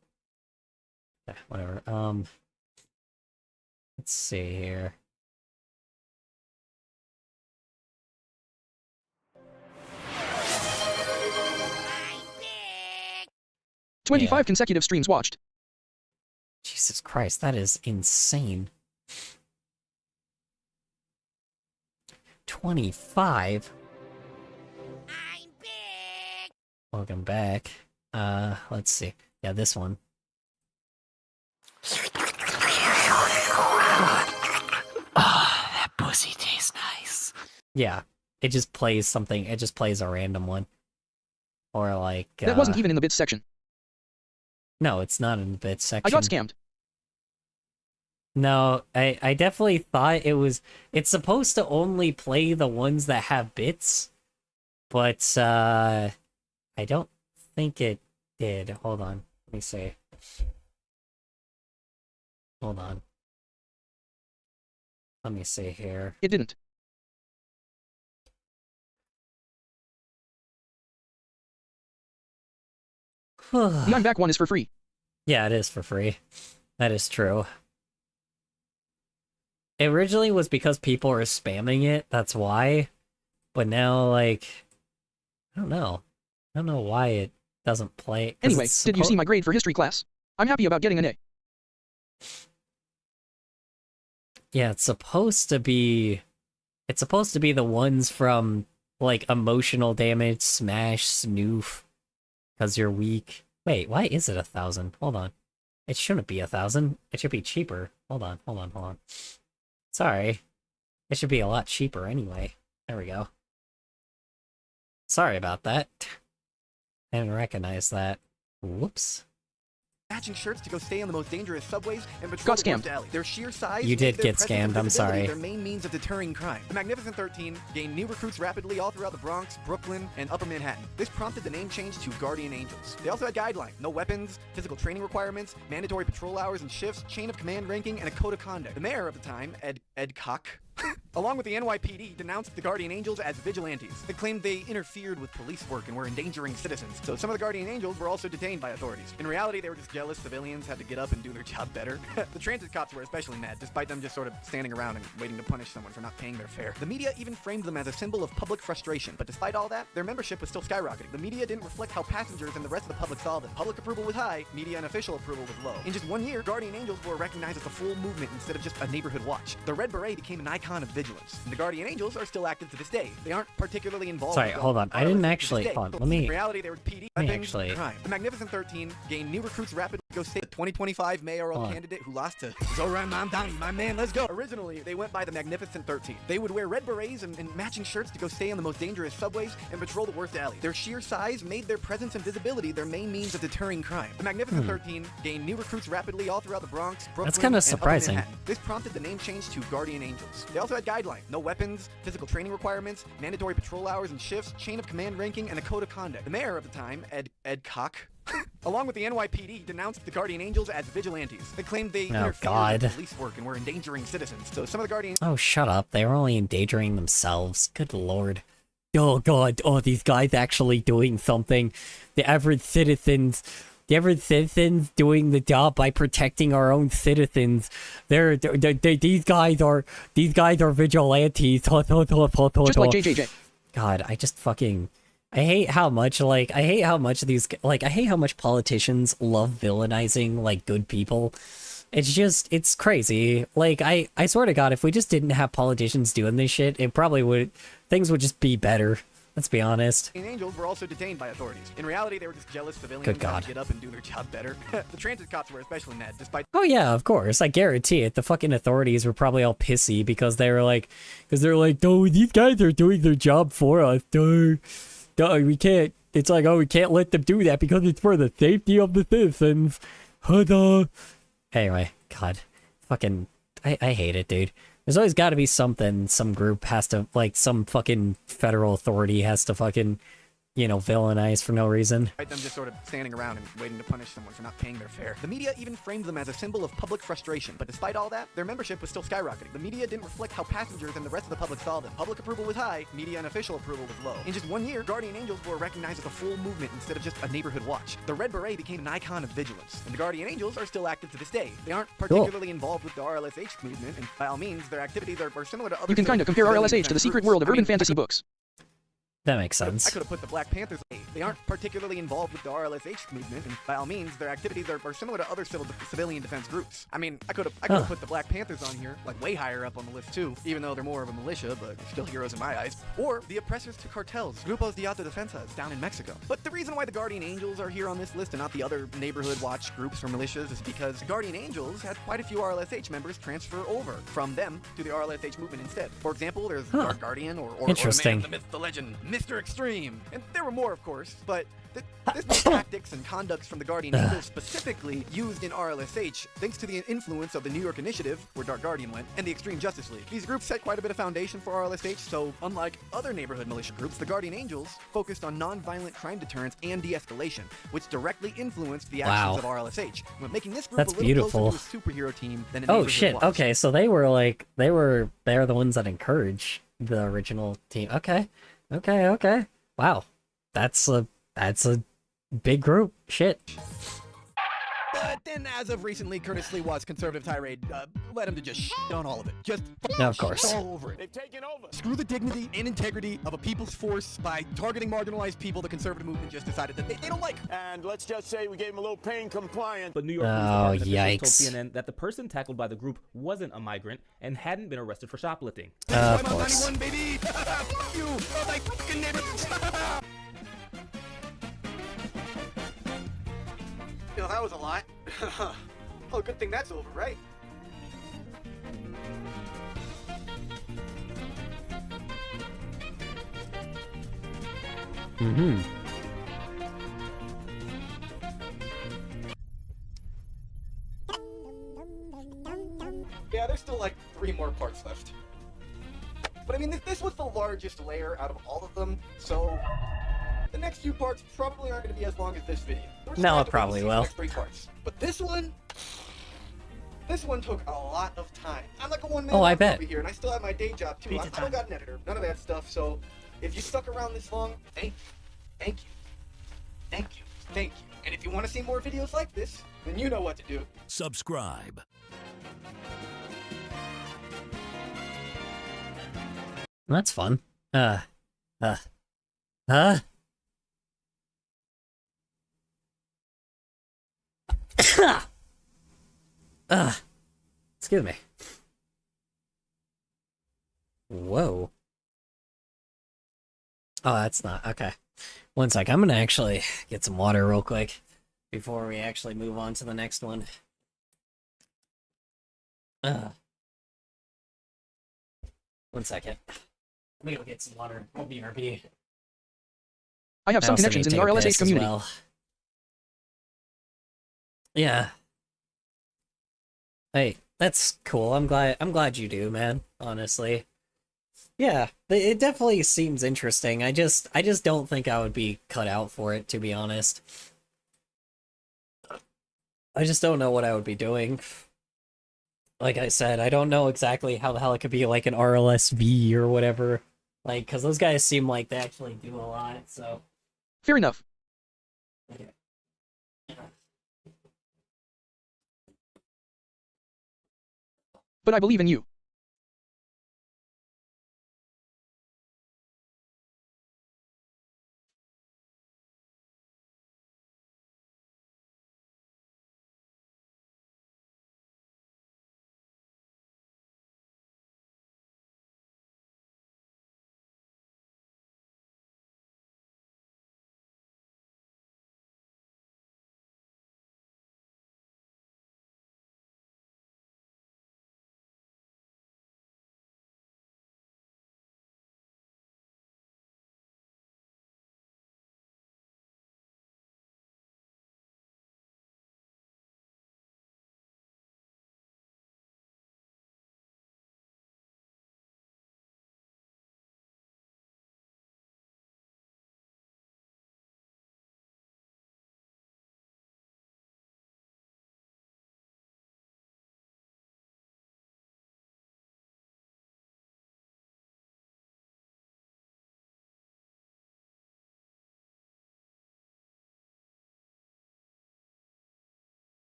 Yeah, whatever, let's see here. 25 consecutive streams watched. Jesus Christ, that is insane. 25? I'm big! Welcome back. Let's see. Yeah, this one. That pussy tastes nice. Yeah, it just plays something. It just plays a random one. Or like... That wasn't even in the bits section. No, it's not in the bits section. I got scammed. No, I definitely thought it was... It's supposed to only play the ones that have bits. But, I don't think it did. Hold on. Let me see. Hold on. Let me see here. It didn't. The I'm Back one is for free. Yeah, it is for free. That is true. It originally was because people were spamming it, that's why. But now, like... I don't know. I don't know why it doesn't play. Anyway, did you see my grade for history class? I'm happy about getting an A. Yeah, it's supposed to be the ones from, like, emotional damage, smash, snoof, because you're weak. Wait, why is it 1,000? Hold on. It shouldn't be 1,000. It should be cheaper. Hold on. Sorry. It should be a lot cheaper anyway. There we go. Sorry about that. I didn't recognize that. Whoops. Matching shirts to go stay on the most dangerous subways and patrol Got the worst scammed. alley. Their sheer size You did made their get presence and scammed, I'm visibility sorry. Their main means of deterring crime. The Magnificent 13 gained new recruits rapidly all throughout the Bronx, Brooklyn, and Upper Manhattan. This prompted the name change to Guardian Angels. They also had guidelines: no weapons, physical training requirements, mandatory patrol hours and shifts, chain of command ranking, and a code of conduct. The mayor of the time, Ed Koch, along with the NYPD, denounced the Guardian Angels as vigilantes. They claimed they interfered with police work and were endangering citizens. So some of the Guardian Angels were also detained by authorities. In reality, they were just jealous civilians had to get up and do their job better. The transit cops were especially mad, despite them just sort of standing around and waiting to punish someone for not paying their fare. The media even framed them as a symbol of public frustration, but despite all that, their membership was still skyrocketing. The media didn't reflect how passengers and the rest of the public saw them. Public approval was high, media and official approval was low. In just 1 year, Guardian Angels were recognized as a full movement instead of just a neighborhood watch. The Red Beret became an icon of vigilance. And the Guardian Angels are still active to this day. They aren't particularly involved. Sorry, with hold on. I didn't actually... Hold on, let me... In reality, they were PD, Let me weapons, actually... crime. The Magnificent 13 gained new recruits rapidly. Go stay the 2025 mayoral candidate who lost to Zoran Mamdani. My man, let's go. Originally, they went by the Magnificent 13. They would wear red berets and matching shirts to go stay on the most dangerous subways and patrol the worst alleys. Their sheer size made their presence and visibility their main means of deterring crime. The Magnificent 13 gained new recruits rapidly all throughout the Bronx, Brooklyn, That's kinda and Upper surprising. Manhattan. This prompted the name change to Guardian Angels. They also had guidelines: no weapons, physical training requirements, mandatory patrol hours and shifts, chain of command ranking, and a code of conduct. The mayor of the time, Ed Koch, along with the NYPD, denounced the Guardian Angels as vigilantes. They claimed they interfered with police work and were endangering citizens. So some of the Guardian... Oh, shut up. They were only endangering themselves. Good lord. Oh, God. Oh, these guys actually doing something. The average citizens doing the job by protecting our own citizens. These guys are vigilantes. Just like JJJ. God, I just fucking... I hate how much politicians love villainizing, like, good people. It's crazy. Like, I swear to God, if we just didn't have politicians doing this shit, things would just be better. Let's be honest. Angels were also detained by authorities. In reality, they were just jealous civilians Good had God. to get up and do their job better. The transit cops were especially mad, despite... Oh yeah, of course. I guarantee it. The fucking authorities were probably all pissy because they're like, oh, these guys are doing their job for us. We can't. It's like, oh, we can't let them do that because it's for the safety of the citizens. Anyway, God, fucking, I hate it, dude. There's always got to be something. Some group has to, like, some fucking federal authority has to fucking, villainize for no reason. Them just sort of standing around and waiting to punish someone for not paying their fare. The media even framed them as a symbol of public frustration, but despite all that, their membership was still skyrocketing. The media didn't reflect how passengers and the rest of the public saw them. Public approval was high, media and official approval was low. In just 1 year, Guardian Angels were recognized as a full movement instead of just a neighborhood watch. The Red Beret became an icon of vigilance, and the Guardian Angels are still active to this day. They aren't particularly involved with the RLSH movement, and by all means, their activities are similar to other... You can kinda compare RLSH to the secret world of urban fantasy books. That makes I sense. could have put the Black Panthers. They aren't particularly involved with the RLSH movement, and by all means, their activities are similar to other civilian defense groups. I mean, I could have put the Black Panthers on here, like way higher up on the list too, even though they're more of a militia, but still heroes in my eyes. Or the oppressors to cartels, Grupos de Autodefensas, down in Mexico. But the reason why the Guardian Angels are here on this list and not the other neighborhood watch groups or militias is because Guardian Angels had quite a few RLSH members transfer over from them to the RLSH movement instead. For example, there's Dark Guardian or the Interesting. man, the myth, the legend, Mr. Extreme. And there were more, of course, but this tactics and conducts from the Guardian Angels specifically used in RLSH thanks to the influence of the New York Initiative, where Dark Guardian went, and the Extreme Justice League. These groups set quite a bit of foundation for RLSH, so unlike other neighborhood militia groups, the Guardian Angels focused on non-violent crime deterrence and de-escalation, which directly influenced the actions of RLSH, making this group That's a little beautiful. closer to a superhero team than a Oh neighborhood shit. watch. Okay, so they're the ones that encourage the original team. Okay. Wow. That's a big group. Shit. But then, as of recently, Curtis Lee Watt's conservative tirade led him to just shit on all of it. Just No, of course. all over it. They've taken over. Screw the dignity and integrity of a people's force by targeting marginalized people. The conservative movement just decided that they don't like. And let's just say we gave him a little pain compliant. But New York Oh, Police Department officials yikes. told CNN that the person tackled by the group wasn't a migrant and hadn't been arrested for shoplifting. Of course. 91, baby! Fuck you! Oh, my fucking neighbors! You know, that was a lot. Oh, good thing that's over, right? Mm-hmm. Yeah, there's still like 3 more parts left. But I mean, this was the largest layer out of all of them, so the next few parts probably aren't going to be as long as this video. We're just No, gonna it have to wait and probably see the will. next 3 parts. But this one took a lot of time. I'm like a one-man Oh, I army bet. over here, and I still have my day job too. I don't got an editor, none of that stuff. So if you stuck around this long, thank you. And if you want to see more videos like this, then you know what to do. Subscribe. That's fun. Excuse me. Whoa. Oh, that's not okay. One sec. I'm gonna actually get some water real quick before we actually move on to the next one. One second. Let me go get some water. I'll be RP. I have some also connections need in to the take a RLSH piss as community. well. Yeah. Hey, that's cool. I'm glad you do, man. Honestly. Yeah, it definitely seems interesting. I just don't think I would be cut out for it, to be honest. I just don't know what I would be doing. Like I said, I don't know exactly how the hell it could be like an RLSV or whatever. Like, because those guys seem like they actually do a lot, so... Fair enough. But I believe in you.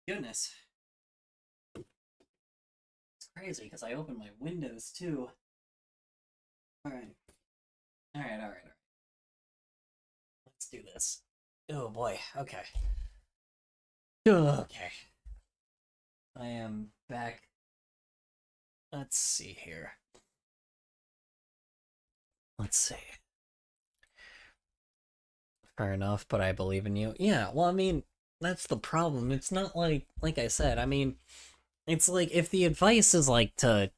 Goodness. It's crazy because I opened my windows too. Alright. Alright. Let's do this. Oh boy, okay. Okay. I am back. Let's see here. Let's see. Fair enough, but I believe in you. Yeah, well, I mean, that's the problem. It's not like I said, I mean, it's like if the advice is like to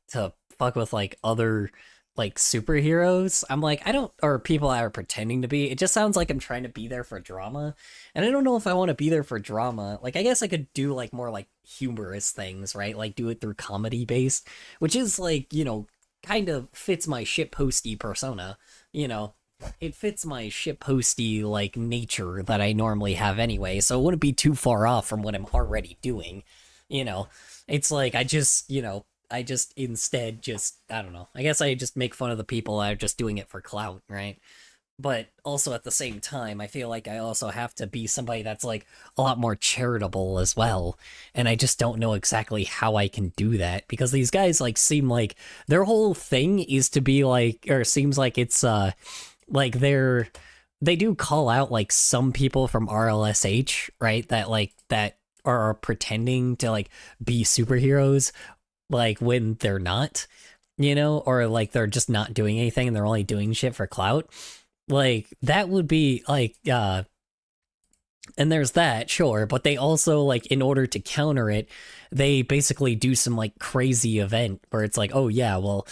fuck with like other like superheroes, I'm like, I don't, or people that are pretending to be, it just sounds like I'm trying to be there for drama. And I don't know if I want to be there for drama. Like, I guess I could do like more like humorous things, right? Like do it through comedy based, which is like, you know, kind of fits my shitposty persona, you know. It fits my shitposty like nature that I normally have anyway, so it wouldn't be too far off from what I'm already doing, you know. It's like I just, you know, I just instead just, I don't know, I guess I just make fun of the people that are just doing it for clout, right? But also at the same time, I feel like I also have to be somebody that's like a lot more charitable as well, and I just don't know exactly how I can do that, because these guys like seem like their whole thing is to be like, or seems like it's like they do call out like some people from RLSH, right, that like that are pretending to like be superheroes like when they're not, you know, or like they're just not doing anything and they're only doing shit for clout. Like that would be like and there's that, sure, but they also like, in order to counter it, they basically do some like crazy event where it's like, oh yeah, well,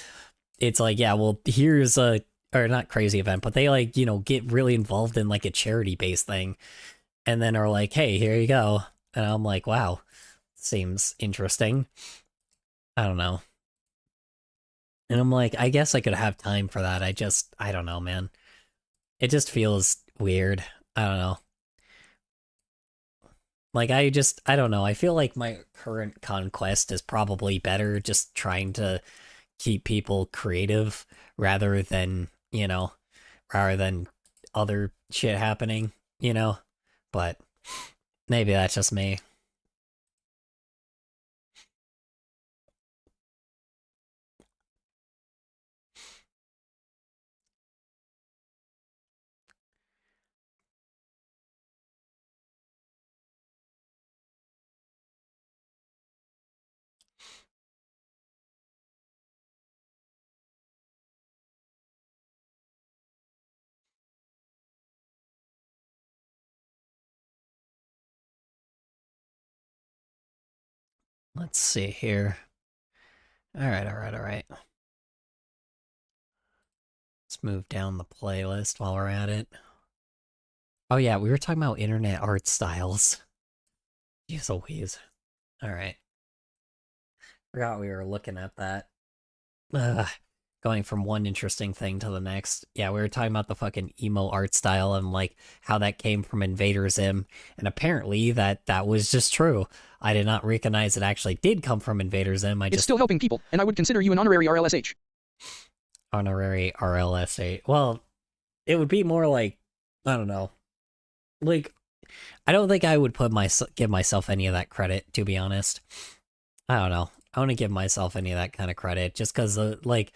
it's like, yeah, well, here's a, or not crazy event, but they like, you know, get really involved in like a charity based thing and then are like, hey, here you go. And I'm like, wow, seems interesting. I don't know. And I'm like, I guess I could have time for that. I don't know, man. It just feels weird. I don't know. Like, I don't know. I feel like my current conquest is probably better just trying to keep people creative rather than, you know, rather than other shit happening, you know? But maybe that's just me. Let's see here. Alright. Let's move down the playlist while we're at it. Oh yeah, we were talking about internet art styles. Jeez Louise. Alright. Forgot we were looking at that. Going from one interesting thing to the next. Yeah, we were talking about the fucking emo art style and like how that came from Invader Zim, and apparently that was just true. I did not recognize it actually did come from Invader Zim. It's still helping people, and I would consider you an honorary RLSH. Honorary RLSH. Well, it would be more like, I don't know. Like, I don't think I would give myself any of that credit, to be honest. I don't know. I want to give myself any of that kind of credit just because, like,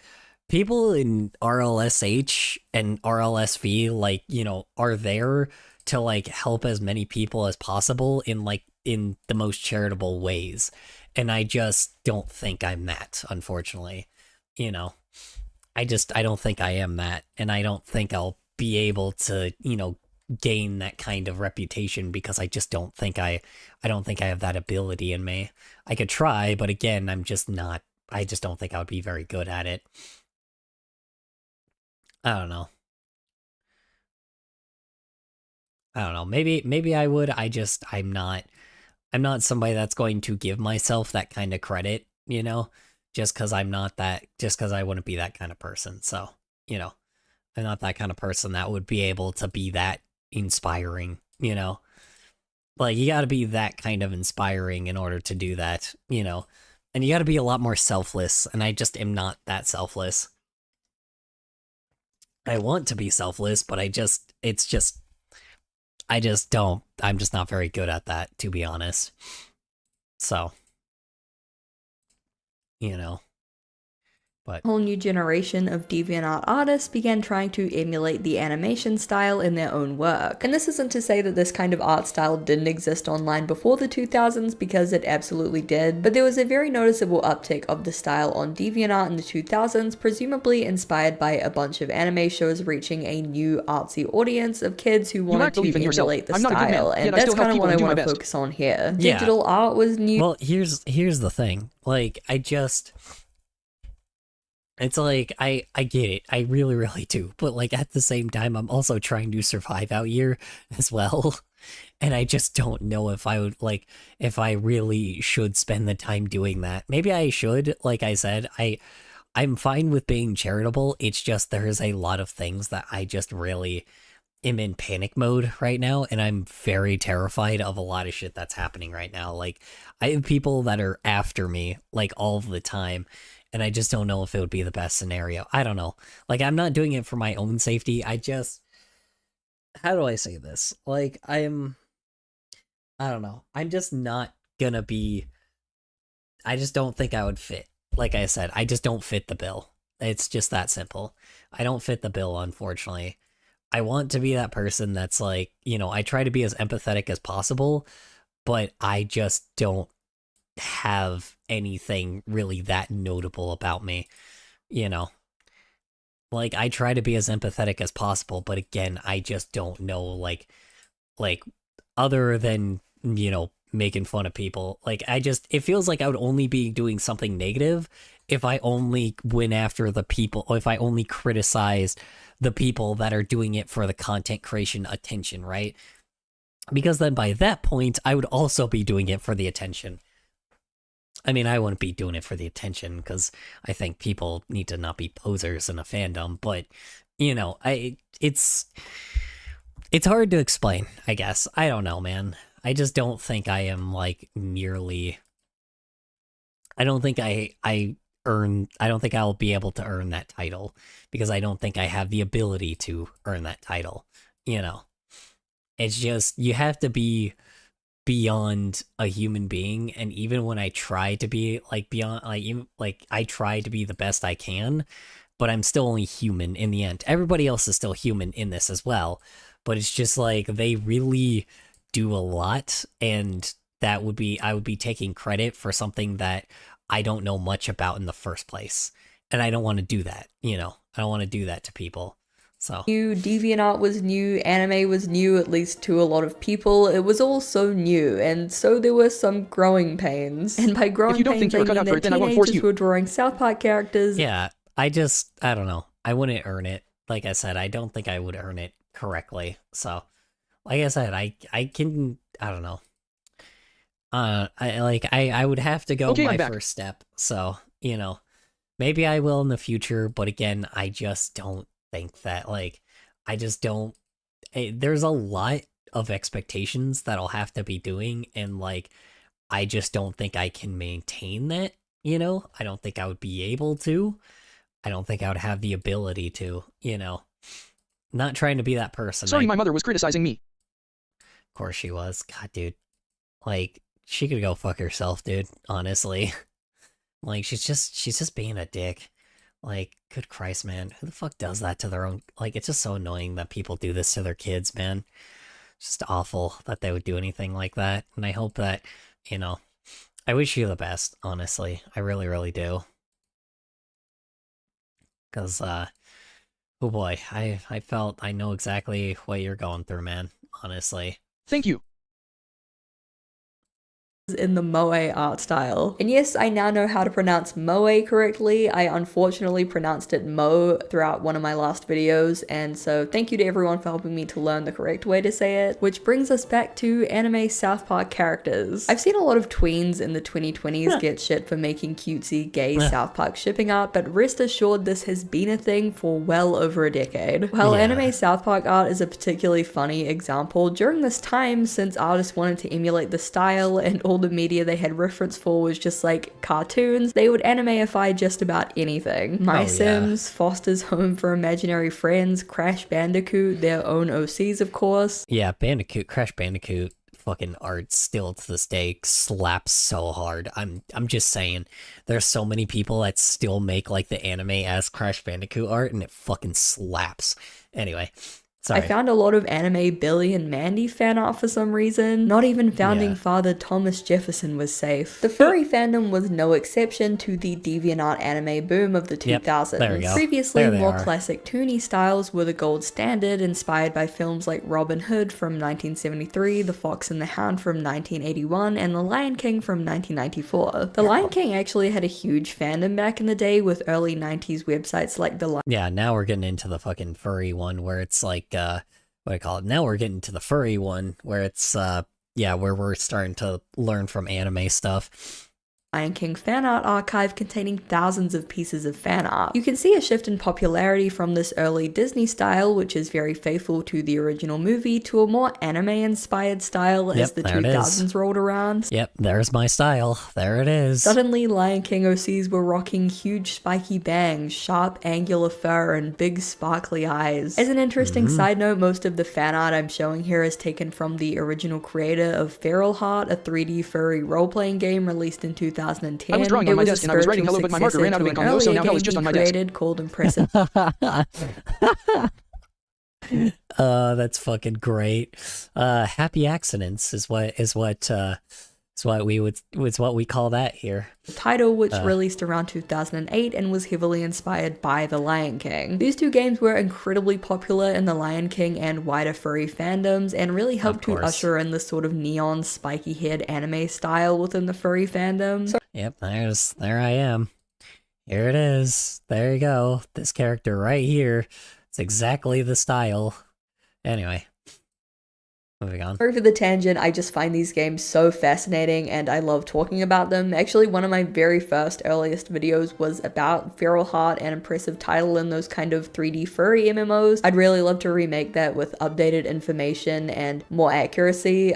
people in RLSH and RLSV, like, you know, are there to, like, help as many people as possible in, like, in the most charitable ways. And I just don't think I'm that, unfortunately. You know, I don't think I am that. And I don't think I'll be able to, you know, gain that kind of reputation because I just don't think I don't think I have that ability in me. I could try, but again, I just don't think I would be very good at it. I don't know. Maybe I would. I'm not somebody that's going to give myself that kind of credit, you know, just because I wouldn't be that kind of person. So, you know, I'm not that kind of person that would be able to be that inspiring, you know. Like, you gotta be that kind of inspiring in order to do that, you know. And you gotta be a lot more selfless, and I just am not that selfless. I want to be selfless, but I'm just not very good at that, to be honest. So, you know. But A whole new generation of DeviantArt artists began trying to emulate the animation style in their own work. And this isn't to say that this kind of art style didn't exist online before the 2000s, because it absolutely did, but there was a very noticeable uptick of the style on DeviantArt in the 2000s, presumably inspired by a bunch of anime shows reaching a new artsy audience of kids who wanted to emulate the style, and that's kind of what I want to focus on here. Yeah. Digital art was new. Well, here's the thing. Like, it's like, I get it. I really, really do. But, like, at the same time, I'm also trying to survive out here as well. And I just don't know if I would, like, if I really should spend the time doing that. Maybe I should. Like I said, I'm fine with being charitable. It's just there's a lot of things that I just really am in panic mode right now. And I'm very terrified of a lot of shit that's happening right now. Like, I have people that are after me, like, all of the time. And I just don't know if it would be the best scenario. I don't know. Like, I'm not doing it for my own safety. How do I say this? Like, I don't know. I'm just not gonna be, I just don't think I would fit. Like I said, I just don't fit the bill. It's just that simple. I don't fit the bill, unfortunately. I want to be that person that's like, you know, I try to be as empathetic as possible, but I just don't have anything really that notable about me, you know. Like, I try to be as empathetic as possible, but again, I just don't know, like other than, you know, making fun of people. Like, it feels like I would only be doing something negative if I only went after the people, or if I only criticized the people that are doing it for the content creation attention, right? Because then by that point, I would also be doing it for the attention. I mean, I wouldn't be doing it for the attention, because I think people need to not be posers in a fandom, but, you know, it's hard to explain, I guess. I don't know, man. I just don't think I am, like, nearly... I don't think I don't think I'll be able to earn that title, because I don't think I have the ability to earn that title, you know? It's just, you have to be beyond a human being, and even when I try to be like beyond, like I try to be the best I can, but I'm still only human in the end. Everybody else is still human in this as well, but it's just like they really do a lot, and I would be taking credit for something that I don't know much about in the first place, and I don't want to do that, you know. I don't want to do that to people. So New DeviantArt was new, anime was new, at least to a lot of people. It was all so new, and so there were some growing pains. And by growing pains, I mean that teenagers were drawing South Park characters. Yeah, I don't know. I wouldn't earn it. Like I said, I don't think I would earn it correctly. So, like I said, I don't know. I would have to go my first step. So, you know, maybe I will in the future, but again, I just don't think that, like, I just don't, there's a lot of expectations that I'll have to be doing, and like, I just don't think I can maintain that, you know. I don't think I would be able to. I don't think I would have the ability to, you know. Not trying to be that person. Sorry, my mother was criticizing me. Of course she was. God, dude. Like, she could go fuck herself, dude, honestly. Like, she's just being a dick. Like, good Christ, man. Who the fuck does that to their own... Like, it's just so annoying that people do this to their kids, man. It's just awful that they would do anything like that. And I hope that, you know... I wish you the best, honestly. I really, really do. Because, oh boy, I know exactly what you're going through, man. Honestly. Thank you. In the moe art style. And yes, I now know how to pronounce moe correctly. I unfortunately pronounced it mo throughout one of my last videos, and so thank you to everyone for helping me to learn the correct way to say it. Which brings us back to anime South Park characters. I've seen a lot of tweens in the 2020s get shit for making cutesy gay South Park shipping art, but rest assured this has been a thing for well over a decade. While anime South Park art is a particularly funny example, during this time, since artists wanted to emulate the style and all the media they had reference for was just like cartoons, they would animeify just about anything. My Sims, Foster's Home for Imaginary Friends, Crash Bandicoot, their own OCs of course. Yeah, Crash Bandicoot, fucking art still to this day slaps so hard. I'm just saying, there's so many people that still make like the anime as Crash Bandicoot art, and it fucking slaps. Anyway. Sorry. I found a lot of anime Billy and Mandy fan art for some reason. Not even founding father Thomas Jefferson was safe. The furry fandom was no exception to the DeviantArt anime boom of the 2000s. There we go. Previously, There they more are. classic toony styles were the gold standard, inspired by films like Robin Hood from 1973, The Fox and the Hound from 1981, and The Lion King from 1994. The Lion King actually had a huge fandom back in the day, with early 90s websites like The Lion Yeah, now we're getting into the fucking furry one where it's like, what do I call it? Now we're getting to the furry one where it's, yeah, where we're starting to learn from anime stuff. Lion King fan art archive containing thousands of pieces of fan art. You can see a shift in popularity from this early Disney style, which is very faithful to the original movie, to a more anime-inspired style as the there it is. 2000s rolled around. Yep, there's my style. There it is. Suddenly, Lion King OCs were rocking huge spiky bangs, sharp angular fur, and big sparkly eyes. As an interesting side note, most of the fan art I'm showing here is taken from the original creator of Feral Heart, a 3D furry role-playing game released in 2010. I was drawing on my desk and I was writing hello, but my marker ran out of ink on Go, so now hell is just on my desk. Created called Impressive. That's fucking great. Happy accidents is what we call that here. Title, which released around 2008 and was heavily inspired by The Lion King. These two games were incredibly popular in the Lion King and wider furry fandoms, and really helped to usher in this sort of neon, spiky-haired anime style within the furry fandom. So Yep, there I am. Here it is. There you go. This character right here. It's exactly the style. Anyway. Moving on. sorry for the tangent, I just find these games so fascinating and I love talking about them. Actually, one of my very first earliest videos was about Feral Heart, an impressive title in those kind of 3D furry MMOs. I'd really love to remake that with updated information and more accuracy,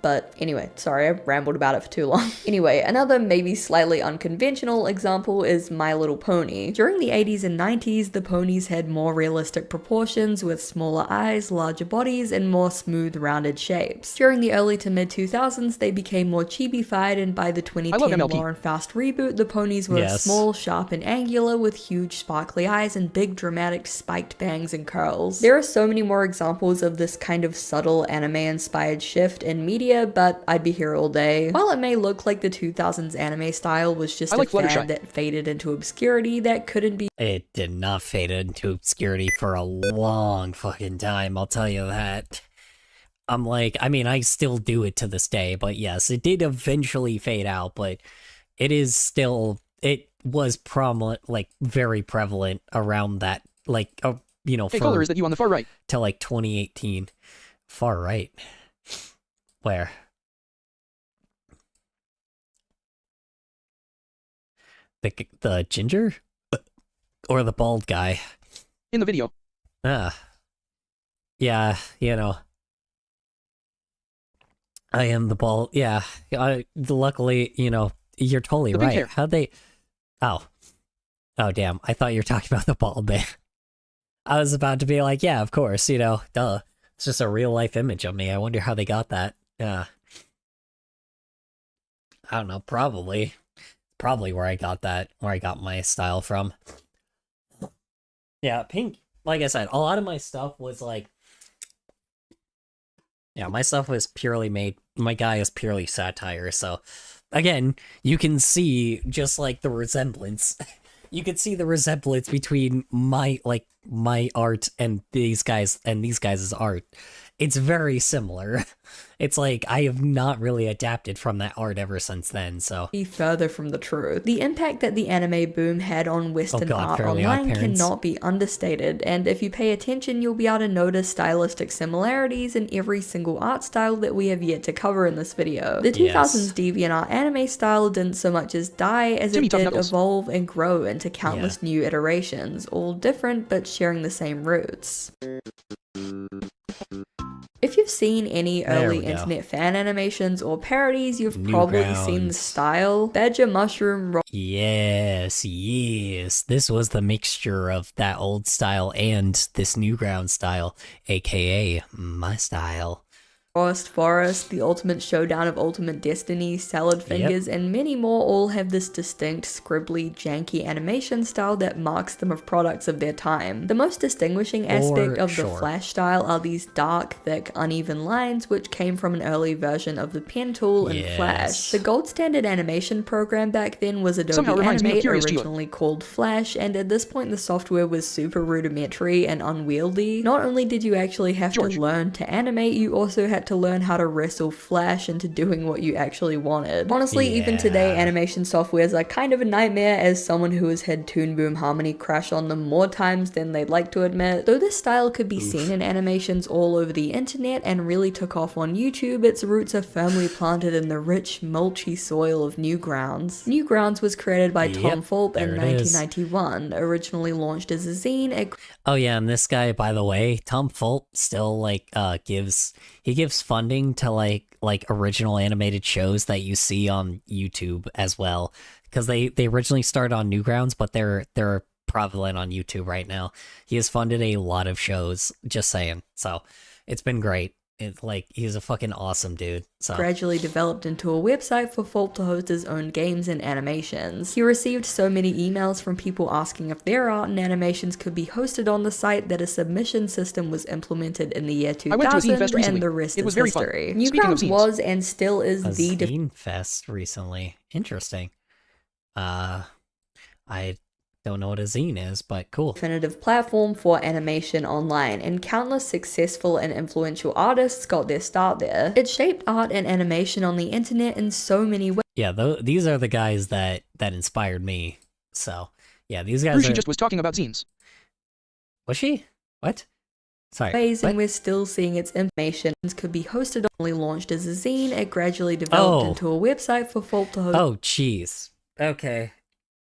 but anyway, sorry, I rambled about it for too long. Anyway, another maybe slightly unconventional example is My Little Pony. During the 80s and 90s, the ponies had more realistic proportions with smaller eyes, larger bodies, and more smooth rounded shapes. During the early to mid 2000s, they became more chibi-fied, and by the 2010 Lauren Faust reboot, the ponies were small, sharp, and angular with huge sparkly eyes and big dramatic spiked bangs and curls. There are so many more examples of this kind of subtle anime-inspired shift in media, but I'd be here all day. While it may look like the 2000s anime style was just a fad that faded into obscurity, that couldn't be. It did not fade into obscurity for a long fucking time, I'll tell you that. I'm like, I mean, I still do it to this day, but yes, it did eventually fade out, but it is still, it was prominent, like, very prevalent around that, like, you know, Hey, color, is that you on the far right? Till like 2018. Far right? Where? The ginger? Or the bald guy? In the video. Yeah, you know. I am the bald, yeah. Luckily, you know, you're totally right. Hair. How'd they... Oh, damn. I thought you were talking about the bald man. I was about to be like, yeah, of course, you know, duh. It's just a real life image of me. I wonder how they got that. I don't know, probably where I got that, where I got my style from. Yeah, pink, like I said, a lot of my stuff was like, yeah, my stuff was purely made, my guy is purely satire, so, again, you can see just like the resemblance. You can see the resemblance between my art and these guys' art. It's very similar. It's like, I have not really adapted from that art ever since then, so. Be further from the truth. The impact that the anime boom had on Western art online cannot be understated, and if you pay attention, you'll be able to notice stylistic similarities in every single art style that we have yet to cover in this video. The 2000s DeviantArt anime style didn't so much as die as it did evolve and grow into countless new iterations, all different but sharing the same roots. If you've seen any early internet fan animations or parodies, you've probably seen the style. Badger Mushroom Yes. This was the mixture of that old style and this Newground style, aka my style. Forest, The Ultimate Showdown of Ultimate Destiny, Salad Fingers, and many more all have this distinct, scribbly, janky animation style that marks them of products of their time. The most distinguishing aspect of the Flash style are these dark, thick, uneven lines which came from an early version of the pen tool in Flash. The gold standard animation program back then was Adobe Animate, originally called Flash, and at this point the software was super rudimentary and unwieldy. Not only did you actually have to learn to animate, you also had to learn how to wrestle Flash into doing what you actually wanted. Honestly, even today, animation softwares are kind of a nightmare as someone who has had Toon Boom Harmony crash on them more times than they'd like to admit. Though this style could be seen in animations all over the internet and really took off on YouTube, its roots are firmly planted in the rich, mulchy soil of Newgrounds. Newgrounds was created by Tom Fulp in 1991, originally launched as a zine. Oh yeah, and this guy, by the way, Tom Fulp still like gives funding to like original animated shows that you see on YouTube as well, because they originally started on Newgrounds, but they're prevalent on YouTube right now. He has funded a lot of shows, just saying. So it's been great. It's like, he's a fucking awesome dude. So gradually developed into a website for Fulp to host his own games and animations. He received so many emails from people asking if their art and animations could be hosted on the site that a submission system was implemented in the year 2000, and the rest is history. Newgrounds was and still is the Zine Fest recently. Interesting. I don't know what a zine is, but cool. Definitive platform for animation online, and countless successful and influential artists got their start there. It shaped art and animation on the internet in so many ways. Yeah, these are the guys that inspired me. So, yeah, these guys She just was talking about zines. Was she? What? Sorry. Ways, and we're still seeing its information could be hosted. Only launched as a zine, it gradually developed into a website for Fulp to host. Oh, jeez. Okay.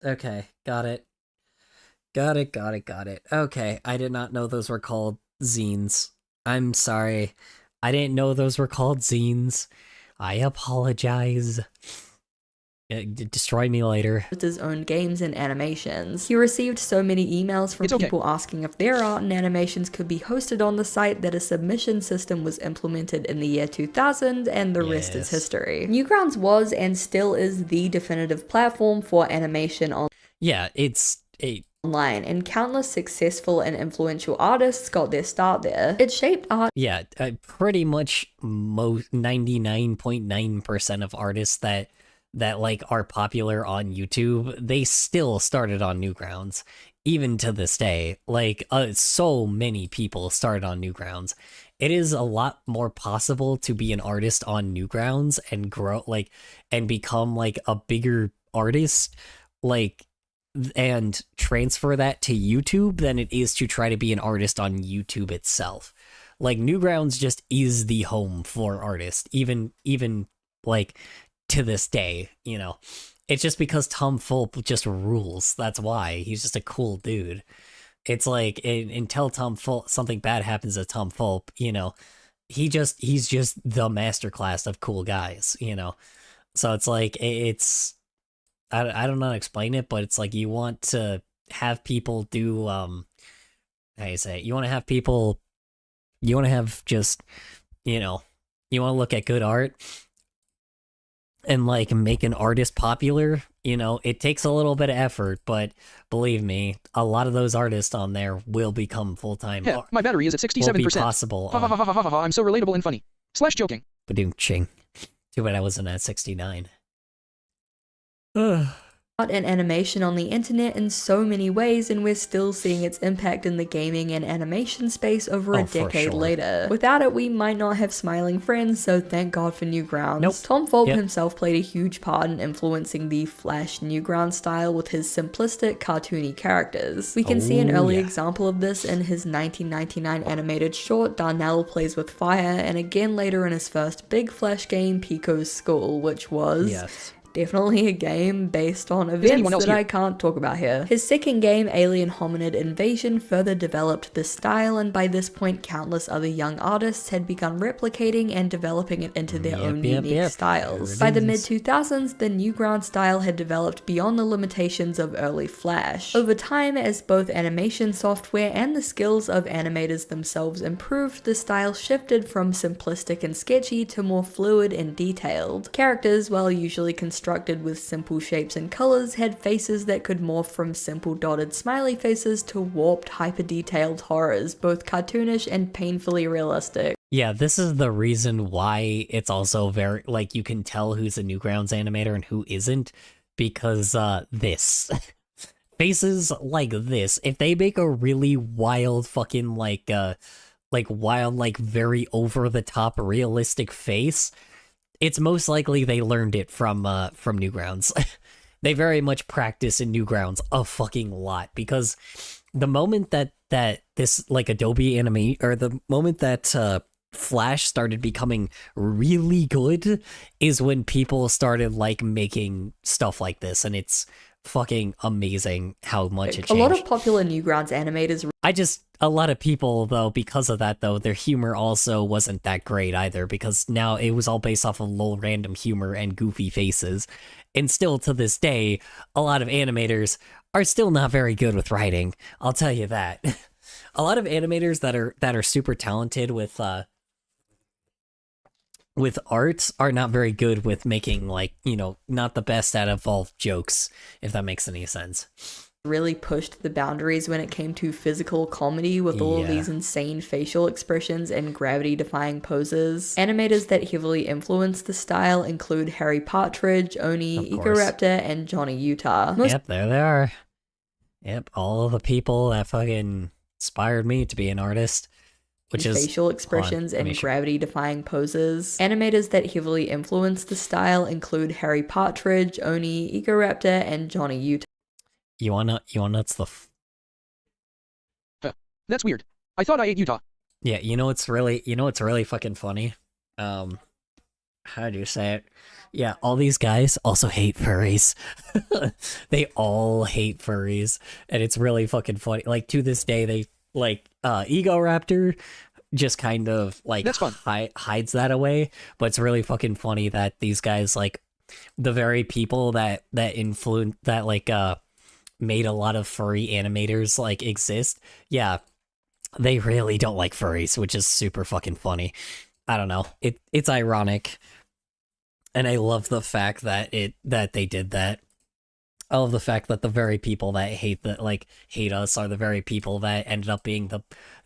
Got it. Got it. Okay, I did not know those were called zines. I'm sorry. I didn't know those were called zines. I apologize. Destroy me later. His own games and animations. He received so many emails from people asking if their art and animations could be hosted on the site that a submission system was implemented in the year 2000, and the rest is history. Newgrounds was and still is the definitive platform for animation on. Yeah, it's online, and countless successful and influential artists got their start there. It shaped art. Yeah, pretty much 99.9% of artists that like are popular on YouTube, they still started on Newgrounds, even to this day. Like so many people started on Newgrounds. It is a lot more possible to be an artist on Newgrounds and grow and become like a bigger artist, and transfer that to YouTube than it is to try to be an artist on YouTube itself. Like, Newgrounds just is the home for artists, even like to this day, you know. It's just because Tom Fulp just rules. That's why. He's just a cool dude. It's like, until Tom Fulp, something bad happens to Tom Fulp, you know, he's just the masterclass of cool guys, you know. So it's like, I don't know how to explain it, but it's like, you want to have people do, how you say it? You want to have just, you know, you want to look at good art and like make an artist popular, you know. It takes a little bit of effort, but believe me, a lot of those artists on there will become full-time. Yeah, my battery is at 67%. Will be possible. I'm so relatable and funny. / joking. Ba-doom-ching. Too bad I wasn't at 69. And animation on the internet in so many ways, and we're still seeing its impact in the gaming and animation space over a decade later. Without it, we might not have Smiling Friends, so thank God for Newgrounds. Tom Fulp himself played a huge part in influencing the Flash Newgrounds style with his simplistic, cartoony characters. We can see an early example of this in his 1999 animated short Darnell Plays with Fire, and again later in his first big Flash game, Pico's School, which was definitely a game based on anyone events else that here? I can't talk about here. His second game, Alien Hominid Invasion, further developed this style, and by this point countless other young artists had begun replicating and developing it into their own unique styles. By the mid-2000s, the Newgrounds style had developed beyond the limitations of early Flash. Over time, as both animation software and the skills of animators themselves improved, the style shifted from simplistic and sketchy to more fluid and detailed. Characters, while usually constructed with simple shapes and colors, had faces that could morph from simple dotted smiley faces to warped, hyper-detailed horrors, both cartoonish and painfully realistic. Yeah, this is the reason why it's also very, like, you can tell who's a Newgrounds animator and who isn't, because, this. Faces like this, if they make a really wild fucking, like wild, like, very over-the-top realistic face, it's most likely they learned it from Newgrounds. They very much practice in Newgrounds a fucking lot, because the moment that this, like, Adobe anime, or the moment that, Flash started becoming really good is when people started, like, making stuff like this, and it's fucking amazing how much it changed. A lot of popular Newgrounds animators. A lot of people, though, because of that, though, their humor also wasn't that great either, because now it was all based off of low random humor and goofy faces. And still to this day, a lot of animators are still not very good with writing. I'll tell you that. A lot of animators that are super talented with art are not very good with making, like, you know, not the best at evolved jokes, if that makes any sense. Really pushed the boundaries when it came to physical comedy with all of these insane facial expressions and gravity-defying poses. Animators that heavily influenced the style include Harry Partridge, Oni, Egoraptor, and Johnny Utah. Yep, there they are. Yep, all of the people that fucking inspired me to be an artist. Which is facial expressions and gravity-defying poses. Animators that heavily influenced the style include Harry Partridge, Oni, Egoraptor, and Johnny Utah. You wanna it's the That's weird. I thought I ate Utah. Yeah, you know it's really fucking funny. How do you say it? Yeah, all these guys also hate furries. They all hate furries, and it's really fucking funny. Like, to this day, they, like, Egoraptor just kind of, like, hides that away, but it's really fucking funny that these guys, like, the very people that influence, that, like, made a lot of furry animators, like, exist, yeah, they really don't like furries, which is super fucking funny. I don't know, it's ironic, and I love the fact that they did that. I love the fact that the very people that hate us are the very people that ended up being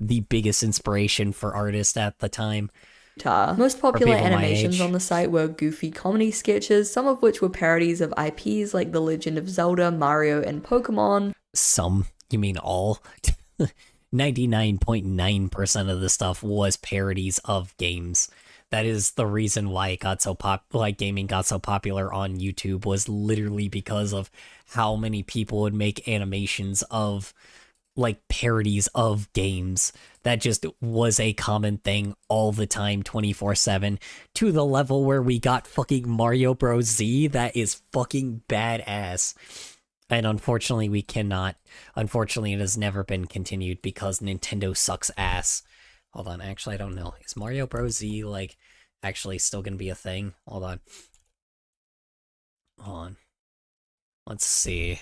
the biggest inspiration for artists at the time. Most popular animations on the site were goofy comedy sketches, some of which were parodies of IPs like The Legend of Zelda, Mario, and Pokemon. Some? You mean all? 99.9% of the stuff was parodies of games. That is the reason why it got so gaming got so popular on YouTube, was literally because of how many people would make animations of, like, parodies of games. That just was a common thing all the time, 24/7, to the level where we got fucking Mario Bros. Z that is fucking badass. And unfortunately we cannot. Unfortunately it has never been continued because Nintendo sucks ass. Hold on, actually I don't know. Is Mario Bros. Z, like, actually still gonna be a thing? Hold on. Hold on. Let's see.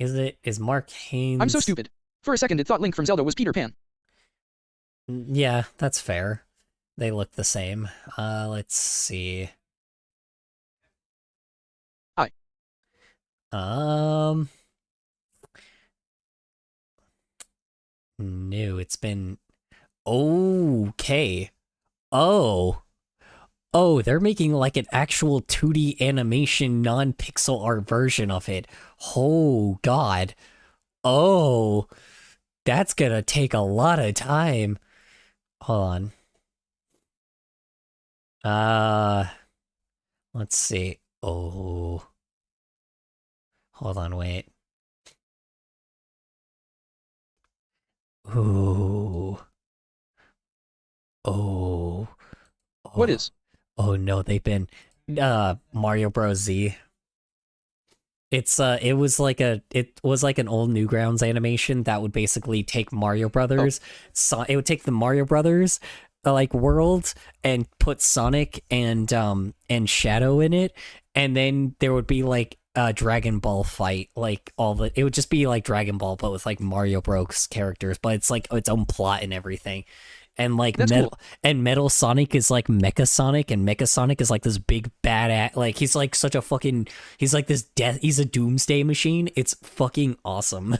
Is Mark Haynes... I'm so stupid. For a second it thought Link from Zelda was Peter Pan. Yeah, that's fair. They look the same. Let's see. Hi. No, it's been... Okay. Oh, they're making, like, an actual 2D animation, non-pixel art version of it. Oh, God. Oh, that's gonna take a lot of time. Hold on. Let's see. Oh. Hold on, wait. Ooh. Oh. What is? Oh no, they've been Mario Bros. Z. It was like an old Newgrounds animation that would basically take Mario Brothers. So it would take the Mario Brothers like world and put Sonic and Shadow in it, and then there would be like a Dragon Ball fight, like it would just be like Dragon Ball but with like Mario Bros characters, but it's like its own plot and everything. And like Metal Sonic is like Mecha Sonic, and Mecha Sonic is like this big badass. Like he's like such a fucking. He's like this he's a doomsday machine. It's fucking awesome.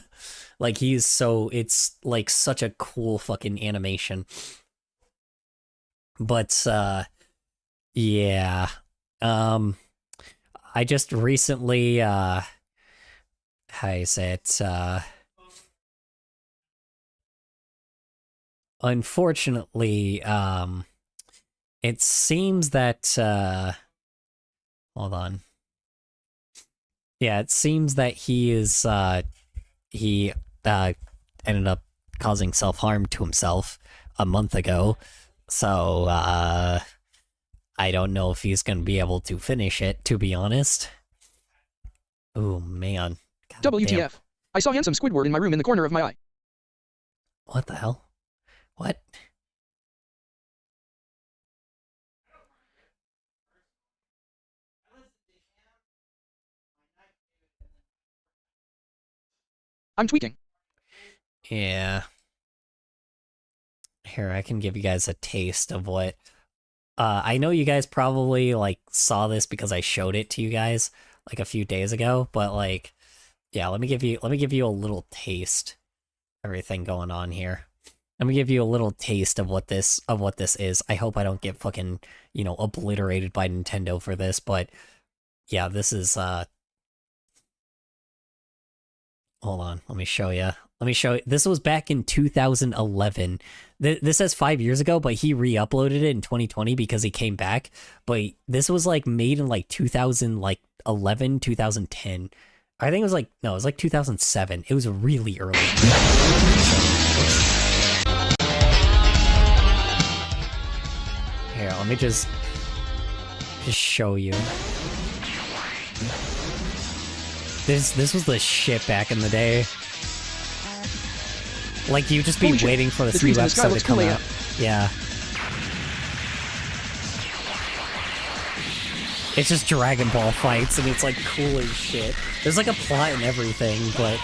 Like it's like such a cool fucking animation. But yeah, I just recently how do you say it? Unfortunately, it seems that, hold on. Yeah, it seems that he ended up causing self-harm to himself a month ago, so, I don't know if he's gonna be able to finish it, to be honest. Oh, man. God WTF. damn. I saw handsome Squidward in my room in the corner of my eye. What the hell? What? I'm tweaking. Yeah. Here, I can give you guys a taste of what... I know you guys probably, like, saw this because I showed it to you guys, like, a few days ago, but, like, yeah, let me give you a little taste. Everything going on here. Let me give you a little taste of what this is. I hope I don't get fucking, obliterated by Nintendo for this, but yeah, this is hold on, let me show you. This was back in 2011. This says 5 years ago, but he re-uploaded it in 2020 because he came back. But this was like made in like 2011, 2010. I think it was like, no, it was like 2007. It was really early. Here, let me just show you. This was the shit back in the day. Like, you'd just be waiting for this new episode to come out. Yeah. It's just Dragon Ball fights, and it's like cool as shit. There's like a plot and everything, but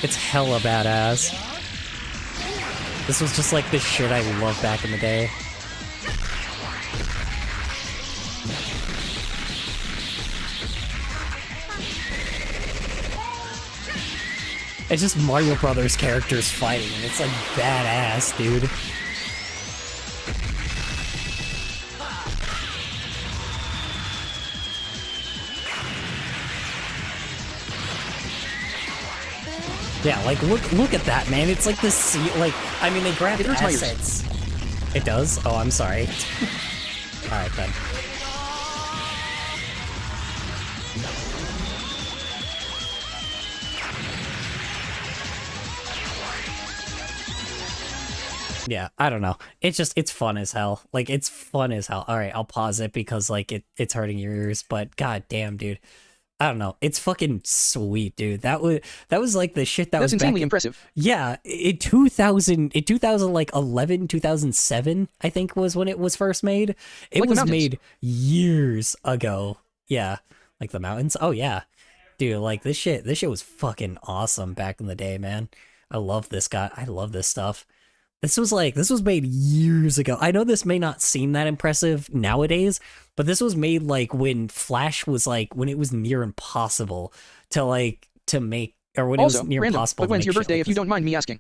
it's hella badass. This was just like the shit I loved back in the day. It's just Mario Brothers characters fighting, and it's like badass, dude. Yeah, like look at that, man. It's like the sea. Like, I mean, they grabbed assets. It does? Oh, I'm sorry. All right then. Yeah, I don't know. It's fun as hell. Like, it's fun as hell. All right, I'll pause it because like it's hurting your ears. But god damn, dude. I don't know. It's fucking sweet, dude. That was like the shit that was insanely impressive. Yeah, in 2011, 2007, I think was when it was first made. It was made years ago. Yeah, like the mountains. Oh yeah, dude. Like this shit was fucking awesome back in the day, man. I love this guy. I love this stuff. This was made years ago. I know this may not seem that impressive nowadays, but this was made like when Flash was like, when it was near impossible to make, or when Also, it was near random, impossible. But when's to your make birthday, shit if you don't mind me asking?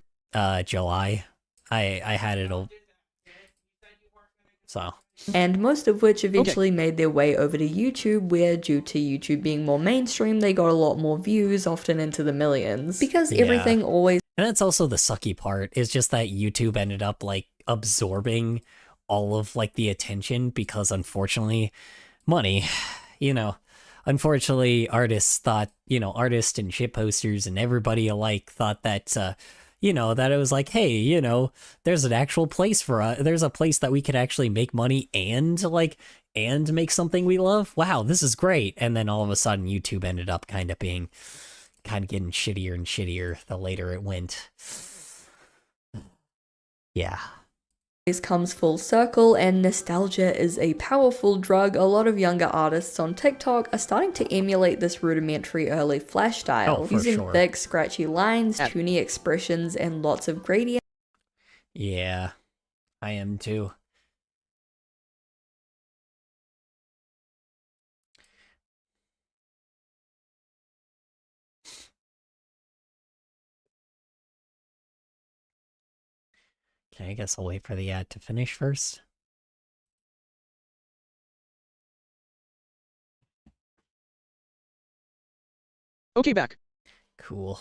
July. I had it all. So. And most of which eventually made their way over to YouTube, where due to YouTube being more mainstream, they got a lot more views, often into the millions. Because everything always... And that's also the sucky part, is just that YouTube ended up, like, absorbing all of, like, the attention, because unfortunately, money, unfortunately, artists thought, artists and shit posters and everybody alike thought that, you know, that it was like, hey, you know, there's an actual place for us. There's a place that we could actually make money and make something we love. Wow, this is great. And then all of a sudden YouTube ended up kind of getting shittier and shittier the later it went. Yeah. This comes full circle, and nostalgia is a powerful drug. A lot of younger artists on TikTok are starting to emulate this rudimentary early Flash style, using thick, scratchy lines, toony expressions, and lots of gradients. Yeah, I am too. Okay, I guess I'll wait for the ad to finish first. Okay, back. Cool.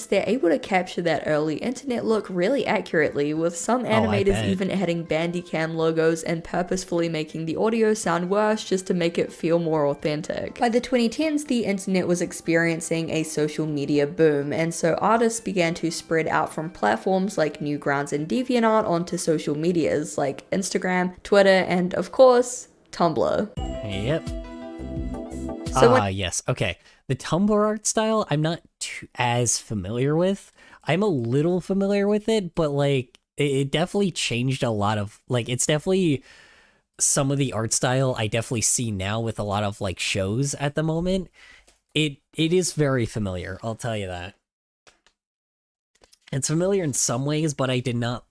They're able to capture that early internet look really accurately, with some animators even adding Bandicam logos and purposefully making the audio sound worse just to make it feel more authentic. By the 2010s, the internet was experiencing a social media boom, and so artists began to spread out from platforms like Newgrounds and DeviantArt onto social medias like Instagram, Twitter, and of course, Tumblr. Yep. So yes. Okay. The Tumblr art style, I'm not as familiar with. I'm a little familiar with it, but like it definitely changed a lot of like it's definitely some of the art style I definitely see now with a lot of like shows at the moment. It is very familiar, I'll tell you that. It's familiar in some ways, but I did not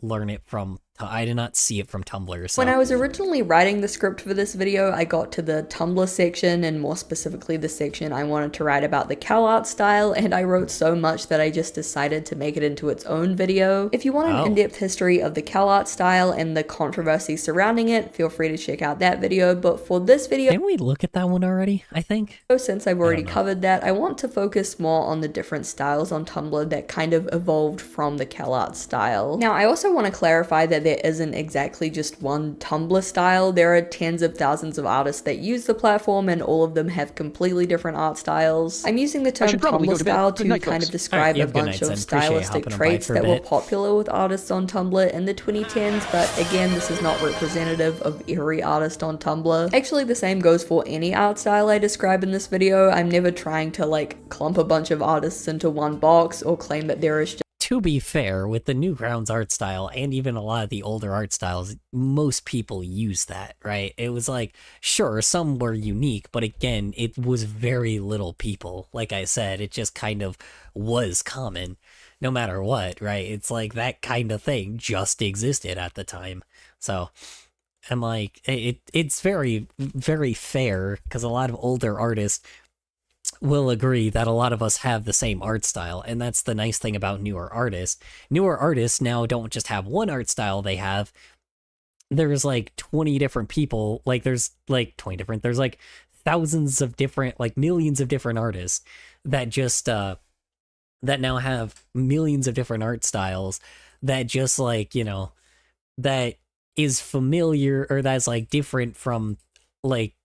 learn it from I did not see it from Tumblr. So. When I was originally writing the script for this video, I got to the Tumblr section, and more specifically the section I wanted to write about the Cal art style, and I wrote so much that I just decided to make it into its own video. If you want an in-depth history of the Cal art style and the controversy surrounding it, feel free to check out that video, but for this video— Didn't we look at that one already, I think? Since I've already covered that, I want to focus more on the different styles on Tumblr that kind of evolved from the Cal art style. Now, I also want to clarify that there isn't exactly just one Tumblr style. There are tens of thousands of artists that use the platform, and all of them have completely different art styles. I'm using the term Tumblr style to kind of describe a bunch of stylistic traits that were popular with artists on Tumblr in the 2010s, but again, this is not representative of every artist on Tumblr. Actually, the same goes for any art style I describe in this video. I'm never trying to like clump a bunch of artists into one box or claim that there is just— To be fair, with the Newgrounds art style and even a lot of the older art styles, most people use that, right? It was like, sure, some were unique, but again, it was very little people. Like I said, it just kind of was common, no matter what, right? It's like that kind of thing just existed at the time. So I'm like, it's very, very fair, because a lot of older artists will agree that a lot of us have the same art style, and that's the nice thing about newer artists. Newer artists now don't just have one art style, there's like 20 different people, like there's like thousands of different, like millions of different artists that just that now have millions of different art styles that just like, you know, that is familiar, or that's like different from like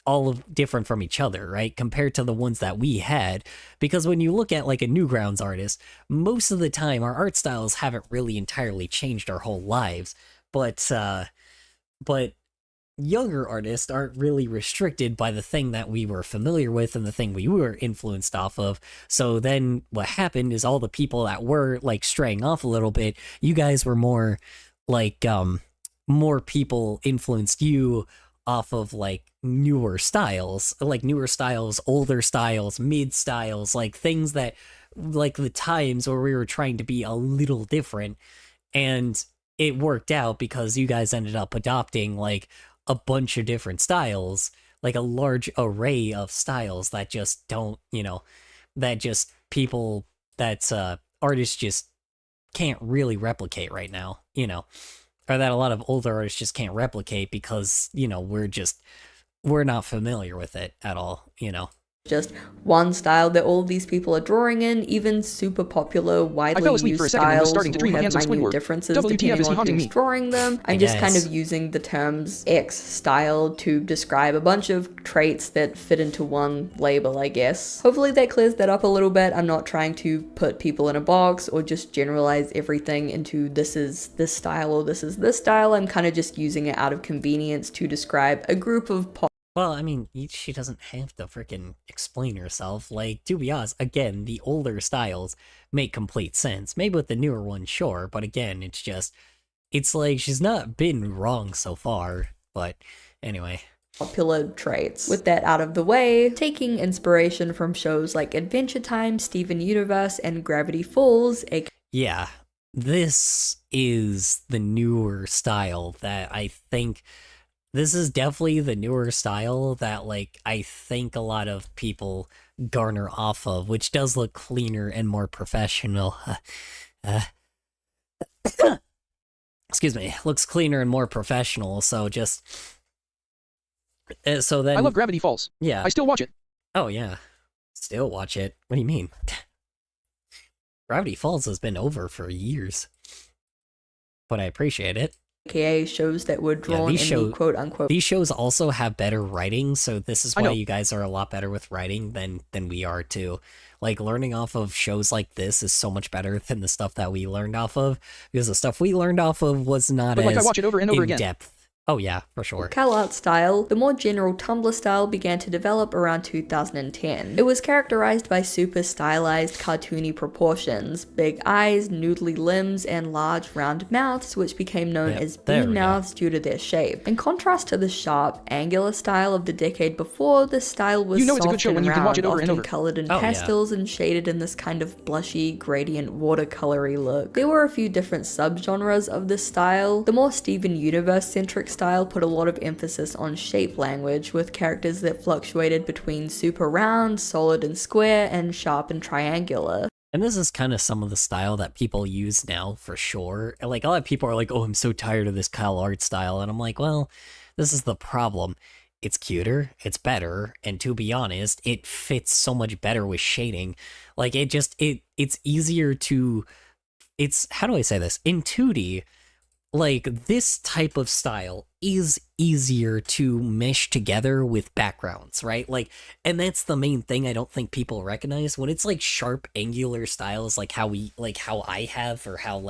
all of different from each other, right? Compared to the ones that we had. Because when you look at like a Newgrounds artist, most of the time our art styles haven't really entirely changed our whole lives. But younger artists aren't really restricted by the thing that we were familiar with and the thing we were influenced off of. So then what happened is all the people that were like straying off a little bit, you guys were more like, more people influenced you off of like newer styles, older styles, mid styles, like things that like the times where we were trying to be a little different. And it worked out because you guys ended up adopting like a bunch of different styles, like a large array of styles that just don't, you know, that just people that's artists just can't really replicate right now, you know, or that a lot of older artists just can't replicate because, you know, we're not familiar with it at all, you know. just one style that all of these people are drawing in. Even super popular, widely fell asleep used for a second and was styles starting to dream will of have handsome minute Squidward. differences WTF depending is he on haunting who's me? drawing them. I'm I just kind guess. of using the terms X style to describe a bunch of traits that fit into one label, I guess. Hopefully that clears that up a little bit. I'm not trying to put people in a box or just generalize everything into this is this style or this is this style. I'm kind of just using it out of convenience to describe a group of Well, I mean, she doesn't have to freaking explain herself. Like, to be honest, again, the older styles make complete sense. Maybe with the newer ones, sure, but again, it's like she's not been wrong so far. But anyway. popular traits. With that out of the way, taking inspiration from shows like Adventure Time, Steven Universe, and Gravity Falls, Yeah, this is the newer style that I think... This is definitely the newer style that, like, I think a lot of people garner off of, which does look cleaner and more professional. Excuse me, looks cleaner and more professional, so just... so then... I love Gravity Falls. Yeah. I still watch it. Oh, yeah. Still watch it? What do you mean? Gravity Falls has been over for years. But I appreciate it. aka shows that were drawn in the quote-unquote... These shows also have better writing, so this is why you guys are a lot better with writing than we are, too. Like, learning off of shows like this is so much better than the stuff that we learned off of, because the stuff we learned off of was not But as like I watch it over and over again. in-depth. Oh yeah, for sure. CalArt style, the more general Tumblr style began to develop around 2010. It was characterized by super stylized, cartoony proportions, big eyes, noodly limbs, and large round mouths, which became known as bean mouths due to their shape. In contrast to the sharp, angular style of the decade before, this style was it's a good soft show and when you can round, watch it over and often over. colored in Oh, yeah. pastels and shaded in this kind of blushy, gradient, watercolory look. There were a few different subgenres of this style. The more Steven Universe-centric style put a lot of emphasis on shape language, with characters that fluctuated between super round, solid and square, and sharp and triangular. And this is kind of some of the style that people use now, for sure. Like, a lot of people are like, oh, I'm so tired of this CalArt style. And I'm like, well, this is the problem. It's cuter, it's better, and to be honest, it fits so much better with shading. Like, it's easier to... how do I say this? In 2D, like, this type of style is easier to mesh together with backgrounds, right? Like, and that's the main thing I don't think people recognize. When it's like sharp, angular styles, like how I have, or how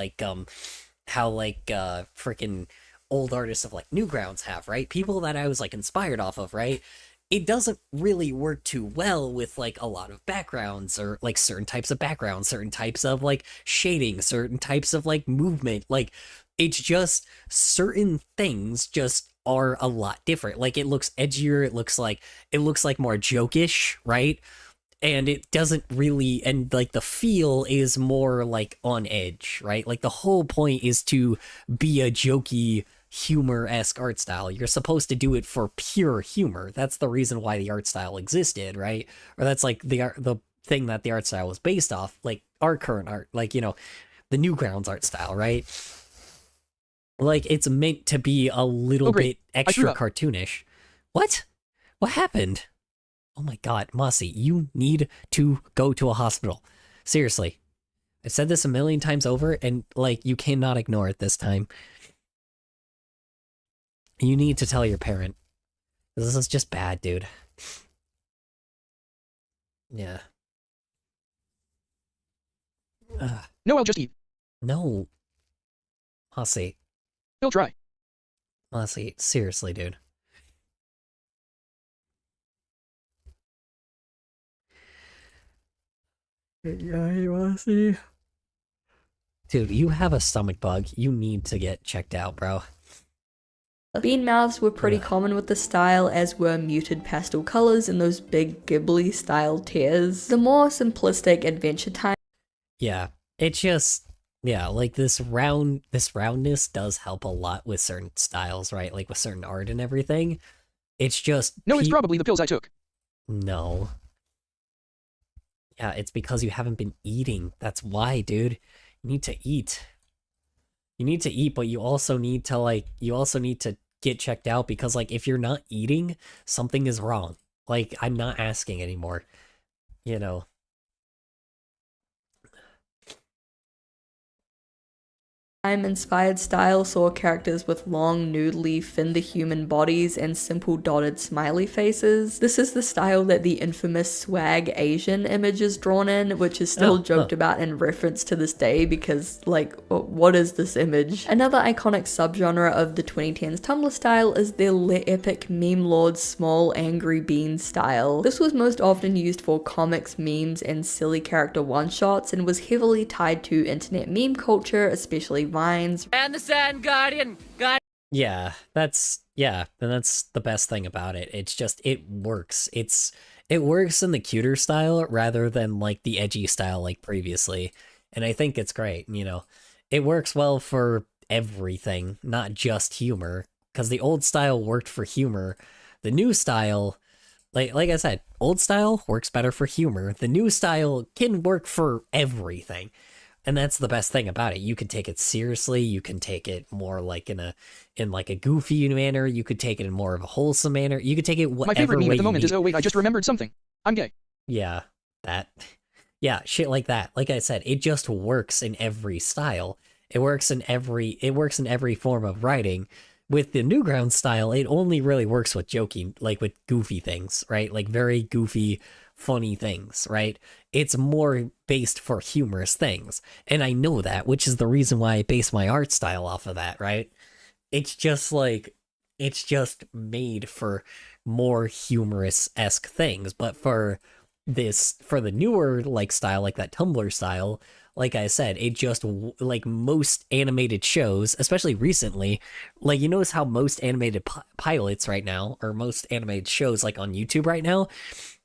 freaking old artists of like Newgrounds have, right? People that I was like inspired off of, right? It doesn't really work too well with like a lot of backgrounds, or like certain types of backgrounds, certain types of like shading, certain types of like movement. Like, it's just certain things just are a lot different. Like, it looks edgier, it looks like more jokish, right? And it doesn't really, and like the feel is more like on edge, right? Like, the whole point is to be a jokey, humor-esque art style. You're supposed to do it for pure humor. That's the reason why the art style existed, right? Or that's like the thing that the art style was based off, like our current art, like, you know, the Newgrounds art style, right? Like, it's meant to be a little bit extra cartoonish. What? What happened? Oh my god, Mossy, you need to go to a hospital. Seriously. I've said this a million times over, and, like, you cannot ignore it this time. You need to tell your parent. This is just bad, dude. Yeah. No, I'll just eat. No. Mossy. He'll try. Mossy, seriously, dude. Yeah, Mossy. Dude, you have a stomach bug. You need to get checked out, bro. Bean mouths were pretty common with the style, as were muted pastel colors and those big Ghibli style tears. The more simplistic Adventure Time. Yeah, it just, yeah, like this roundness does help a lot with certain styles, right? Like with certain art and everything. It's just... No, it's probably the pills I took. No. Yeah, it's because you haven't been eating. That's why, dude. You need to eat. You need to eat, but you also need to, like, get checked out, because, like, if you're not eating, something is wrong. Like, I'm not asking anymore. You know. Inspired style saw characters with long, noodly, fin-to-human bodies and simple dotted smiley faces. This is the style that the infamous swag Asian image is drawn in, which is still joked about and referenced to this day because, like, what is this image? Another iconic subgenre of the 2010s Tumblr style is the epic meme lord small angry bean style. This was most often used for comics, memes, and silly character one-shots and was heavily tied to internet meme culture, especially Vines. And the Sand Guardian! Yeah, that's the best thing about it. It's just, it works. It works in the cuter style rather than like the edgy style like previously. And I think it's great, you know. It works well for everything, not just humor. Because the old style worked for humor. The new style, like I said, old style works better for humor. The new style can work for everything. And that's the best thing about it. You can take it seriously. You can take it more like in like a goofy manner. You could take it in more of a wholesome manner. You could take it whatever My favorite meme way at the moment you is, oh wait, I just remembered something. I'm gay. Yeah, that. Yeah, shit like that. Like I said, it just works in every style. It works in every form of writing. With the Newgrounds style, it only really works with joking, like with goofy things, right? Like very goofy, funny things, right? It's more based for humorous things. And I know that, which is the reason why I base my art style off of that, right? It's just like, it's just made for more humorous-esque things. But for the newer like style, like that Tumblr style, like I said, it just, like most animated shows, especially recently, like you notice how most animated pilots right now, or most animated shows like on YouTube right now,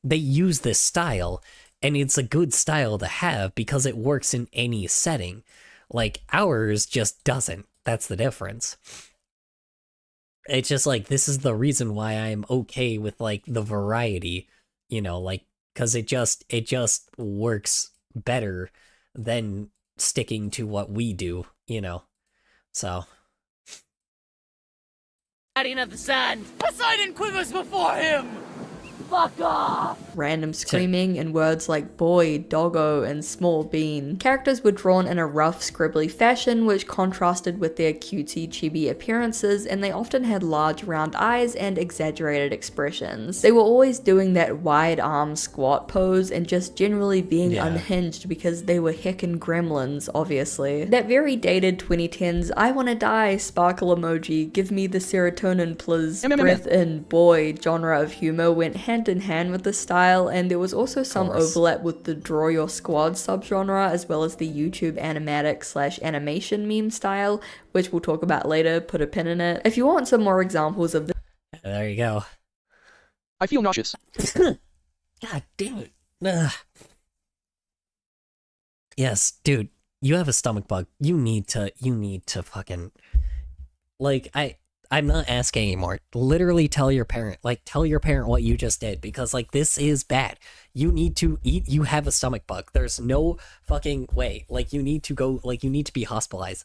they use this style, and it's a good style to have because it works in any setting. Like ours just doesn't. That's the difference. It's just like, this is the reason why I'm okay with like the variety, you know, like, because it just works better than sticking to what we do, you know. So Guardian of the Sand! Poseidon quivers before him! Fuck off! Random screaming and words like boy, doggo, and small bean. Characters were drawn in a rough, scribbly fashion which contrasted with their cutesy, chibi appearances, and they often had large round eyes and exaggerated expressions. They were always doing that wide arm squat pose and just generally being unhinged because they were heckin' gremlins, obviously. That very dated 2010s I wanna die sparkle emoji, give me the serotonin please, breath in boy genre of humor went hand in hand with the style, and there was also some overlap with the Draw Your Squad subgenre as well as the YouTube animatic / animation meme style, which we'll talk about later, put a pin in it. If you want some more examples of this, there you go. I feel nauseous. God damn it. Ugh. Yes, dude, you have a stomach bug. You need to fucking, like, I'm not asking anymore. Literally tell your parent what you just did, because like this is bad. You need to eat, you have a stomach bug. There's no fucking way. Like you need to go, like you need to be hospitalized.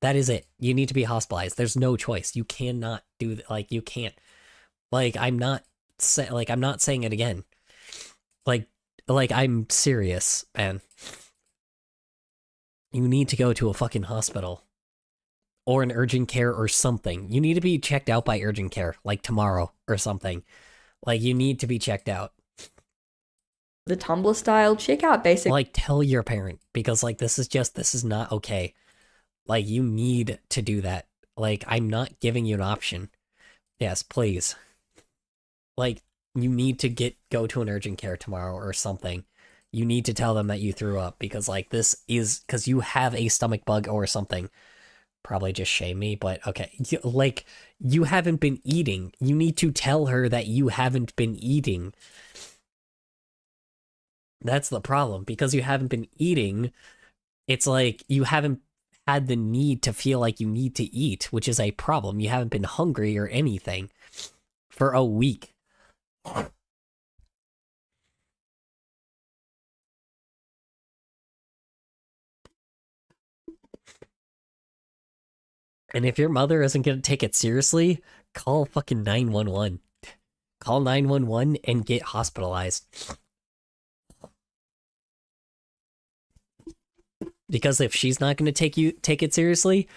That is it. You need to be hospitalized. There's no choice. You cannot do that. Like you can't. Like I'm not saying it again. Like I'm serious, man. You need to go to a fucking hospital. Or an urgent care or something. You need to be checked out by urgent care, like tomorrow or something. Like, you need to be checked out. The Tumblr style, check out basic. Like, tell your parent, because, like, this is not okay. Like, you need to do that. Like, I'm not giving you an option. Yes, please. Like, you need to go to an urgent care tomorrow or something. You need to tell them that you threw up, because, like, this is, because you have a stomach bug or something. Probably just shame me, but okay. Like, you haven't been eating. You need to tell her that you haven't been eating. That's the problem, because you haven't been eating. It's like you haven't had the need to feel like you need to eat, which is a problem. You haven't been hungry or anything for a week. And if your mother isn't going to take it seriously, call fucking 911. call 911 and get hospitalized. Because if she's not going to take it seriously,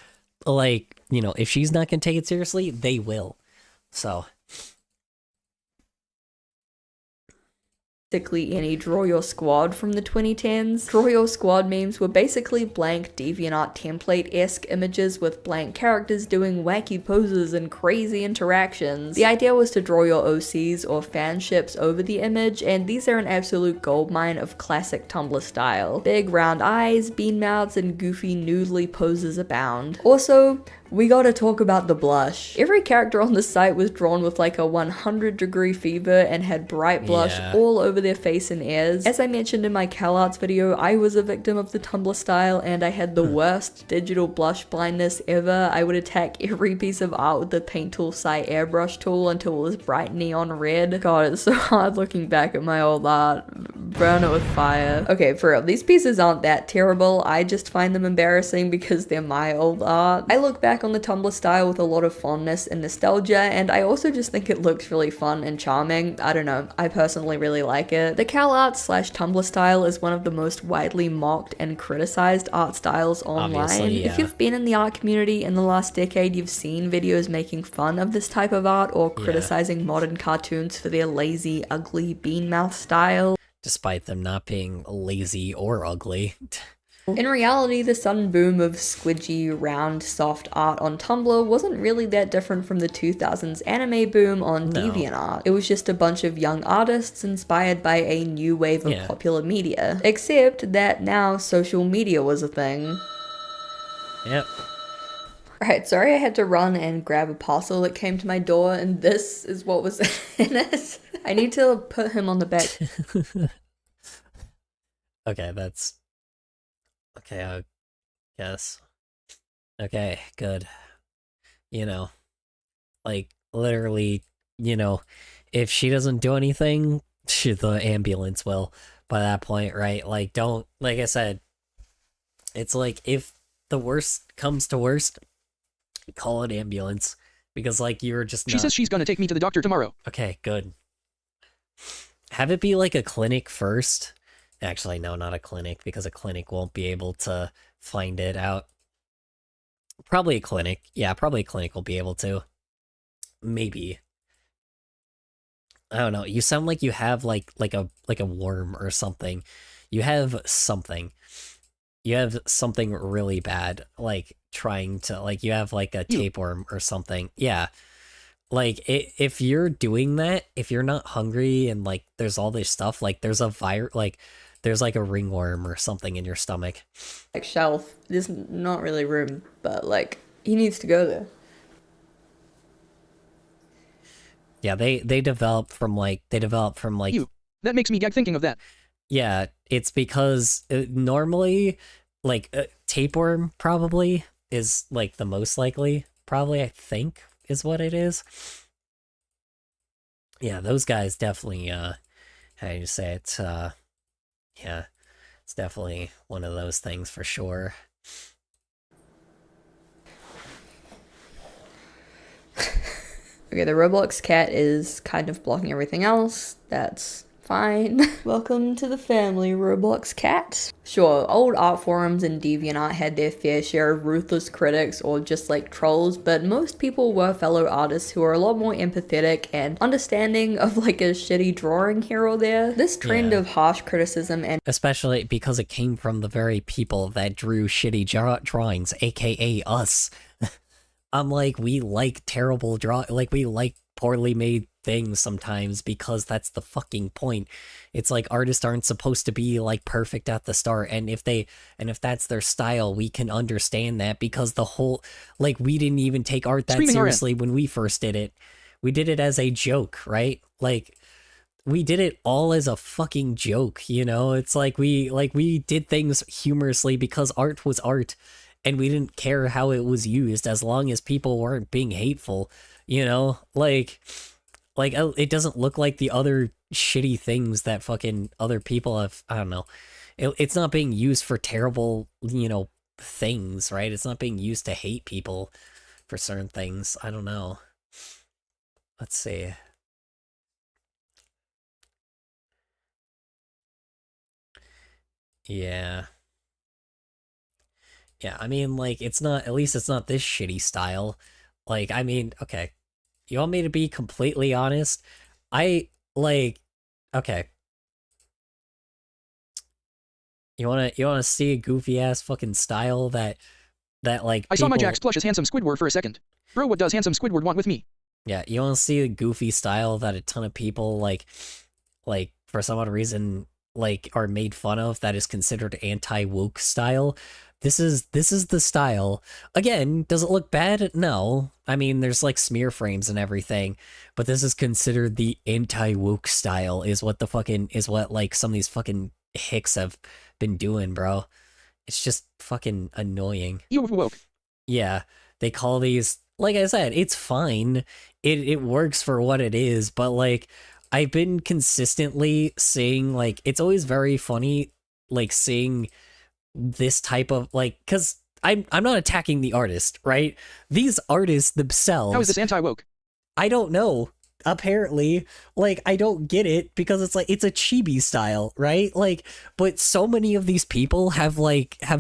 like, you know, if she's not going to take it seriously, they will. So basically any Draw Your Squad from the 2010s. Draw Your Squad memes were basically blank DeviantArt template-esque images with blank characters doing wacky poses and crazy interactions. The idea was to draw your OCs or fanships over the image, and these are an absolute goldmine of classic Tumblr style. Big round eyes, bean mouths, and goofy noodly poses abound. Also, we gotta talk about the blush. Every character on the site was drawn with like a 100-degree fever and had bright blush all over their face and ears. As I mentioned in my CalArts video, I was a victim of the Tumblr style and I had the worst digital blush blindness ever. I would attack every piece of art with the paint tool site airbrush tool until it was bright neon red. God, it's so hard looking back at my old art. Burn it with fire. Okay, for real, these pieces aren't that terrible. I just find them embarrassing because they're my old art. I look back on the Tumblr style with a lot of fondness and nostalgia, and I also just think it looks really fun and charming. I don't know, I personally really like it. The CalArts/Tumblr style is one of the most widely mocked and criticized art styles online. Obviously, yeah. If you've been in the art community in the last decade, you've seen videos making fun of this type of art or criticizing modern cartoons for their lazy, ugly bean mouth style. despite them not being lazy or ugly. In reality, the sudden boom of squidgy, round, soft art on Tumblr wasn't really that different from the 2000s anime boom on DeviantArt. It was just a bunch of young artists inspired by a new wave of popular media. Except that now social media was a thing. Yep. Alright, sorry I had to run and grab a parcel that came to my door, and this is what was in it. I need to put him on the back. Okay, that's... Okay, I guess. Okay, good. You know, like, literally, you know, if she doesn't do anything, the ambulance will by that point, right? Like, don't, like I said, it's like, if the worst comes to worst, call an ambulance, because, like, you're just not... She says she's gonna take me to the doctor tomorrow. Okay, good. Have it be, like, a clinic first. Actually, no, not a clinic, because a clinic won't be able to find it out. Probably a clinic. Yeah, probably a clinic will be able to. Maybe. I don't know. You sound like you have like a worm or something. You have something. You have something really bad, like trying to, like, you have like a tapeworm or something. Yeah. Like, if you're doing that, if you're not hungry and, like, there's all this stuff, like, there's a virus, like, there's, like, a ringworm or something in your stomach. Like, shelf. There's not really room, but, like, he needs to go there. Yeah, they develop from, like, Ew. That makes me gag thinking of that. Yeah, it's because normally, like, tapeworm probably is, like, the most likely, probably, I think, is what it is. Yeah, those guys definitely, how do you say it, yeah, it's definitely one of those things for sure. Okay, the Roblox cat is kind of blocking everything else. That's fine. Welcome to the family, Roblox cat. Sure, old art forums and DeviantArt had their fair share of ruthless critics or just like trolls, but most people were fellow artists who are a lot more empathetic and understanding of like a shitty drawing here or there. This trend of harsh criticism and especially because it came from the very people that drew shitty drawings, aka us. I'm like, we like terrible like we like poorly made things sometimes because that's the fucking point. It's like artists aren't supposed to be like perfect at the start, and if that's their style, we can understand that because the whole, like, we didn't even take art that seriously when we first did it. We did it as a joke, right? Like, we did it all as a fucking joke, you know? It's like we did things humorously because art was art, and we didn't care how it was used as long as people weren't being hateful, you know? Like it doesn't look like the other shitty things that fucking other people have. I don't know. It's not being used for terrible, you know, things, right? It's not being used to hate people for certain things. I don't know. Let's see. Yeah. Yeah, I mean, like, it's not, at least it's not this shitty style. Like, I mean, okay. You want me to be completely honest? Okay. You wanna see a goofy ass fucking style that like I saw my people- Jax plush as handsome Squidward for a second. Bro, what does handsome Squidward want with me? Yeah, you wanna see a goofy style that a ton of people like for some odd reason like are made fun of that is considered anti-woke style. This is the style. Again, does it look bad? No. I mean, there's like smear frames and everything, but this is considered the anti-woke style is what like some of these fucking hicks have been doing, bro. It's just fucking annoying. You woke. Yeah, they call these, like I said, it's fine. It works for what it is, but like I've been consistently seeing, like, it's always very funny, like, seeing this type of, like, because I'm not attacking the artist, right? These artists themselves... How is this anti-woke? I don't know. Apparently, like, I don't get it, because it's like, it's a chibi style, right? Like, but so many of these people have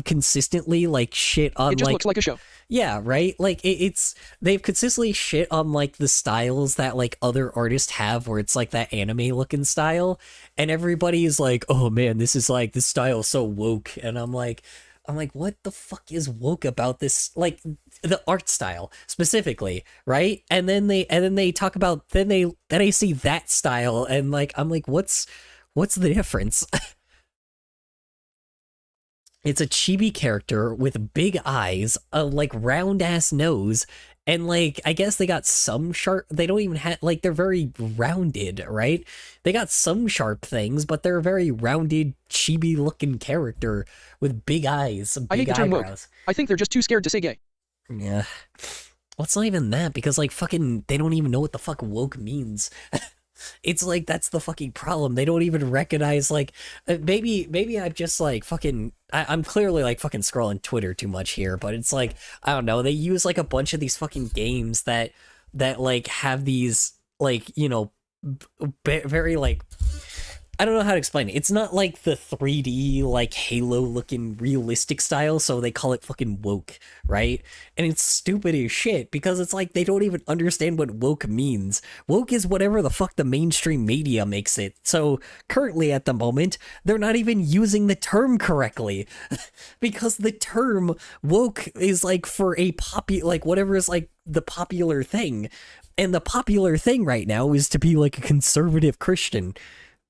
consistently, like, shit on, It just like... looks like a show. Yeah, right? Like, they've consistently shit on, like, the styles that, like, other artists have, where it's, like, that anime-looking style, and everybody is like, oh, man, this style is so woke, and I'm like, what the fuck is woke about this? Like, the art style, specifically, right? And then they talk about, then I see that style, and, like, I'm like, what's the difference? It's a chibi character with big eyes, a like round ass nose, and like I guess they got some sharp. They don't even have like they're very rounded, right? They got some sharp things, but they're a very rounded, chibi looking character with big eyes, I hate big the term woke. eyebrows. I think they're just too scared to say gay. Yeah. Well, it's not even that, because like fucking they don't even know what the fuck woke means. It's like that's the fucking problem. They don't even recognize, like, maybe I'm just like fucking I'm clearly like fucking scrolling Twitter too much here, but it's like I don't know, they use like a bunch of these fucking games that like have these like, you know, very like I don't know how to explain it. It's not like the 3D, like, Halo-looking realistic style, so they call it fucking woke, right? And it's stupid as shit, because it's like they don't even understand what woke means. Woke is whatever the fuck the mainstream media makes it. So, currently at the moment, they're not even using the term correctly. Because the term woke is, like, for a like, whatever is, like, the popular thing. And the popular thing right now is to be, like, a conservative Christian.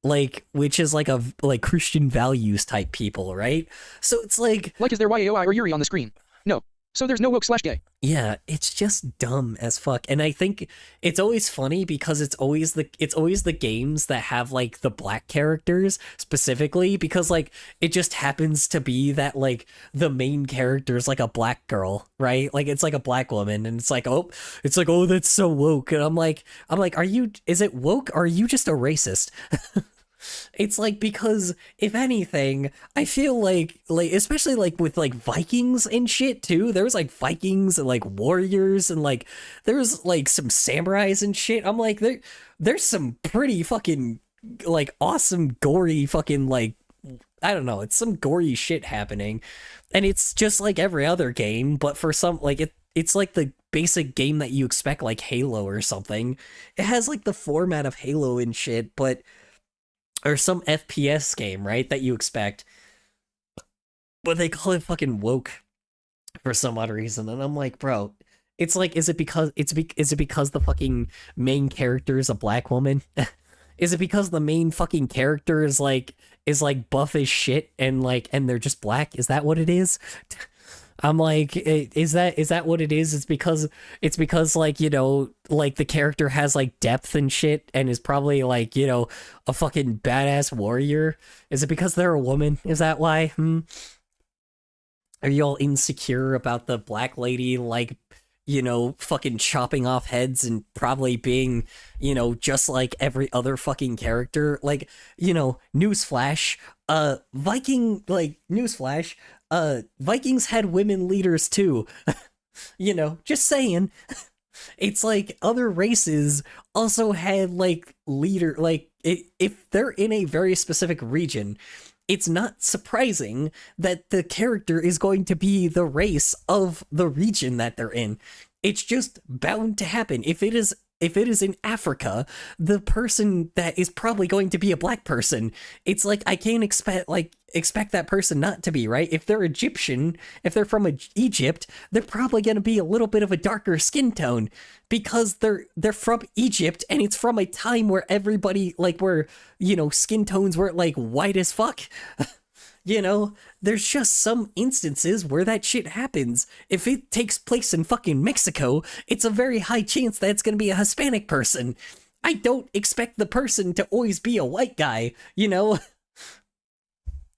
Like, which is like a like Christian values type people, right? So it's like is there YAOI or Yuri on the screen? No. So there's no woke/gay. Yeah, it's just dumb as fuck. And I think it's always funny because it's always the games that have like the black characters specifically, because like it just happens to be that like the main character is like a black girl, right? Like it's like a black woman, and it's like, oh that's so woke. And I'm like, is it woke or are you just a racist? It's like, because if anything, I feel like especially like with like Vikings and shit too, there's like Vikings and like warriors and like there's like some samurais and shit. I'm like, there's some pretty fucking like awesome gory fucking like, I don't know, it's some gory shit happening, and it's just like every other game, but for some like it's like the basic game that you expect, like Halo or something. It has like the format of Halo and shit, but or some FPS game, right, that you expect, but they call it fucking woke for some odd reason, and I'm like, bro, it's like, is it because the fucking main character is a black woman? Is it because the main fucking character is like buff as shit and they're just black? Is that what it is? I'm like, is that what it is? It's because like, you know, like the character has like depth and shit and is probably like, you know, a fucking badass warrior. Is it because they're a woman? Is that why? Are you all insecure about the black lady, like, you know, fucking chopping off heads and probably being, you know, just like every other fucking character? Like, you know, newsflash, Vikings had women leaders too. You know, just saying. It's like other races also had like leader, like if they're in a very specific region it's not surprising that the character is going to be the race of the region that they're in. It's just bound to happen. If it is in Africa, the person that is probably going to be a black person. It's like I can't expect that person not to be, right? If they're Egyptian, if they're from Egypt, they're probably going to be a little bit of a darker skin tone because they're from Egypt, and it's from a time where everybody, like, where, you know, skin tones were like white as fuck. You know, there's just some instances where that shit happens. If it takes place in fucking Mexico, it's a very high chance that it's going to be a Hispanic person. I don't expect the person to always be a white guy, you know?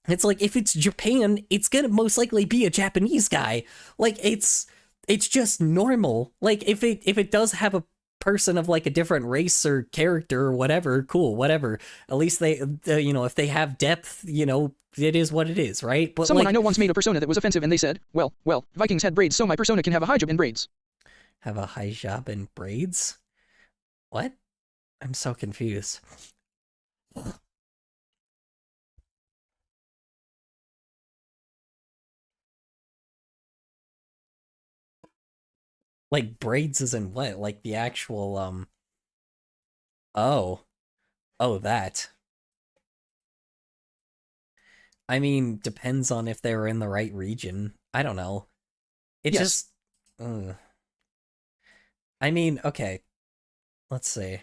It's like, if it's Japan, it's going to most likely be a Japanese guy. Like, it's just normal. Like, if it does have a person of like a different race or character or whatever, cool, whatever. At least they you know, if they have depth, you know, it is what it is, right? But someone like, I know once made a persona that was offensive, and they said, well, Vikings had braids, so my persona can have a hijab and braids. Have a hijab and braids? What? I'm so confused. Like, braids is in what? Like the actual, Oh, that. I mean, depends on if they were in the right region. I don't know. It Yes. just... I mean, okay. Let's see.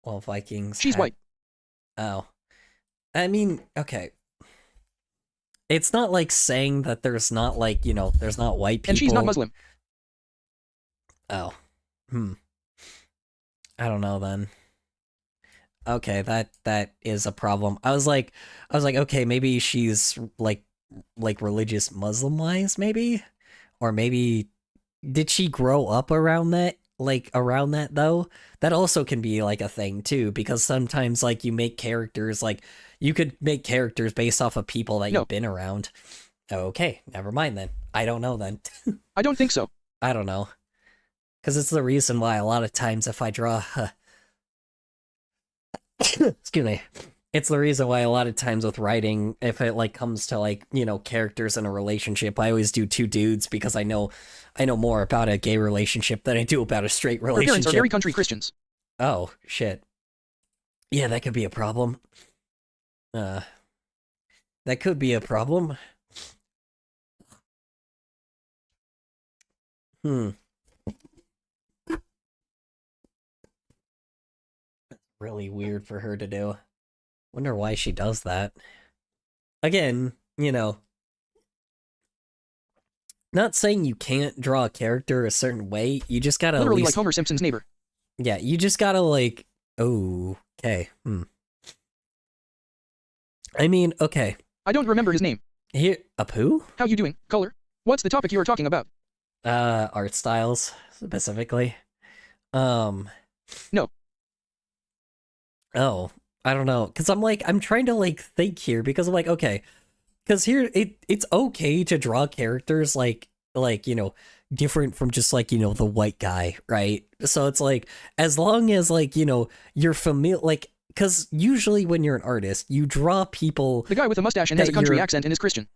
Well, Vikings... She's white. Oh. I mean, okay. It's not like saying that there's not, like, you know, there's not white people... And she's not Muslim. Oh. I don't know then. Okay, that is a problem. I was like, okay, maybe she's like religious Muslim-wise, maybe? Or maybe did she grow up around that? Like around that though? That also can be like a thing too, because sometimes like you make characters, like you could make characters based off of people that you've been around. Okay, never mind then. I don't know then. I don't think so. I don't know. Because it's the reason why a lot of times if I draw... Excuse me. It's the reason why a lot of times with writing, if it like comes to like, you know, characters in a relationship, I always do two dudes because I know more about a gay relationship than I do about a straight Her relationship. parents are very country Christians. Oh, shit. Yeah, that could be a problem. That could be a problem. Really weird for her to do. Wonder why she does that. Again, you know, not saying you can't draw a character a certain way, you just gotta Literally at least... like Homer Simpson's neighbor. Yeah, you just gotta like... Oh, okay. I mean, okay. I don't remember his name. Here, Apu? How you doing, Color? What's the topic you are talking about? Art styles, specifically. No. Oh, I don't know, because I'm trying to like think here, because I'm like, okay, because here it's okay to draw characters like you know, different from just like, you know, the white guy, right? So it's like, as long as like, you know, you're familiar, like, because usually when you're an artist, you draw people. The guy with a mustache and has a country accent and is Christian.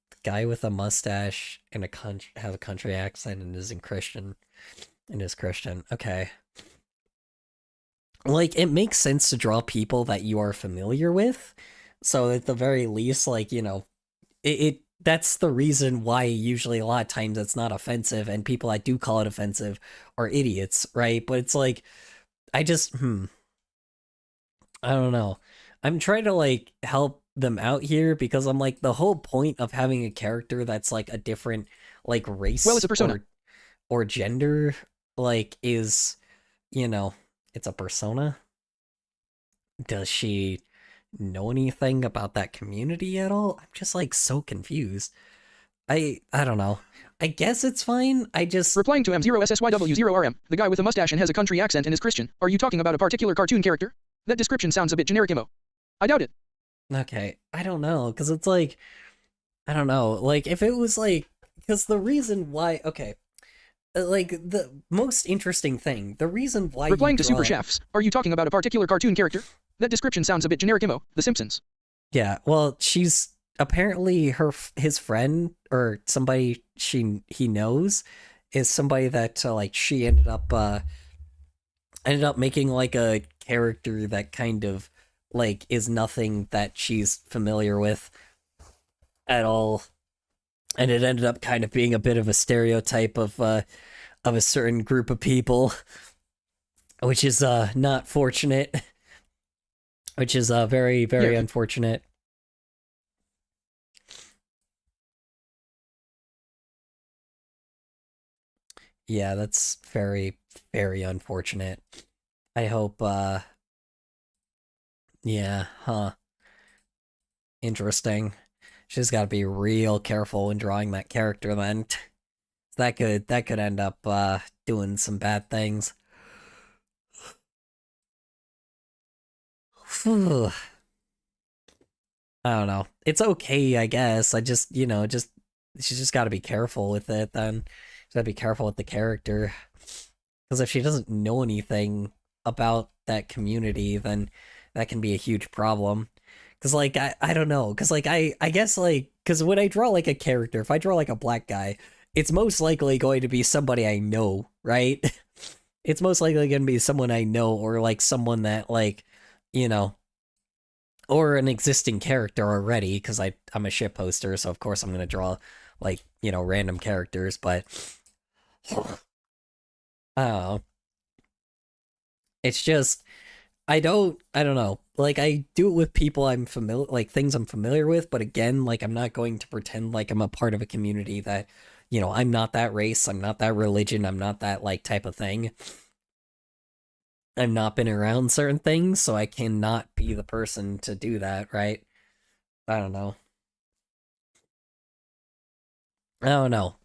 The guy with a mustache and has a country accent and is Christian. Okay. Like, it makes sense to draw people that you are familiar with, so at the very least, like, you know, that's the reason why usually a lot of times it's not offensive, and people that do call it offensive are idiots, right? But it's like, I just, I don't know. I'm trying to, like, help them out here, because I'm like, the whole point of having a character that's, like, a different, like, race it's a persona. or gender, like, is, you know... It's a persona? Does she know anything about that community at all? I'm just like so confused. I don't know. I guess it's fine. I just... Replying to M0SSYW0RM, the guy with a mustache and has a country accent and is Christian. Are you talking about a particular cartoon character? That description sounds a bit generic, Imo. I doubt it. Okay, I don't know, because it's like... I don't know. Like, if it was like... Because the reason why... Okay. Like, the most interesting thing, the reason why Replying to Super Chefs, are you talking about a particular cartoon character? That description sounds a bit generic, Imo. The Simpsons. Yeah, well, she's apparently his friend or somebody he knows is somebody that like she ended up making like a character that kind of like is nothing that she's familiar with at all, and it ended up kind of being a bit of a stereotype of a certain group of people, which is not fortunate, which is very unfortunate. Yeah, that's very unfortunate. I hope yeah, interesting. She's got to be real careful when drawing that character then. That could end up doing some bad things. I don't know. It's okay, I guess. I just, she's just got to be careful with it then. She's got to be careful with the character. Because if she doesn't know anything about that community, then that can be a huge problem. Because, like, I don't know. Because, like, I guess, like, because when I draw, like, a character, if I draw, like, a black guy, it's most likely going to be somebody I know, right? It's most likely going to be someone I know, or, like, someone that, like, or an existing character already, because I'm a shit poster, so of course I'm going to draw, like, random characters, but I don't know. It's just, I don't know. Like, I do it with people I'm familiar, like, things I'm familiar with, but again, like, I'm not going to pretend like I'm a part of a community that, I'm not that race, I'm not that religion, I'm not that, like, type of thing. I've not been around certain things, so I cannot be the person to do that, right? I don't know.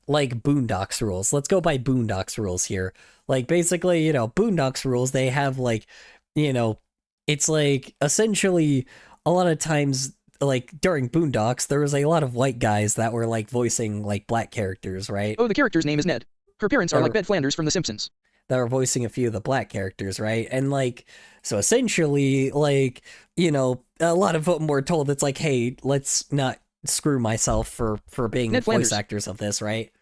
Like, Boondocks rules. Let's go by Boondocks rules here. Like, basically, Boondocks rules, they have, like, it's like, essentially, a lot of times, like, during Boondocks, there was a lot of white guys that were, like, voicing, like, black characters, right? Oh, the character's name is Ned. Her parents are like Bed Flanders from The Simpsons. That were voicing a few of the black characters, right? And, like, so essentially, like, a lot of them were told it's like, hey, let's not screw myself for being Ned voice Flanders. actors of this, right?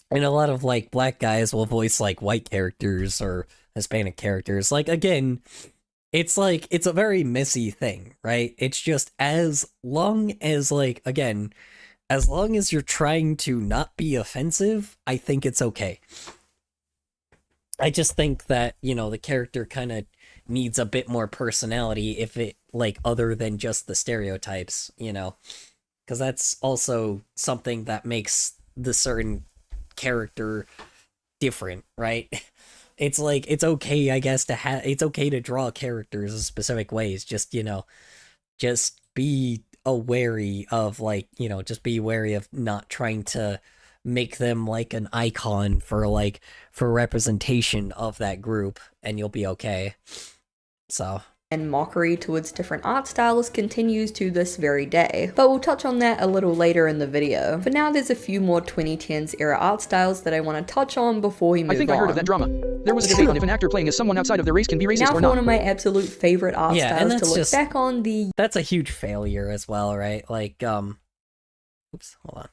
And a lot of, like, black guys will voice, like, white characters or Hispanic characters. Like, again, it's like, it's a very messy thing, right? It's just as long as, like, again, as long as you're trying to not be offensive, I think it's okay. I just think that, the character kind of needs a bit more personality if it, like, other than just the stereotypes, because that's also something that makes the certain character different, right? It's like, it's okay, I guess, it's okay to draw characters in specific ways, just, just be wary of, like, just be wary of not trying to make them like an icon for representation of that group, and you'll be okay. So. And mockery towards different art styles continues to this very day, but we'll touch on that a little later in the video. For now, there's a few more 2010s era art styles that I want to touch on before we move on. I think I heard of that drama. There was a debate on if an actor playing as someone outside of their race can be racist now or for not. one of my absolute favorite art styles to look back on, that's a huge failure as well, right? Like, oops, hold on.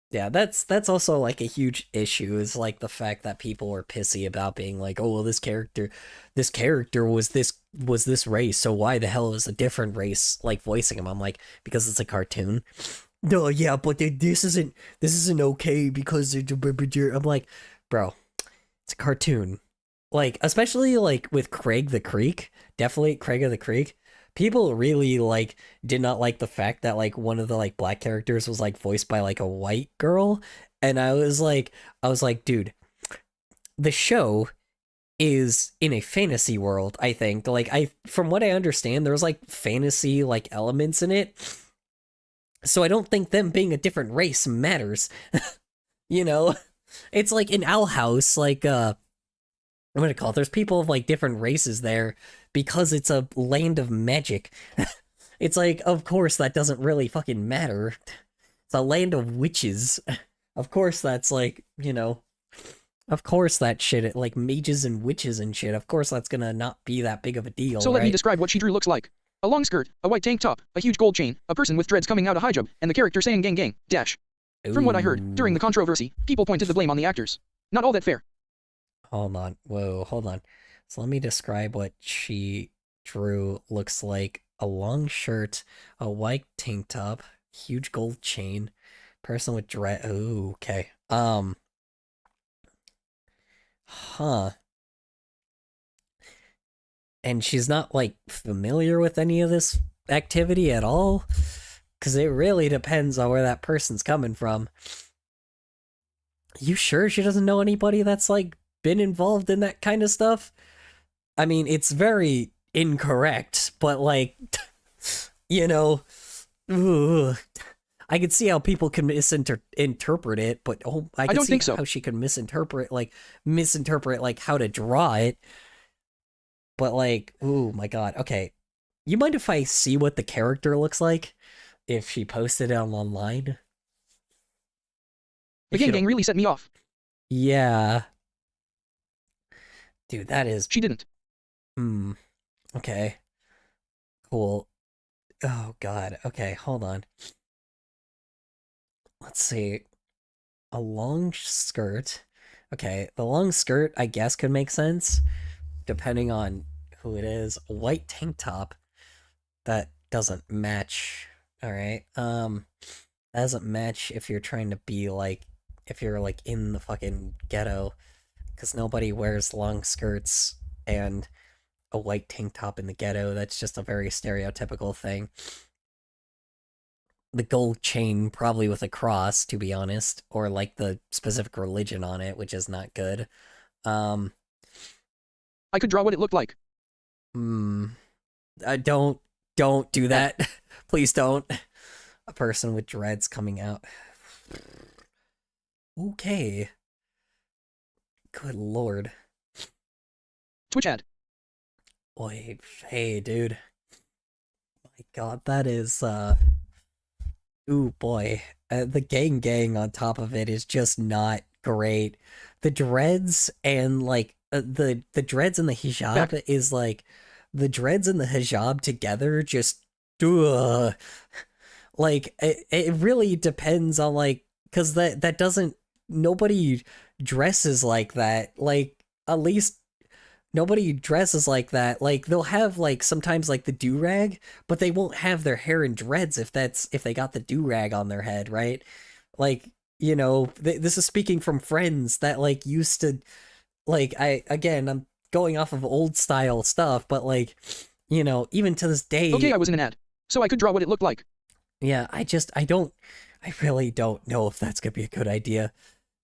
Yeah, that's also, like, a huge issue, is, like, the fact that people were pissy about being like, oh, well, this character was this race, so why the hell is a different race, like, voicing him? I'm like, because it's a cartoon. No, yeah, but this isn't okay because I'm like, bro, it's a cartoon. Like, especially, like, with Craig the Creek, definitely Craig of the Creek. People really, like, did not like the fact that, like, one of the, like, black characters was, like, voiced by, like, a white girl. And I was like, dude, the show is in a fantasy world, I think. Like, from what I understand, there's, like, fantasy, like, elements in it. So I don't think them being a different race matters. It's like in Owl House, like, I'm gonna call it, there's people of, like, different races there because it's a land of magic. It's like, of course that doesn't really fucking matter. It's a land of witches. Of course that's, like, Of course that shit, like mages and witches and shit, of course that's gonna not be that big of a deal, So let me right? describe what she drew looks like. A long skirt, a white tank top, a huge gold chain, a person with dreads coming out a hijab, and the character saying gang gang, dash. From what I heard, during the controversy, people pointed the blame on the actors. Not all that fair. Hold on. Whoa, hold on. So let me describe what she drew looks like. A long shirt, a white tank top, huge gold chain, person with dread. Oh, okay. Huh. And she's not, like, familiar with any of this activity at all? Because it really depends on where that person's coming from. You sure she doesn't know anybody that's, like, been involved in that kind of stuff? I mean, it's very incorrect, but, like, you know, ugh. I could see how people can misinterpret it, but I don't see think so. how she can misinterpret like how to draw it. But like, oh my god, okay. You mind if I see what the character looks like if she posted it online? The gang gang really set me off. Yeah. Dude, that is... She didn't. Okay. Cool. Oh god, okay, hold on. Let's see. A long skirt. Okay, the long skirt, I guess, could make sense, depending on who it is. A white tank top. That doesn't match. Alright, that doesn't match if you're trying to be, like, if you're, like, in the fucking ghetto. Because nobody wears long skirts and a white tank top in the ghetto. That's just a very stereotypical thing. The gold chain, probably with a cross, to be honest, or like the specific religion on it, which is not good. I could draw what it looked like. Don't do that. Please don't. A person with dreads coming out. Okay. Good lord. Twitch ad. Boy, hey, dude. My god, that is, ooh, boy. The gang on top of it is just not great. The dreads and, like, the dreads and the hijab is, like, the dreads and the hijab together just, ugh. Like, it really depends on, like, because that doesn't, nobody dresses like that. Like, at least nobody dresses like that. Like, they'll have, like, sometimes, like, the do-rag, but they won't have their hair in dreads if they got the do-rag on their head, right? Like, you know, this is speaking from friends that, like, used to, like, I'm going off of old style stuff, but, like, you know, even to this day... Okay, I was in an ad, so I could draw what it looked like. Yeah, I really don't know if that's gonna be a good idea.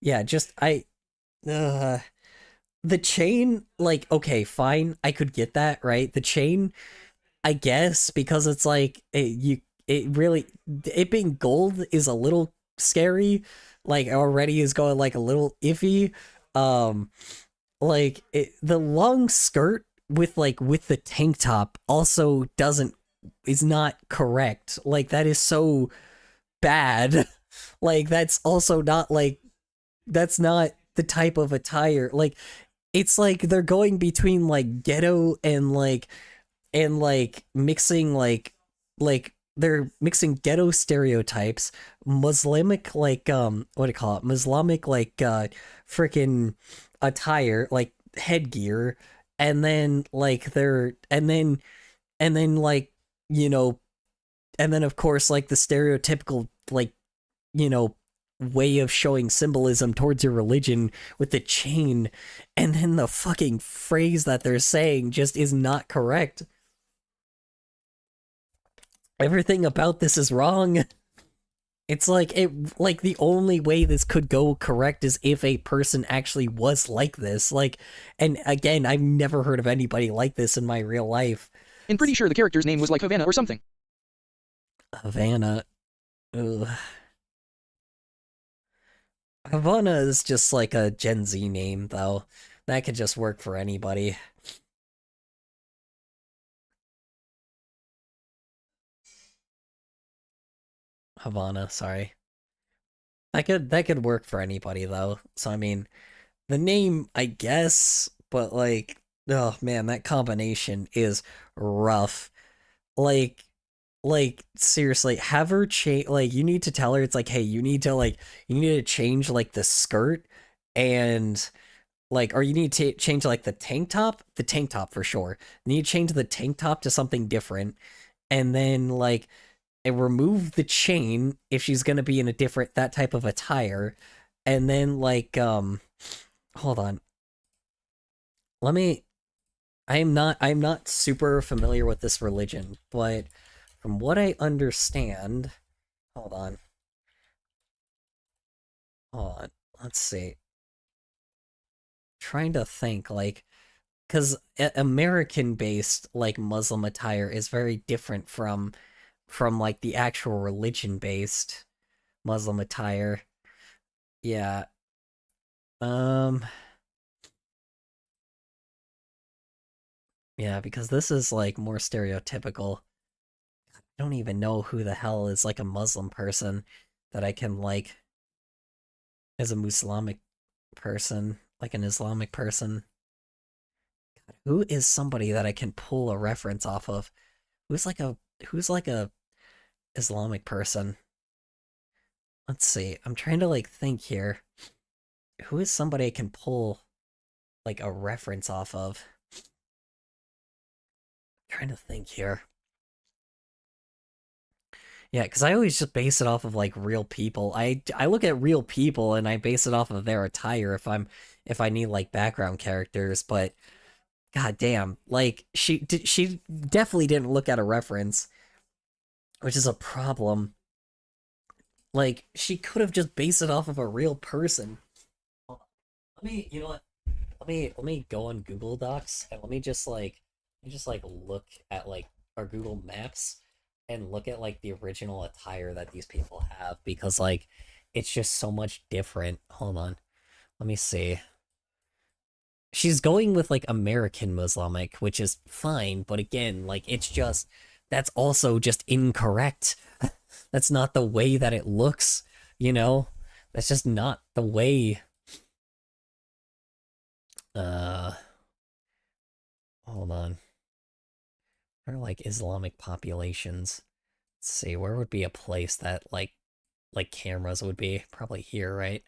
Yeah, the chain, like, okay, fine, I could get that, right? The chain, I guess, because it's like, it being gold is a little scary, like, already is going, like, a little iffy. Like, the long skirt with the tank top also is not correct. Like, that is so bad. Like, that's also not, like, that's not the type of attire. Like, it's like they're going between, like, ghetto and mixing, like they're mixing ghetto stereotypes, Muslimic, like, what do you call it? Muslimic, like, freaking attire, like, headgear, and then, like, like, you know, and then, of course, like, the stereotypical, like, you know, way of showing symbolism towards your religion with the chain, and then the fucking phrase that they're saying just is not correct. Everything about this is wrong. It's like, the only way this could go correct is if a person actually was like this. Like, and again, I've never heard of anybody like this in my real life. I'm pretty sure the character's name was like Havana or something. Havana. Ugh. Havana is just like a Gen Z name, though. That could just work for anybody. Havana, sorry. That could work for anybody, though. So, I mean, the name, I guess, but like, oh man, that combination is rough. Like, seriously, have her change. Like, you need to tell her it's like, hey, you need to change like the skirt and like, or you need to change like the tank top for sure. You need to change the tank top to something different, and then like, and remove the chain if she's gonna be in a different that type of attire, and then like hold on. I'm not super familiar with this religion, but from what I understand, hold on. Let's see. Trying to think, like, because American-based like Muslim attire is very different from like the actual religion-based Muslim attire. Yeah. Yeah, because this is like more stereotypical. I don't even know who the hell is like a Muslim person that I can like as a Muslimic person, like an Islamic person. God, who is somebody that I can pull a reference off of? Who's like a Islamic person? Let's see. I'm trying to like think here. Who is somebody I can pull like a reference off of? I'm trying to think here. Yeah, because I always just base it off of like real people. I look at real people and I base it off of their attire if I need like background characters, but god damn, like she definitely didn't look at a reference, which is a problem. Like she could have just based it off of a real person. Let me, you know what? Let me go on Google Docs and let me just like look at like our Google Maps and look at like the original attire that these people have, because like it's just so much different. Hold on. Let me see. She's going with like American Muslimic, which is fine, but again, like it's just that's also just incorrect. That's not the way that it looks, you know? That's just not the way. Hold on. What are like Islamic populations? Let's see, where would be a place that like cameras would be? Probably here, right?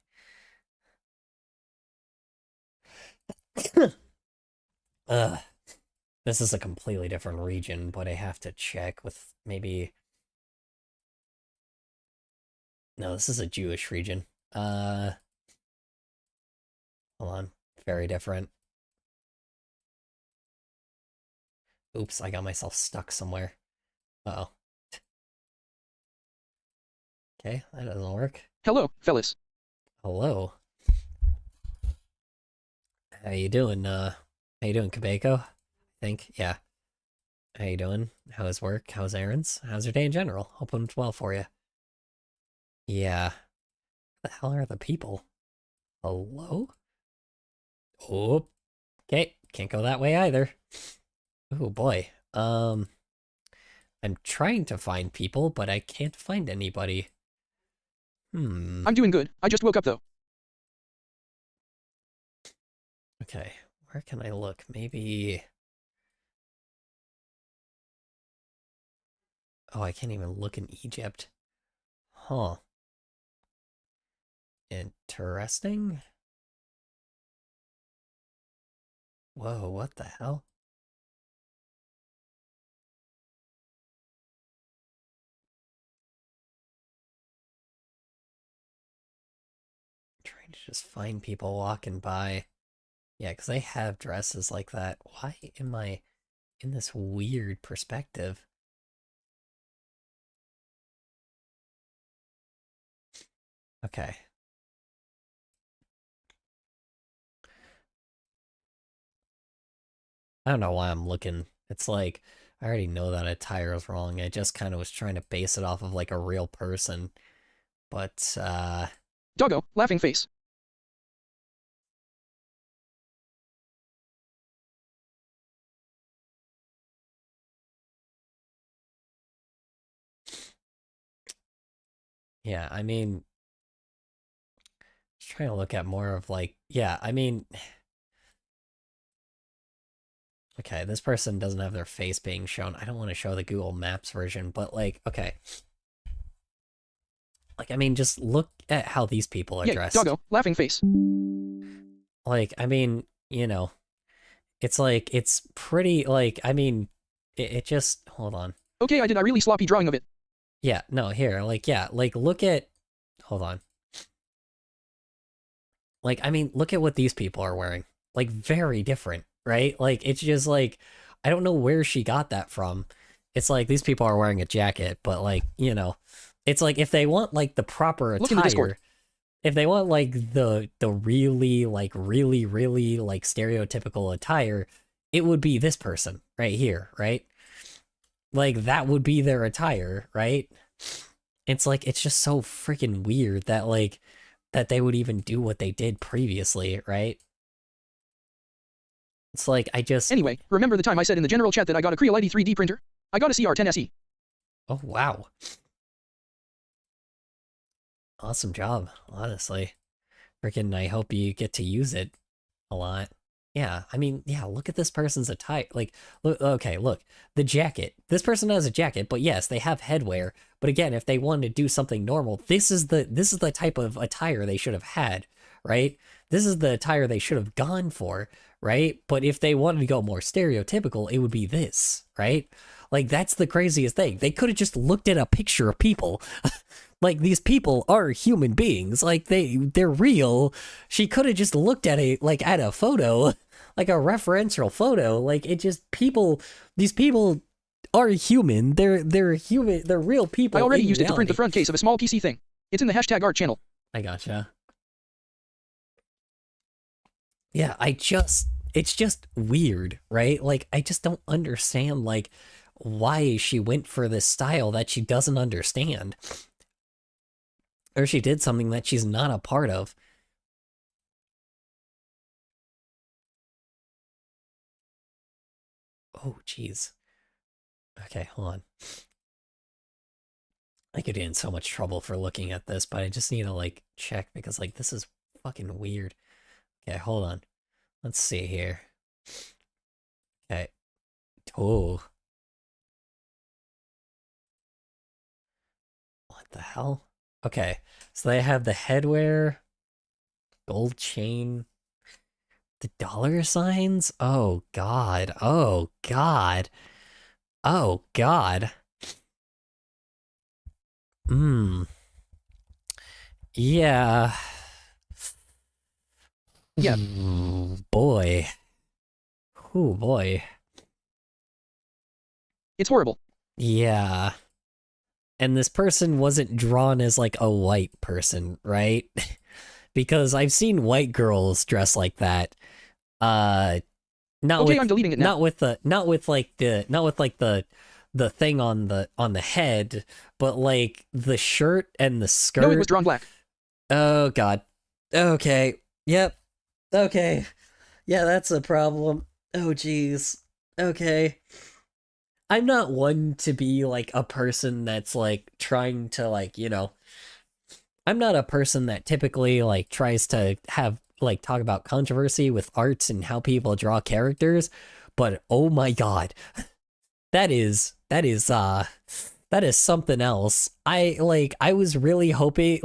This is a completely different region, but I have to check with maybe. No, this is a Jewish region. Hold on. Very different. Oops, I got myself stuck somewhere. Uh-oh. Okay, that doesn't work. Hello, fellas. Hello. How you doing, Kabeko? I think, yeah. How you doing? How's work? How's errands? How's your day in general? Hoping it's well for you. Yeah. What the hell are the people? Hello? Oh. Okay, can't go that way either. Oh boy. I'm trying to find people, but I can't find anybody. I'm doing good. I just woke up though. Okay, where can I look? Maybe. Oh, I can't even look in Egypt. Huh. Interesting. Whoa, what the hell? I'm trying to just find people walking by. Yeah, because they have dresses like that. Why am I in this weird perspective? Okay. I don't know why I'm looking. It's like, I already know that attire is wrong. I just kind of was trying to base it off of like a real person. But, Doggo, laughing face. yeah, I mean, Just trying to look at more of like, yeah, I mean, okay, this person doesn't have their face being shown. I don't want to show the Google Maps version, but like, okay. Like, I mean, just look at how these people are dressed. Doggo, laughing face. Like, I mean, you know, it's like, it's pretty, like, I mean, it just, hold on. Okay, I did a really sloppy drawing of it. Yeah, no, here, like, yeah, like, look at, hold on. Like, I mean, look at what these people are wearing. Like, very different, right? Like, it's just like, I don't know where she got that from. It's like, these people are wearing a jacket, but like, you know, it's like, if they want, like, the proper Look in the Discord. attire, if they want, like, the really, like, really, like, stereotypical attire, it would be this person right here, right? Like, that would be their attire, right? It's like, it's just so freaking weird that, like, that they would even do what they did previously, right? It's like, I just... Anyway, remember the time I said in the general chat that I got a Creality 3D printer? I got a CR10SE. Oh, wow. Awesome job, honestly. Freaking, I hope you get to use it a lot. Yeah, I mean, yeah, look at this person's attire. Like, look, okay, look, the jacket. This person has a jacket, but yes, they have headwear. But again, if they wanted to do something normal, this is the type of attire they should have had, right? This is the attire they should have gone for, right? But if they wanted to go more stereotypical, it would be this, right? Like, that's the craziest thing. They could have just looked at a picture of people. Like, these people are human beings. Like, they're real. She could have just looked at at a photo, like a referential photo. Like, it just, these people are human. They're human. They're real people. I already used it to print the front case of a small PC thing. It's in the hashtag art channel. I gotcha. Yeah, it's just weird, right? Like, I just don't understand, like, why she went for this style that she doesn't understand. Or she did something that she's not a part of. Oh, jeez. Okay, hold on. I could get in so much trouble for looking at this, but I just need to, like, check because, like, this is fucking weird. Okay, hold on. Let's see here. Okay. Oh. What the hell? Okay, so they have the headwear, gold chain, the dollar signs? Oh, God. Oh, God. Oh, God. Yeah. Yeah. Boy. Oh, boy. It's horrible. Yeah. And this person wasn't drawn as, like, a white person, right? Because I've seen white girls dress like that. Not okay, with, I'm deleting it now. Not with the thing on the head, but like the shirt and the skirt. No, it was drawn black. Oh, God. Okay. Yep. Okay. Yeah, that's a problem. Oh, jeez. Okay. I'm not one to be, like, a person that's, like, trying to, like, you know... I'm not a person that typically, like, tries to have, like, talk about controversy with arts and how people draw characters, but oh my God. That is something else. I was really hoping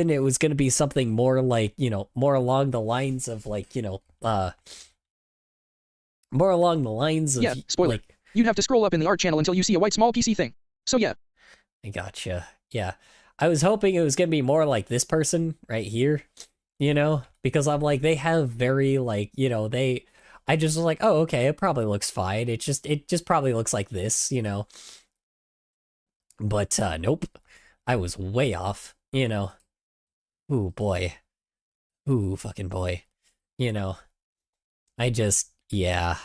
it was gonna be something more like, you know, more along the lines of, like, you know, more along the lines of... Yeah, spoiler. Like, you'd have to scroll up in the art channel until you see a white small PC thing. So yeah. I gotcha. Yeah. I was hoping it was gonna be more like this person right here, you know? Because I'm like, they have very, like, you know, I just was like, oh, okay, it probably looks fine. It just probably looks like this, you know? But, nope. I was way off, you know? Ooh, boy. Ooh, fucking boy. You know? Yeah.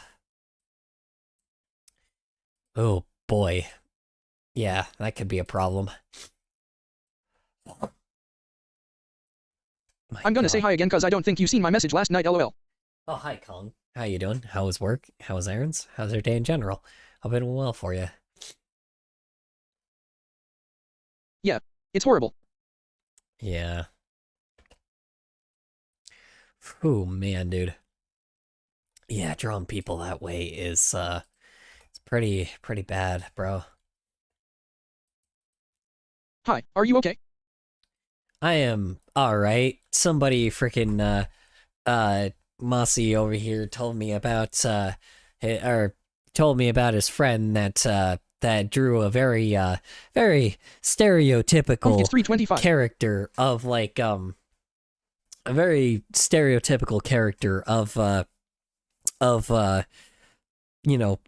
Oh, boy. Yeah, that could be a problem. I'm gonna say hi again cause I don't think you seen my message last night, lol. Oh, hi, Kong. How you doing? How was work? How was errands? How's your day in general? Hope it went well for you. Yeah, it's horrible. Yeah. Oh man, dude. Yeah, drawing people that way is it's pretty bad, bro. Hi, are you okay? I am alright. Somebody freaking Mossy over here told me about told me about his friend that that drew a very very stereotypical It's 3:25. character of like a very stereotypical character of you know,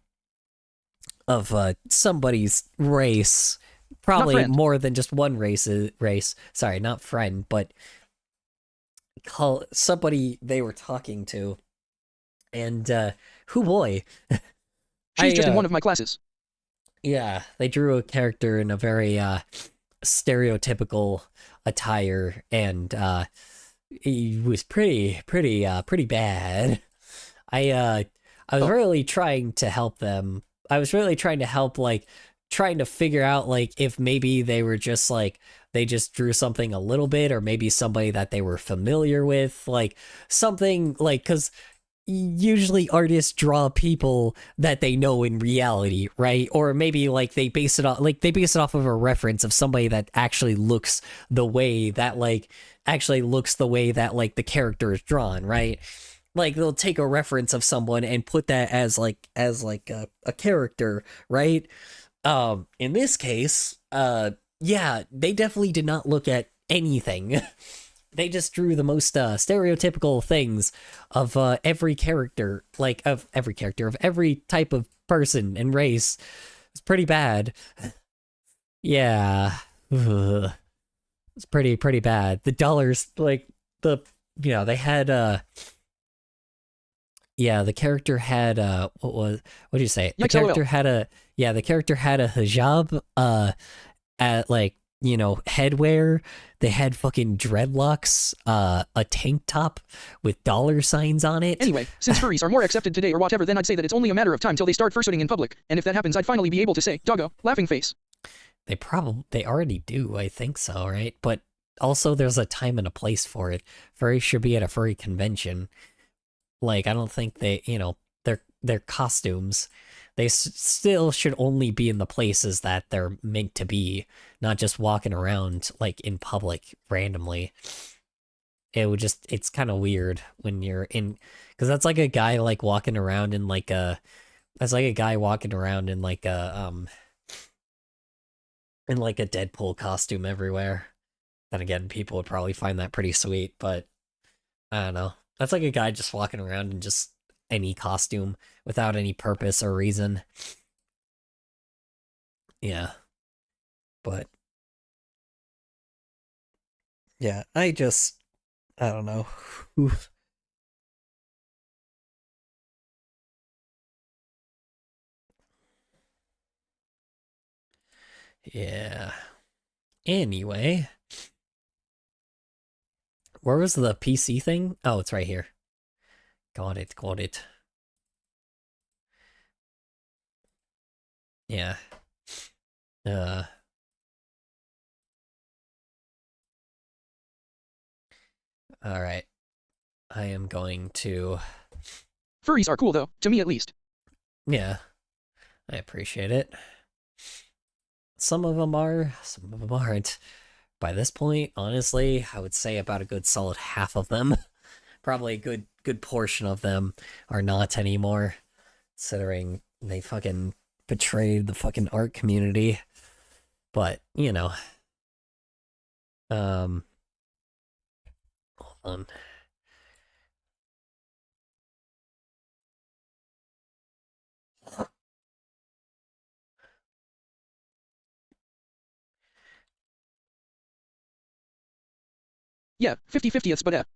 of somebody's race, probably friend. more than just one race. Sorry, not friend, but call somebody they were talking to, and who boy, She's just in one of my classes. Yeah, they drew a character in a very stereotypical attire, and he was pretty bad. I was really trying to help them. I was really trying to help, like, trying to figure out, like, if maybe they were just, like, they just drew something a little bit, or maybe somebody that they were familiar with, like, something, like, because usually artists draw people that they know in reality, right? Or maybe, like, they base it off of a reference of somebody that actually looks the way that, like, the character is drawn, right? Like, they'll take a reference of someone and put that as a character, right? In this case, yeah, they definitely did not look at anything. They just drew the most stereotypical things of every character, of every type of person and race. It's pretty bad. Yeah. Ugh. It's pretty bad. The dollars, like, they had yeah, the character had what did you say? The character had a hijab at, like, headwear. They had fucking dreadlocks, a tank top with dollar signs on it. Anyway, since furries are more accepted today or whatever, then I'd say that it's only a matter of time till they start fursuiting in public. And if that happens, I'd finally be able to say, doggo, laughing face. They already do, I think so, right? But also there's a time and a place for it. Furries should be at a furry convention. Like, I don't think they, their costumes, they still should only be in the places that they're meant to be, not just walking around, like, in public randomly. It's kind of weird when you're in, because that's like a guy, like, walking around in, like, a Deadpool costume everywhere. Then again, people would probably find that pretty sweet, but I don't know. That's like a guy just walking around in just any costume without any purpose or reason. Yeah. But yeah, I don't know. Oof. Yeah. Anyway, where was the PC thing? Oh, it's right here. Got it. Yeah. Alright. I am going to... Furries are cool, though, to me at least. Yeah. I appreciate it. Some of them are, some of them aren't. By this point, honestly, I would say about a good solid half of them. Probably a good portion of them are not anymore, considering they fucking betrayed the fucking art community. But, hold on. Yeah, 50/50ths, but